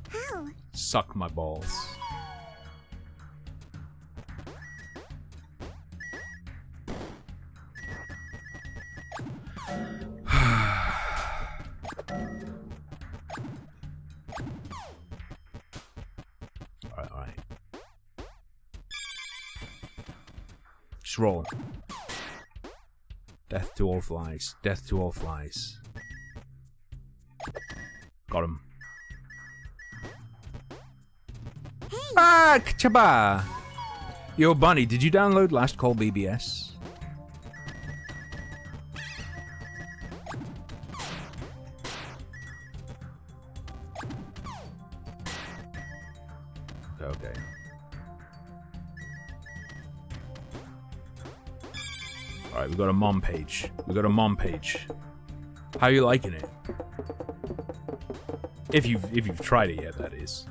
How? Suck my balls. Alright. Just roll. Death to all flies. Death to all flies. Got him. Hey. Ah, kachaba! Yo, Bunny, did you download Last Call BBS? Okay. Alright, we got a mom page. We got a mom page. How you liking it? If you've tried it yet, that is.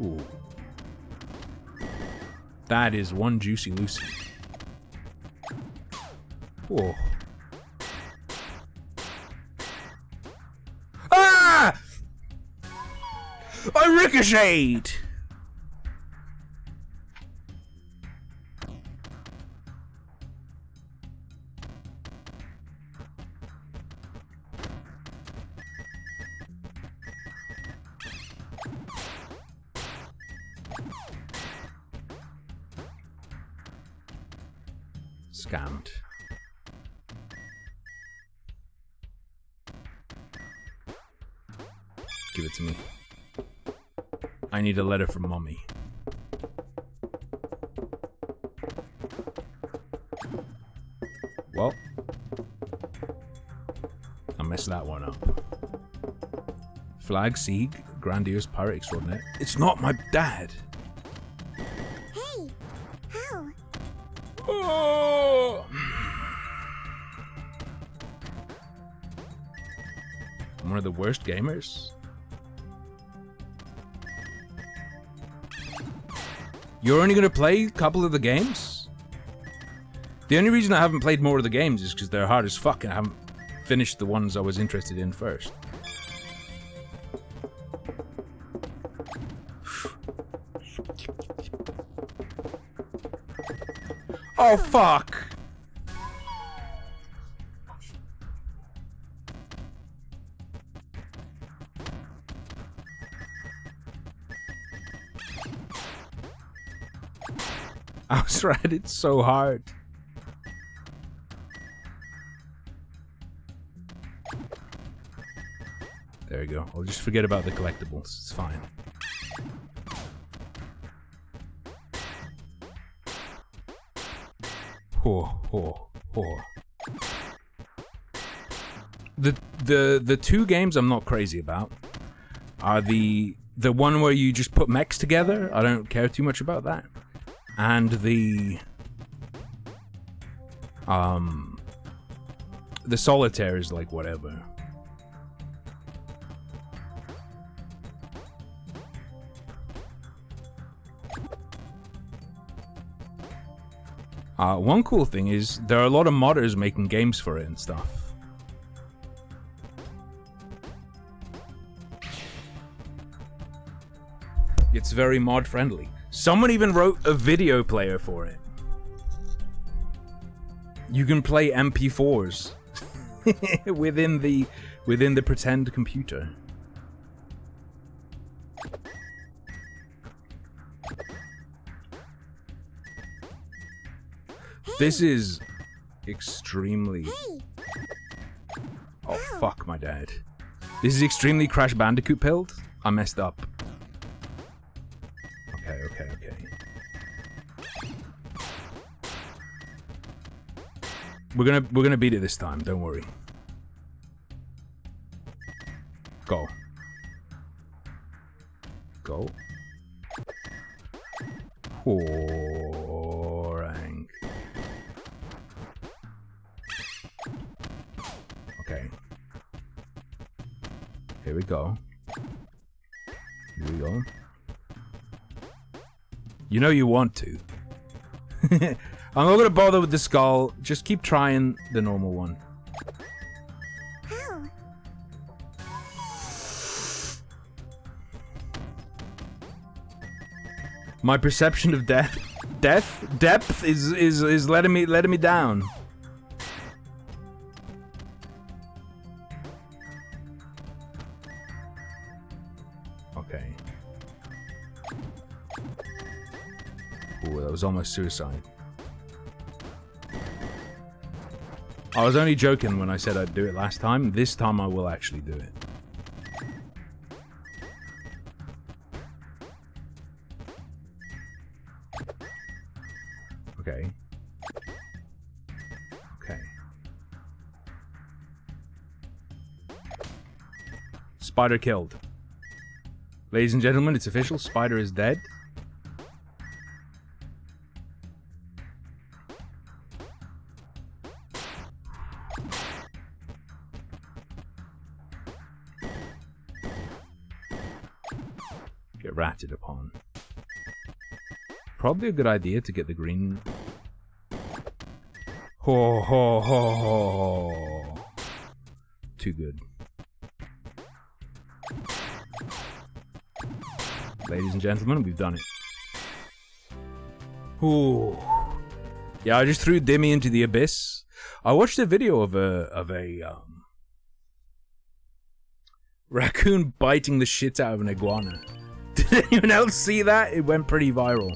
Ooh. That is one juicy Lucy. Whoa. Ah! I ricocheted! Scammed. Give it to me. I need a letter from Mommy. Well, I messed that one up. Flag, Sieg, grandiose pirate extraordinaire. It's not my dad. Hey, how? Oh. I'm one of the worst gamers. You're only gonna play a couple of the games? The only reason I haven't played more of the games is because they're hard as fuck and I haven't finished the ones I was interested in first. Oh fuck! I was right, it's so hard. There we go. I'll just forget about the collectibles. It's fine. The two games I'm not crazy about are the one where you just put mechs together. I don't care too much about that. And the solitaire is like whatever. One cool thing is there are a lot of modders making games for it and stuff. It's very mod friendly. Someone even wrote a video player for it. You can play MP4s within the pretend computer. This is extremely... Oh, fuck my dad. This is extremely Crash Bandicoot pilled. I messed up. Okay. We're gonna beat it this time, don't worry. Go. Go. Orang. Okay. Here we go. Here we go. You know you want to. I'm not gonna bother with the skull. Just keep trying the normal one. How? My perception of depth is letting me down. Okay. Ooh, that was almost suicide. I was only joking when I said I'd do it last time. This time I will actually do it. Okay. Okay. Spider killed. Ladies and gentlemen, it's official. Spider is dead. Get ratted upon. Probably a good idea to get the green. Ho ho ho ho. Too good. Ladies and gentlemen, we've done it. Ooh. Yeah, I just threw Dimmy into the abyss. I watched a video of a raccoon biting the shit out of an iguana. Did anyone else see that? It went pretty viral.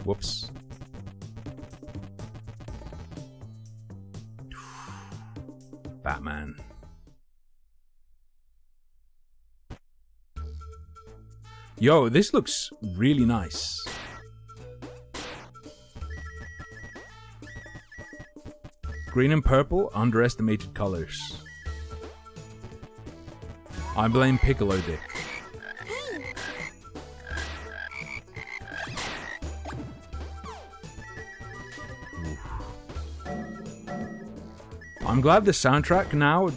Whoops. Batman. Yo, this looks really nice. Green and purple, underestimated colors. I blame Piccolo Dick. I'm glad the soundtrack now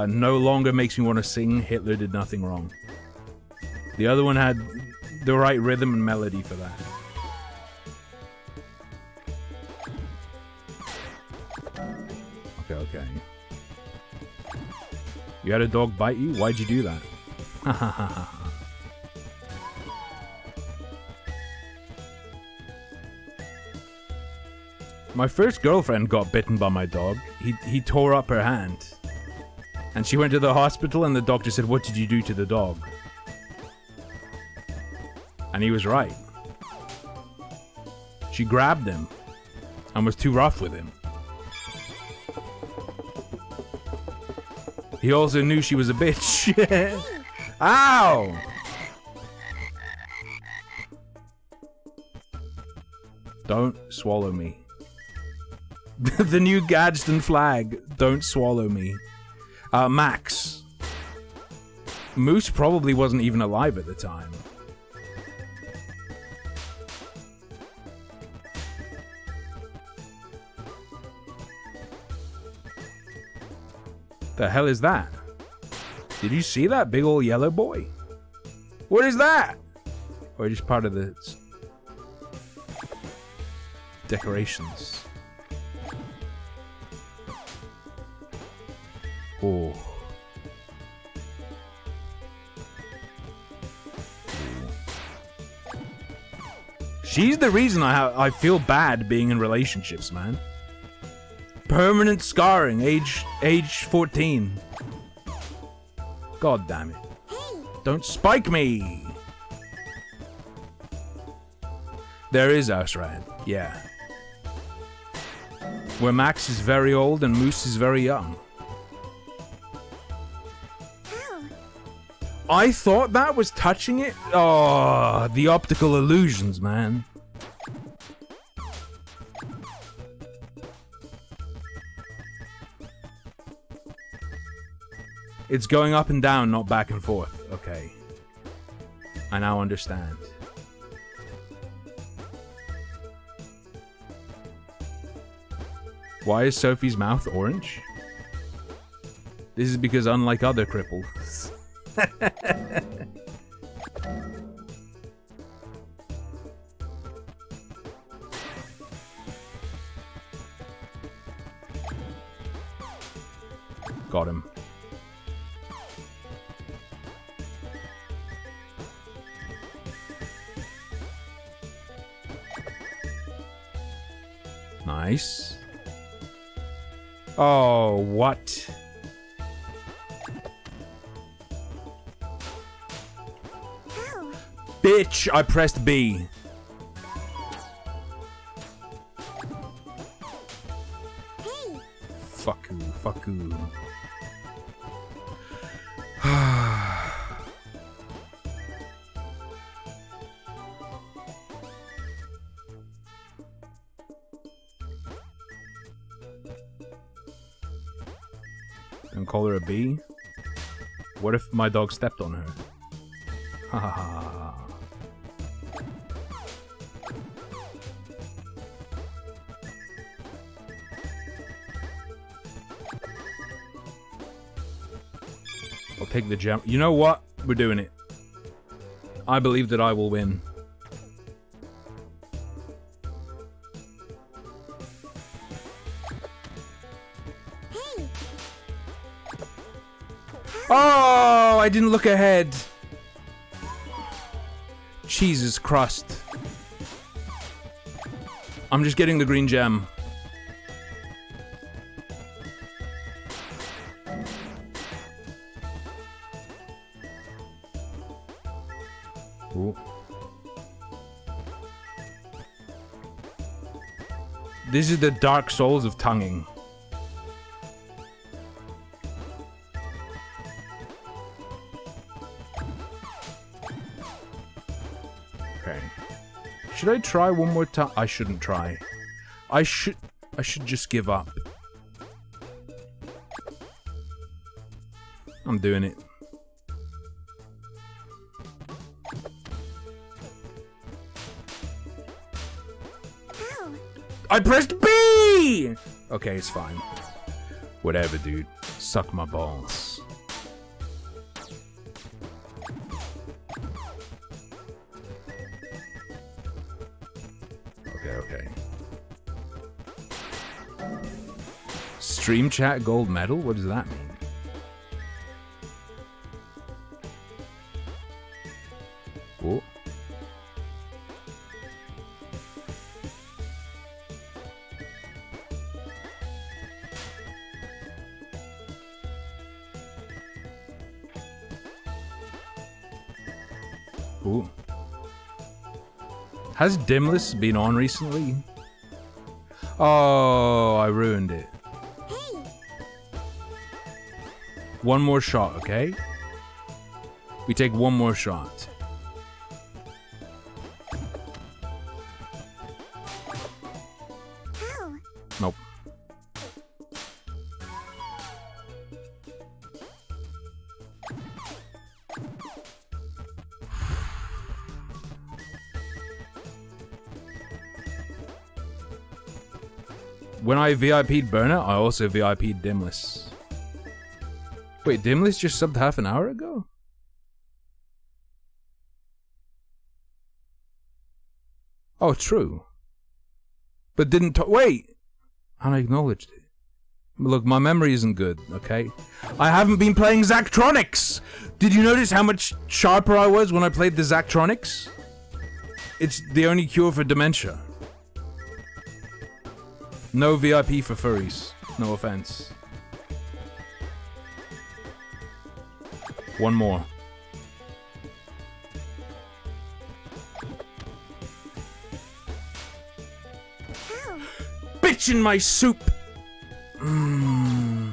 no longer makes me want to sing Hitler Did Nothing Wrong. The other one had the right rhythm and melody for that. Okay. You had a dog bite you? Why'd you do that? My first girlfriend got bitten by my dog. He tore up her hand. And she went to the hospital and the doctor said, "What did you do to the dog?" And he was right. She grabbed him and was too rough with him. He also knew she was a bitch. Ow! Don't swallow me. The new Gadsden flag. Don't swallow me. Max. Moose probably wasn't even alive at the time. The hell is that? Did you see that big old yellow boy? What is that? Or just part of the decorations? Oh. She's the reason I feel bad being in relationships, man. Permanent scarring, age 14. God damn it. Don't spike me! There is Ausran, yeah. Where Max is very old and Moose is very young. I thought that was touching it. Oh, the optical illusions, man. It's going up and down, not back and forth. Okay. I now understand. Why is Sophie's mouth orange? This is because unlike other cripples... Got him. Nice. Oh, what? Bitch, I pressed B. Fuck you, fuck you. And call her a B? What if my dog stepped on her? Ha ha ha. I'll take the gem. You know what? We're doing it. I believe that I will win. Hey. Oh, I didn't look ahead. Jesus Christ. I'm just getting the green gem. Ooh. This is the Dark Souls of tonguing. Okay. Should I try one more time? I shouldn't try. I should just give up. I'm doing it. How? I pressed B! Okay, it's fine. Whatever, dude. Suck my balls. Okay. Stream chat gold medal? What does that mean? Oh. Ooh. Has Dimless been on recently? Oh, I ruined it. Hey. One more shot, okay? We take one more shot. How? Nope. When I VIP'd Burner, I also VIP'd Dimless. Wait, Dimless just subbed half an hour ago? Oh, true. But didn't wait! And I acknowledged it. Look, my memory isn't good, okay? I haven't been playing Zachtronics! Did you notice how much sharper I was when I played the Zachtronics? It's the only cure for dementia. No VIP for furries. No offense. One more. How? Bitch in my soup! Mm.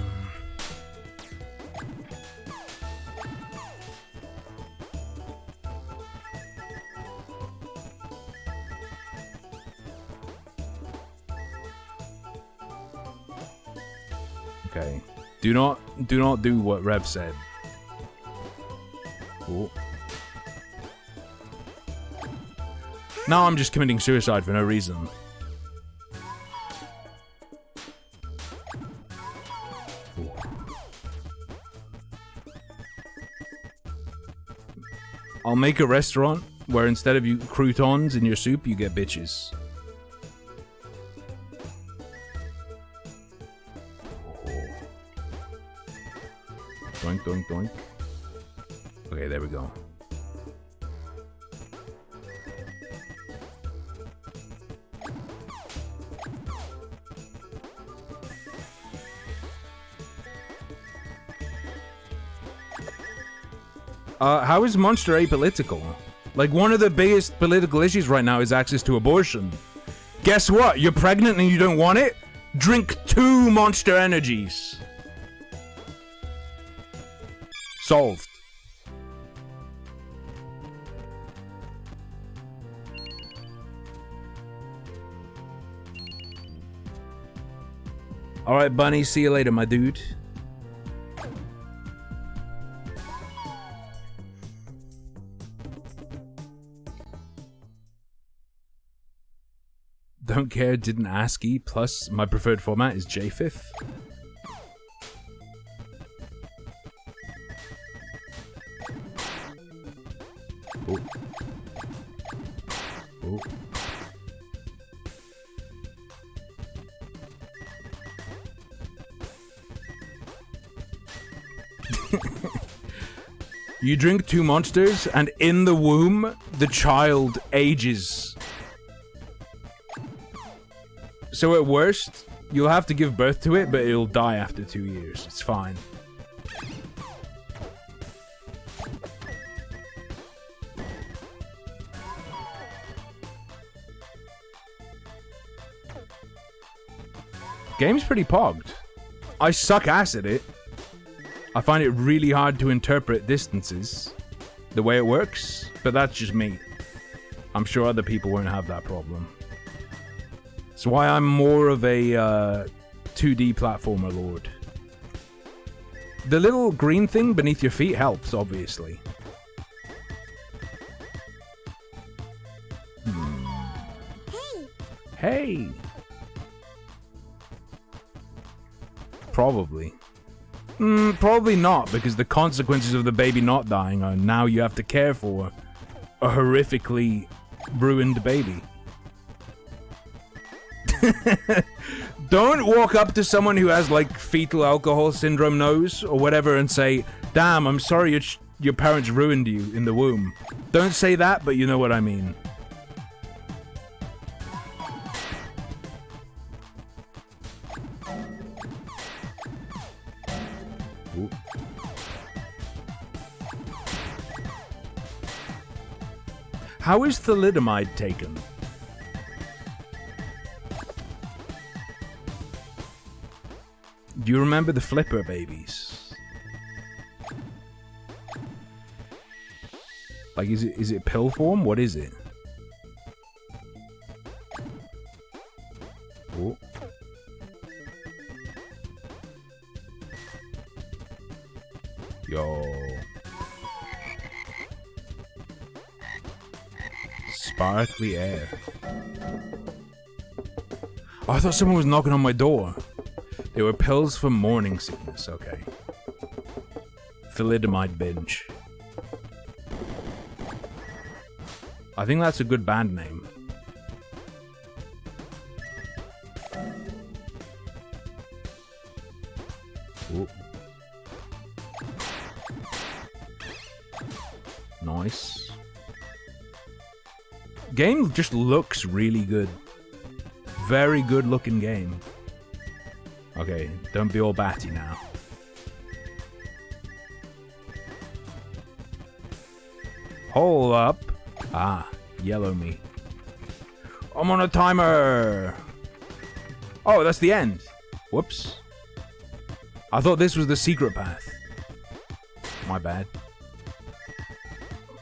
Okay. Do not do what Rev said. Ooh. Now I'm just committing suicide for no reason. Ooh. I'll make a restaurant where instead of you croutons in your soup, you get bitches. Doink, doink, doink. Okay, there we go. How is Monster apolitical? Like, one of the biggest political issues right now is access to abortion. Guess what? You're pregnant and you don't want it? Drink 2 Monster Energies. Solved. Alright, Bunny, see you later, my dude. Don't care, didn't ASCII, plus my preferred format is JFIF. Oh. Oh. You drink 2 monsters, and in the womb, the child ages. So at worst, you'll have to give birth to it, but it'll die after 2 years. It's fine. Game's pretty pogged. I suck ass at it. I find it really hard to interpret distances, the way it works, but that's just me. I'm sure other people won't have that problem. It's why I'm more of a 2D platformer lord. The little green thing beneath your feet helps, obviously. Hey! Probably. Probably not, because the consequences of the baby not dying are now you have to care for a horrifically ruined baby. Don't walk up to someone who has, like, fetal alcohol syndrome nose or whatever and say, damn, I'm sorry your parents ruined you in the womb. Don't say that, but you know what I mean. Ooh. How is thalidomide taken? Do you remember the flipper babies? Like, is it pill form? What is it? Oh. Yo. Sparkly air. Oh, I thought someone was knocking on my door. They were pills for morning sickness, okay. Thalidomide binge. I think that's a good band name. Ooh. Nice. Game just looks really good. Very good looking game. Okay, don't be all batty now. Hold up. Ah, yellow me. I'm on a timer. Oh, that's the end. Whoops. I thought this was the secret path. My bad.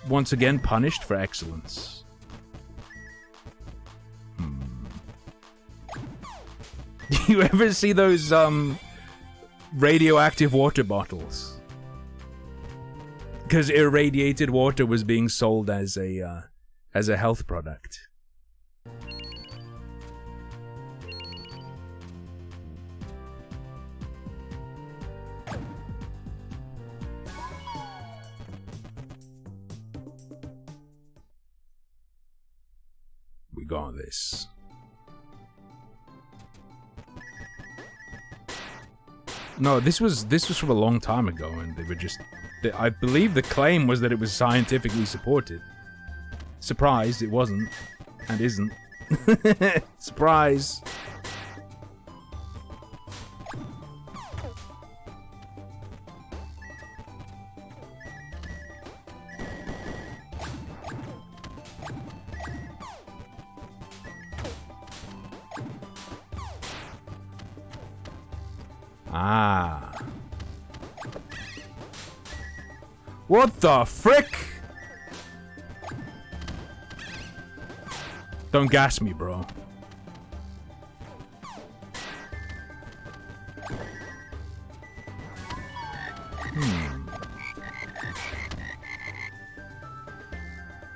Once again, punished for excellence. You ever see those radioactive water bottles? Because irradiated water was being sold as a health product. We got this. No, this was from a long time ago, and they were just... I believe the claim was that it was scientifically supported. Surprised it wasn't. And isn't. Surprise! Ah. What the frick? Don't gas me, bro.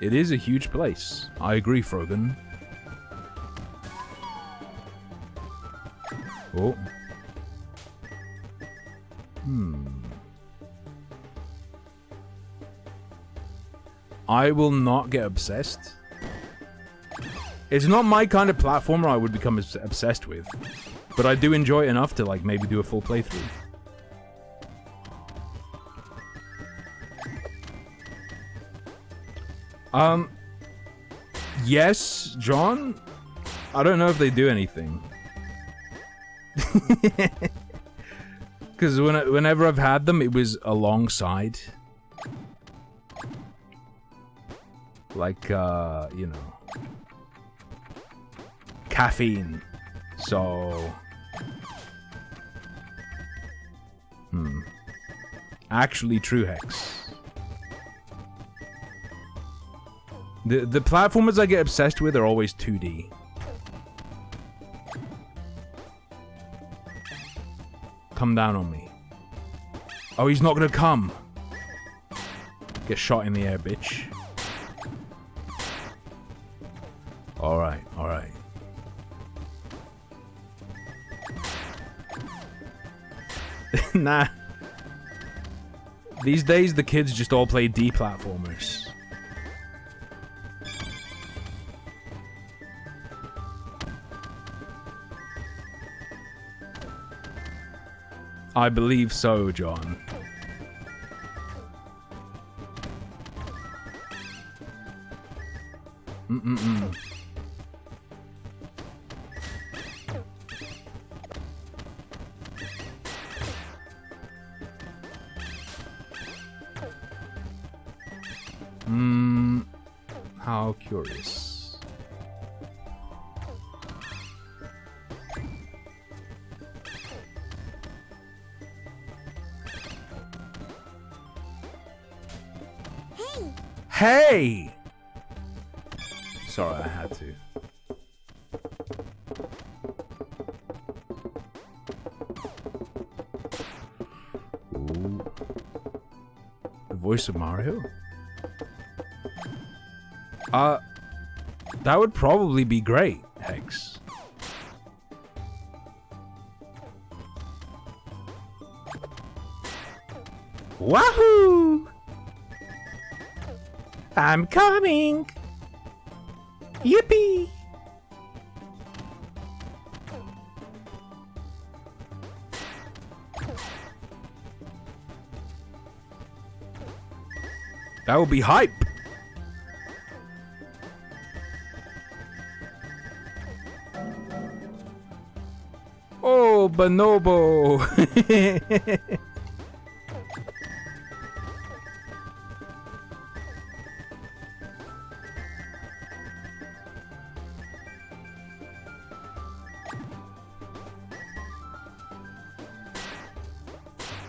It is a huge place. I agree, Frogan. Oh. I will not get obsessed. It's not my kind of platformer I would become obsessed with. But I do enjoy it enough to, like, maybe do a full playthrough. Yes, John? I don't know if they do anything. Because whenever I've had them, it was alongside. Like, you know. Caffeine. So... Actually true, Hex. The platformers I get obsessed with are always 2D. Come down on me. Oh, he's not gonna come. Get shot in the air, bitch. Alright, alright. Nah. These days, the kids just all play D platformers. I believe so, John. How curious. Hey! Sorry, I had to. Ooh. The voice of Mario? That would probably be great, Hex. Wahoo! I'm coming! Yippee! That would be hype! Oh, Bonobo!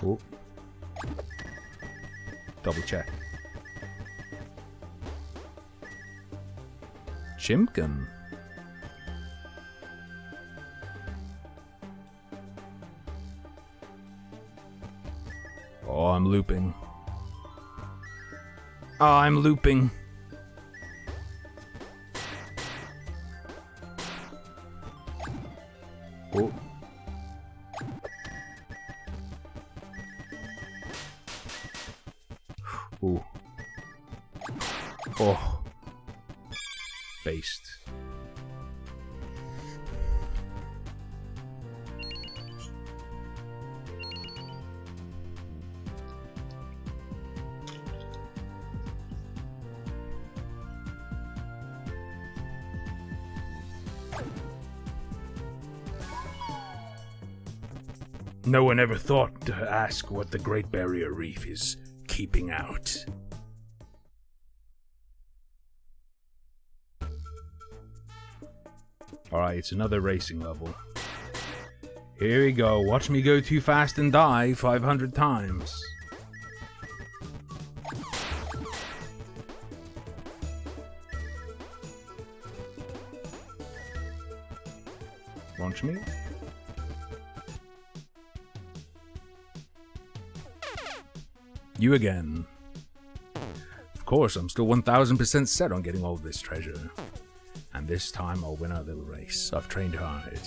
Oh. Double check. Chimkin. Oh, I'm looping. Oh, I'm looping. Oh. Ooh. Oh. Based. No one ever thought to ask what the Great Barrier Reef is keeping out. Alright, it's another racing level. Here we go. Watch me go too fast and die 500 times. Launch me. You again. Of course, I'm still 1000% set on getting all of this treasure. And this time I'll win our little race. I've trained hard.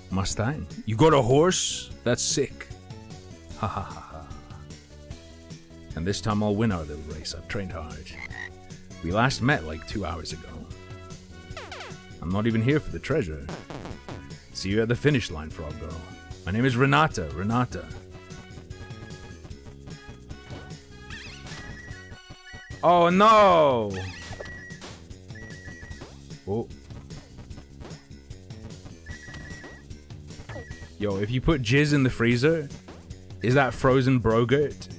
Mustang? You got a horse? That's sick. Ha ha ha ha. And And this time I'll win our little race. I've trained hard. We last met like 2 hours ago. I'm not even here for the treasure. See you at the finish line, Frog Girl. My name is Renata. Renata. Oh no! Oh. Yo, if you put jizz in the freezer, is that frozen brogurt?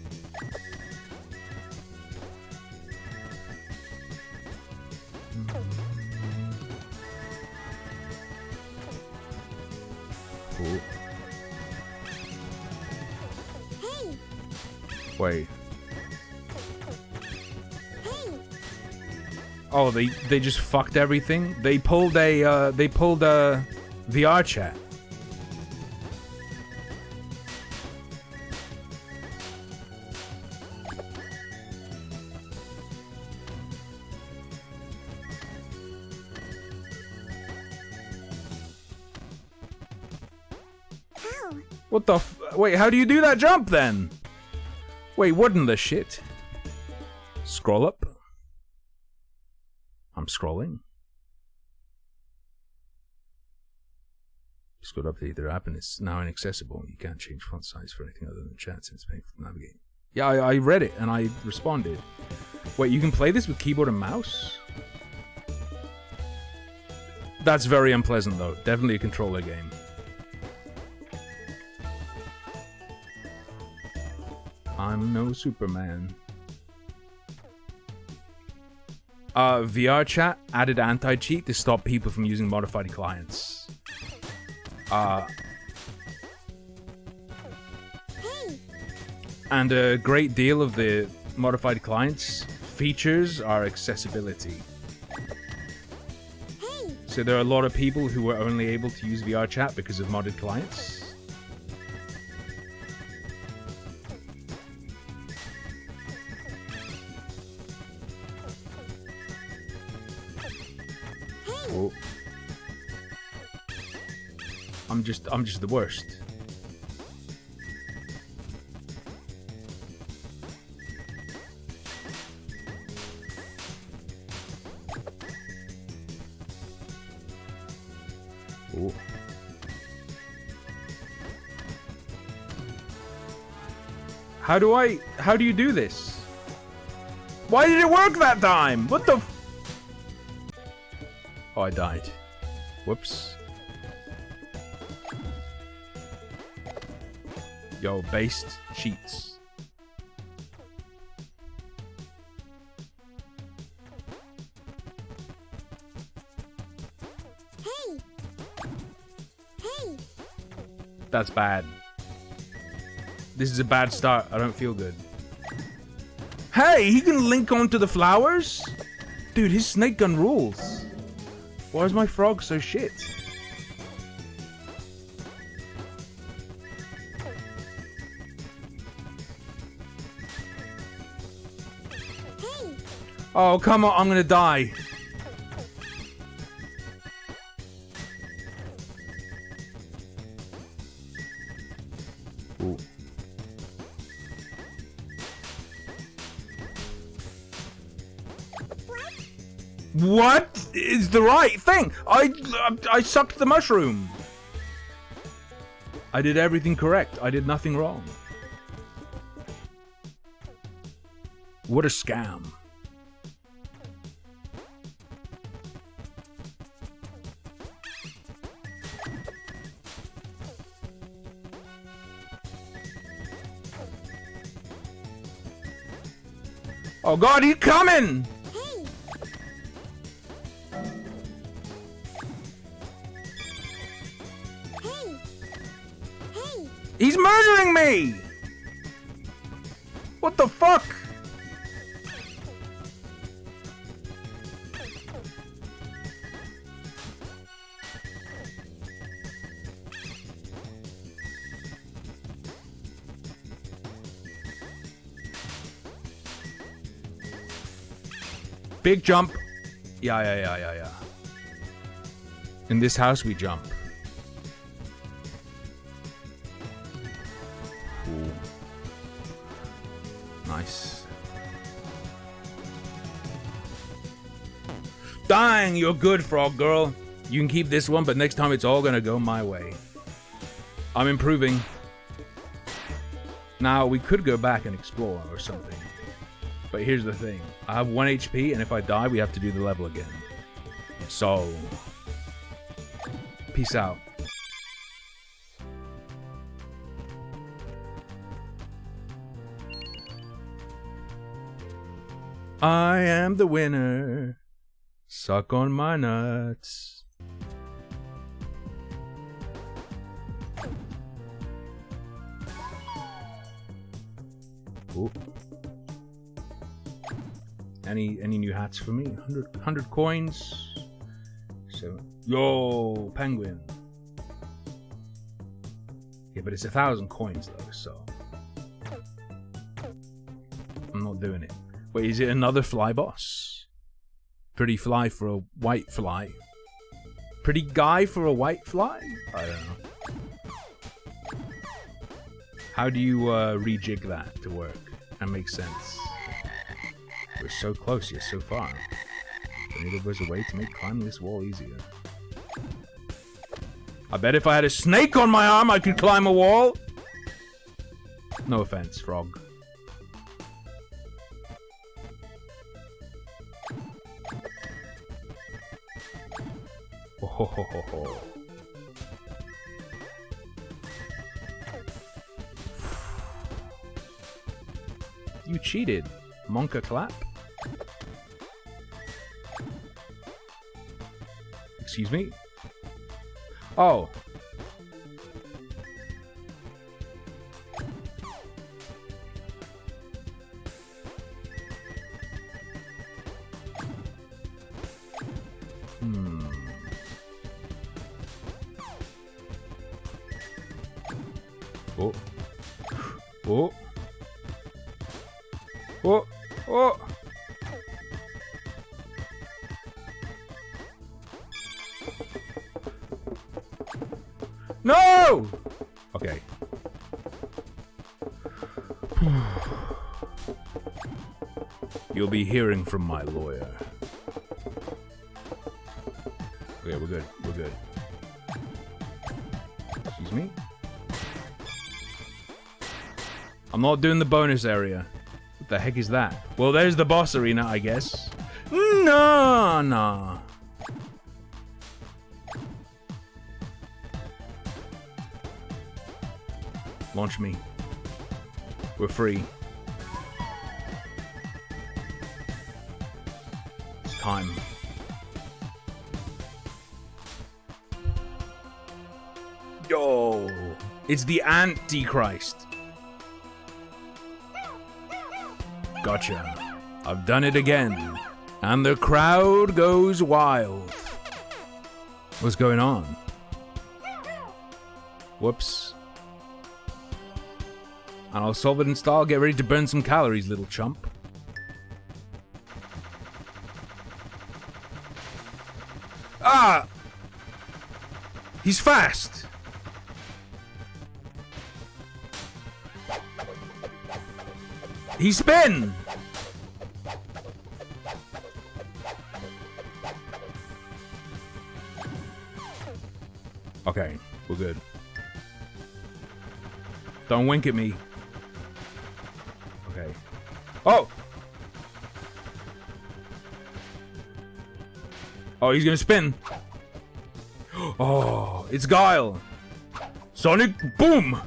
Oh. Hey. Wait. Hey. Oh, they just fucked everything. They pulled a VR chat. How? What the wait, how do you do that jump then? Wait, what in the shit? Scroll up. I'm scrolling. Just got to update their app and it's now inaccessible. You can't change font size for anything other than chat since it's painful to navigate. Yeah, I read it and I responded. Wait, you can play this with keyboard and mouse? That's very unpleasant though. Definitely a controller game. I'm no Superman. VR chat added anti-cheat to stop people from using modified clients. Hey. And a great deal of the modified clients features are accessibility. Hey. So there are a lot of people who are only able to use VR chat because of modded clients. Oh. I'm just the worst. Oh. How do you do this? Why did it work that time? What the Oh, I died. Whoops. Yo, based cheats. Hey. Hey. That's bad. This is a bad start. I don't feel good. Hey, he can link onto the flowers? Dude, his snake gun rules. Why is my frog so shit? Hey. Oh, come on, I'm gonna die. Ooh. What is the right thing? I sucked the mushroom. I did everything correct. I did nothing wrong. What a scam. Oh God, he's coming! Hey. Hey. Hey. He's murdering me! What the fuck? Big jump. Yeah. In this house, we jump. Ooh. Nice. dying. You're good, frog girl. You can keep this one, but next time it's all gonna go my way. I'm improving. Now, we could go back and explore or something. But here's the thing. I have 1 HP, and if I die, we have to do the level again. So... peace out. I am the winner. Suck on my nuts. Ooh. Any new hats for me? 100 coins. So, yo, penguin. Yeah, but it's 1,000 coins though, so I'm not doing it. Wait, is it another fly boss? Pretty fly for a white fly. Pretty guy for a white fly? I don't know. How do you rejig that to work and make sense? We're so close yet so far. Maybe there's a way to make climbing this wall easier. I bet if I had a snake on my arm, I could climb a wall. No offense, frog. Oh, ho, ho, ho, ho. You cheated, Monka Clap. Excuse me? Oh. Oh. Oh. Oh. Oh. No! Okay. You'll be hearing from my lawyer. Okay, we're good. We're good. Excuse me? I'm not doing the bonus area. What the heck is that? Well, there's the boss arena, I guess. No, no. Launch me. We're free. It's time. Yo! It's the Antichrist. Gotcha. I've done it again. And the crowd goes wild. What's going on? Whoops. And I'll solve it in style. Get ready to burn some calories, little chump. Ah! He's fast! He spin! Okay, we're good. Don't wink at me. Okay. Oh! Oh, he's gonna spin. Oh, it's Guile. Sonic Boom!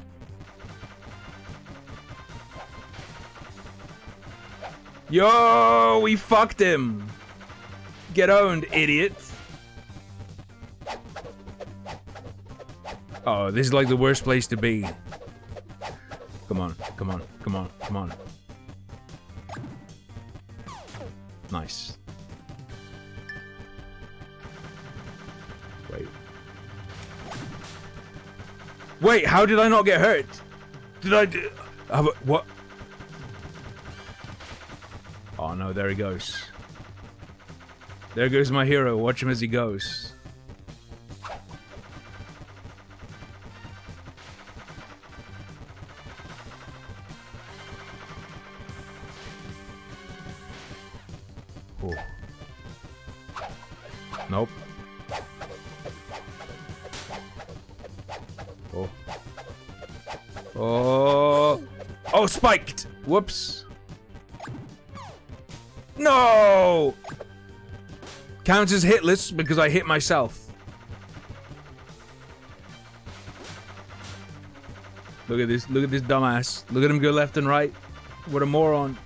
Yo, we fucked him. Get owned, idiot. Oh, this is like the worst place to be. Come on, come on, come on, come on. Nice. Wait. Wait, how did I not get hurt? Did I do... what? Oh no, there he goes. There goes my hero. Watch him as he goes. Oh. Nope. Oh. Oh. Oh, spiked! Whoops. No! Counts as hitless because I hit myself. Look at this dumbass. Look at him go left and right. What a moron.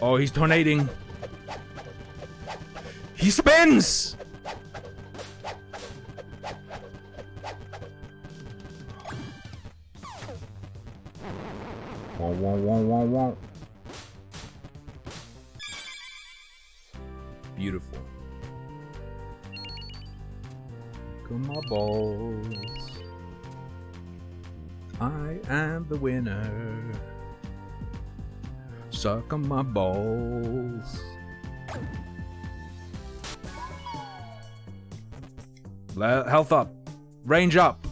Oh, he's tornading. He spins! Wah. Beautiful. Look at my balls. I am the winner. Suck on my balls. Health up. Range up.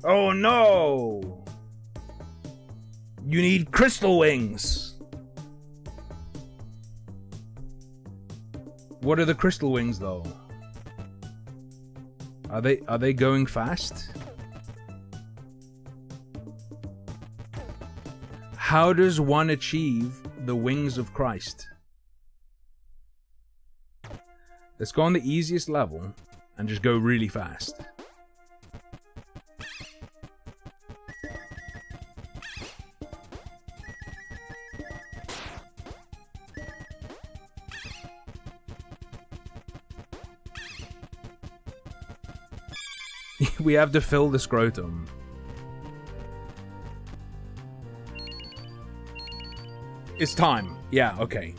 Oh no! You need crystal wings. What are the crystal wings though? Are they going fast? How does one achieve the wings of Christ? Let's go on the easiest level and just go really fast. We have to fill the scrotum. It's time. Yeah, okay.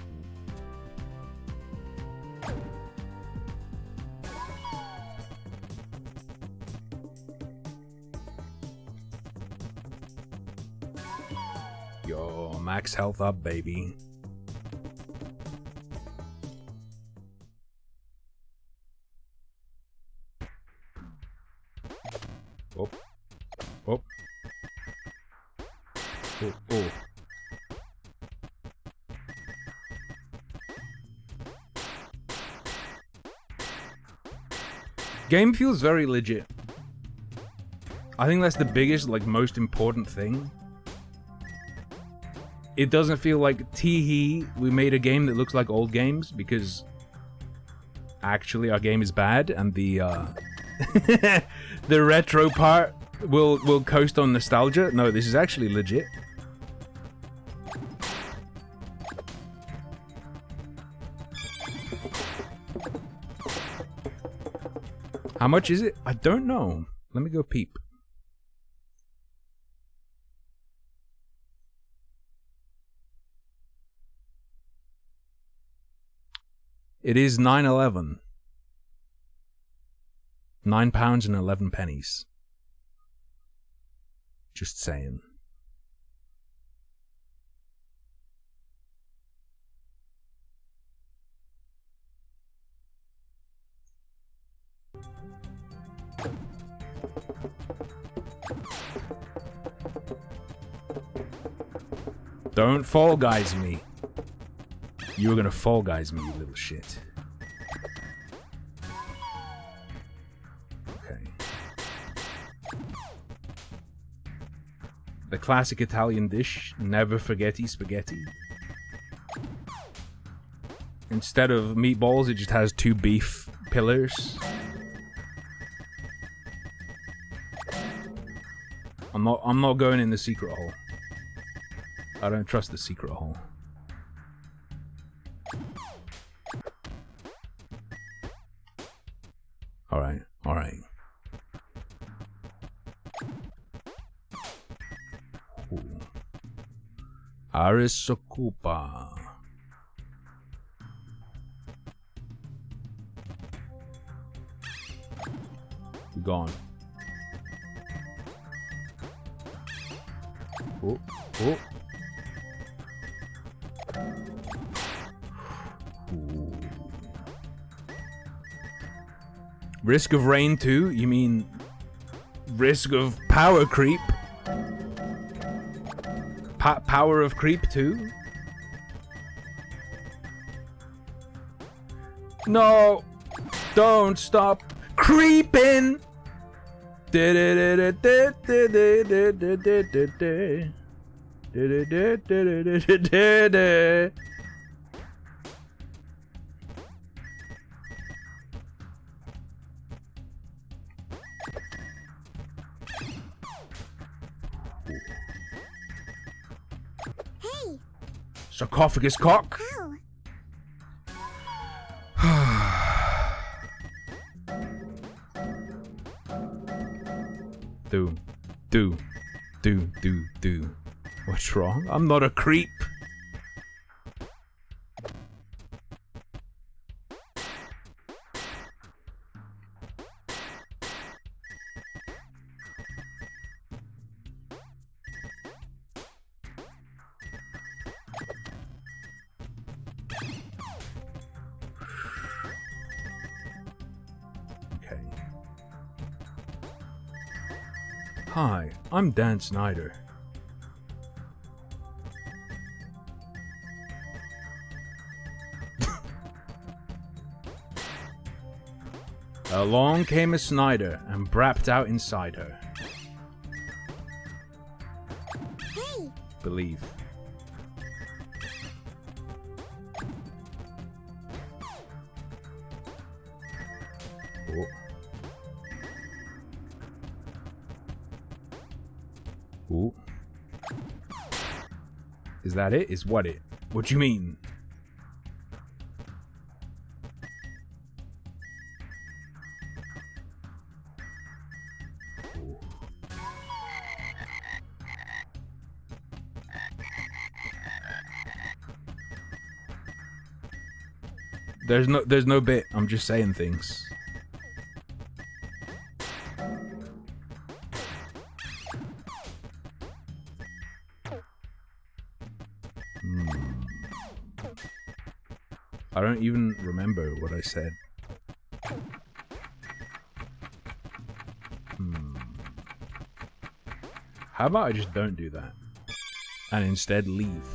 Yo, max health up, baby. Oh. Oh. Oh, oh. Game feels very legit. I think that's the biggest, like, most important thing. It doesn't feel like, tee-hee, we made a game that looks like old games, because actually our game is bad, and the, the retro part will coast on nostalgia. No, this is actually legit. How much is it? I don't know. Let me go peep. It is 9.11. £9 and 11 pennies. Just saying. Don't Fall Guys me. You were gonna Fall Guys me, you little shit. Okay. The classic Italian dish, never forgetti spaghetti. Instead of meatballs, it just has 2 beef pillars. I'm not going in the secret hole. I don't trust the secret hole. Alright, alright. Aris Okupa. You're gone. Oh, oh. Risk of rain 2? You mean risk of power creep? Power of creep 2? No! Don't stop creeping! Hey! Sarcophagus cock? Ow! Do. What's wrong? I'm not a creep. Okay. Hi, I'm Dan Snyder. Along came a Snyder and brapped out inside her. Hey! Believe. Oh. Ooh. Is that it? Is what it? What you mean? Ooh. There's no bit. I'm just saying things. I don't even remember what I said. How about I just don't do that and instead leave?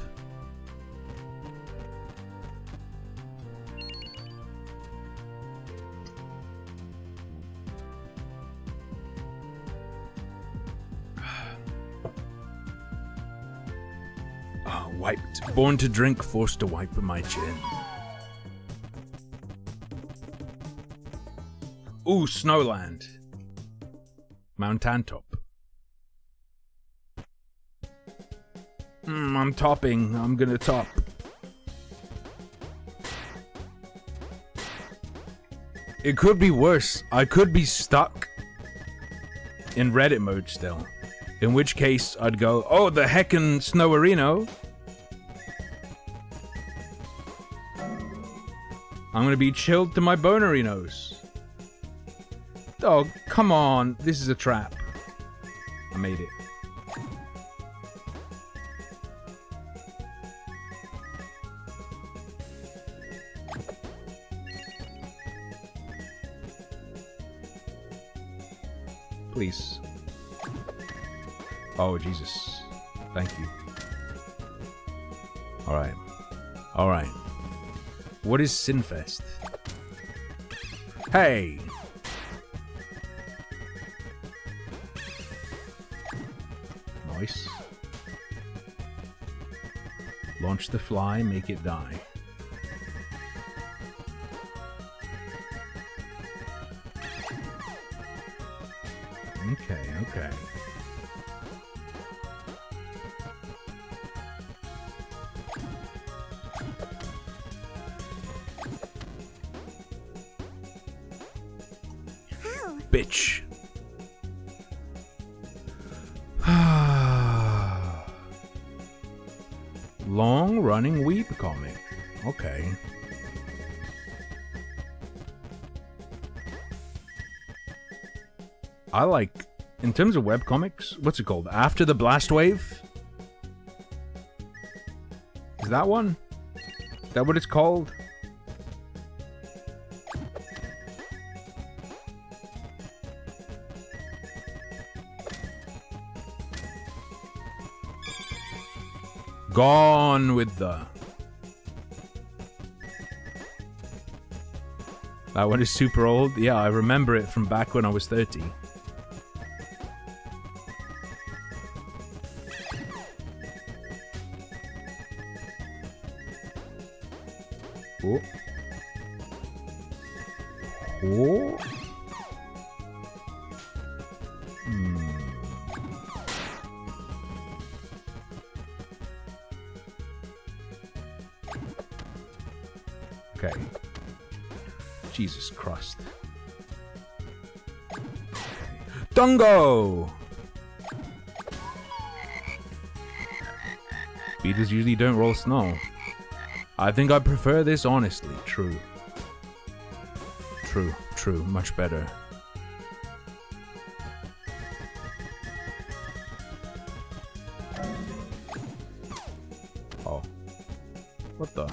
Oh, wiped. Born to drink, forced to wipe my chin. Ooh, Snowland. Mount Antop. I'm topping. I'm gonna top. It could be worse. I could be stuck in Reddit mode still. In which case, I'd go, oh, the heckin' Snowarino. I'm gonna be chilled to my bonerinos. Oh, come on. This is a trap. I made it. Please. Oh, Jesus. Thank you. Alright. Alright. What is Sinfest? Hey! Nice. Launch the fly, make it die. Okay. Ow! Bitch. Long-running weep comic. Okay. I like, in terms of webcomics, what's it called? After the Blast Wave? Is that one? Is that what it's called? Gone with the... That one is super old. Yeah, I remember it from back when I was 30. Oh. Oh. Okay. Jesus Christ. Dungo! Beetles usually don't roll snow. I think I prefer this honestly. True. True, true. Much better. Oh. What the?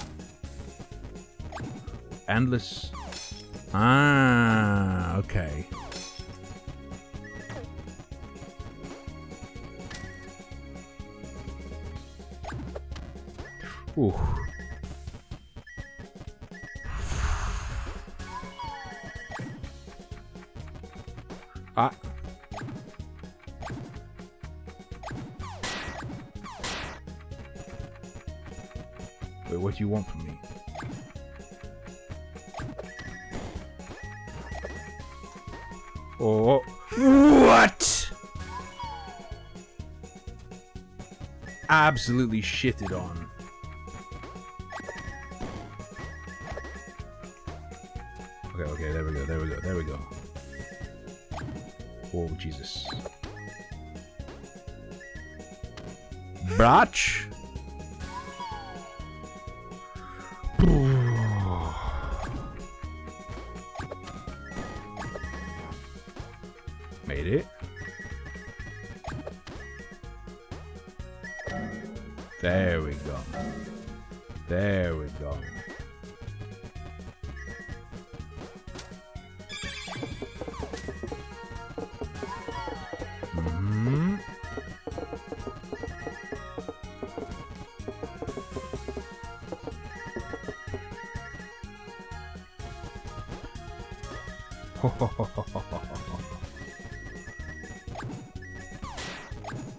Endless. Ah, okay. Ooh. Ah. Wait, what do you want from me? Oh. What? Absolutely shitted on. Okay, there we go. Oh, Jesus. Brach? Made it. There we go. There we go.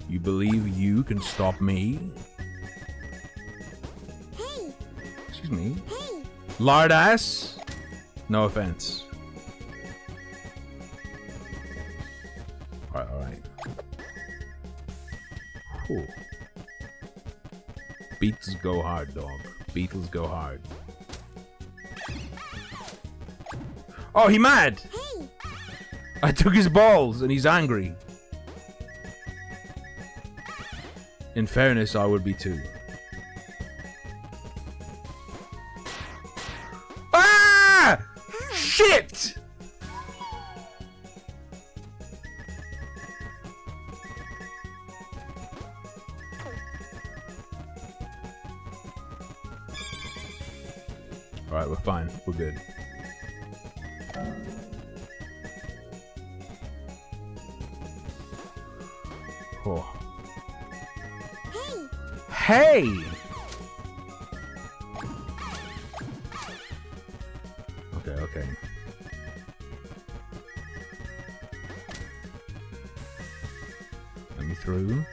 You believe you can stop me? Hey! Excuse me? Hey! Lard ass? No offense. Alright. Cool. Beatles go hard, dog. Beatles go hard. Oh, he mad! Hey! I took his balls and he's angry. In fairness, I would be too. Ah! Shit! Alright, we're fine. We're good. Oh. Hey! Okay. Let me through.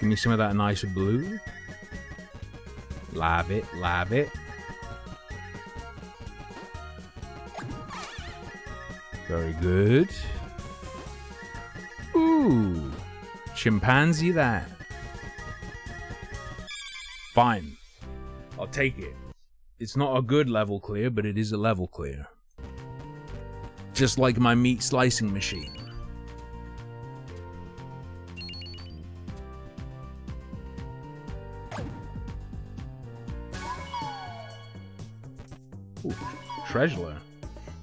Give me some of that nice blue. Lave it, lave it. Very good. Ooh. Chimpanzee that. Fine. I'll take it. It's not a good level clear, but it is a level clear. Just like my meat slicing machine. Ooh, treasure.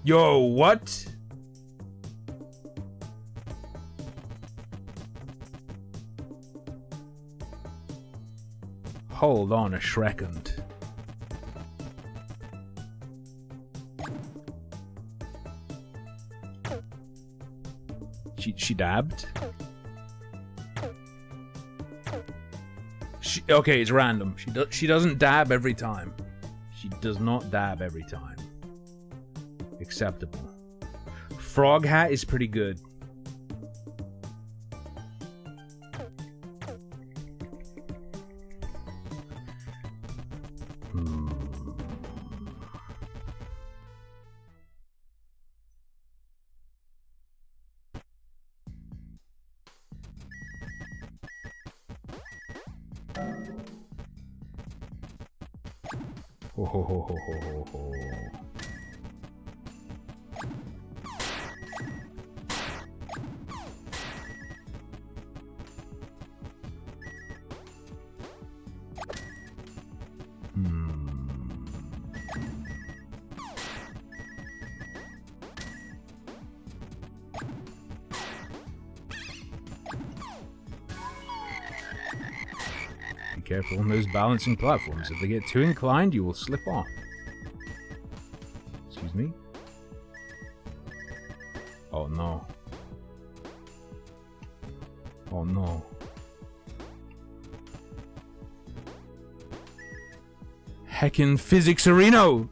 Yo, what? Hold on a second. She dabbed. Okay, it's random. She doesn't dab every time. She does not dab every time. Acceptable. Frog hat is pretty good. Ho ho ho ho ho ho ho. Be careful on those balancing platforms. If they get too inclined, you will slip off. Excuse me? Oh no. Oh no. Heckin' physics areno!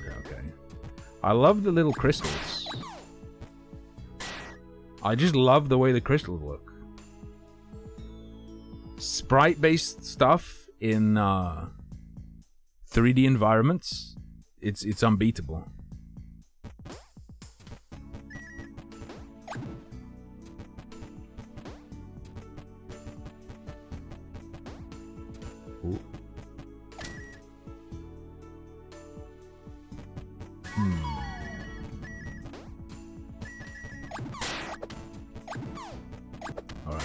Okay. I love the little crystals. I just love the way the crystals look. Sprite-based stuff in 3D environments, it's unbeatable. Ooh. Alright.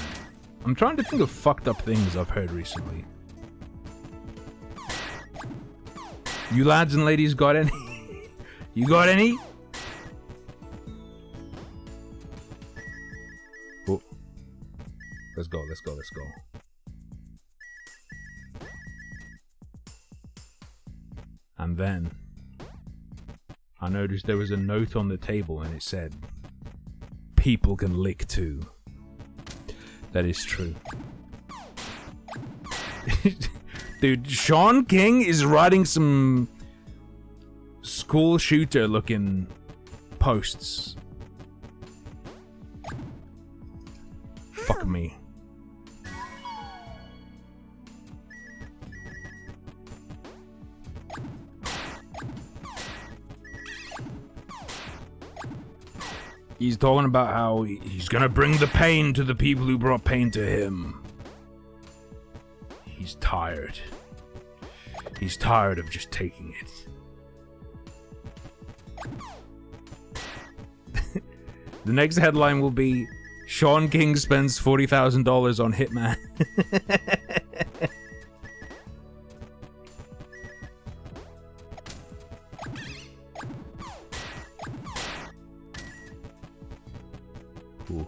I'm trying to think of fucked up things I've heard recently. You lads and ladies got any? You got any? Oh. Let's go, let's go, let's go. And then I noticed there was a note on the table and it said, "People can lick too." That is true. Dude, Sean King is writing some school shooter looking posts. Fuck me. He's talking about how he's gonna bring the pain to the people who brought pain to him. He's tired. He's tired of just taking it. The next headline will be, Sean King spends $40,000 on Hitman. Ooh.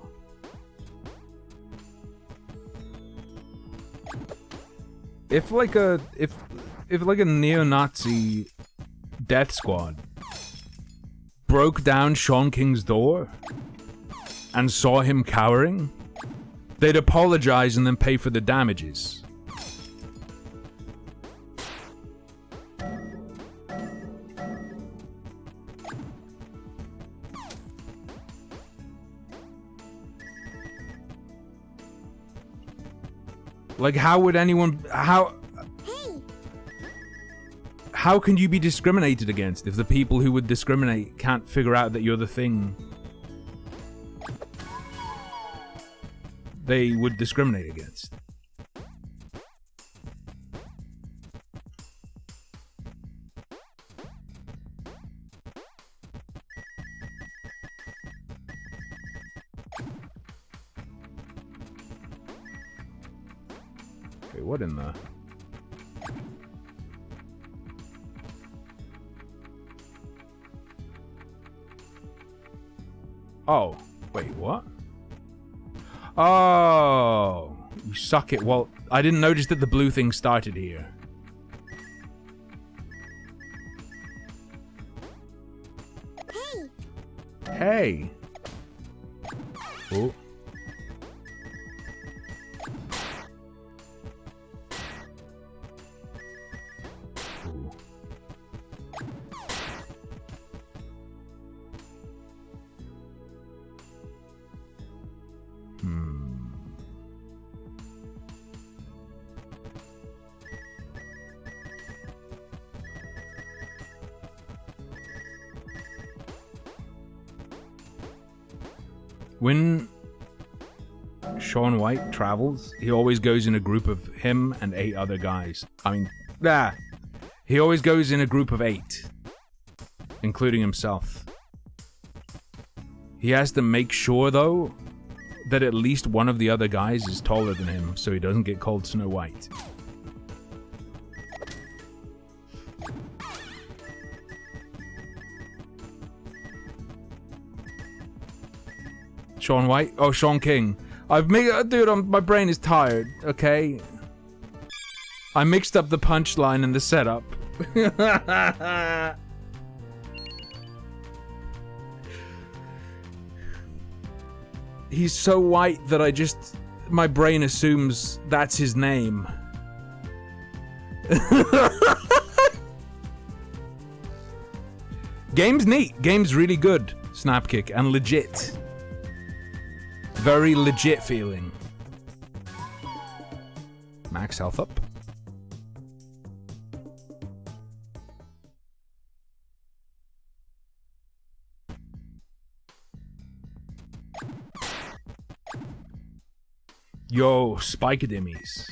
If like a neo-Nazi death squad broke down Sean King's door and saw him cowering, they'd apologize and then pay for the damages. Like, how would anyone... How can you be discriminated against if the people who would discriminate can't figure out that you're the thing they would discriminate against? Okay, what in the... Oh, wait, what? Oh, you suck it. Well, I didn't notice that the blue thing started here. Hey! Hey. Oh. Ooh. When Shaun White travels, he always goes in a group of him and 8 other guys. He always goes in a group of 8, including himself. He has to make sure, though, that at least one of the other guys is taller than him, so he doesn't get called Snow White. Shaun White? Oh, Sean King. Dude, my brain is tired, okay? I mixed up the punchline and the setup. He's so white that my brain assumes that's his name. Game's neat. Game's really good, Snapkick, and legit. Very legit feeling. Max health up. Yo, Spikedemies.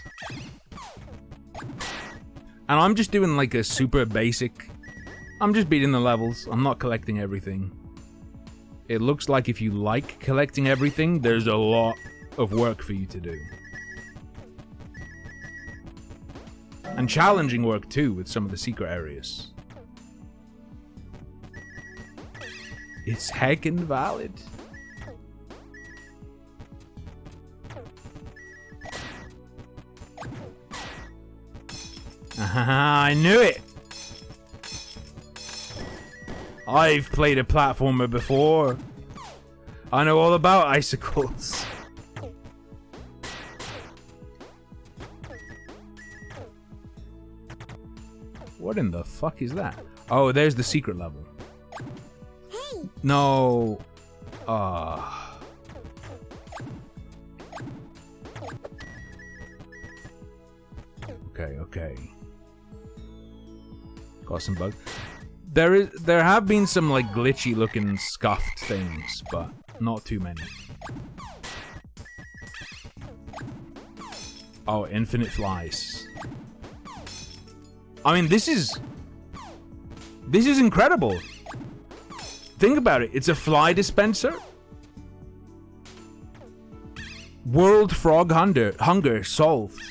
And I'm just doing like a super basic. I'm just beating the levels. I'm not collecting everything. It looks like if you like collecting everything, there's a lot of work for you to do. And challenging work too with some of the secret areas. It's heckin' valid. I knew it! I've played a platformer before. I know all about icicles. What in the fuck is that? Oh, there's the secret level. Hey. No. Okay. Got some bugs. There have been some like glitchy looking scuffed things, but not too many. Oh, infinite flies. I mean, this is incredible. Think about it. It's a fly dispenser. World frog hunger solved.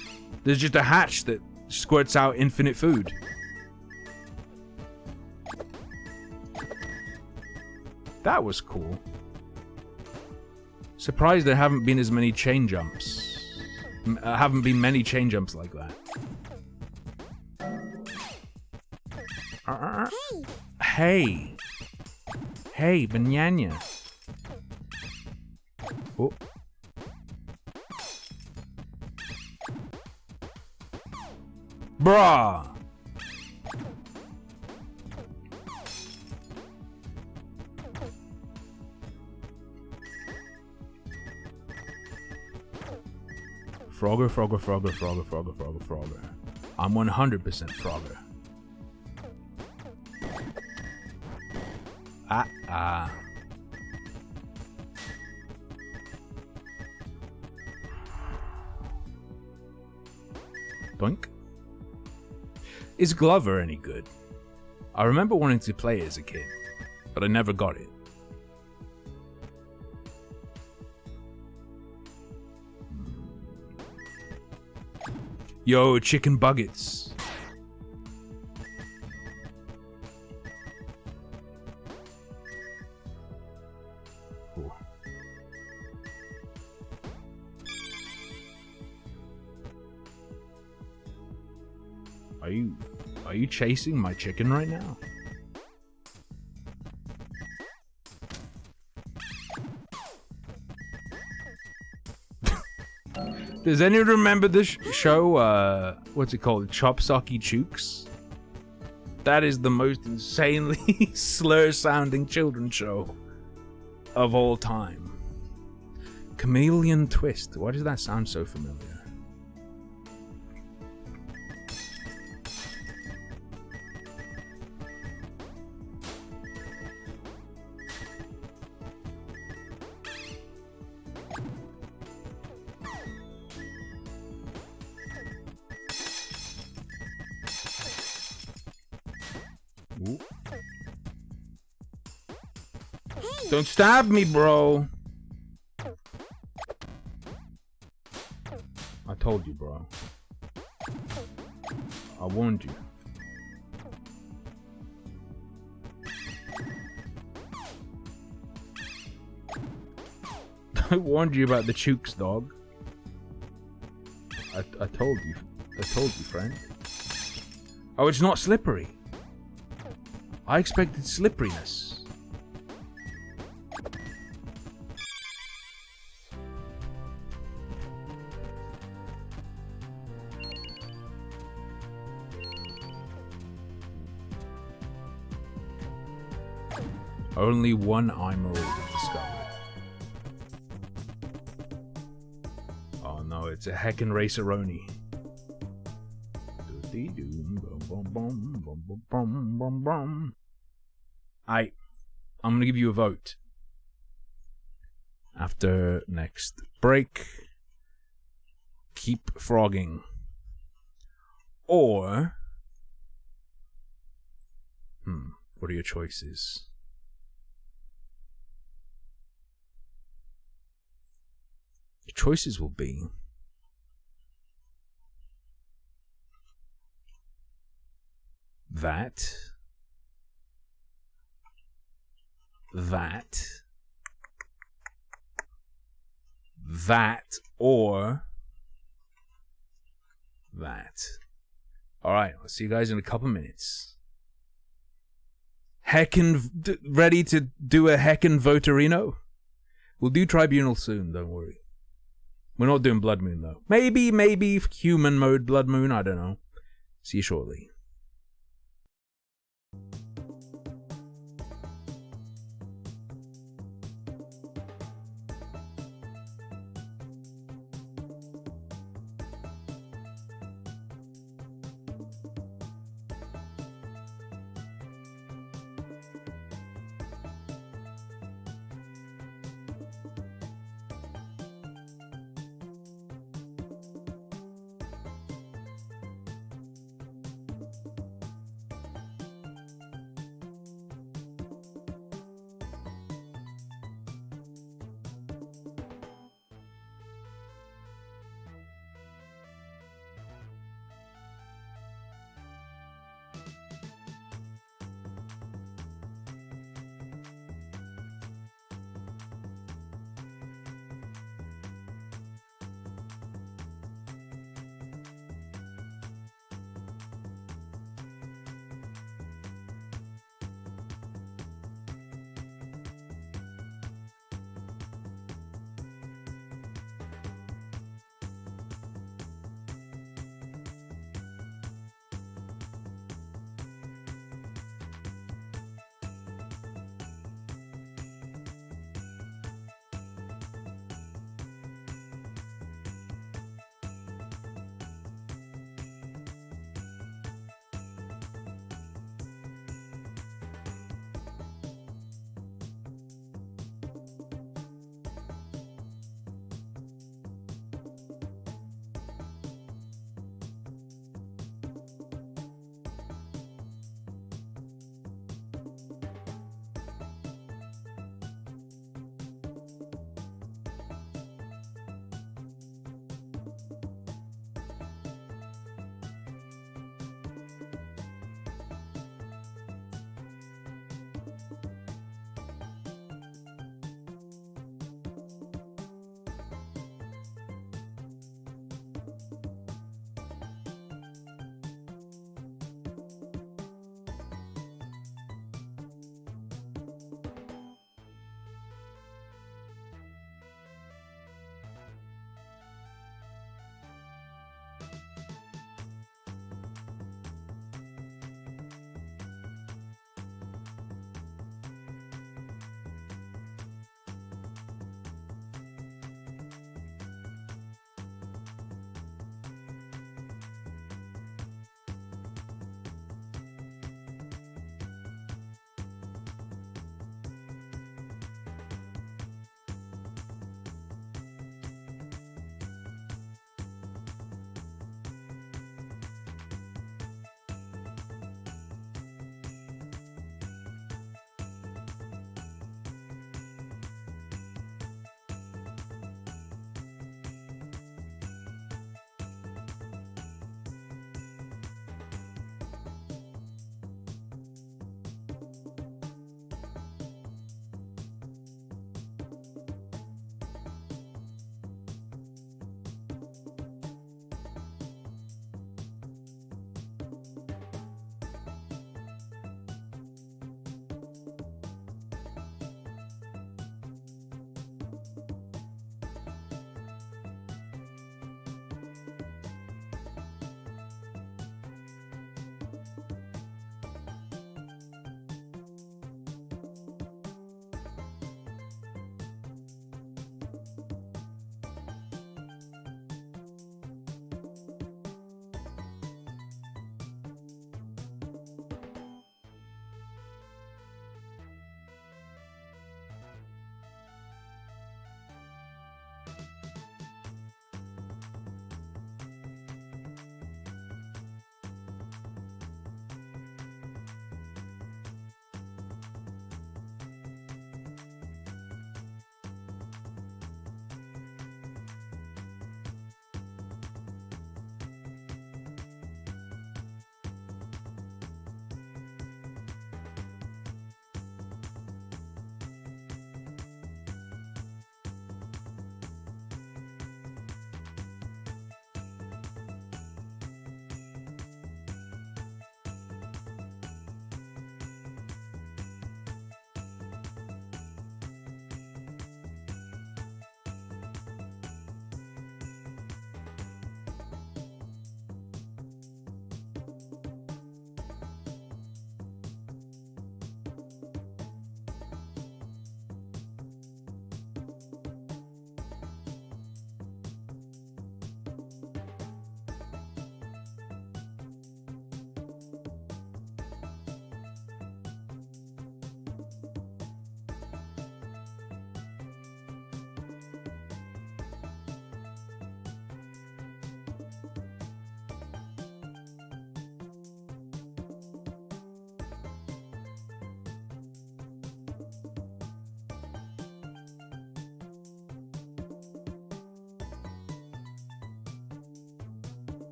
There's just a hatch that squirts out infinite food. That was cool. Surprised there haven't been as many chain jumps. Haven't been many chain jumps like that. Hey, banana. Oh. Bruh. Frogger. I'm 100% Frogger. Doink. Is Glover any good? I remember wanting to play it as a kid, but I never got it. Yo, chicken buggets. Cool. Are you chasing my chicken right now? Does anyone remember this show? What's it called? Chopsocky Chooks? That is the most insanely slur-sounding children's show of all time. Chameleon Twist. Why does that sound so familiar? Ooh. Don't stab me, bro. I told you, bro. I warned you. I warned you about the chooks, dog. I told you. I told you, friend. Oh, it's not slippery. I expected slipperiness. Only one emerald discovered. Oh no, it's a heckin' raceroni. I'm gonna give you a vote. After next break, keep frogging. Or, what are your choices? Your choices will be that, or that. Alright, I'll see you guys in a couple minutes. Ready to do a heckin' voterino? We'll do Tribunal soon, don't worry. We're not doing Blood Moon, though. Maybe human mode Blood Moon, I don't know. See you shortly.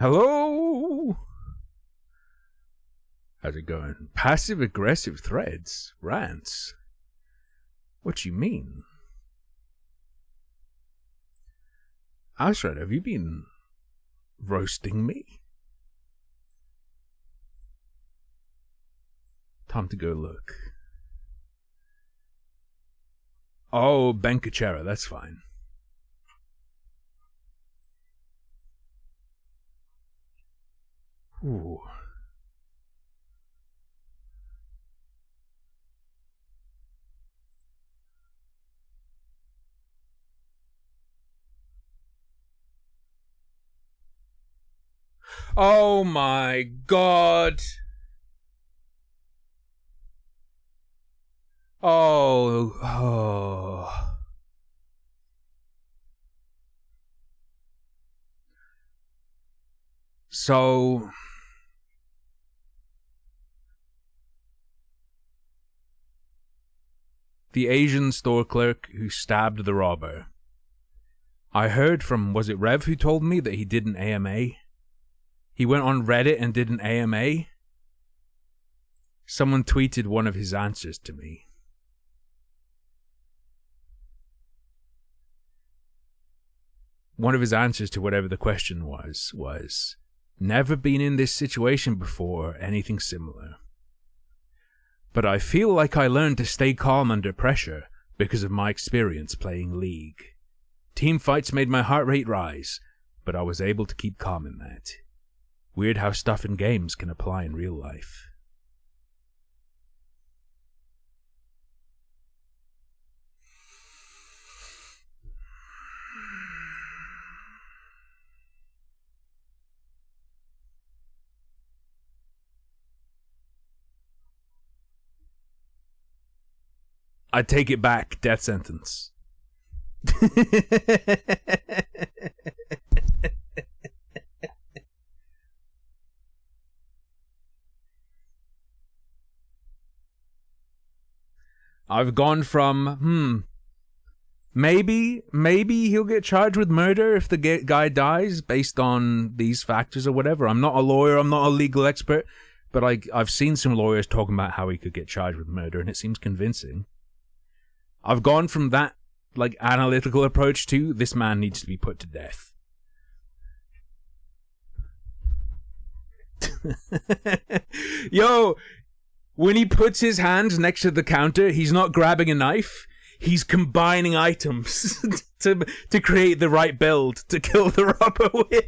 Hello? How's it going? Passive-aggressive threads? Rants? What you mean? Alfred, have you been roasting me? Time to go look. Oh, Benkachera, that's fine. Ooh. Oh my god. Oh. So the Asian store clerk who stabbed the robber. I heard from, was it Rev who told me that he did an AMA? He went on Reddit and did an AMA? Someone tweeted one of his answers to me. One of his answers to whatever the question was, never been in this situation before, anything similar. But I feel like I learned to stay calm under pressure because of my experience playing League. Team fights made my heart rate rise, but I was able to keep calm in that. Weird how stuff in games can apply in real life. I take it back, death sentence. I've gone from, maybe he'll get charged with murder if the guy dies based on these factors or whatever. I'm not a lawyer, I'm not a legal expert, But I've seen some lawyers talking about how he could get charged with murder, and it seems convincing. I've gone from that, like, analytical approach to this man needs to be put to death. Yo, when he puts his hands next to the counter, he's not grabbing a knife. He's combining items to create the right build to kill the robber with.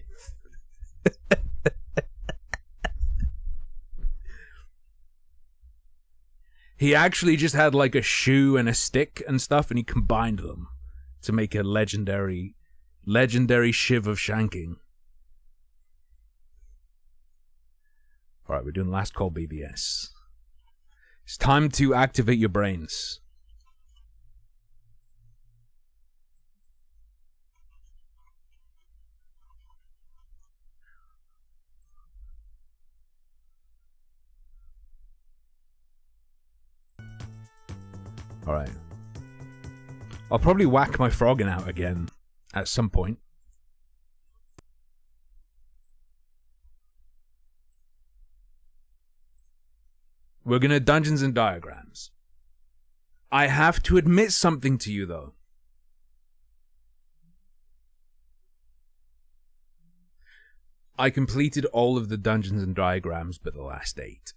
He actually just had like a shoe and a stick and stuff, and he combined them to make a legendary shiv of shanking. Alright, we're doing last call BBS. It's time to activate your brains. Alright. I'll probably whack my frogging out again at some point. We're gonna Dungeons and Diagrams. I have to admit something to you, though. I completed all of the Dungeons and Diagrams but the last 8.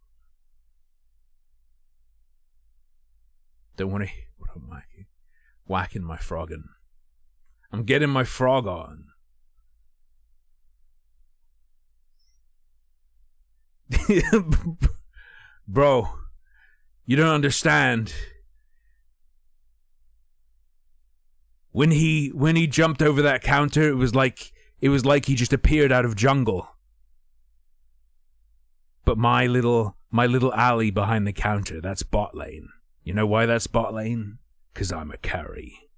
Don't worry, I'm whacking my frogging. I'm getting my frog on. Bro, you don't understand. When he jumped over that counter, it was like he just appeared out of jungle. But my little alley behind the counter, that's bot lane. You know why that's bot lane? 'Cause I'm a carry.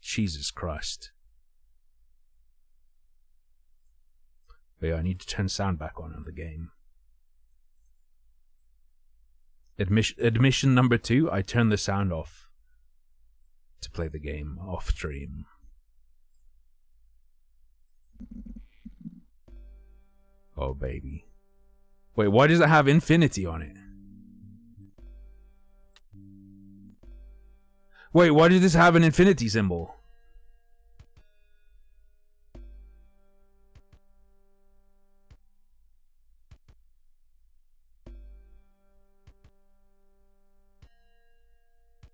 Jesus Christ. But yeah, I need to turn sound back on in the game. Admission number 2, I turn the sound off to play the game off stream. Oh, baby. Wait, why does it have infinity on it? Wait, why does this have an infinity symbol?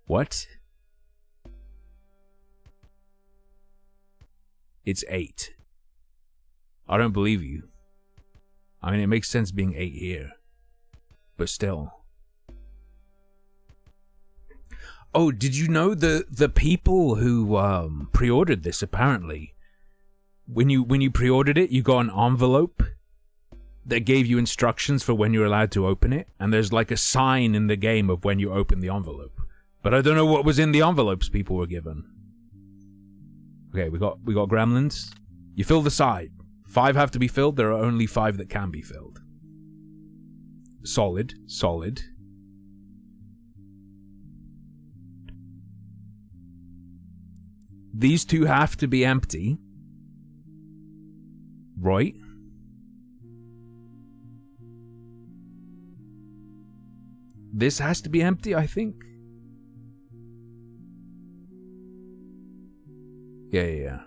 What? It's 8. I don't believe you. I mean, it makes sense being 8 here. But still. Oh, did you know the people who pre-ordered this, apparently, when you pre-ordered it, you got an envelope that gave you instructions for when you're allowed to open it, and there's like a sign in the game of when you open the envelope. But I don't know what was in the envelopes people were given. Okay, we got gremlins. You fill the side. 5 have to be filled. There are only 5 that can be filled. Solid. These 2 have to be empty. Right. This has to be empty, I think. Yeah.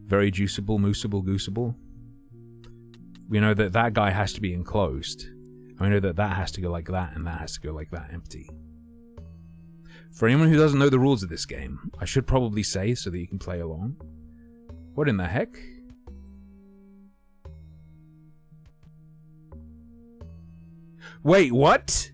Very juiceable, mooseable, gooseable. We know that guy has to be enclosed. And we know that has to go like that, and that has to go like that, empty. For anyone who doesn't know the rules of this game, I should probably say so that you can play along. What in the heck? Wait, what?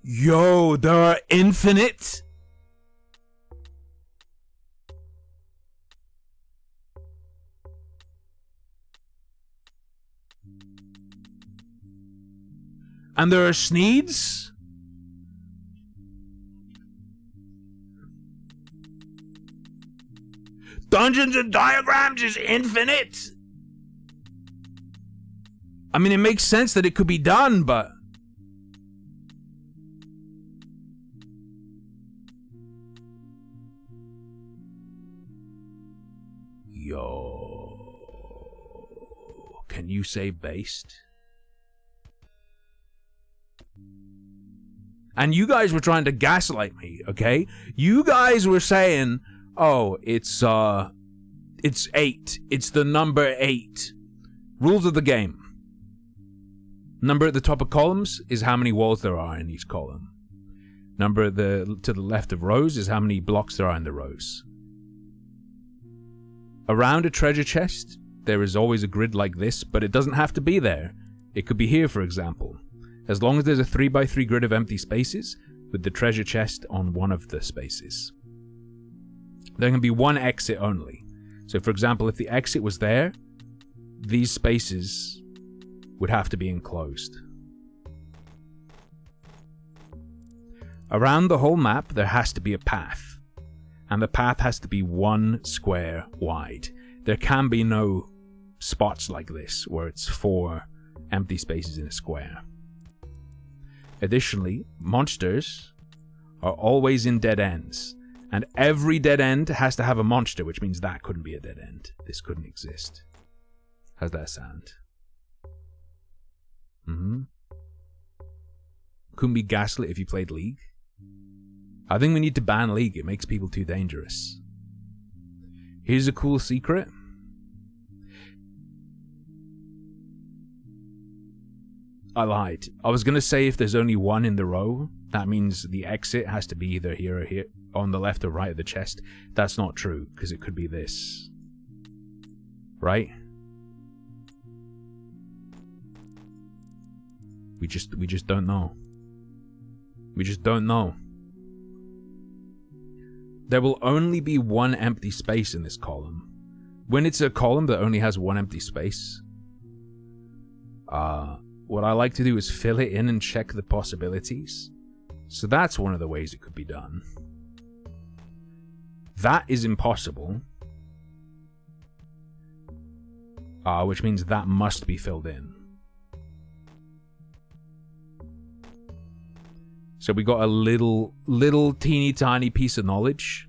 Yo, there are infinite? And there are Sneeds? Dungeons and Diagrams is infinite. I mean, it makes sense that it could be done, but... Yo... Can you say based? And you guys were trying to gaslight me, okay? You guys were saying, oh, it's 8. It's the number 8. Rules of the game. Number at the top of columns is how many walls there are in each column. Number to the left of rows is how many blocks there are in the rows. Around a treasure chest, there is always a grid like this, but it doesn't have to be there. It could be here, for example. As long as there's a 3x3 grid of empty spaces, with the treasure chest on one of the spaces. There can be one exit only. So for example, if the exit was there, these spaces would have to be enclosed. Around the whole map, there has to be a path. And the path has to be 1 square wide. There can be no spots like this, where it's 4 empty spaces in a square. Additionally, monsters are always in dead ends. And every dead end has to have a monster, which means that couldn't be a dead end. This couldn't exist. How's that sound? Couldn't be gaslit if you played League. I think we need to ban League. It makes people too dangerous. Here's a cool secret. I lied. I was going to say if there's only one in the row, that means the exit has to be either here or here, on the left or right of the chest. That's not true, because it could be this. Right? We just don't know. We just don't know. There will only be one empty space in this column. When it's a column that only has one empty space, what I like to do is fill it in and check the possibilities. So that's one of the ways it could be done. That is impossible. Which means that must be filled in. So we got a little teeny tiny piece of knowledge.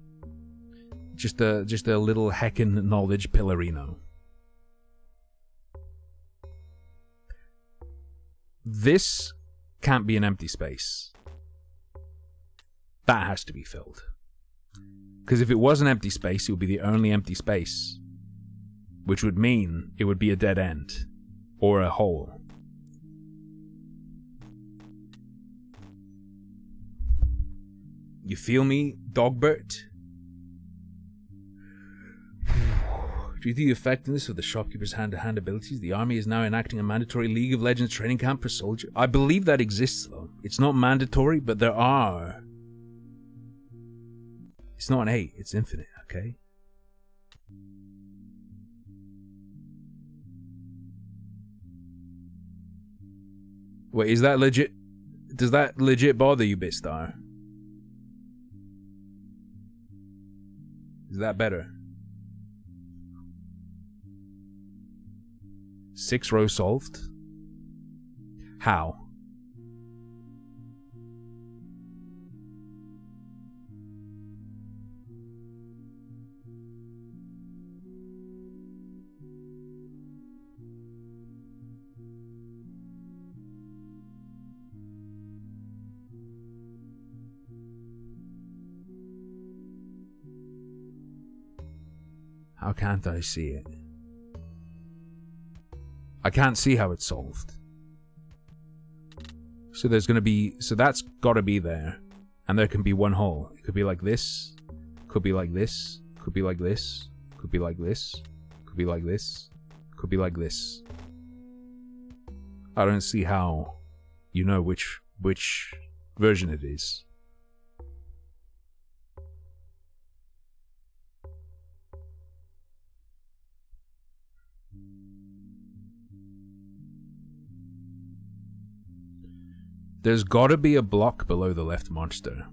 Just a little heckin' knowledge pillarino. This can't be an empty space. That has to be filled. Because if it was an empty space, it would be the only empty space. Which would mean it would be a dead end. Or a hole. You feel me, Dogbert? Due to the effectiveness of the shopkeeper's hand-to-hand abilities, the army is now enacting a mandatory League of Legends training camp for soldiers. I believe that exists, though. It's not mandatory, but there are. It's not an 8, it's infinite, okay? Wait, is that legit? Does that legit bother you, Bitstar? Is that better? 6 rows solved? How? How can't I see it? I can't see how it's solved. So there's gonna be... So that's gotta be there. And there can be one hole. It could be like this. Could be like this. Could be like this. Could be like this. Could be like this. Could be like this. I don't see how you know which version it is. There's gotta be a block below the left monster.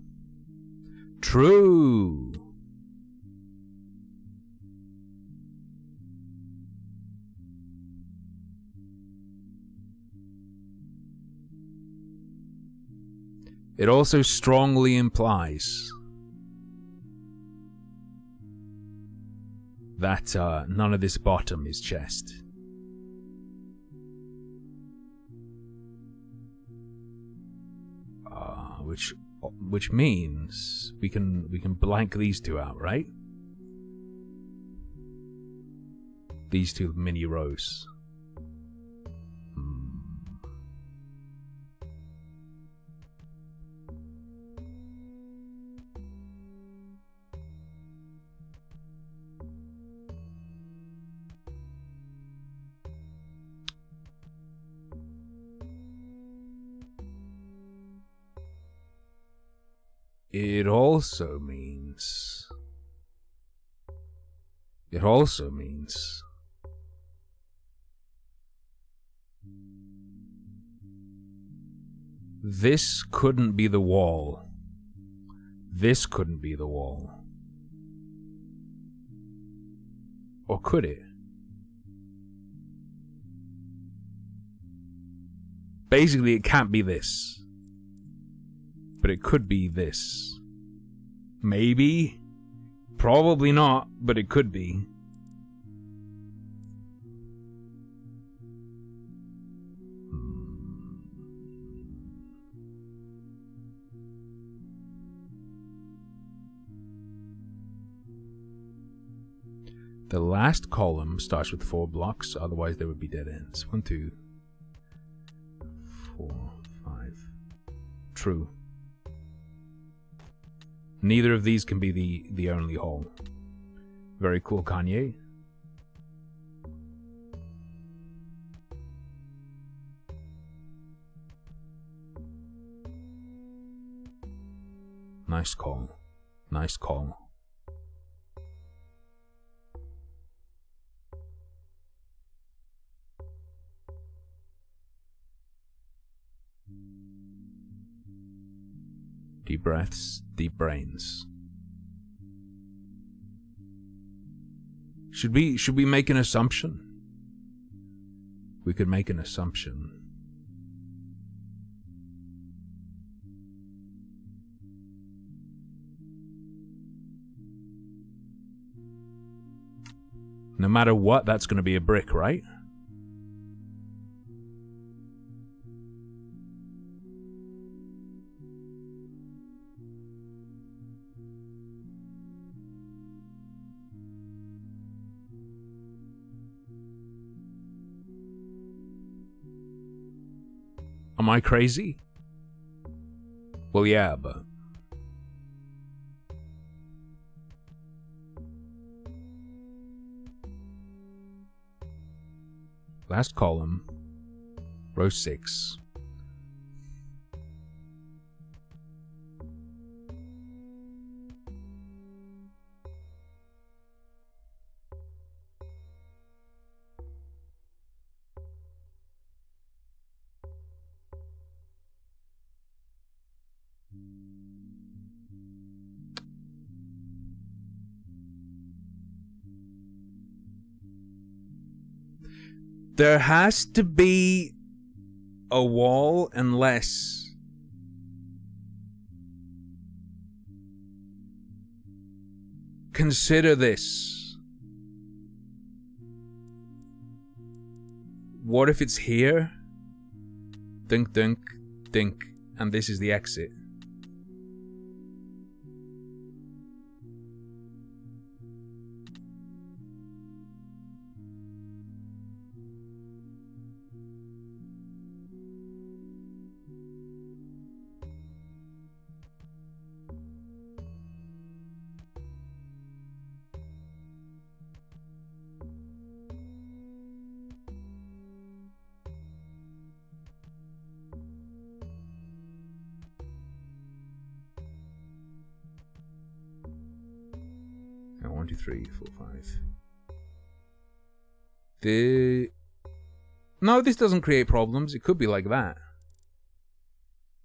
True. It also strongly implies that none of this bottom is chest. Which means we can blank these two out, right? These two mini rows. It also means this couldn't be the wall. This couldn't be the wall. Or could it? Basically, it can't be this. But it could be this. Maybe? Probably not, but it could be. The last column starts with 4 blocks, otherwise there would be dead ends. 1, 2, 4, 5. True. Neither of these can be the only hole. Very cool, Kanye. Nice call. Nice call. Deep breaths, deep brains. Should we make an assumption? We could make an assumption. No matter what, that's going to be a brick, right? Am I crazy? Well, yeah, but... Last column, row 6. There has to be a wall unless consider this. What if it's here? Dunk, dunk, dink, and this is the exit. Now 1, 2, 3, 4, 5. No, this doesn't create problems. It could be like that.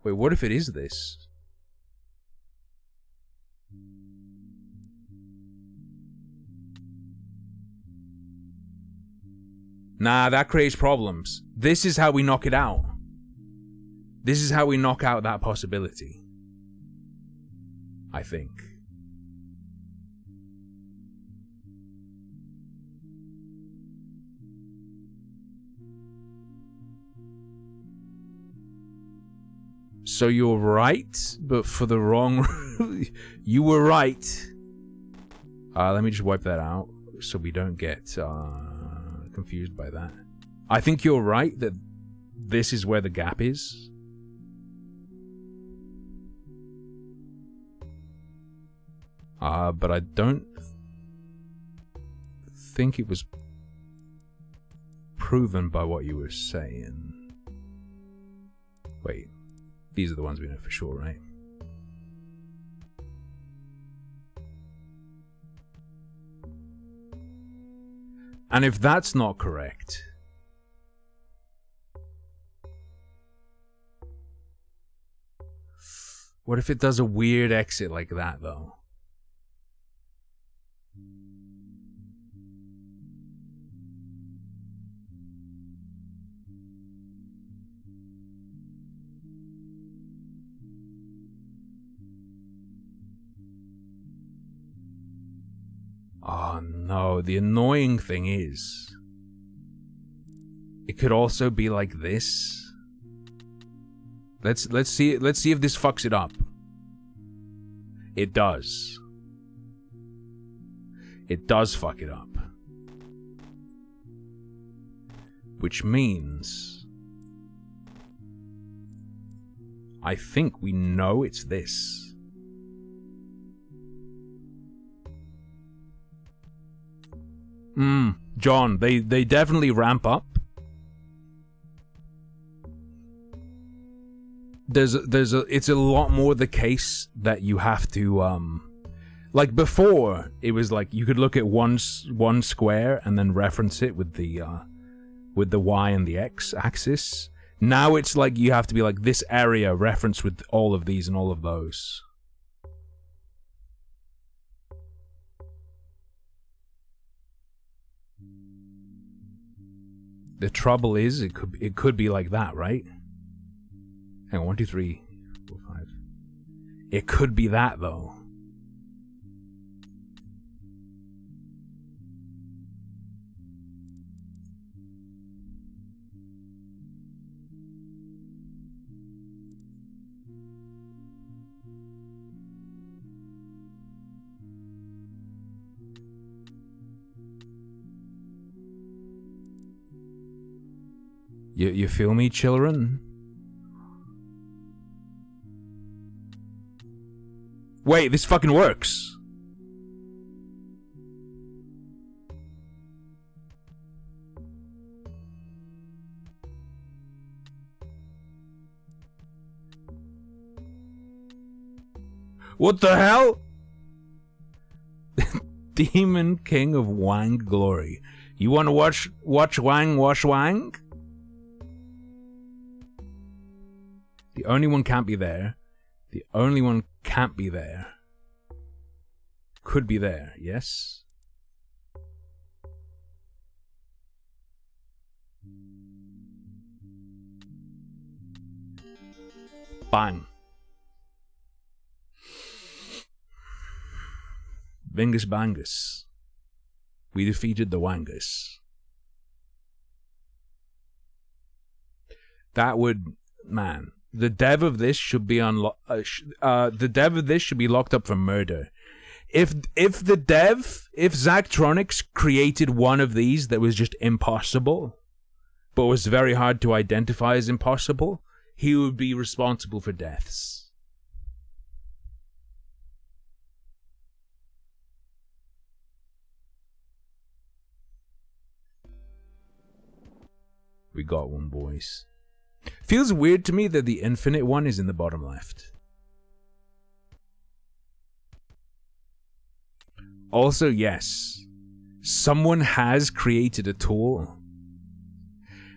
Wait, what if it is this? Nah, that creates problems. This is how we knock it out. This is how we knock out that possibility. I think. So you're right, but for the wrong... You were right. Let me just wipe that out so we don't get confused by that. I think you're right that this is where the gap is. But I don't think it was proven by what you were saying. Wait, these are the ones we know for sure, right? And if that's not correct, what if it does a weird exit like that, though? Oh no, the annoying thing is, it could also be like this. Let's see if this fucks it up. It does. It does fuck it up. Which means I think we know it's this. John, they definitely ramp up. It's a lot more the case that you have to like before it was like you could look at one square and then reference it with the Y and the X axis. Now it's like you have to be like this area referenced with all of these and all of those. The trouble is, it could be like that, right? Hang on, 1, 2, 3, 4, 5. It could be that, though. You feel me, children? Wait, this fucking works. What the hell? Demon King of Wang Glory. You want to watch Wang wash Wang? The only one can't be there. The only one can't be there. Could be there, yes? Bang. Bingus Bangus. We defeated the Wangus. That would... Man. The dev of this should be locked up for murder. If Zachtronics created one of these that was just impossible, but was very hard to identify as impossible, he would be responsible for deaths. We got one, boys. Feels weird to me that the infinite one is in the bottom left. Also, yes, someone has created a tool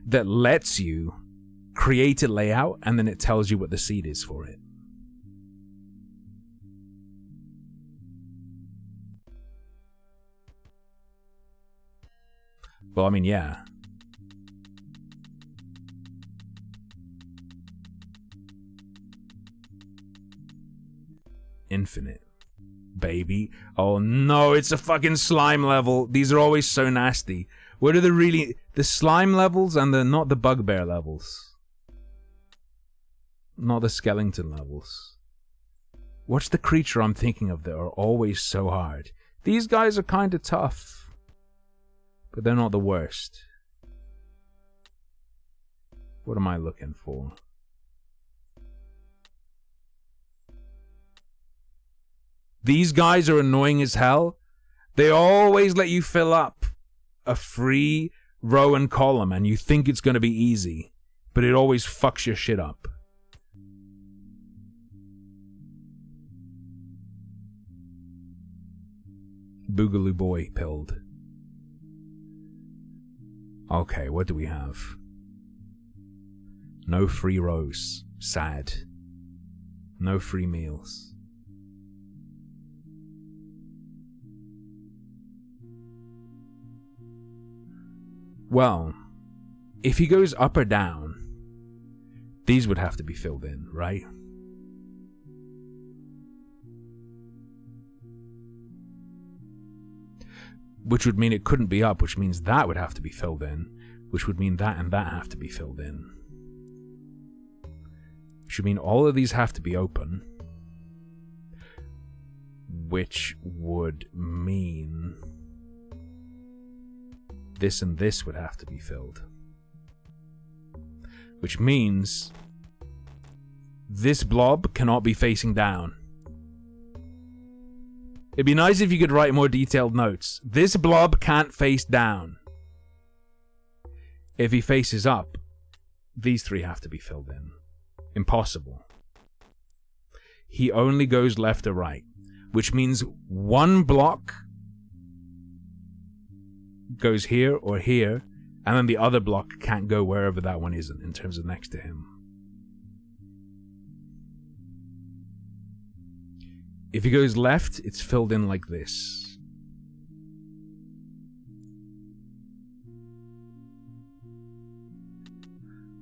that lets you create a layout and then it tells you what the seed is for it. Well, I mean, yeah. Infinite. Baby. Oh no, it's a fucking slime level. These are always so nasty. What are the slime levels and not the bugbear levels? Not the skeleton levels. What's the creature I'm thinking of that are always so hard? These guys are kinda tough, but they're not the worst. What am I looking for? These guys are annoying as hell. They always let you fill up a free row and column and you think it's going to be easy, but it always fucks your shit up. Boogaloo boy pilled. Okay, what do we have? No free rows. Sad. No free meals. Well, if he goes up or down, these would have to be filled in, right? Which would mean it couldn't be up, which means that would have to be filled in, which would mean that and that have to be filled in. Which would mean all of these have to be open, which would mean this and this would have to be filled. Which means this blob cannot be facing down. It'd be nice if you could write more detailed notes. This blob can't face down. If he faces up, these three have to be filled in. Impossible. He only goes left or right, which means one block goes here or here, and then the other block can't go wherever that one isn't in terms of next to him. If he goes left, it's filled in like this.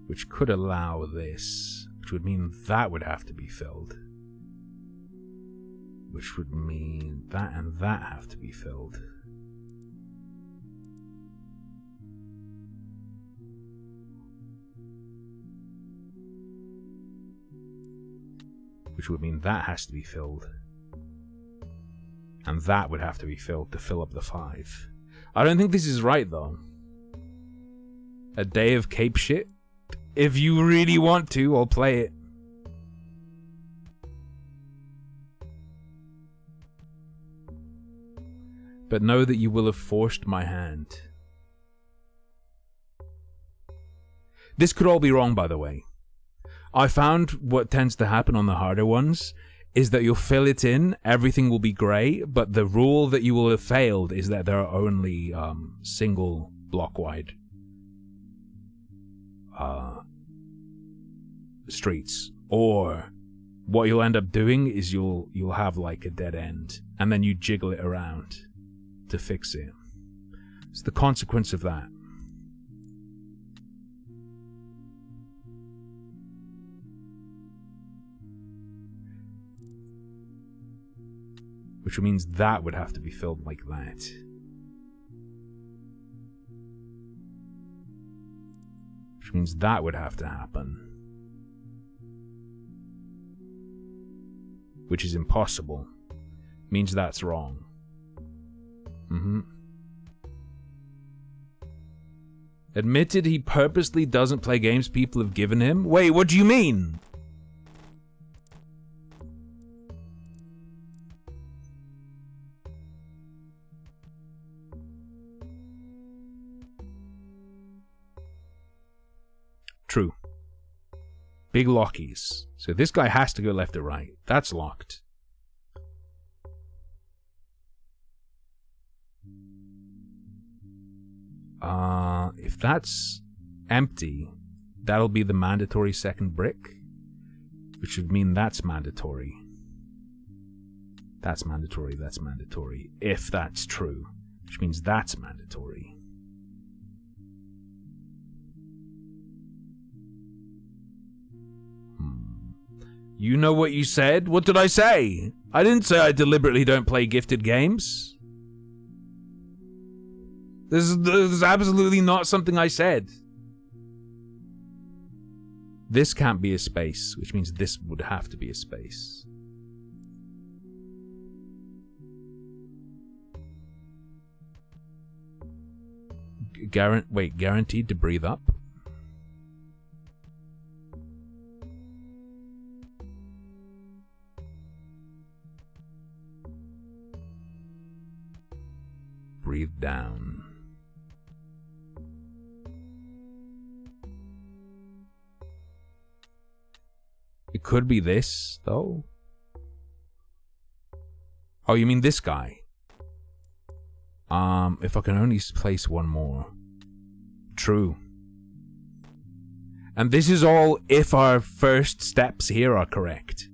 Which could allow this, which would mean that would have to be filled. Which would mean that and that have to be filled. Which would mean that has to be filled. And that would have to be filled to fill up the 5. I don't think this is right, though. A day of cape shit? If you really want to, I'll play it. But know that you will have forced my hand. This could all be wrong, by the way. I found what tends to happen on the harder ones is that you'll fill it in, everything will be grey, but the rule that you will have failed is that there are only single block wide streets. Or what you'll end up doing is you'll have like a dead end, and then you jiggle it around to fix it. It's the consequence of that. Which means that would have to be filled like that. Which means that would have to happen. Which is impossible. Means that's wrong. Admitted he purposely doesn't play games people have given him? Wait, what do you mean? True. Big lockies. So this guy has to go left or right. That's locked. If that's empty, that'll be the mandatory second brick, which would mean that's mandatory. That's mandatory, that's mandatory. If that's true, which means that's mandatory. You know what you said? What did I say? I didn't say I deliberately don't play gifted games. This is absolutely not something I said. This can't be a space, which means this would have to be a space. Guaranteed to breathe up? Breathe down. It could be this, though. Oh, you mean this guy? If I can only place one more. True. And this is all if our first steps here are correct.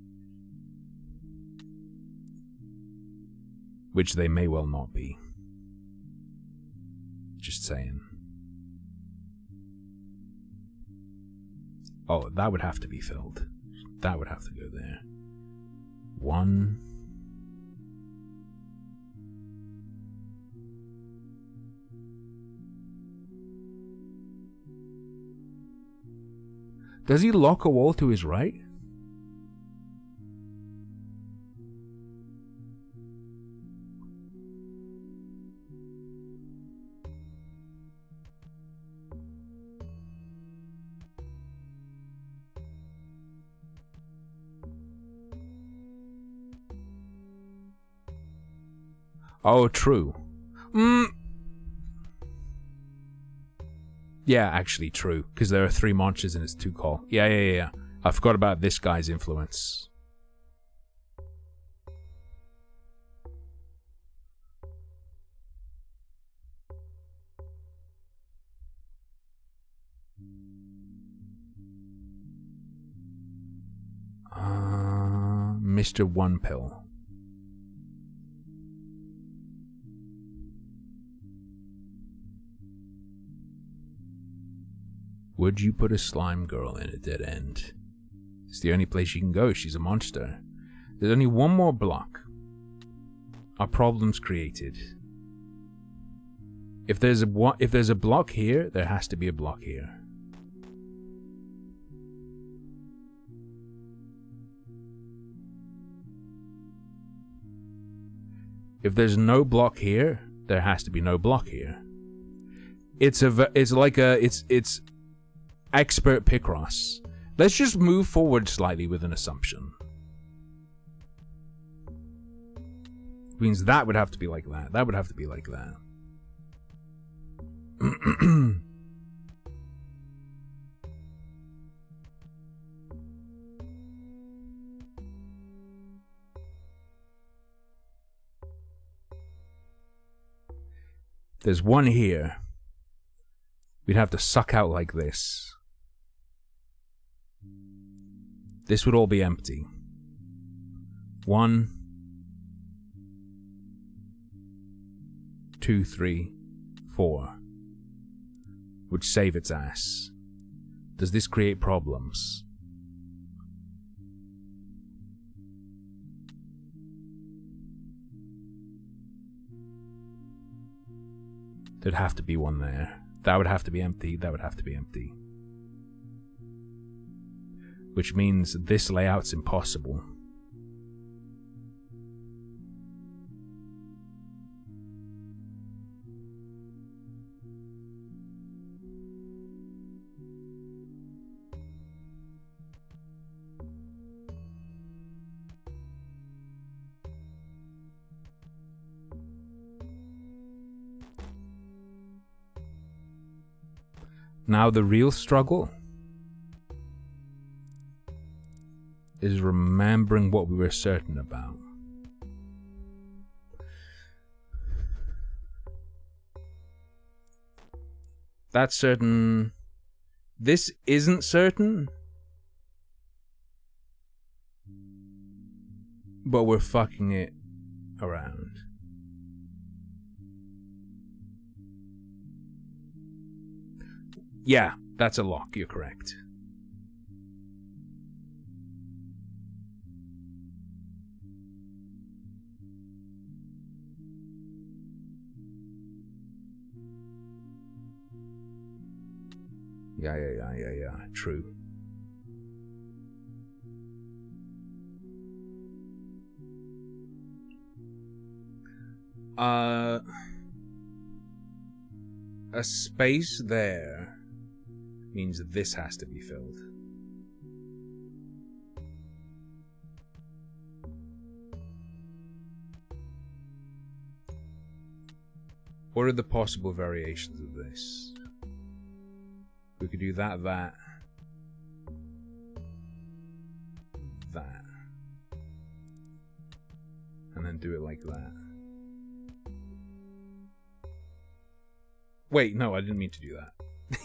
Which they may well not be. Just saying. Oh, that would have to be filled. That would have to go there. 1. Does he lock a wall to his right? Oh, true. Yeah, actually true. Because there are 3 monsters and it's 2 call. Yeah. I forgot about this guy's influence. Mr. One Pill. Would you put a slime girl in a dead end? It's the only place she can go. She's a monster. There's only one more block. Our problem's created. If there's a block here, there has to be a block here. If there's no block here, there has to be no block here. It's expert Picross. Let's just move forward slightly with an assumption. Means that would have to be like that. That would have to be like that. There's one here. We'd have to suck out like this. This would all be empty. 1, 2, 3, 4. Would save its ass. Does this create problems? There'd have to be one there. That would have to be empty. That would have to be empty. Which means this layout's impossible. Now the real struggle is remembering what we were certain about. That's certain. This isn't certain. But we're fucking it around. Yeah, that's a lock, you're correct. Yeah. True. A space there means this has to be filled. What are the possible variations of this? We could do that, that, and then do it like that. Wait, no, I didn't mean to do that.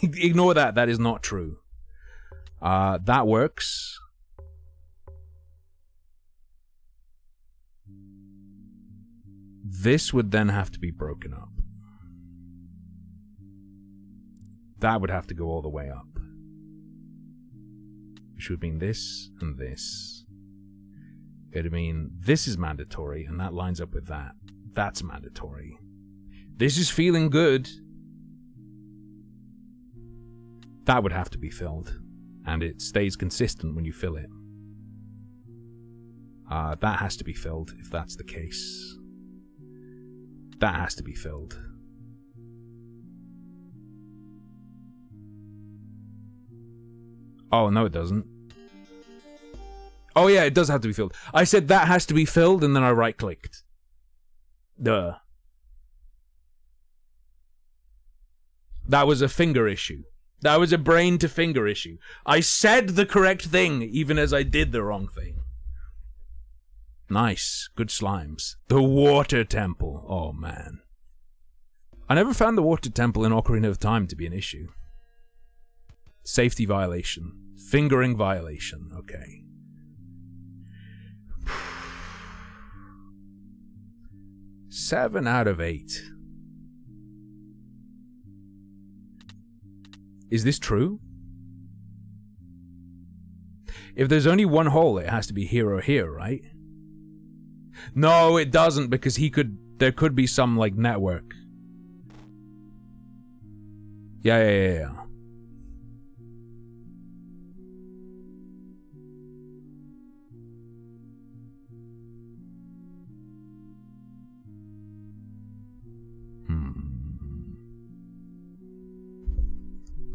Ignore that, that is not true. That works. This would then have to be broken up. That would have to go all the way up. Which would mean this and this. It would mean this is mandatory, and that lines up with that. That's mandatory. This is feeling good. That would have to be filled. And it stays consistent when you fill it. That has to be filled, if that's the case. That has to be filled. Oh, no it doesn't. Oh yeah, it does have to be filled. I said that has to be filled, and then I right-clicked. Duh. That was a finger issue. That was a brain to finger issue. I said the correct thing, even as I did the wrong thing. Nice. Good slimes. The water temple. Oh, man. I never found the water temple in Ocarina of Time to be an issue. Safety violation. Fingering violation. Okay. 7 out of 8. Is this true? If there's only one hole, it has to be here or here, right? No, it doesn't, because there could be some, like, network. Yeah.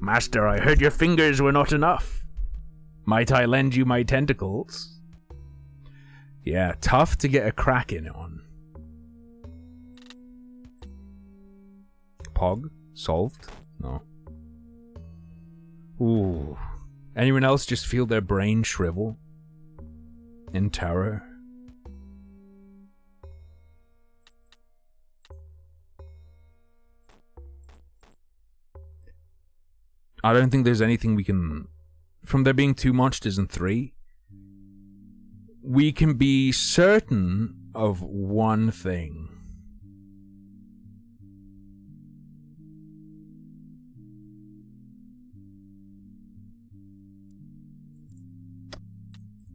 Master, I heard your fingers were not enough. Might I lend you my tentacles? Yeah, tough to get a crack in on. Pog? Solved? No. Ooh. Anyone else just feel their brain shrivel? In terror? I don't think there's anything we can... From there being 2 monsters and 3, we can be certain of one thing.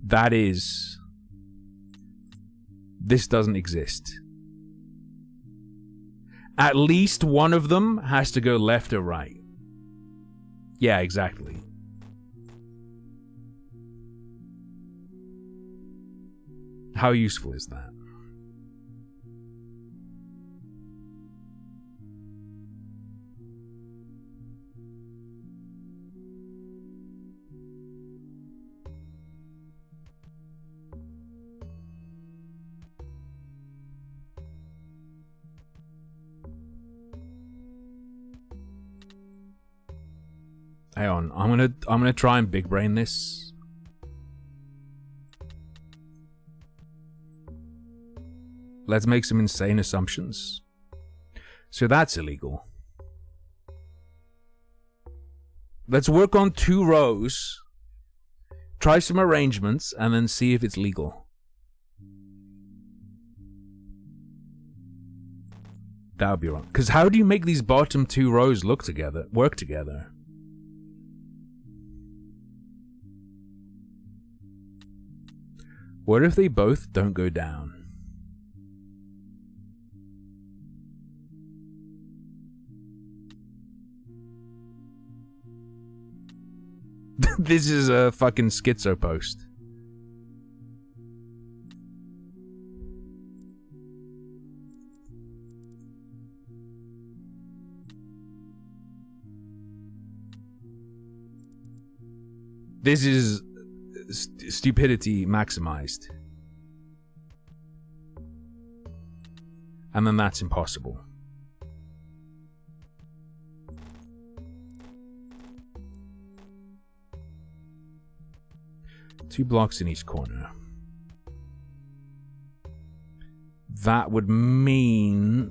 That is... This doesn't exist. At least one of them has to go left or right. Yeah, exactly. How useful is that? Hang on, I'm gonna try and big brain this. Let's make some insane assumptions. So that's illegal. Let's work on 2 rows, try some arrangements, and then see if it's legal. That would be wrong. Because how do you make these bottom 2 rows work together? What if they both don't go down? This is a fucking schizo post. This is stupidity maximized. And then that's impossible. Two blocks in each corner. That would mean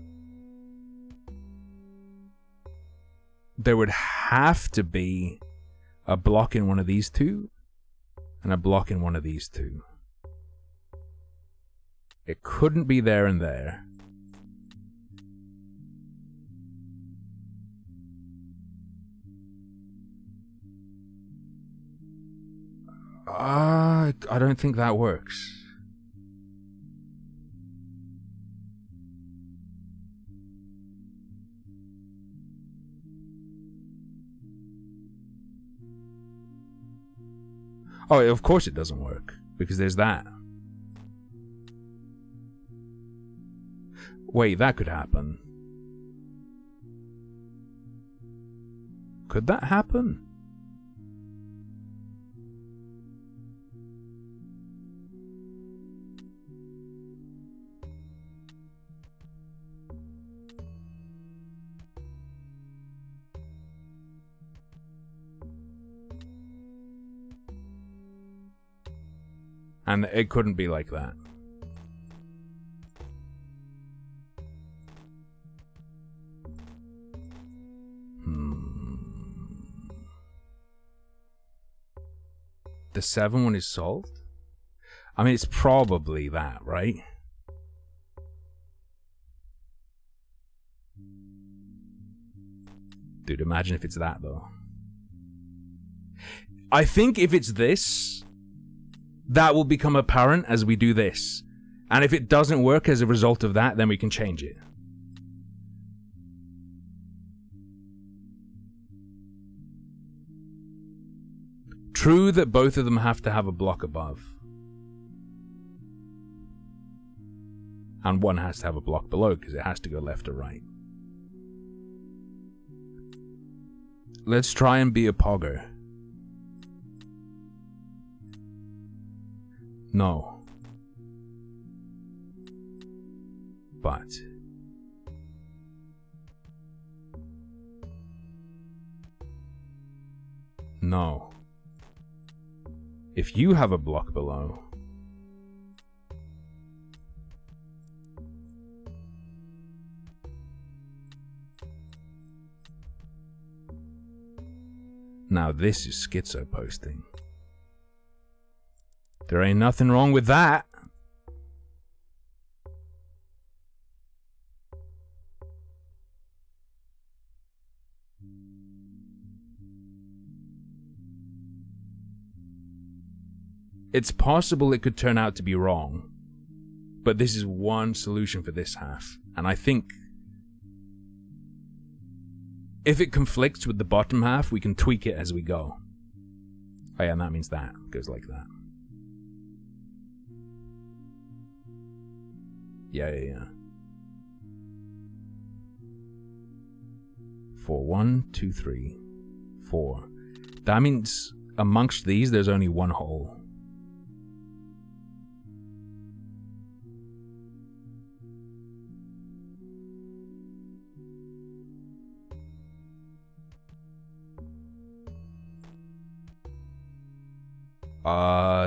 there would have to be a block in one of these two and a block in one of these two. It couldn't be there and there. I don't think that works. Oh, of course it doesn't work, because there's that. Wait, that could happen. Could that happen? And it couldn't be like that. The 7 one is solved? I mean, it's probably that, right? Dude, imagine if it's that, though. I think if it's this, that will become apparent as we do this. And if it doesn't work as a result of that, then we can change it. True that both of them have to have a block above. And one has to have a block below because it has to go left or right. Let's try and be a pogger. No. But no. If you have a block below, now this is schizo posting. There ain't nothing wrong with that. It's possible it could turn out to be wrong, but this is one solution for this half, and I think if it conflicts with the bottom half, we can tweak it as we go. Oh yeah, and that means that goes like that. Yeah. 4, 1, 2, 3, 4. That means amongst these, there's only one hole.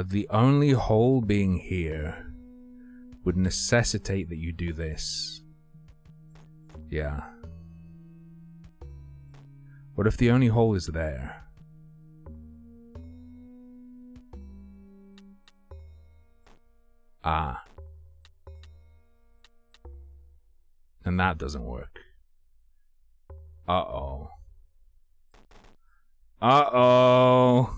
The only hole being here would necessitate that you do this. Yeah. What if the only hole is there? Ah. And that doesn't work. Uh-oh. Uh-oh.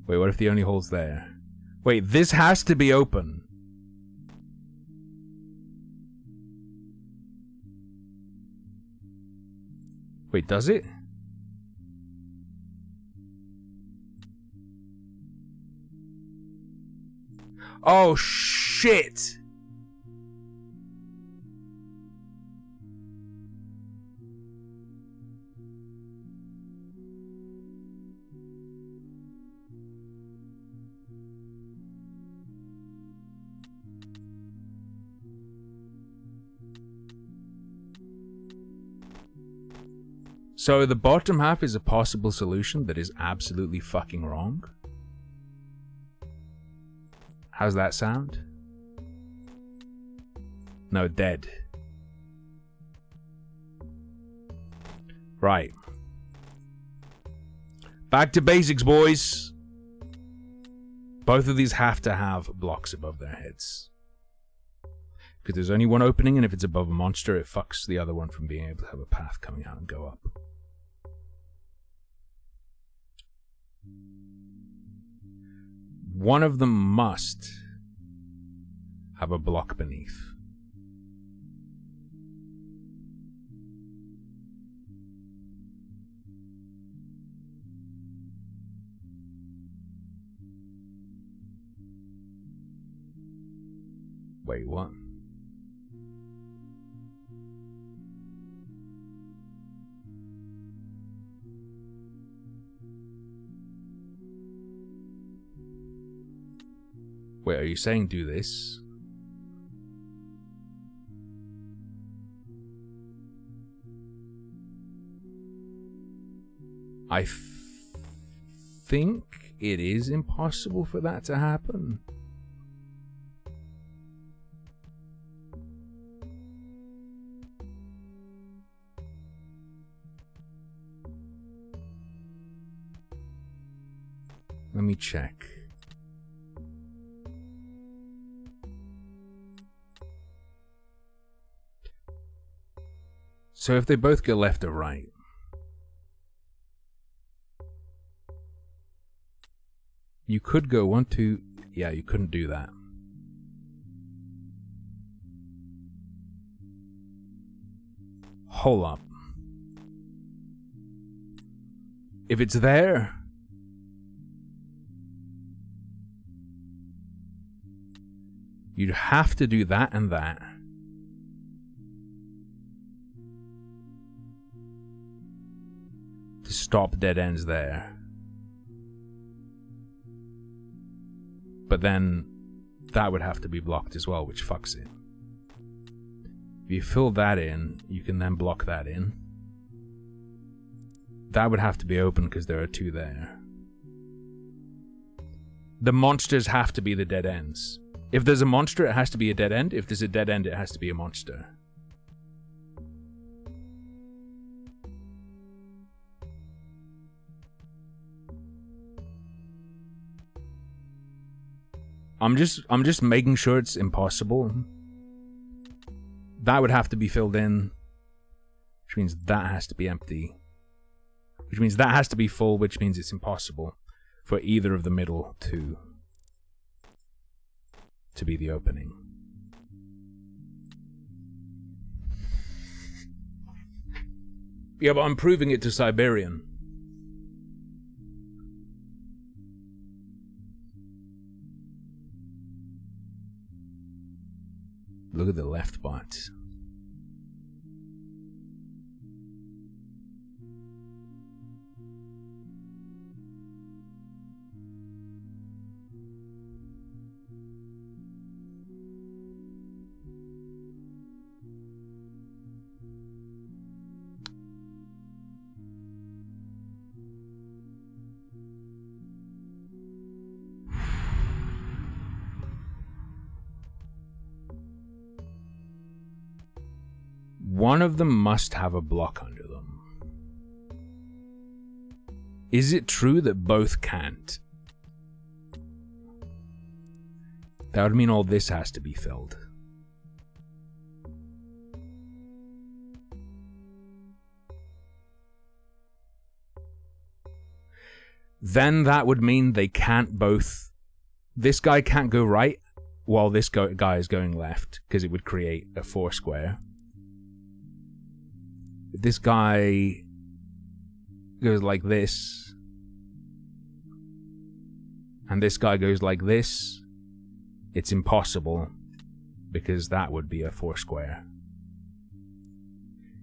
Wait, what if the only hole's there? Wait, this has to be open. Wait, does it? Oh, shit! So the bottom half is a possible solution that is absolutely fucking wrong. How's that sound? No, dead. Right. Back to basics, boys. Both of these have to have blocks above their heads. Because there's only one opening, and if it's above a monster, it fucks the other one from being able to have a path coming out and go up. One of them must have a block beneath. Wait, what? Wait, are you saying do this? I think it is impossible for that to happen. Let me check. So if they both go left or right, you could go 1, 2. Yeah, you couldn't do that. Hold up. If it's there, you'd have to do that and that. To stop dead ends there. But then that would have to be blocked as well, which fucks it. If you fill that in, you can then block that in. That would have to be open because there are 2 there. The monsters have to be the dead ends. If there's a monster, it has to be a dead end. If there's a dead end, it has to be a monster. I'm just making sure it's impossible. That would have to be filled in, which means that has to be empty. Which means that has to be full, which means it's impossible for either of the middle to be the opening. Yeah, but I'm proving it to Siberian. Look at the left bot. One of them must have a block under them. Is it true that both can't? That would mean all this has to be filled. Then that would mean they can't both... This guy can't go right while this guy is going left, because it would create a 4 square. If this guy goes like this, and this guy goes like this, It's impossible, because that would be a 4 square.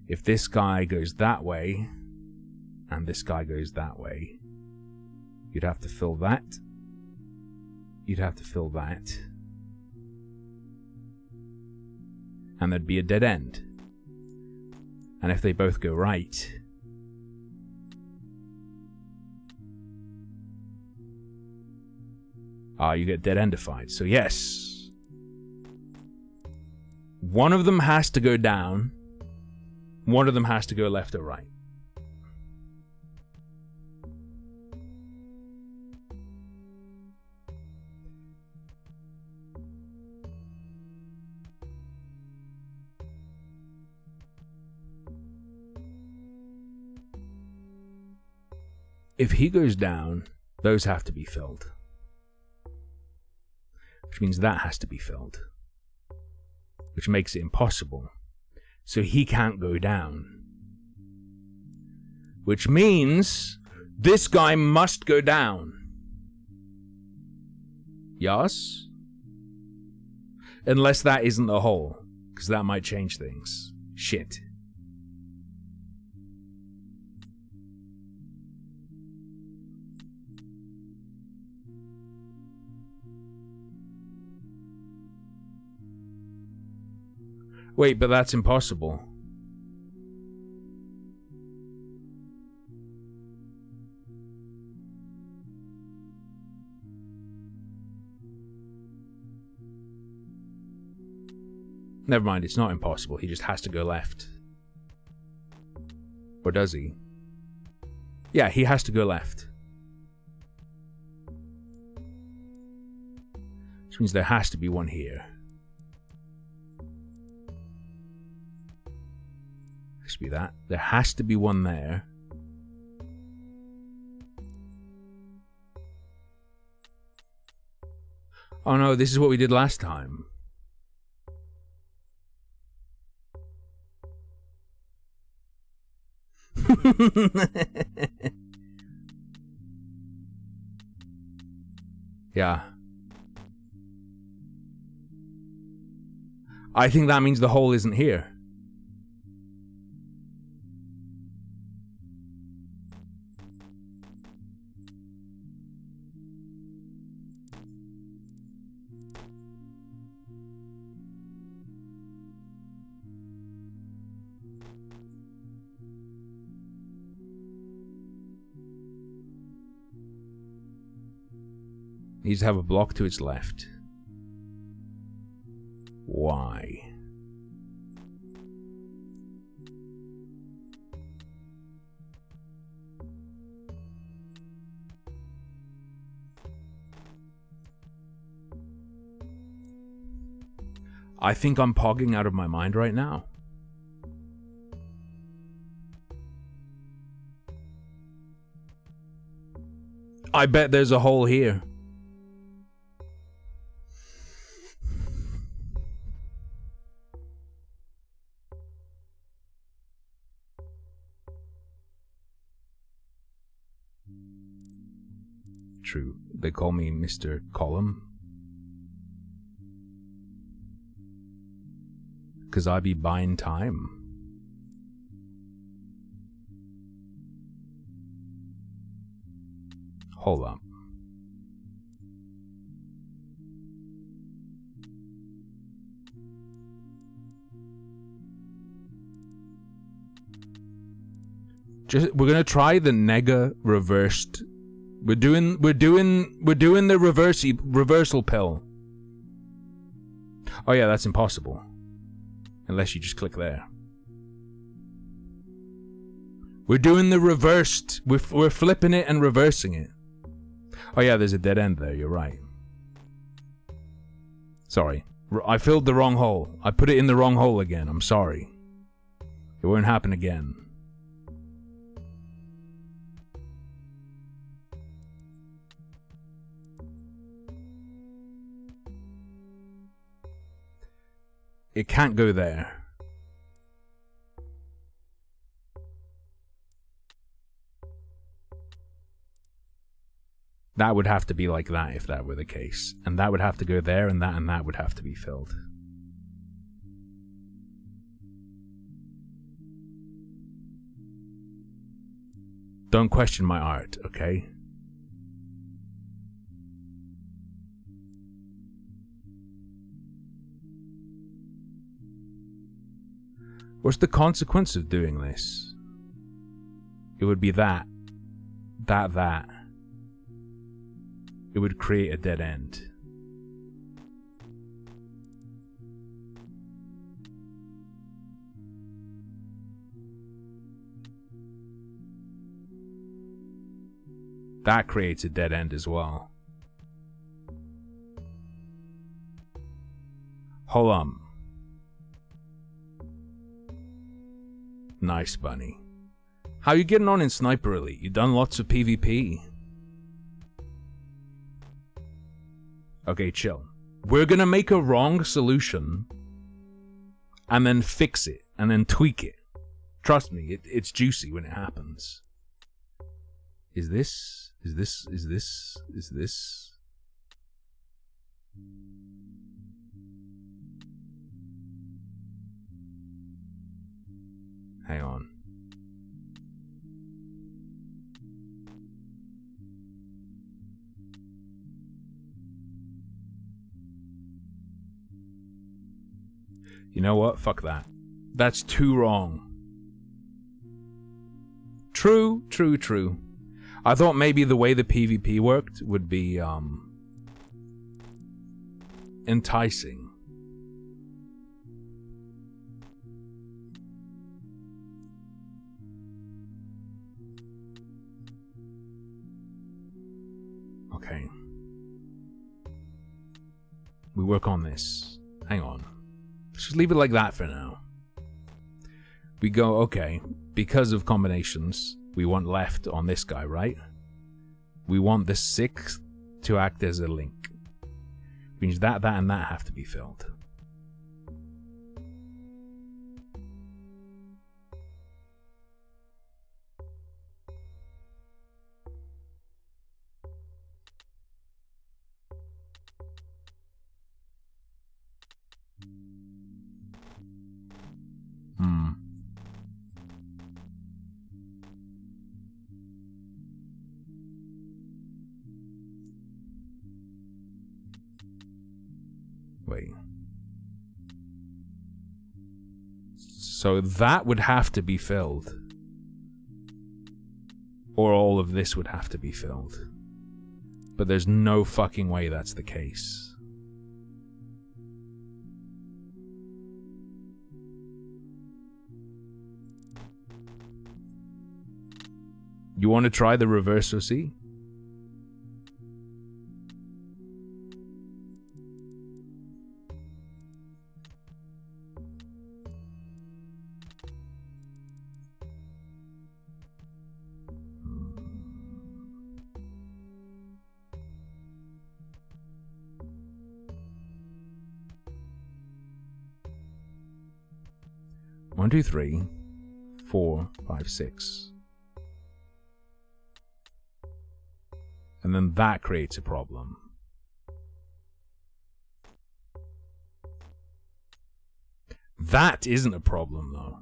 If this guy goes that way, and this guy goes that way, you'd have to fill that. You'd have to fill that. And there'd be a dead end. And if they both go right, you get dead-endified. So yes, one of them has to go down, one of them has to go left or right. If he goes down, those have to be filled. Which means that has to be filled. Which makes it impossible. So he can't go down. Which means this guy must go down. Yes? Unless that isn't the hole. Because that might change things. Shit. Wait, but that's impossible. Never mind, it's not impossible. He just has to go left. Or does he? Yeah, he has to go left. Which means there has to be one here. Has to be that. There has to be one there. Oh no, this is what we did last time. Yeah. I think that means the hole isn't here. Needs to have a block to its left. Why? I think I'm pogging out of my mind right now. I bet there's a hole here. True. They call me Mr. Column. 'Cause I be buying time. Hold up. We're gonna try the nega reversed. We're doing the reversal pill. Oh yeah, that's impossible. Unless you just click there. We're doing the reversed. We're flipping it and reversing it. Oh yeah, there's a dead end there, you're right. Sorry. I filled the wrong hole. I put it in the wrong hole again. I'm sorry. It won't happen again. It can't go there. That would have to be like that if that were the case. And that would have to go there, and that would have to be filled. Don't question my art, okay? What's the consequence of doing this? It would be that. It would create a dead end. That creates a dead end as well. Hold on. Nice, Bunny. How you getting on in Sniper Elite? You done lots of PvP? Okay, chill. We're gonna make a wrong solution and then fix it and then tweak it. Trust me, it's juicy when it happens. Is this? Hang on. You know what? Fuck that. That's too wrong. True. I thought maybe the way the PvP worked would be, enticing. Okay. We work on this. Hang on. Let's just leave it like that for now. We go, okay, because of combinations, we want left on this guy, right? We want the 6th to act as a link. Which means that and that have to be filled. Wait. So that would have to be filled. Or all of this would have to be filled. But there's no fucking way that's the case. You want to try the reverse OC? One, two, 3, 4, 5, 6. And then that creates a problem. That isn't a problem, though.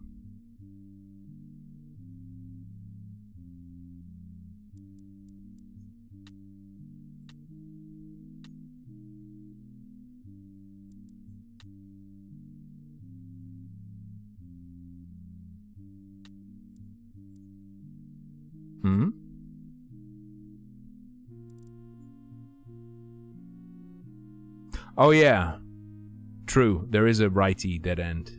Hmm? Oh yeah. True, there is a righty dead end.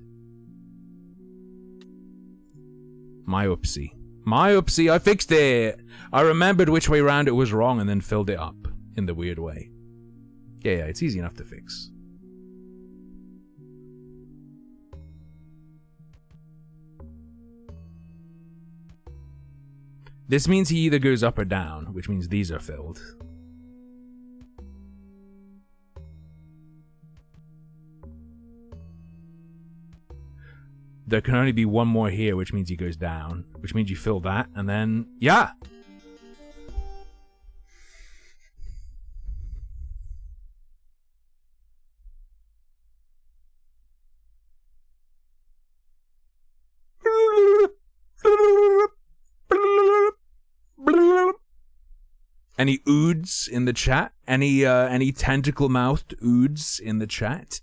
My oopsie. My oopsie, I fixed it! I remembered which way round it was wrong and then filled it up in the weird way. Yeah, it's easy enough to fix. This means he either goes up or down, which means these are filled. There can only be one more here, which means he goes down. Which means you fill that, and then... Yeah! Any oods in the chat? Any tentacle-mouthed oods in the chat?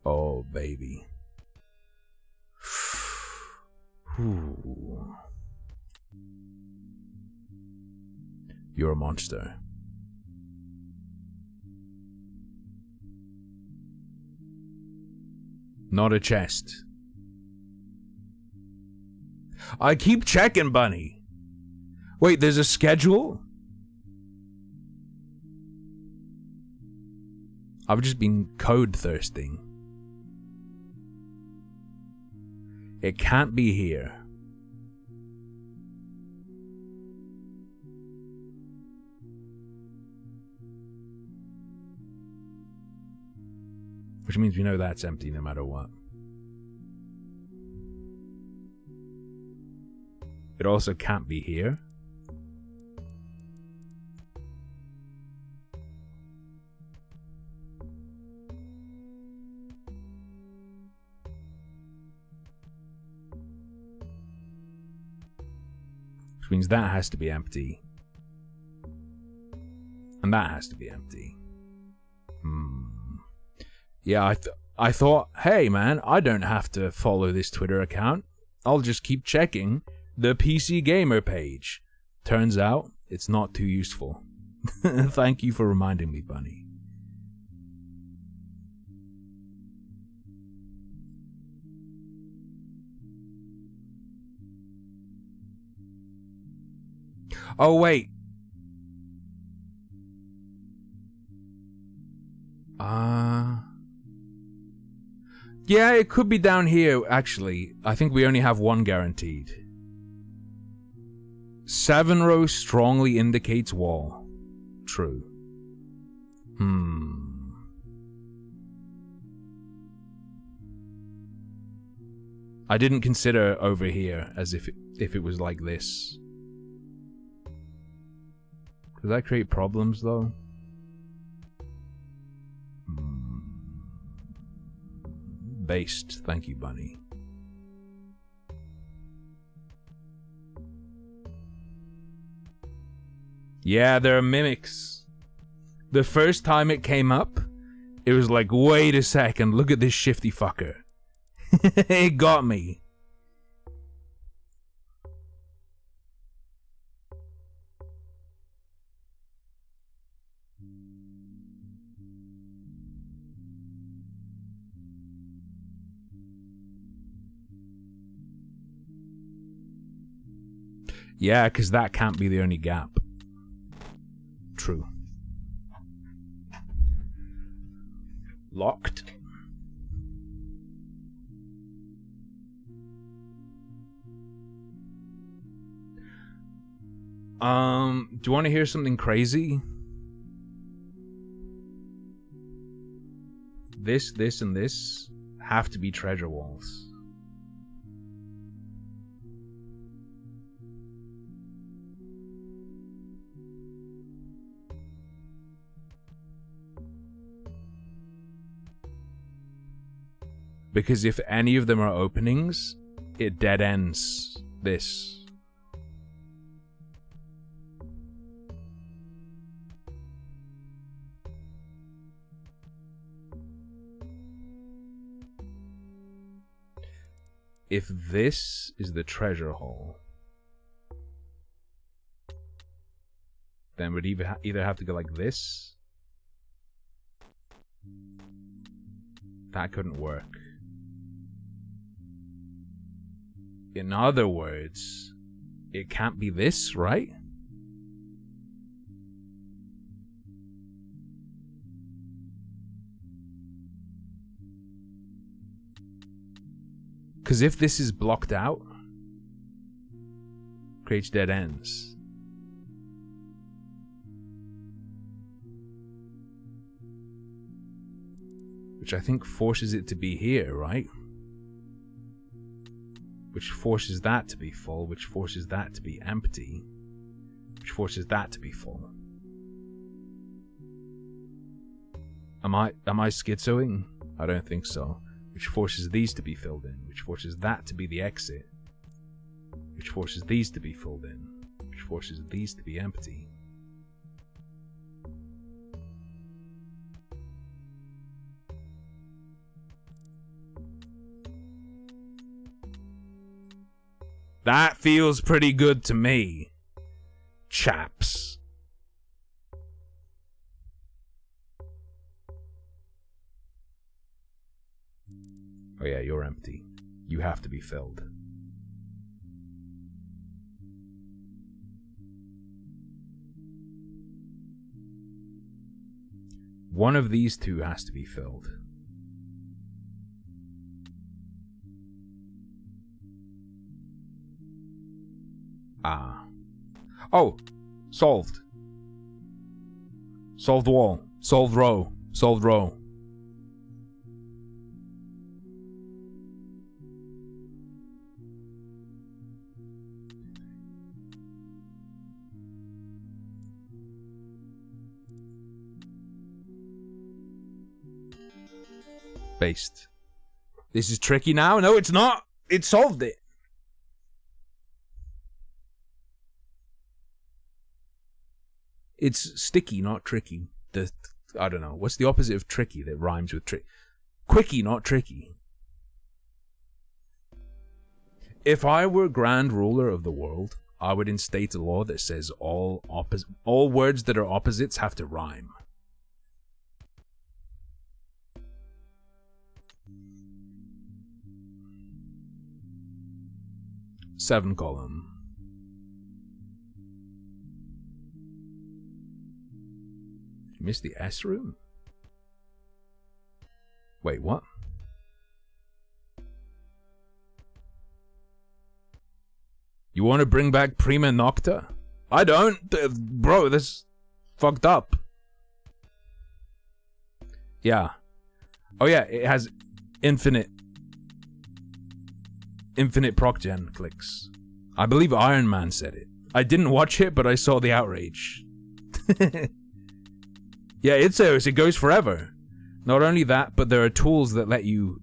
Oh, baby. Ooh. You're a monster. Not a chest. I keep checking, Bunny. Wait, there's a schedule? I've just been code thirsting. It can't be here. Which means we know that's empty no matter what. It also can't be here. Which means that has to be empty. And that has to be empty. Yeah, I thought, hey man, I don't have to follow this Twitter account. I'll just keep checking the PC Gamer page. Turns out, it's not too useful. Thank you for reminding me, Bunny. Oh, wait. Yeah, it could be down here, actually. I think we only have one guaranteed. 7 row strongly indicates wall. True. I didn't consider over here as if it was like this. Does that create problems, though? Based. Thank you, Bunny. Yeah, there are mimics. The first time it came up, it was like, wait a second, look at this shifty fucker. It got me. Yeah, because that can't be the only gap. True. Locked. Do you want to hear something crazy? This, and this have to be treasure walls. Because if any of them are openings, it dead ends this. If this is the treasure hole, then we'd either have to go like this. That couldn't work. In other words, it can't be this, right? Because if this is blocked out, creates dead ends. Which I think forces it to be here, right? Which forces that to be full, which forces that to be empty, which forces that to be full. Am I schizoing? I don't think so. Which forces these to be filled in, which forces that to be the exit, which forces these to be filled in. forces these to be empty. That feels pretty good to me, chaps. Oh yeah, you're empty. You have to be filled. One of these two has to be filled. Ah. Oh! Solved. Solved wall. Solved row. Solved row. Based. This is tricky now? No, it's not! It solved it! It's sticky, not tricky. I don't know. What's the opposite of tricky that rhymes with trick? Quickie, not tricky. If I were grand ruler of the world, I would instate a law that says all words that are opposites have to rhyme. Seven column. You missed the S room? Wait, what? You want to bring back Prima Nocta? I don't! Bro, this fucked up. Yeah. Oh yeah, it has infinite proc gen clicks. I believe Iron Man said it. I didn't watch it, but I saw the outrage. Yeah, it says it goes forever. Not only that, but there are tools that let you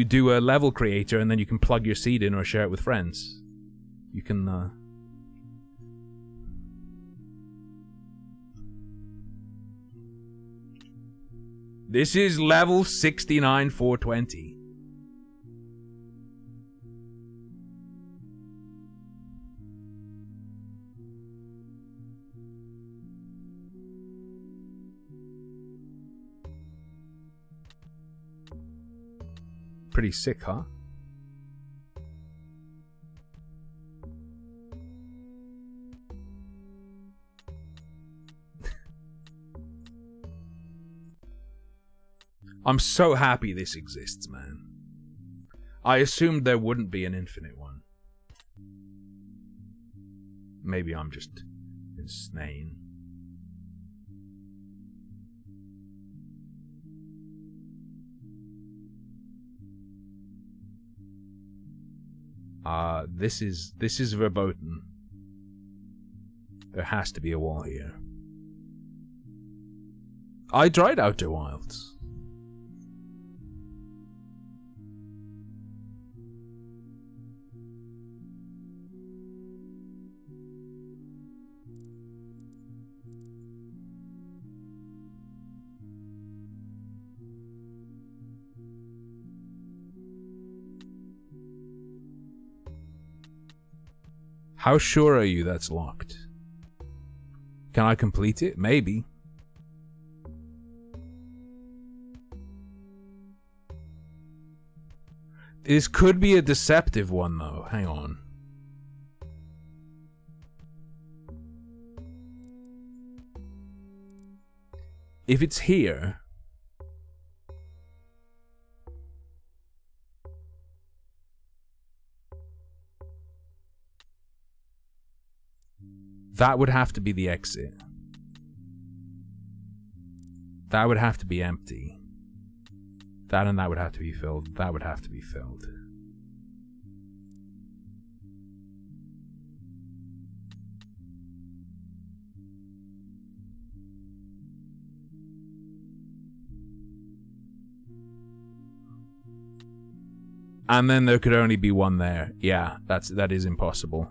do a level creator, and then you can plug your seed in or share it with friends. You can This is level 69 420. Pretty sick, huh? I'm so happy this exists, man. I assumed there wouldn't be an infinite one. Maybe I'm just insane. This is verboten. There has to be a wall here. I tried Outer Wilds. How sure are you that's locked? Can I complete it? Maybe. This could be a deceptive one, though. Hang on. If it's here... that would have to be the exit. That would have to be empty. That and that would have to be filled. That would have to be filled. And then there could only be one there. Yeah, that is impossible.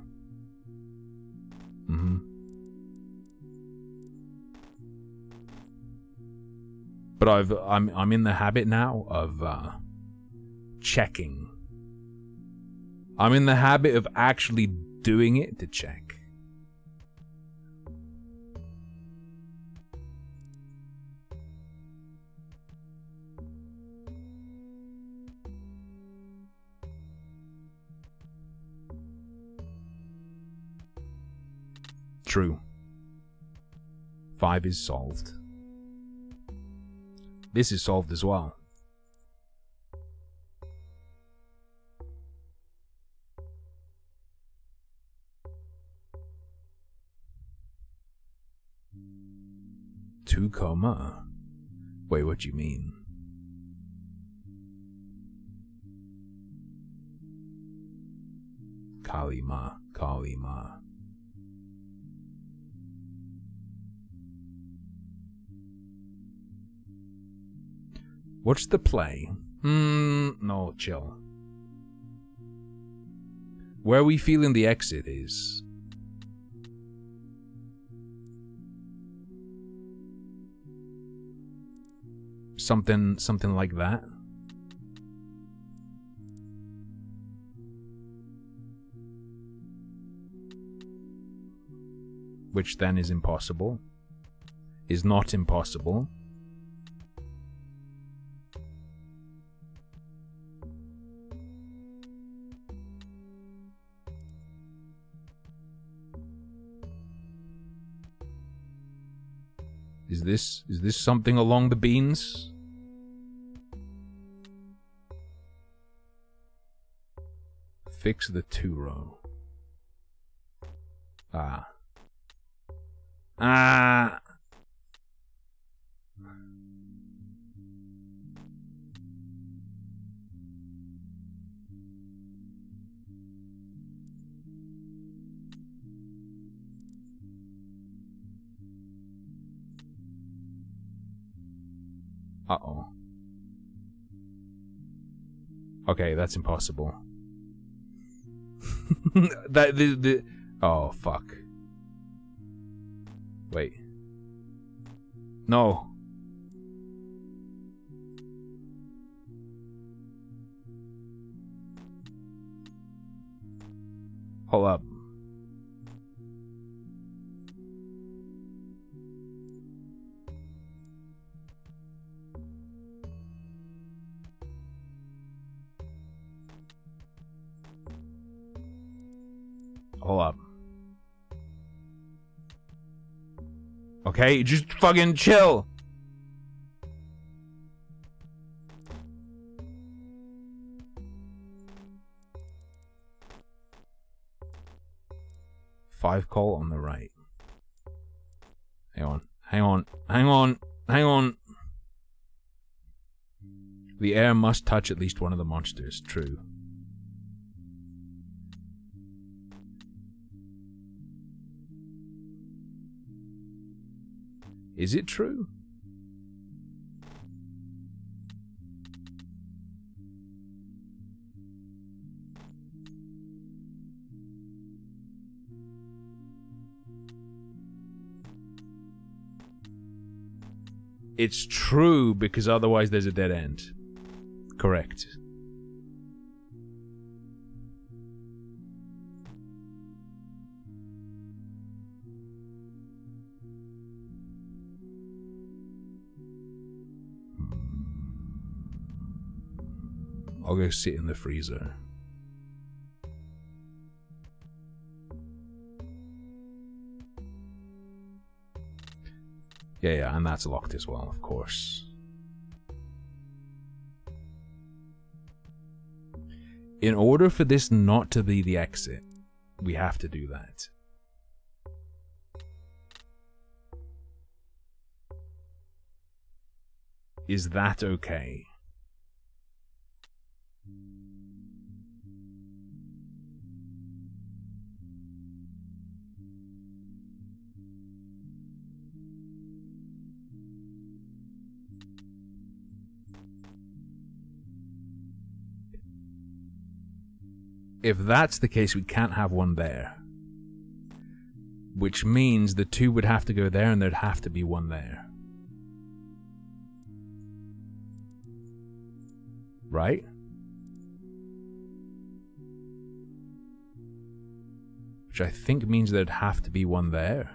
But I'm in the habit now of checking. I'm in the habit of actually doing it to check. True. 5 is solved. This is solved as well. Two coma? Wait, what do you mean? Kalima, Kalima. What's the play? No, chill. Where we feeling the exit is... Something like that. Which then is impossible. Is not impossible. Is this something along the beans? Fix the 2-row. Ah. Uh-oh. Okay, that's impossible. Oh, fuck. Wait. No. Hold up. Hold up. Okay, just fucking chill. Five call on the right. Hang on. Hang on. Hang on. Hang on. The air must touch at least one of the monsters. True. Is it true? It's true because otherwise there's a dead end. Correct. I'll go sit in the freezer. Yeah, and that's locked as well, of course. In order for this not to be the exit, we have to do that. Is that okay? If that's the case, we can't have one there. Which means the two would have to go there and there'd have to be one there. Right? Which I think means there'd have to be one there.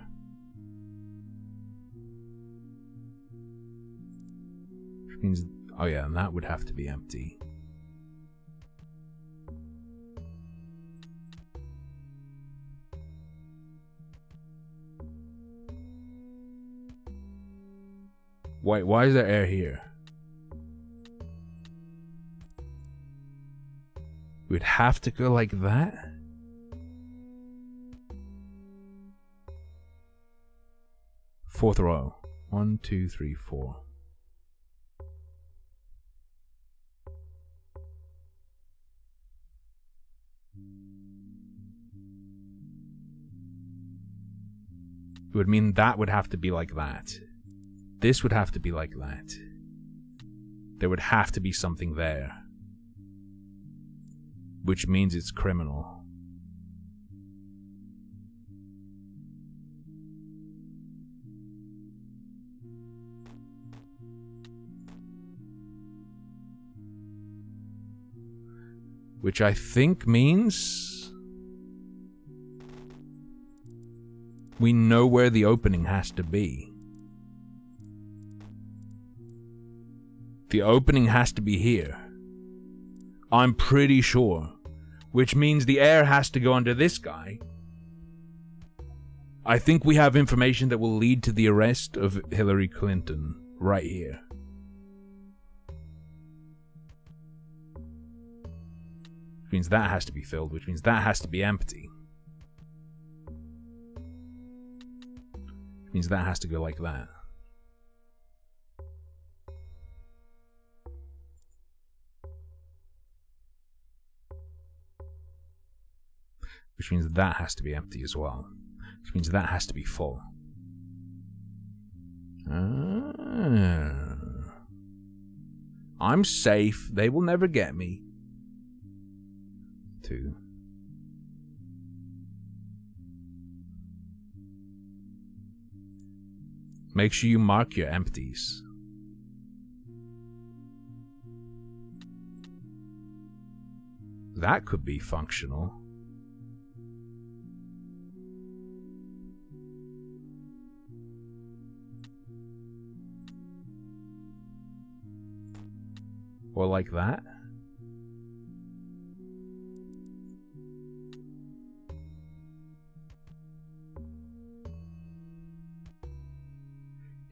Which means, oh yeah, and that would have to be empty. Wait, why is there air here? We'd have to go like that? Fourth row. 1, 2, 3, 4. It would mean that would have to be like that. This would have to be like that. There would have to be something there. Which means it's criminal. Which I think means we know where the opening has to be. The opening has to be here. I'm pretty sure. Which means the air has to go under this guy. I think we have information that will lead to the arrest of Hillary Clinton right here. Which means that has to be filled, which means that has to be empty. Which means that has to go like that. Which means that has to be empty as well. Which means that has to be full. I'm safe. They will never get me. 2. Make sure you mark your empties. That could be functional. Or like that.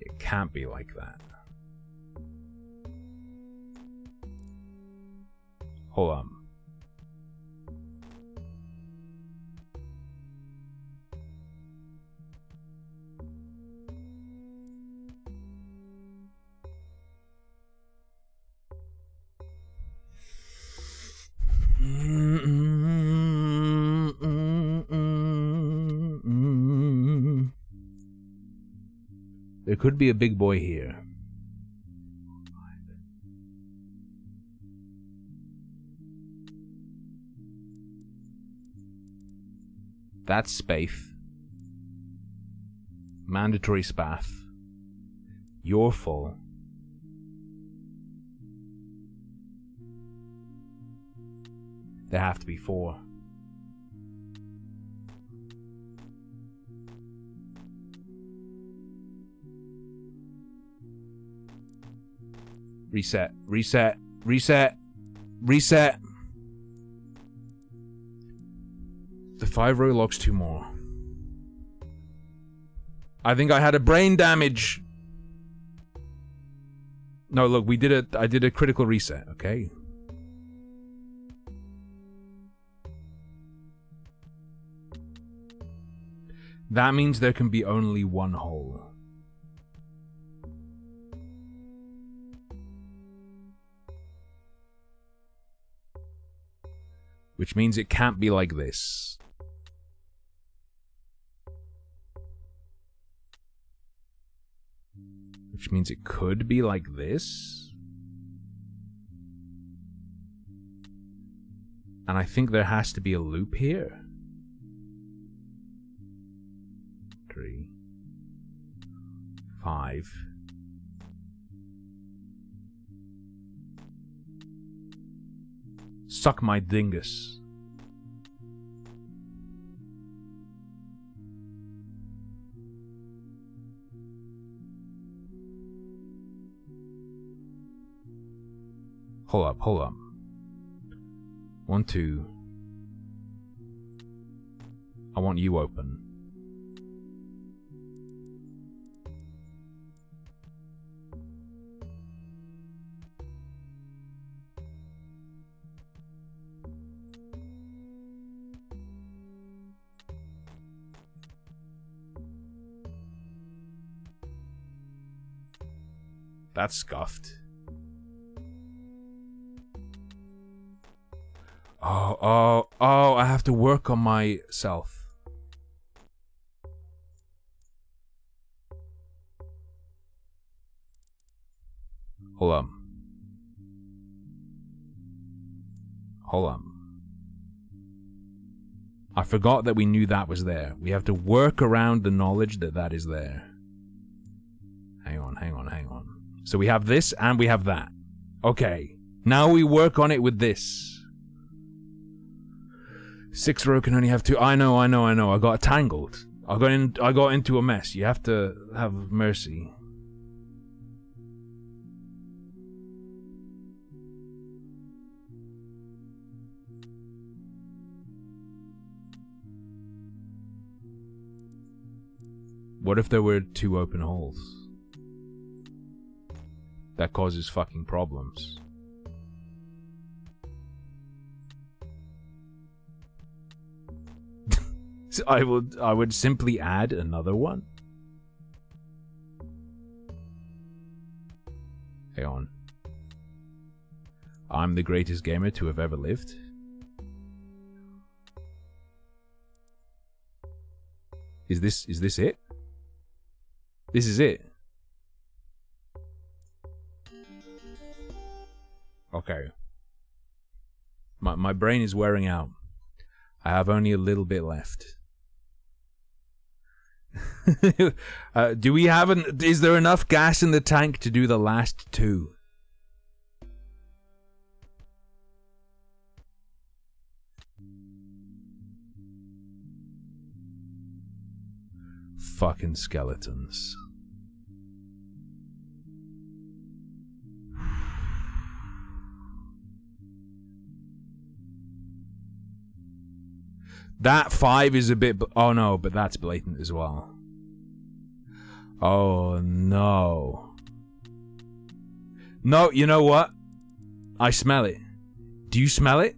It can't be like that. Hold on. There could be a big boy here. That's spafe. Mandatory spaff. You're full. There have to be 4. Reset, reset, reset, reset. The 5 row locks 2 more. I think I had a brain damage. No, look, I did a critical reset, okay? That means there can be only one hole. Which means it can't be like this. Which means it could be like this. And I think there has to be a loop here. 3, 5. Suck my dingus. Hold up. 1, 2. I want you open. That's scuffed. Oh, I have to work on myself. Hold on. I forgot that we knew that was there. We have to work around the knowledge that that is there. Hang on. So we have this and we have that. Okay. Now we work on it with this. 6 row can only have 2. I know. I got tangled. I got into a mess. You have to have mercy. What if there were 2 open holes? That causes fucking problems. So I would simply add another one. Hang on. I'm the greatest gamer to have ever lived. Is this it? This is it. Okay. My brain is wearing out. I have only a little bit left. Do we have is there enough gas in the tank to do the last 2? Fucking skeletons. That 5 is a bit... Oh no, but that's blatant as well. Oh no. No, you know what? I smell it. Do you smell it?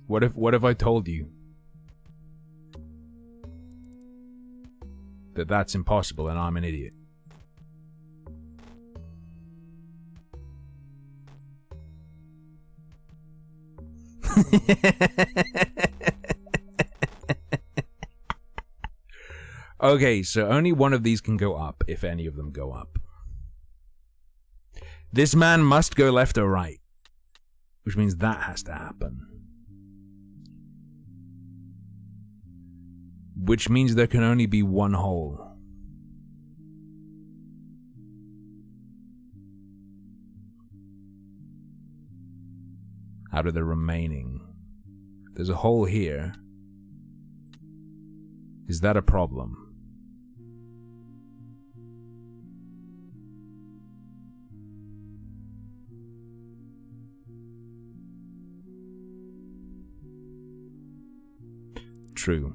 What if I told you that that's impossible and I'm an idiot? Okay, so only one of these can go up, if any of them go up. This man must go left or right, which means that has to happen. Which means there can only be one hole. Out of the remaining. There's a hole here. Is that a problem? True.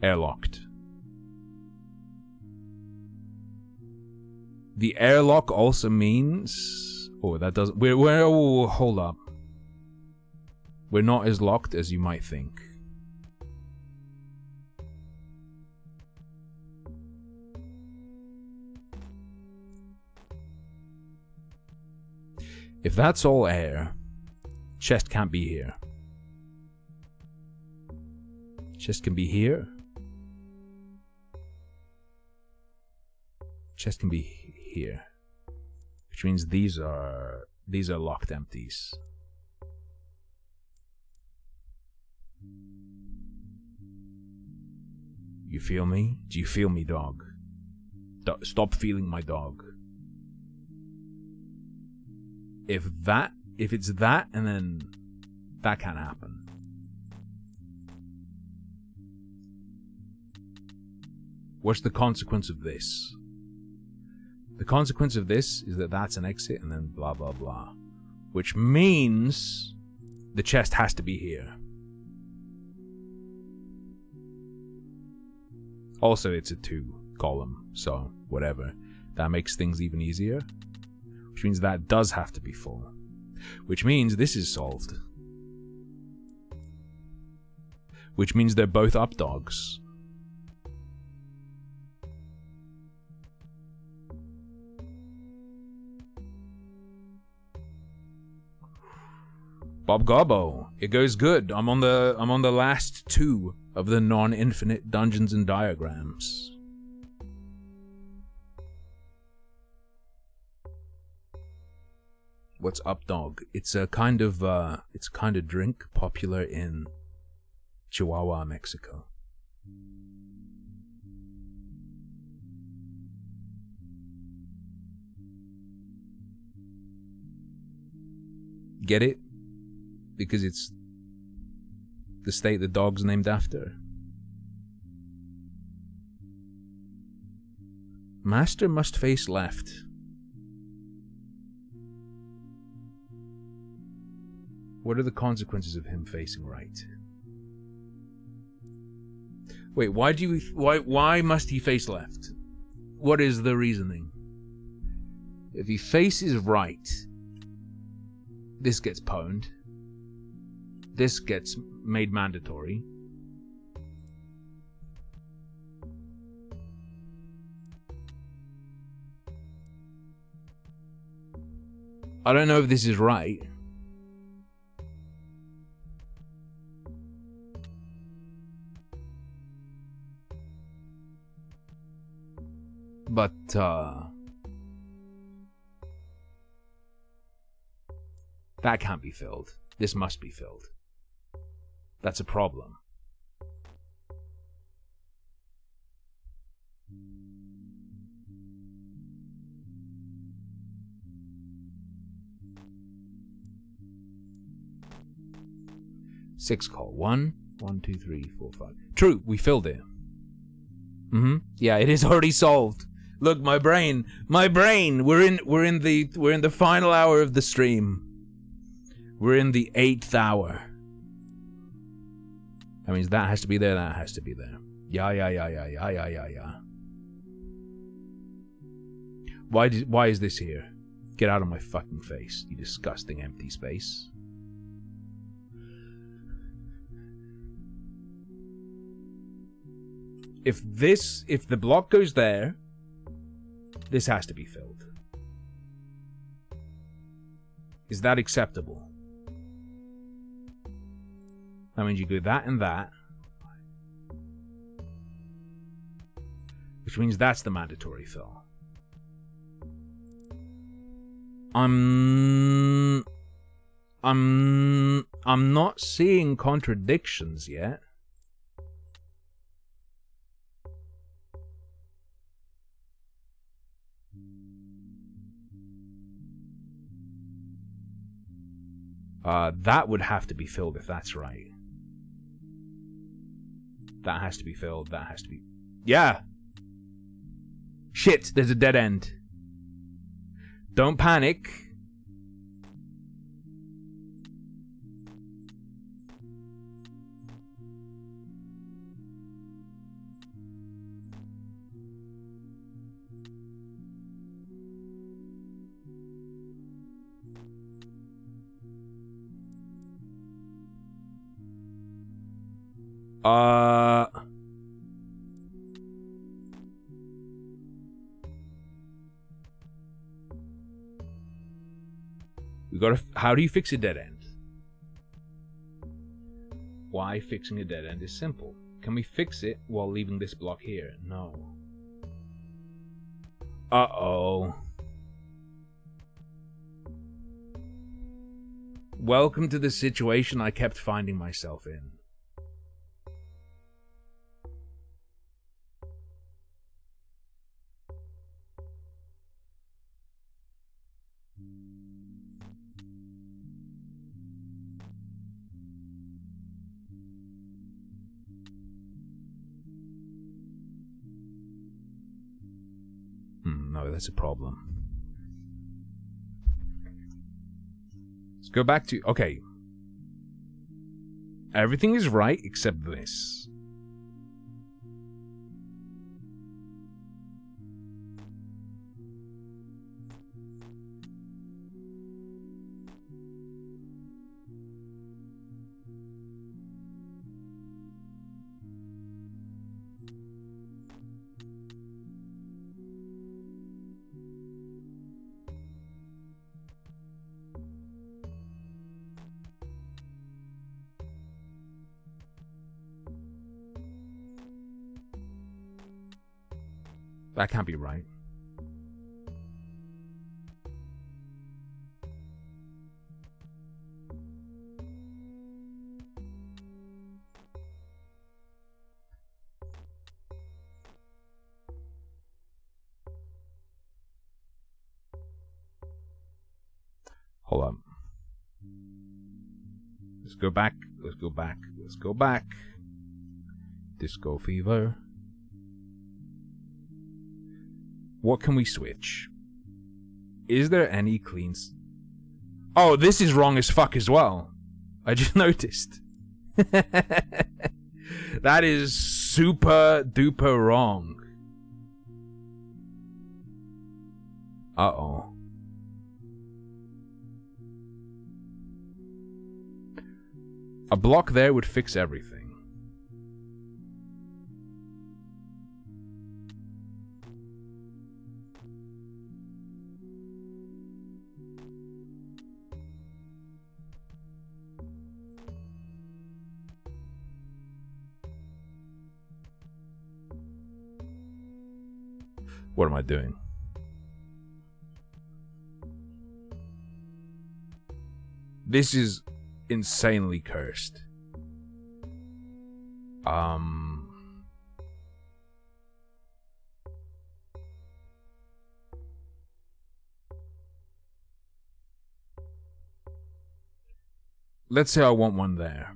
Airlocked. The airlock also means... Oh, that doesn't... Oh, hold up. We're not as locked as you might think. If that's all air, chest can't be here. Chest can be here. Chest can be here. which means these are locked empties. You feel me? Do you feel me, dog? Stop feeling my dog. If it's that, and then that can't happen. What's the consequence of this? The consequence of this is that that's an exit, and then blah blah blah. Which means the chest has to be here. Also, it's a 2-column, so whatever. That makes things even easier. Which means that does have to be full. Which means this is solved. Which means they're both up dogs. Bob Gobbo, it goes good. I'm on the last 2 of the non-infinite Dungeons and Diagrams. What's up, dog? It's a kind of drink popular in Chihuahua, Mexico. Get it? Because it's the state the dog's named after. Master must face left. What are the consequences of him facing right? Wait, why must he face left? What is the reasoning? If he faces right, this gets pwned. This gets made mandatory. I don't know if this is right. But, that can't be filled. This must be filled. That's a problem. Six call. 1, 2, 3, 4, 5. True, we filled it. Yeah, it is already solved. Look, my brain. We're in the final hour of the stream. We're in the 8th hour. That means that has to be there, that has to be there. Yeah. Why is this here? Get out of my fucking face, you disgusting empty space. If the block goes there, this has to be filled. Is that acceptable? That means you do that and that. Which means that's the mandatory fill. I'm not seeing contradictions yet. That would have to be filled if that's right. That has to be filled. That has to be... Yeah! Shit, there's a dead end. Don't panic. We gotta... How do you fix a dead end? Why fixing a dead end is simple. Can we fix it while leaving this block here? No. Uh-oh. Welcome to the situation I kept finding myself in. No, that's a problem. Let's go back to... Okay. Everything is right except this. That can't be right. Hold on. Let's go back. Let's go back. Let's go back. Disco Fever. What can we switch? Is there any clean... Oh, this is wrong as fuck as well. I just noticed. That is super duper wrong. Uh-oh. A block there would fix everything. What am I doing? This is insanely cursed. Let's say I want one there.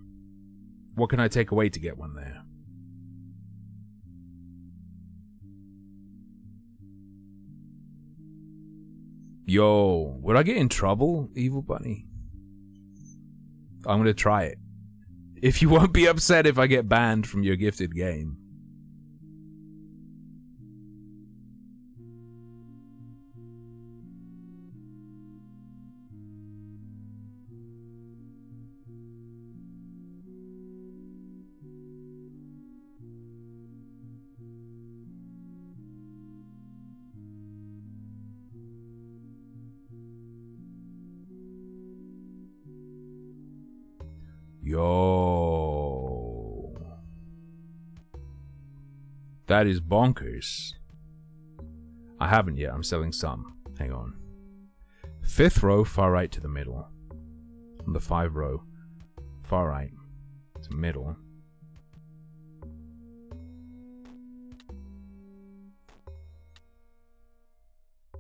What can I take away to get one there? Yo, would I get in trouble, Evil Bunny? I'm gonna try it. If you won't be upset if I get banned from your gifted game. Yo. That is bonkers. I haven't yet. I'm selling some. Hang on. 5th row, far right to the middle. On the 5 row, far right to middle.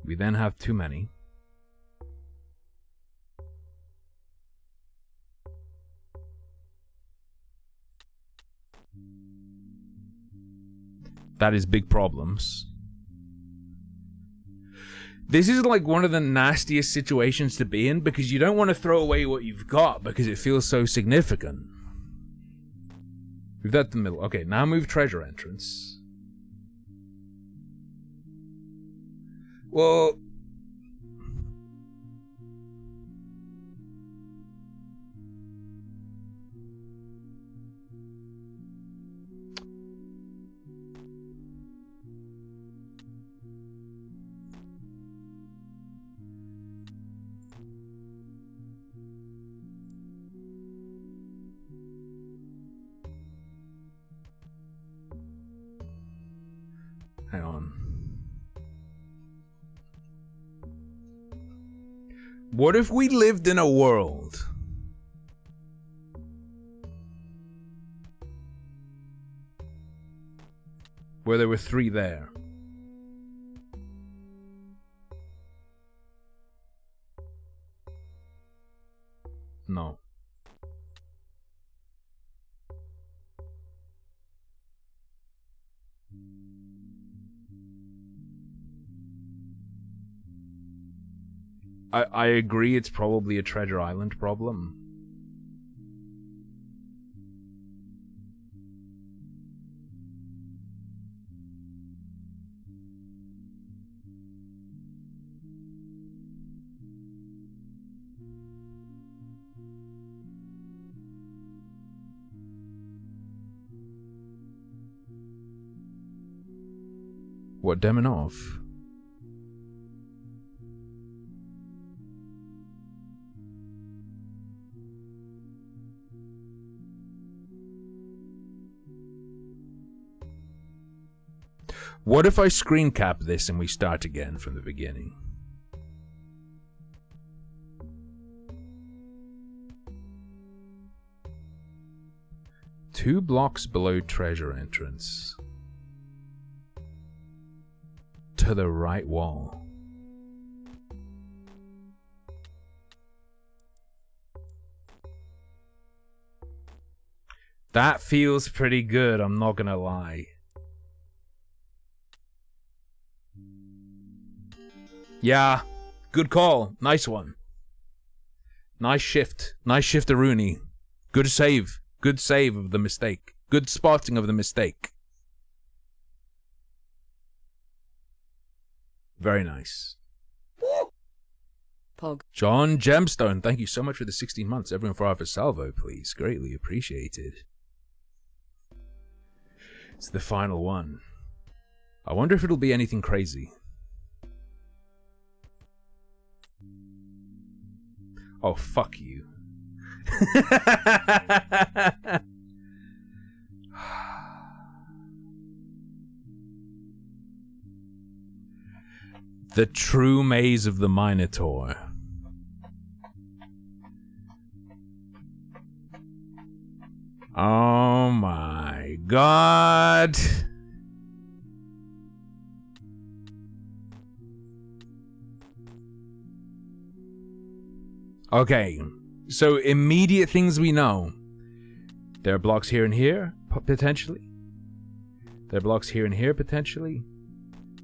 We then have too many. That is big problems. This is like one of the nastiest situations to be in because you don't want to throw away what you've got because it feels so significant. Move that to the middle. Okay, now move treasure entrance. Well... Hang on. What if we lived in a world Where there were 3 there. No. I agree it's probably a Treasure Island problem. What, Demonov? What if I screen cap this and we start again from the beginning? Two blocks below treasure entrance. To the right wall. That feels pretty good, I'm not gonna lie. Yeah, good call. Nice one. Nice shift. Nice shift, Rooney. Good save. Good save of the mistake. Good spotting of the mistake. Very nice. Pog. John Gemstone, thank you so much for the 16 months. Everyone for Alpha Salvo, please. Greatly appreciated. It's the final one. I wonder if it'll be anything crazy. Oh, fuck you. The true maze of the Minotaur. Oh my god. Okay, so immediate things we know. There are blocks here and here, potentially. There are blocks here and here, potentially.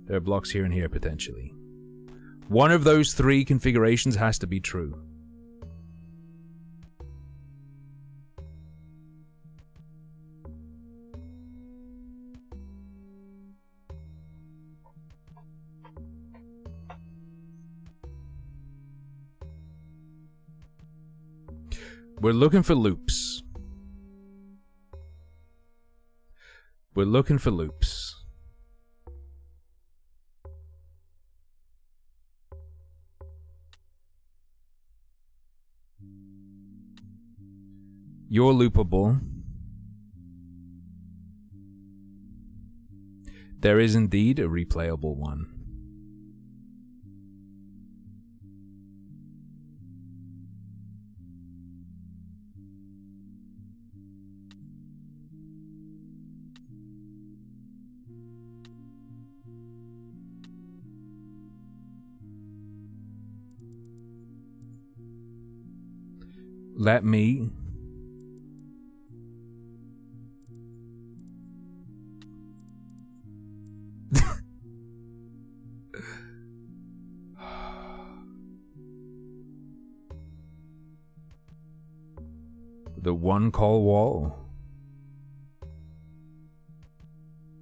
There are blocks here and here, potentially. One of those 3 configurations has to be true. We're looking for loops. We're looking for loops. You're loopable. There is indeed a replayable one. Let me the one call wall.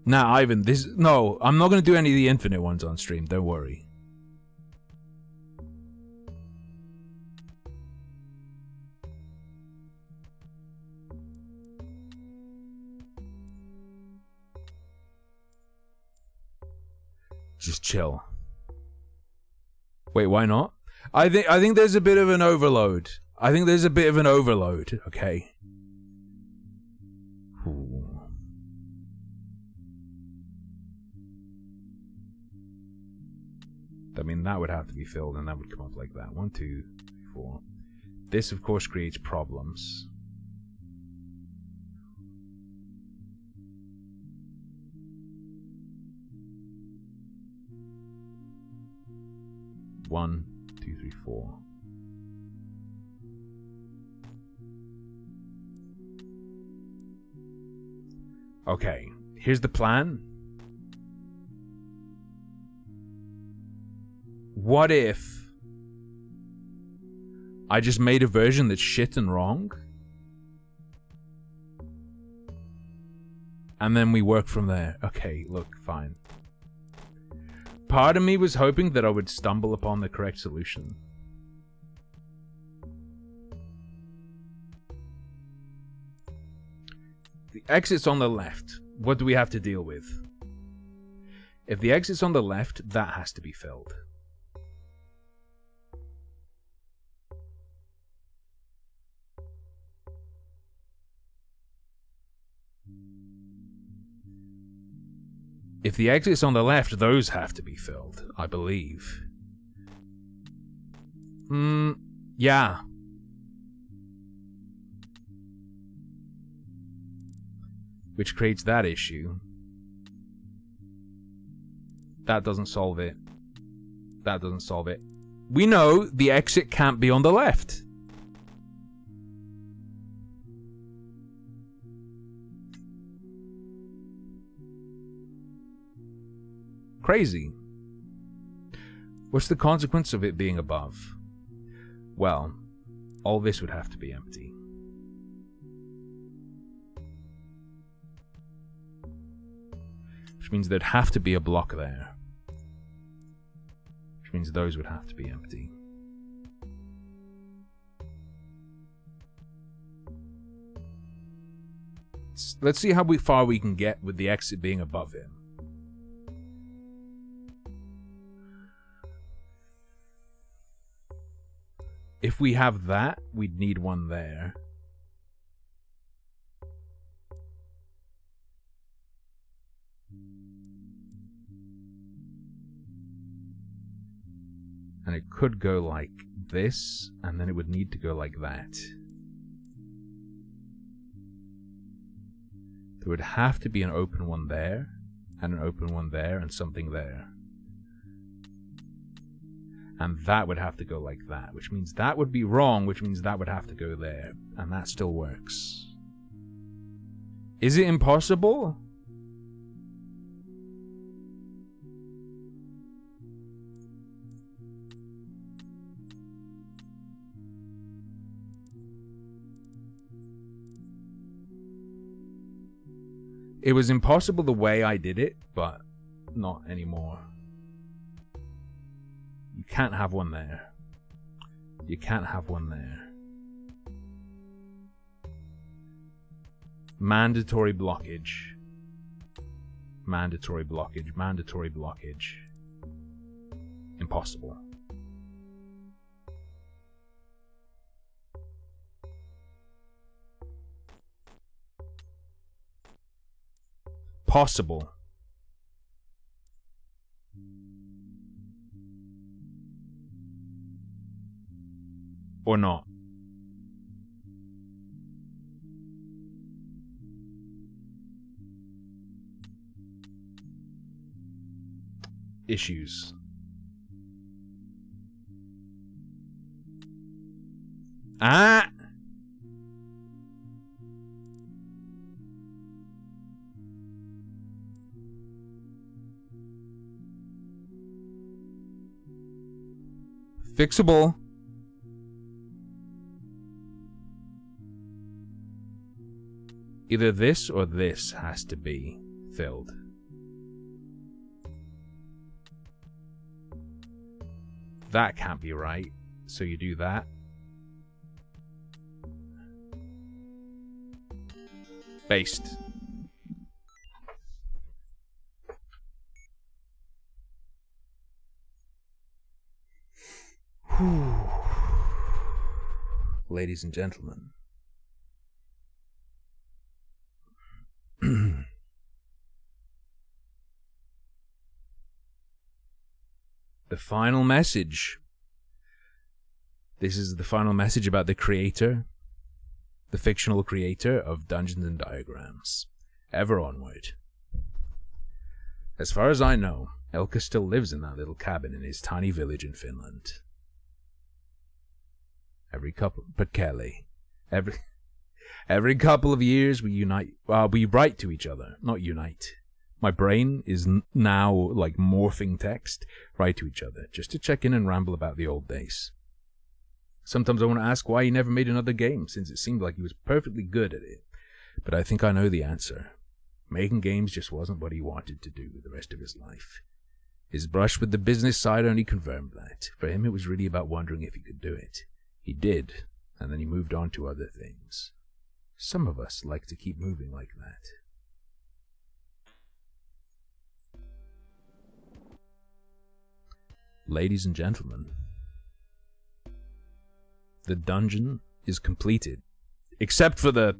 Nah, Ivan, no, I'm not gonna do any of the infinite ones on stream, don't worry. Just chill. Wait, why not? I think there's a bit of an overload. Okay. Ooh. I mean, that would have to be filled, and that would come up like that. 1, 2, 3, 4. This, of course, creates problems. 1, 2, 3, 4. Okay, here's the plan. What if I just made a version that's shit and wrong? And then we work from there. Okay, look, fine. Part of me was hoping that I would stumble upon the correct solution. The exit's on the left. What do we have to deal with? If the exit's on the left, that has to be filled. If the exit's on the left, those have to be filled, I believe. Yeah. Which creates that issue. That doesn't solve it. That doesn't solve it. We know the exit can't be on the left. Crazy. What's the consequence of it being above? Well, all this would have to be empty. Which means there'd have to be a block there. Which means those would have to be empty. Let's see how far we can get with the exit being above him. If we have that, we'd need one there. And it could go like this, and then it would need to go like that. There would have to be an open one there, and an open one there, and something there. And that would have to go like that, which means that would be wrong, which means that would have to go there. And that still works. Is it impossible? It was impossible the way I did it, but not anymore. You can't have one there. You can't have one there. Mandatory blockage. Mandatory blockage. Mandatory blockage. Impossible. Possible. Or not. Issues. Ah! Fixable. Either this or this has to be filled. That can't be right, so you do that. Based. Ladies and gentlemen. The final message. This is the final message about the creator, the fictional creator of Dungeons and Diagrams. Ever onward. As far as I know, Elka still lives in that little cabin in his tiny village in Finland. But Kelly, every couple of years we write to each other, not unite. My brain is now like morphing text, write to each other, just to check in and ramble about the old days. Sometimes I want to ask why he never made another game, since it seemed like he was perfectly good at it. But I think I know the answer. Making games just wasn't what he wanted to do with the rest of his life. His brush with the business side only confirmed that. For him, it was really about wondering if he could do it. He did, and then he moved on to other things. Some of us like to keep moving like that. Ladies and gentlemen, the dungeon is completed. Except for the,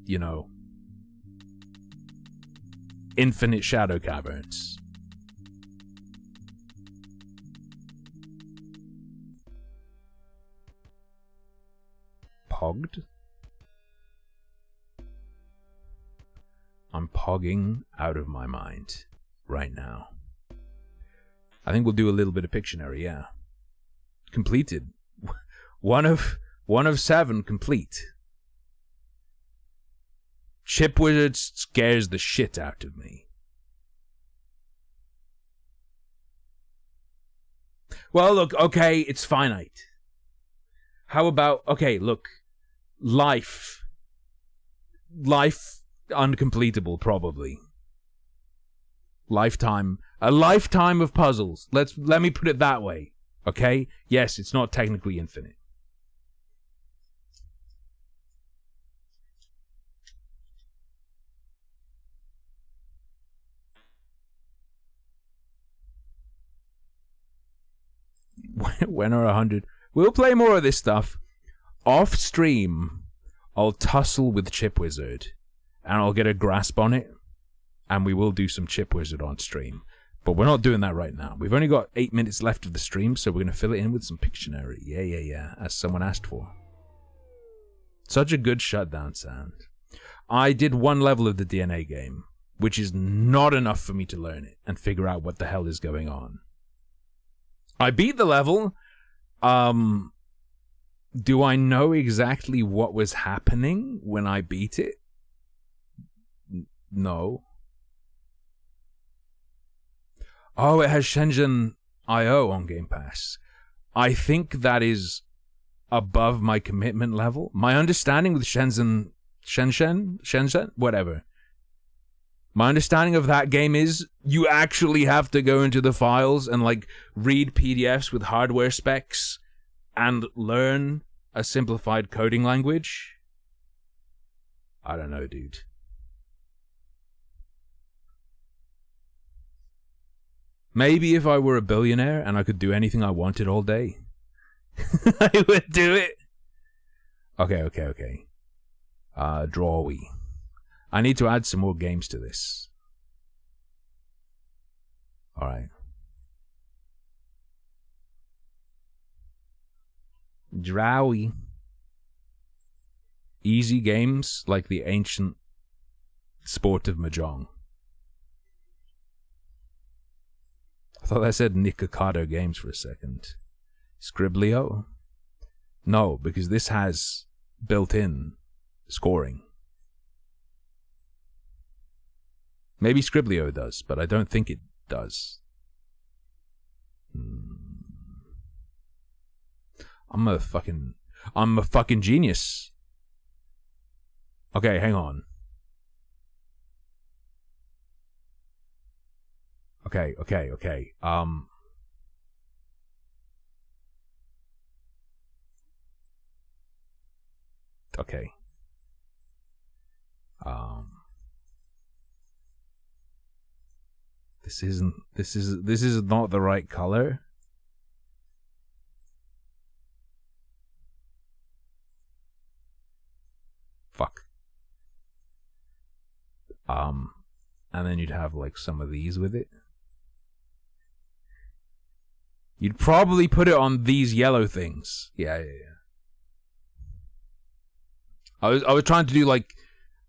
infinite shadow caverns. Pogged? I'm pogging out of my mind right now. I think we'll do a little bit of Pictionary, yeah. Completed. One of 7 complete. Chip Wizard scares the shit out of me. Well, look, okay, it's finite. How about, okay, look, life uncompletable, probably. A lifetime of puzzles. Let me put it that way, okay? Yes, it's not technically infinite. When are 100? We'll play more of this stuff. Off stream, I'll tussle with Chip Wizard, and I'll get a grasp on it, and we will do some Chip Wizard on stream. But we're not doing that right now. We've only got 8 minutes left of the stream, so we're going to fill it in with some Pictionary. Yeah, as someone asked for. Such a good shutdown sound. I did 1 level of the DNA game, which is not enough for me to learn it and figure out what the hell is going on. I beat the level. Do I know exactly what was happening when I beat it? No. Oh, it has Shenzhen IO on Game Pass. I think that is above my commitment level. My understanding with Shenzhen, whatever. My understanding of that game is you actually have to go into the files and read PDFs with hardware specs and learn a simplified coding language. I don't know, dude. Maybe if I were a billionaire and I could do anything I wanted all day, I would do it. Okay. Drawy. I need to add some more games to this. Alright. Drawy. Easy games like the ancient sport of Mahjong. I thought I said Nikocado Games for a second. Scriblio? No, because this has built-in scoring. Maybe Scriblio does, but I don't think it does. I'm a fucking genius. Okay, hang on. Okay. Okay. This is not the right color. Fuck. And then you'd have some of these with it. You'd probably put it on these yellow things. Yeah. I was trying to do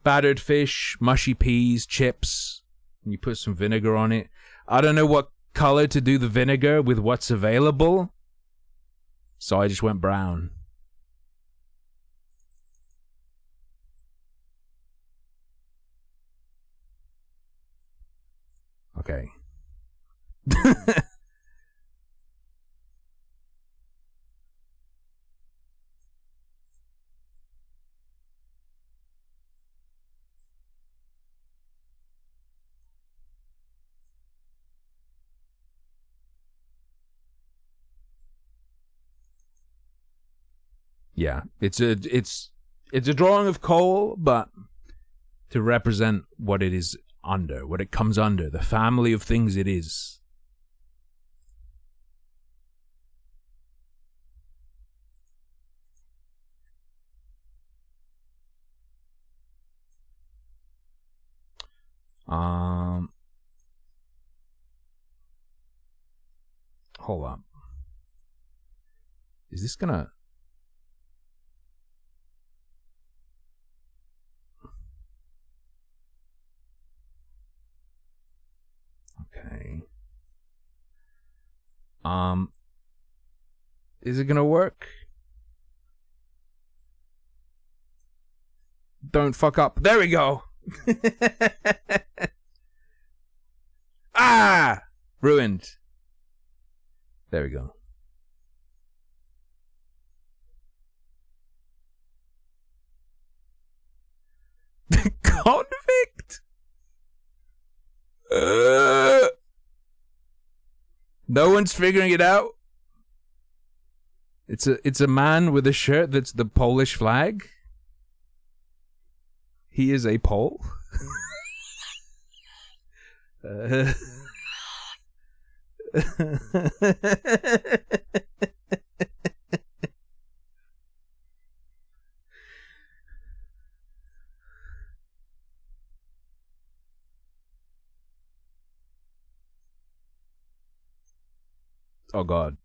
battered fish, mushy peas, chips, and you put some vinegar on it. I don't know what color to do the vinegar with what's available. So I just went brown. Okay. Yeah, it's a drawing of coal, but to represent what it is under, what it comes under, the family of things it is. Hold up. Is this gonna... Okay. Is it gonna work? Don't fuck up. There we go. Ah! Ruined. There we go. The convict? No one's figuring it out. It's a man with a shirt that's the Polish flag. He is a Pole. Oh God.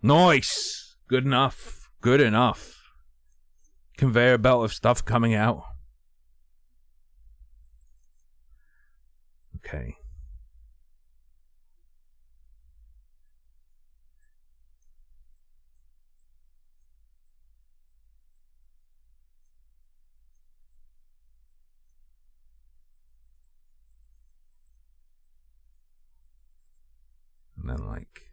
Nice. Good enough. Good enough. Conveyor belt of stuff coming out. Okay. And then, like,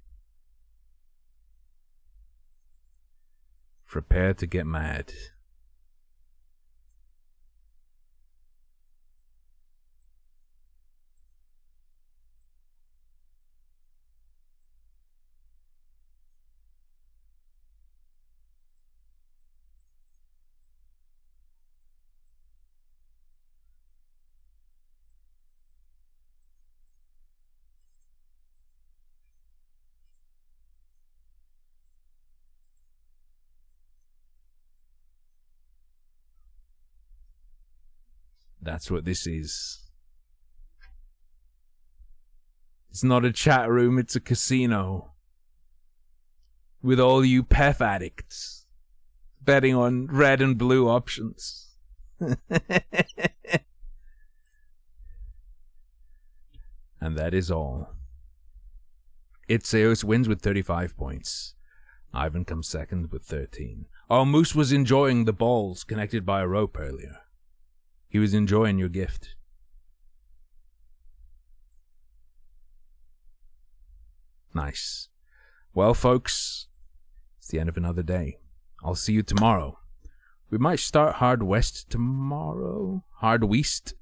prepare to get mad. That's what this is. It's not a chat room, it's a casino. With all you PEF addicts betting on red and blue options. And that is all. Itzeus wins with 35 points. Ivan comes second with 13. Oh, Moose was enjoying the balls connected by a rope earlier. He was enjoying your gift. Nice. Well, folks, it's the end of another day. I'll see you tomorrow. We might start Hard West tomorrow. Hard West,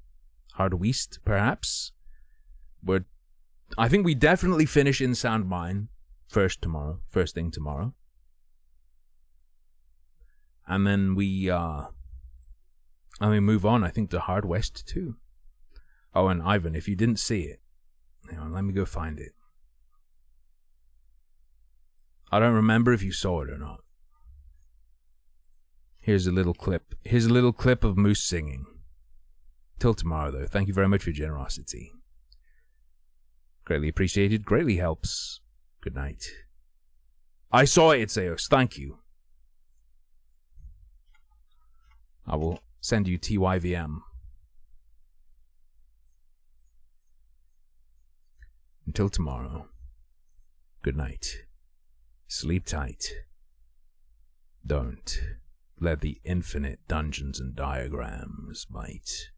perhaps. But I think we definitely finish in Sound Mine first thing tomorrow. And then we move on, I think, to Hard West too. Oh, and Ivan, if you didn't see it, hang on, let me go find it. I don't remember if you saw it or not. Here's a little clip. Here's a little clip of Moose singing. Till tomorrow, though. Thank you very much for your generosity. Greatly appreciated. Greatly helps. Good night. I saw it, Seos. Thank you. I will send you TYVM. Until tomorrow. Good night. Sleep tight. Don't let the infinite dungeons and diagrams bite.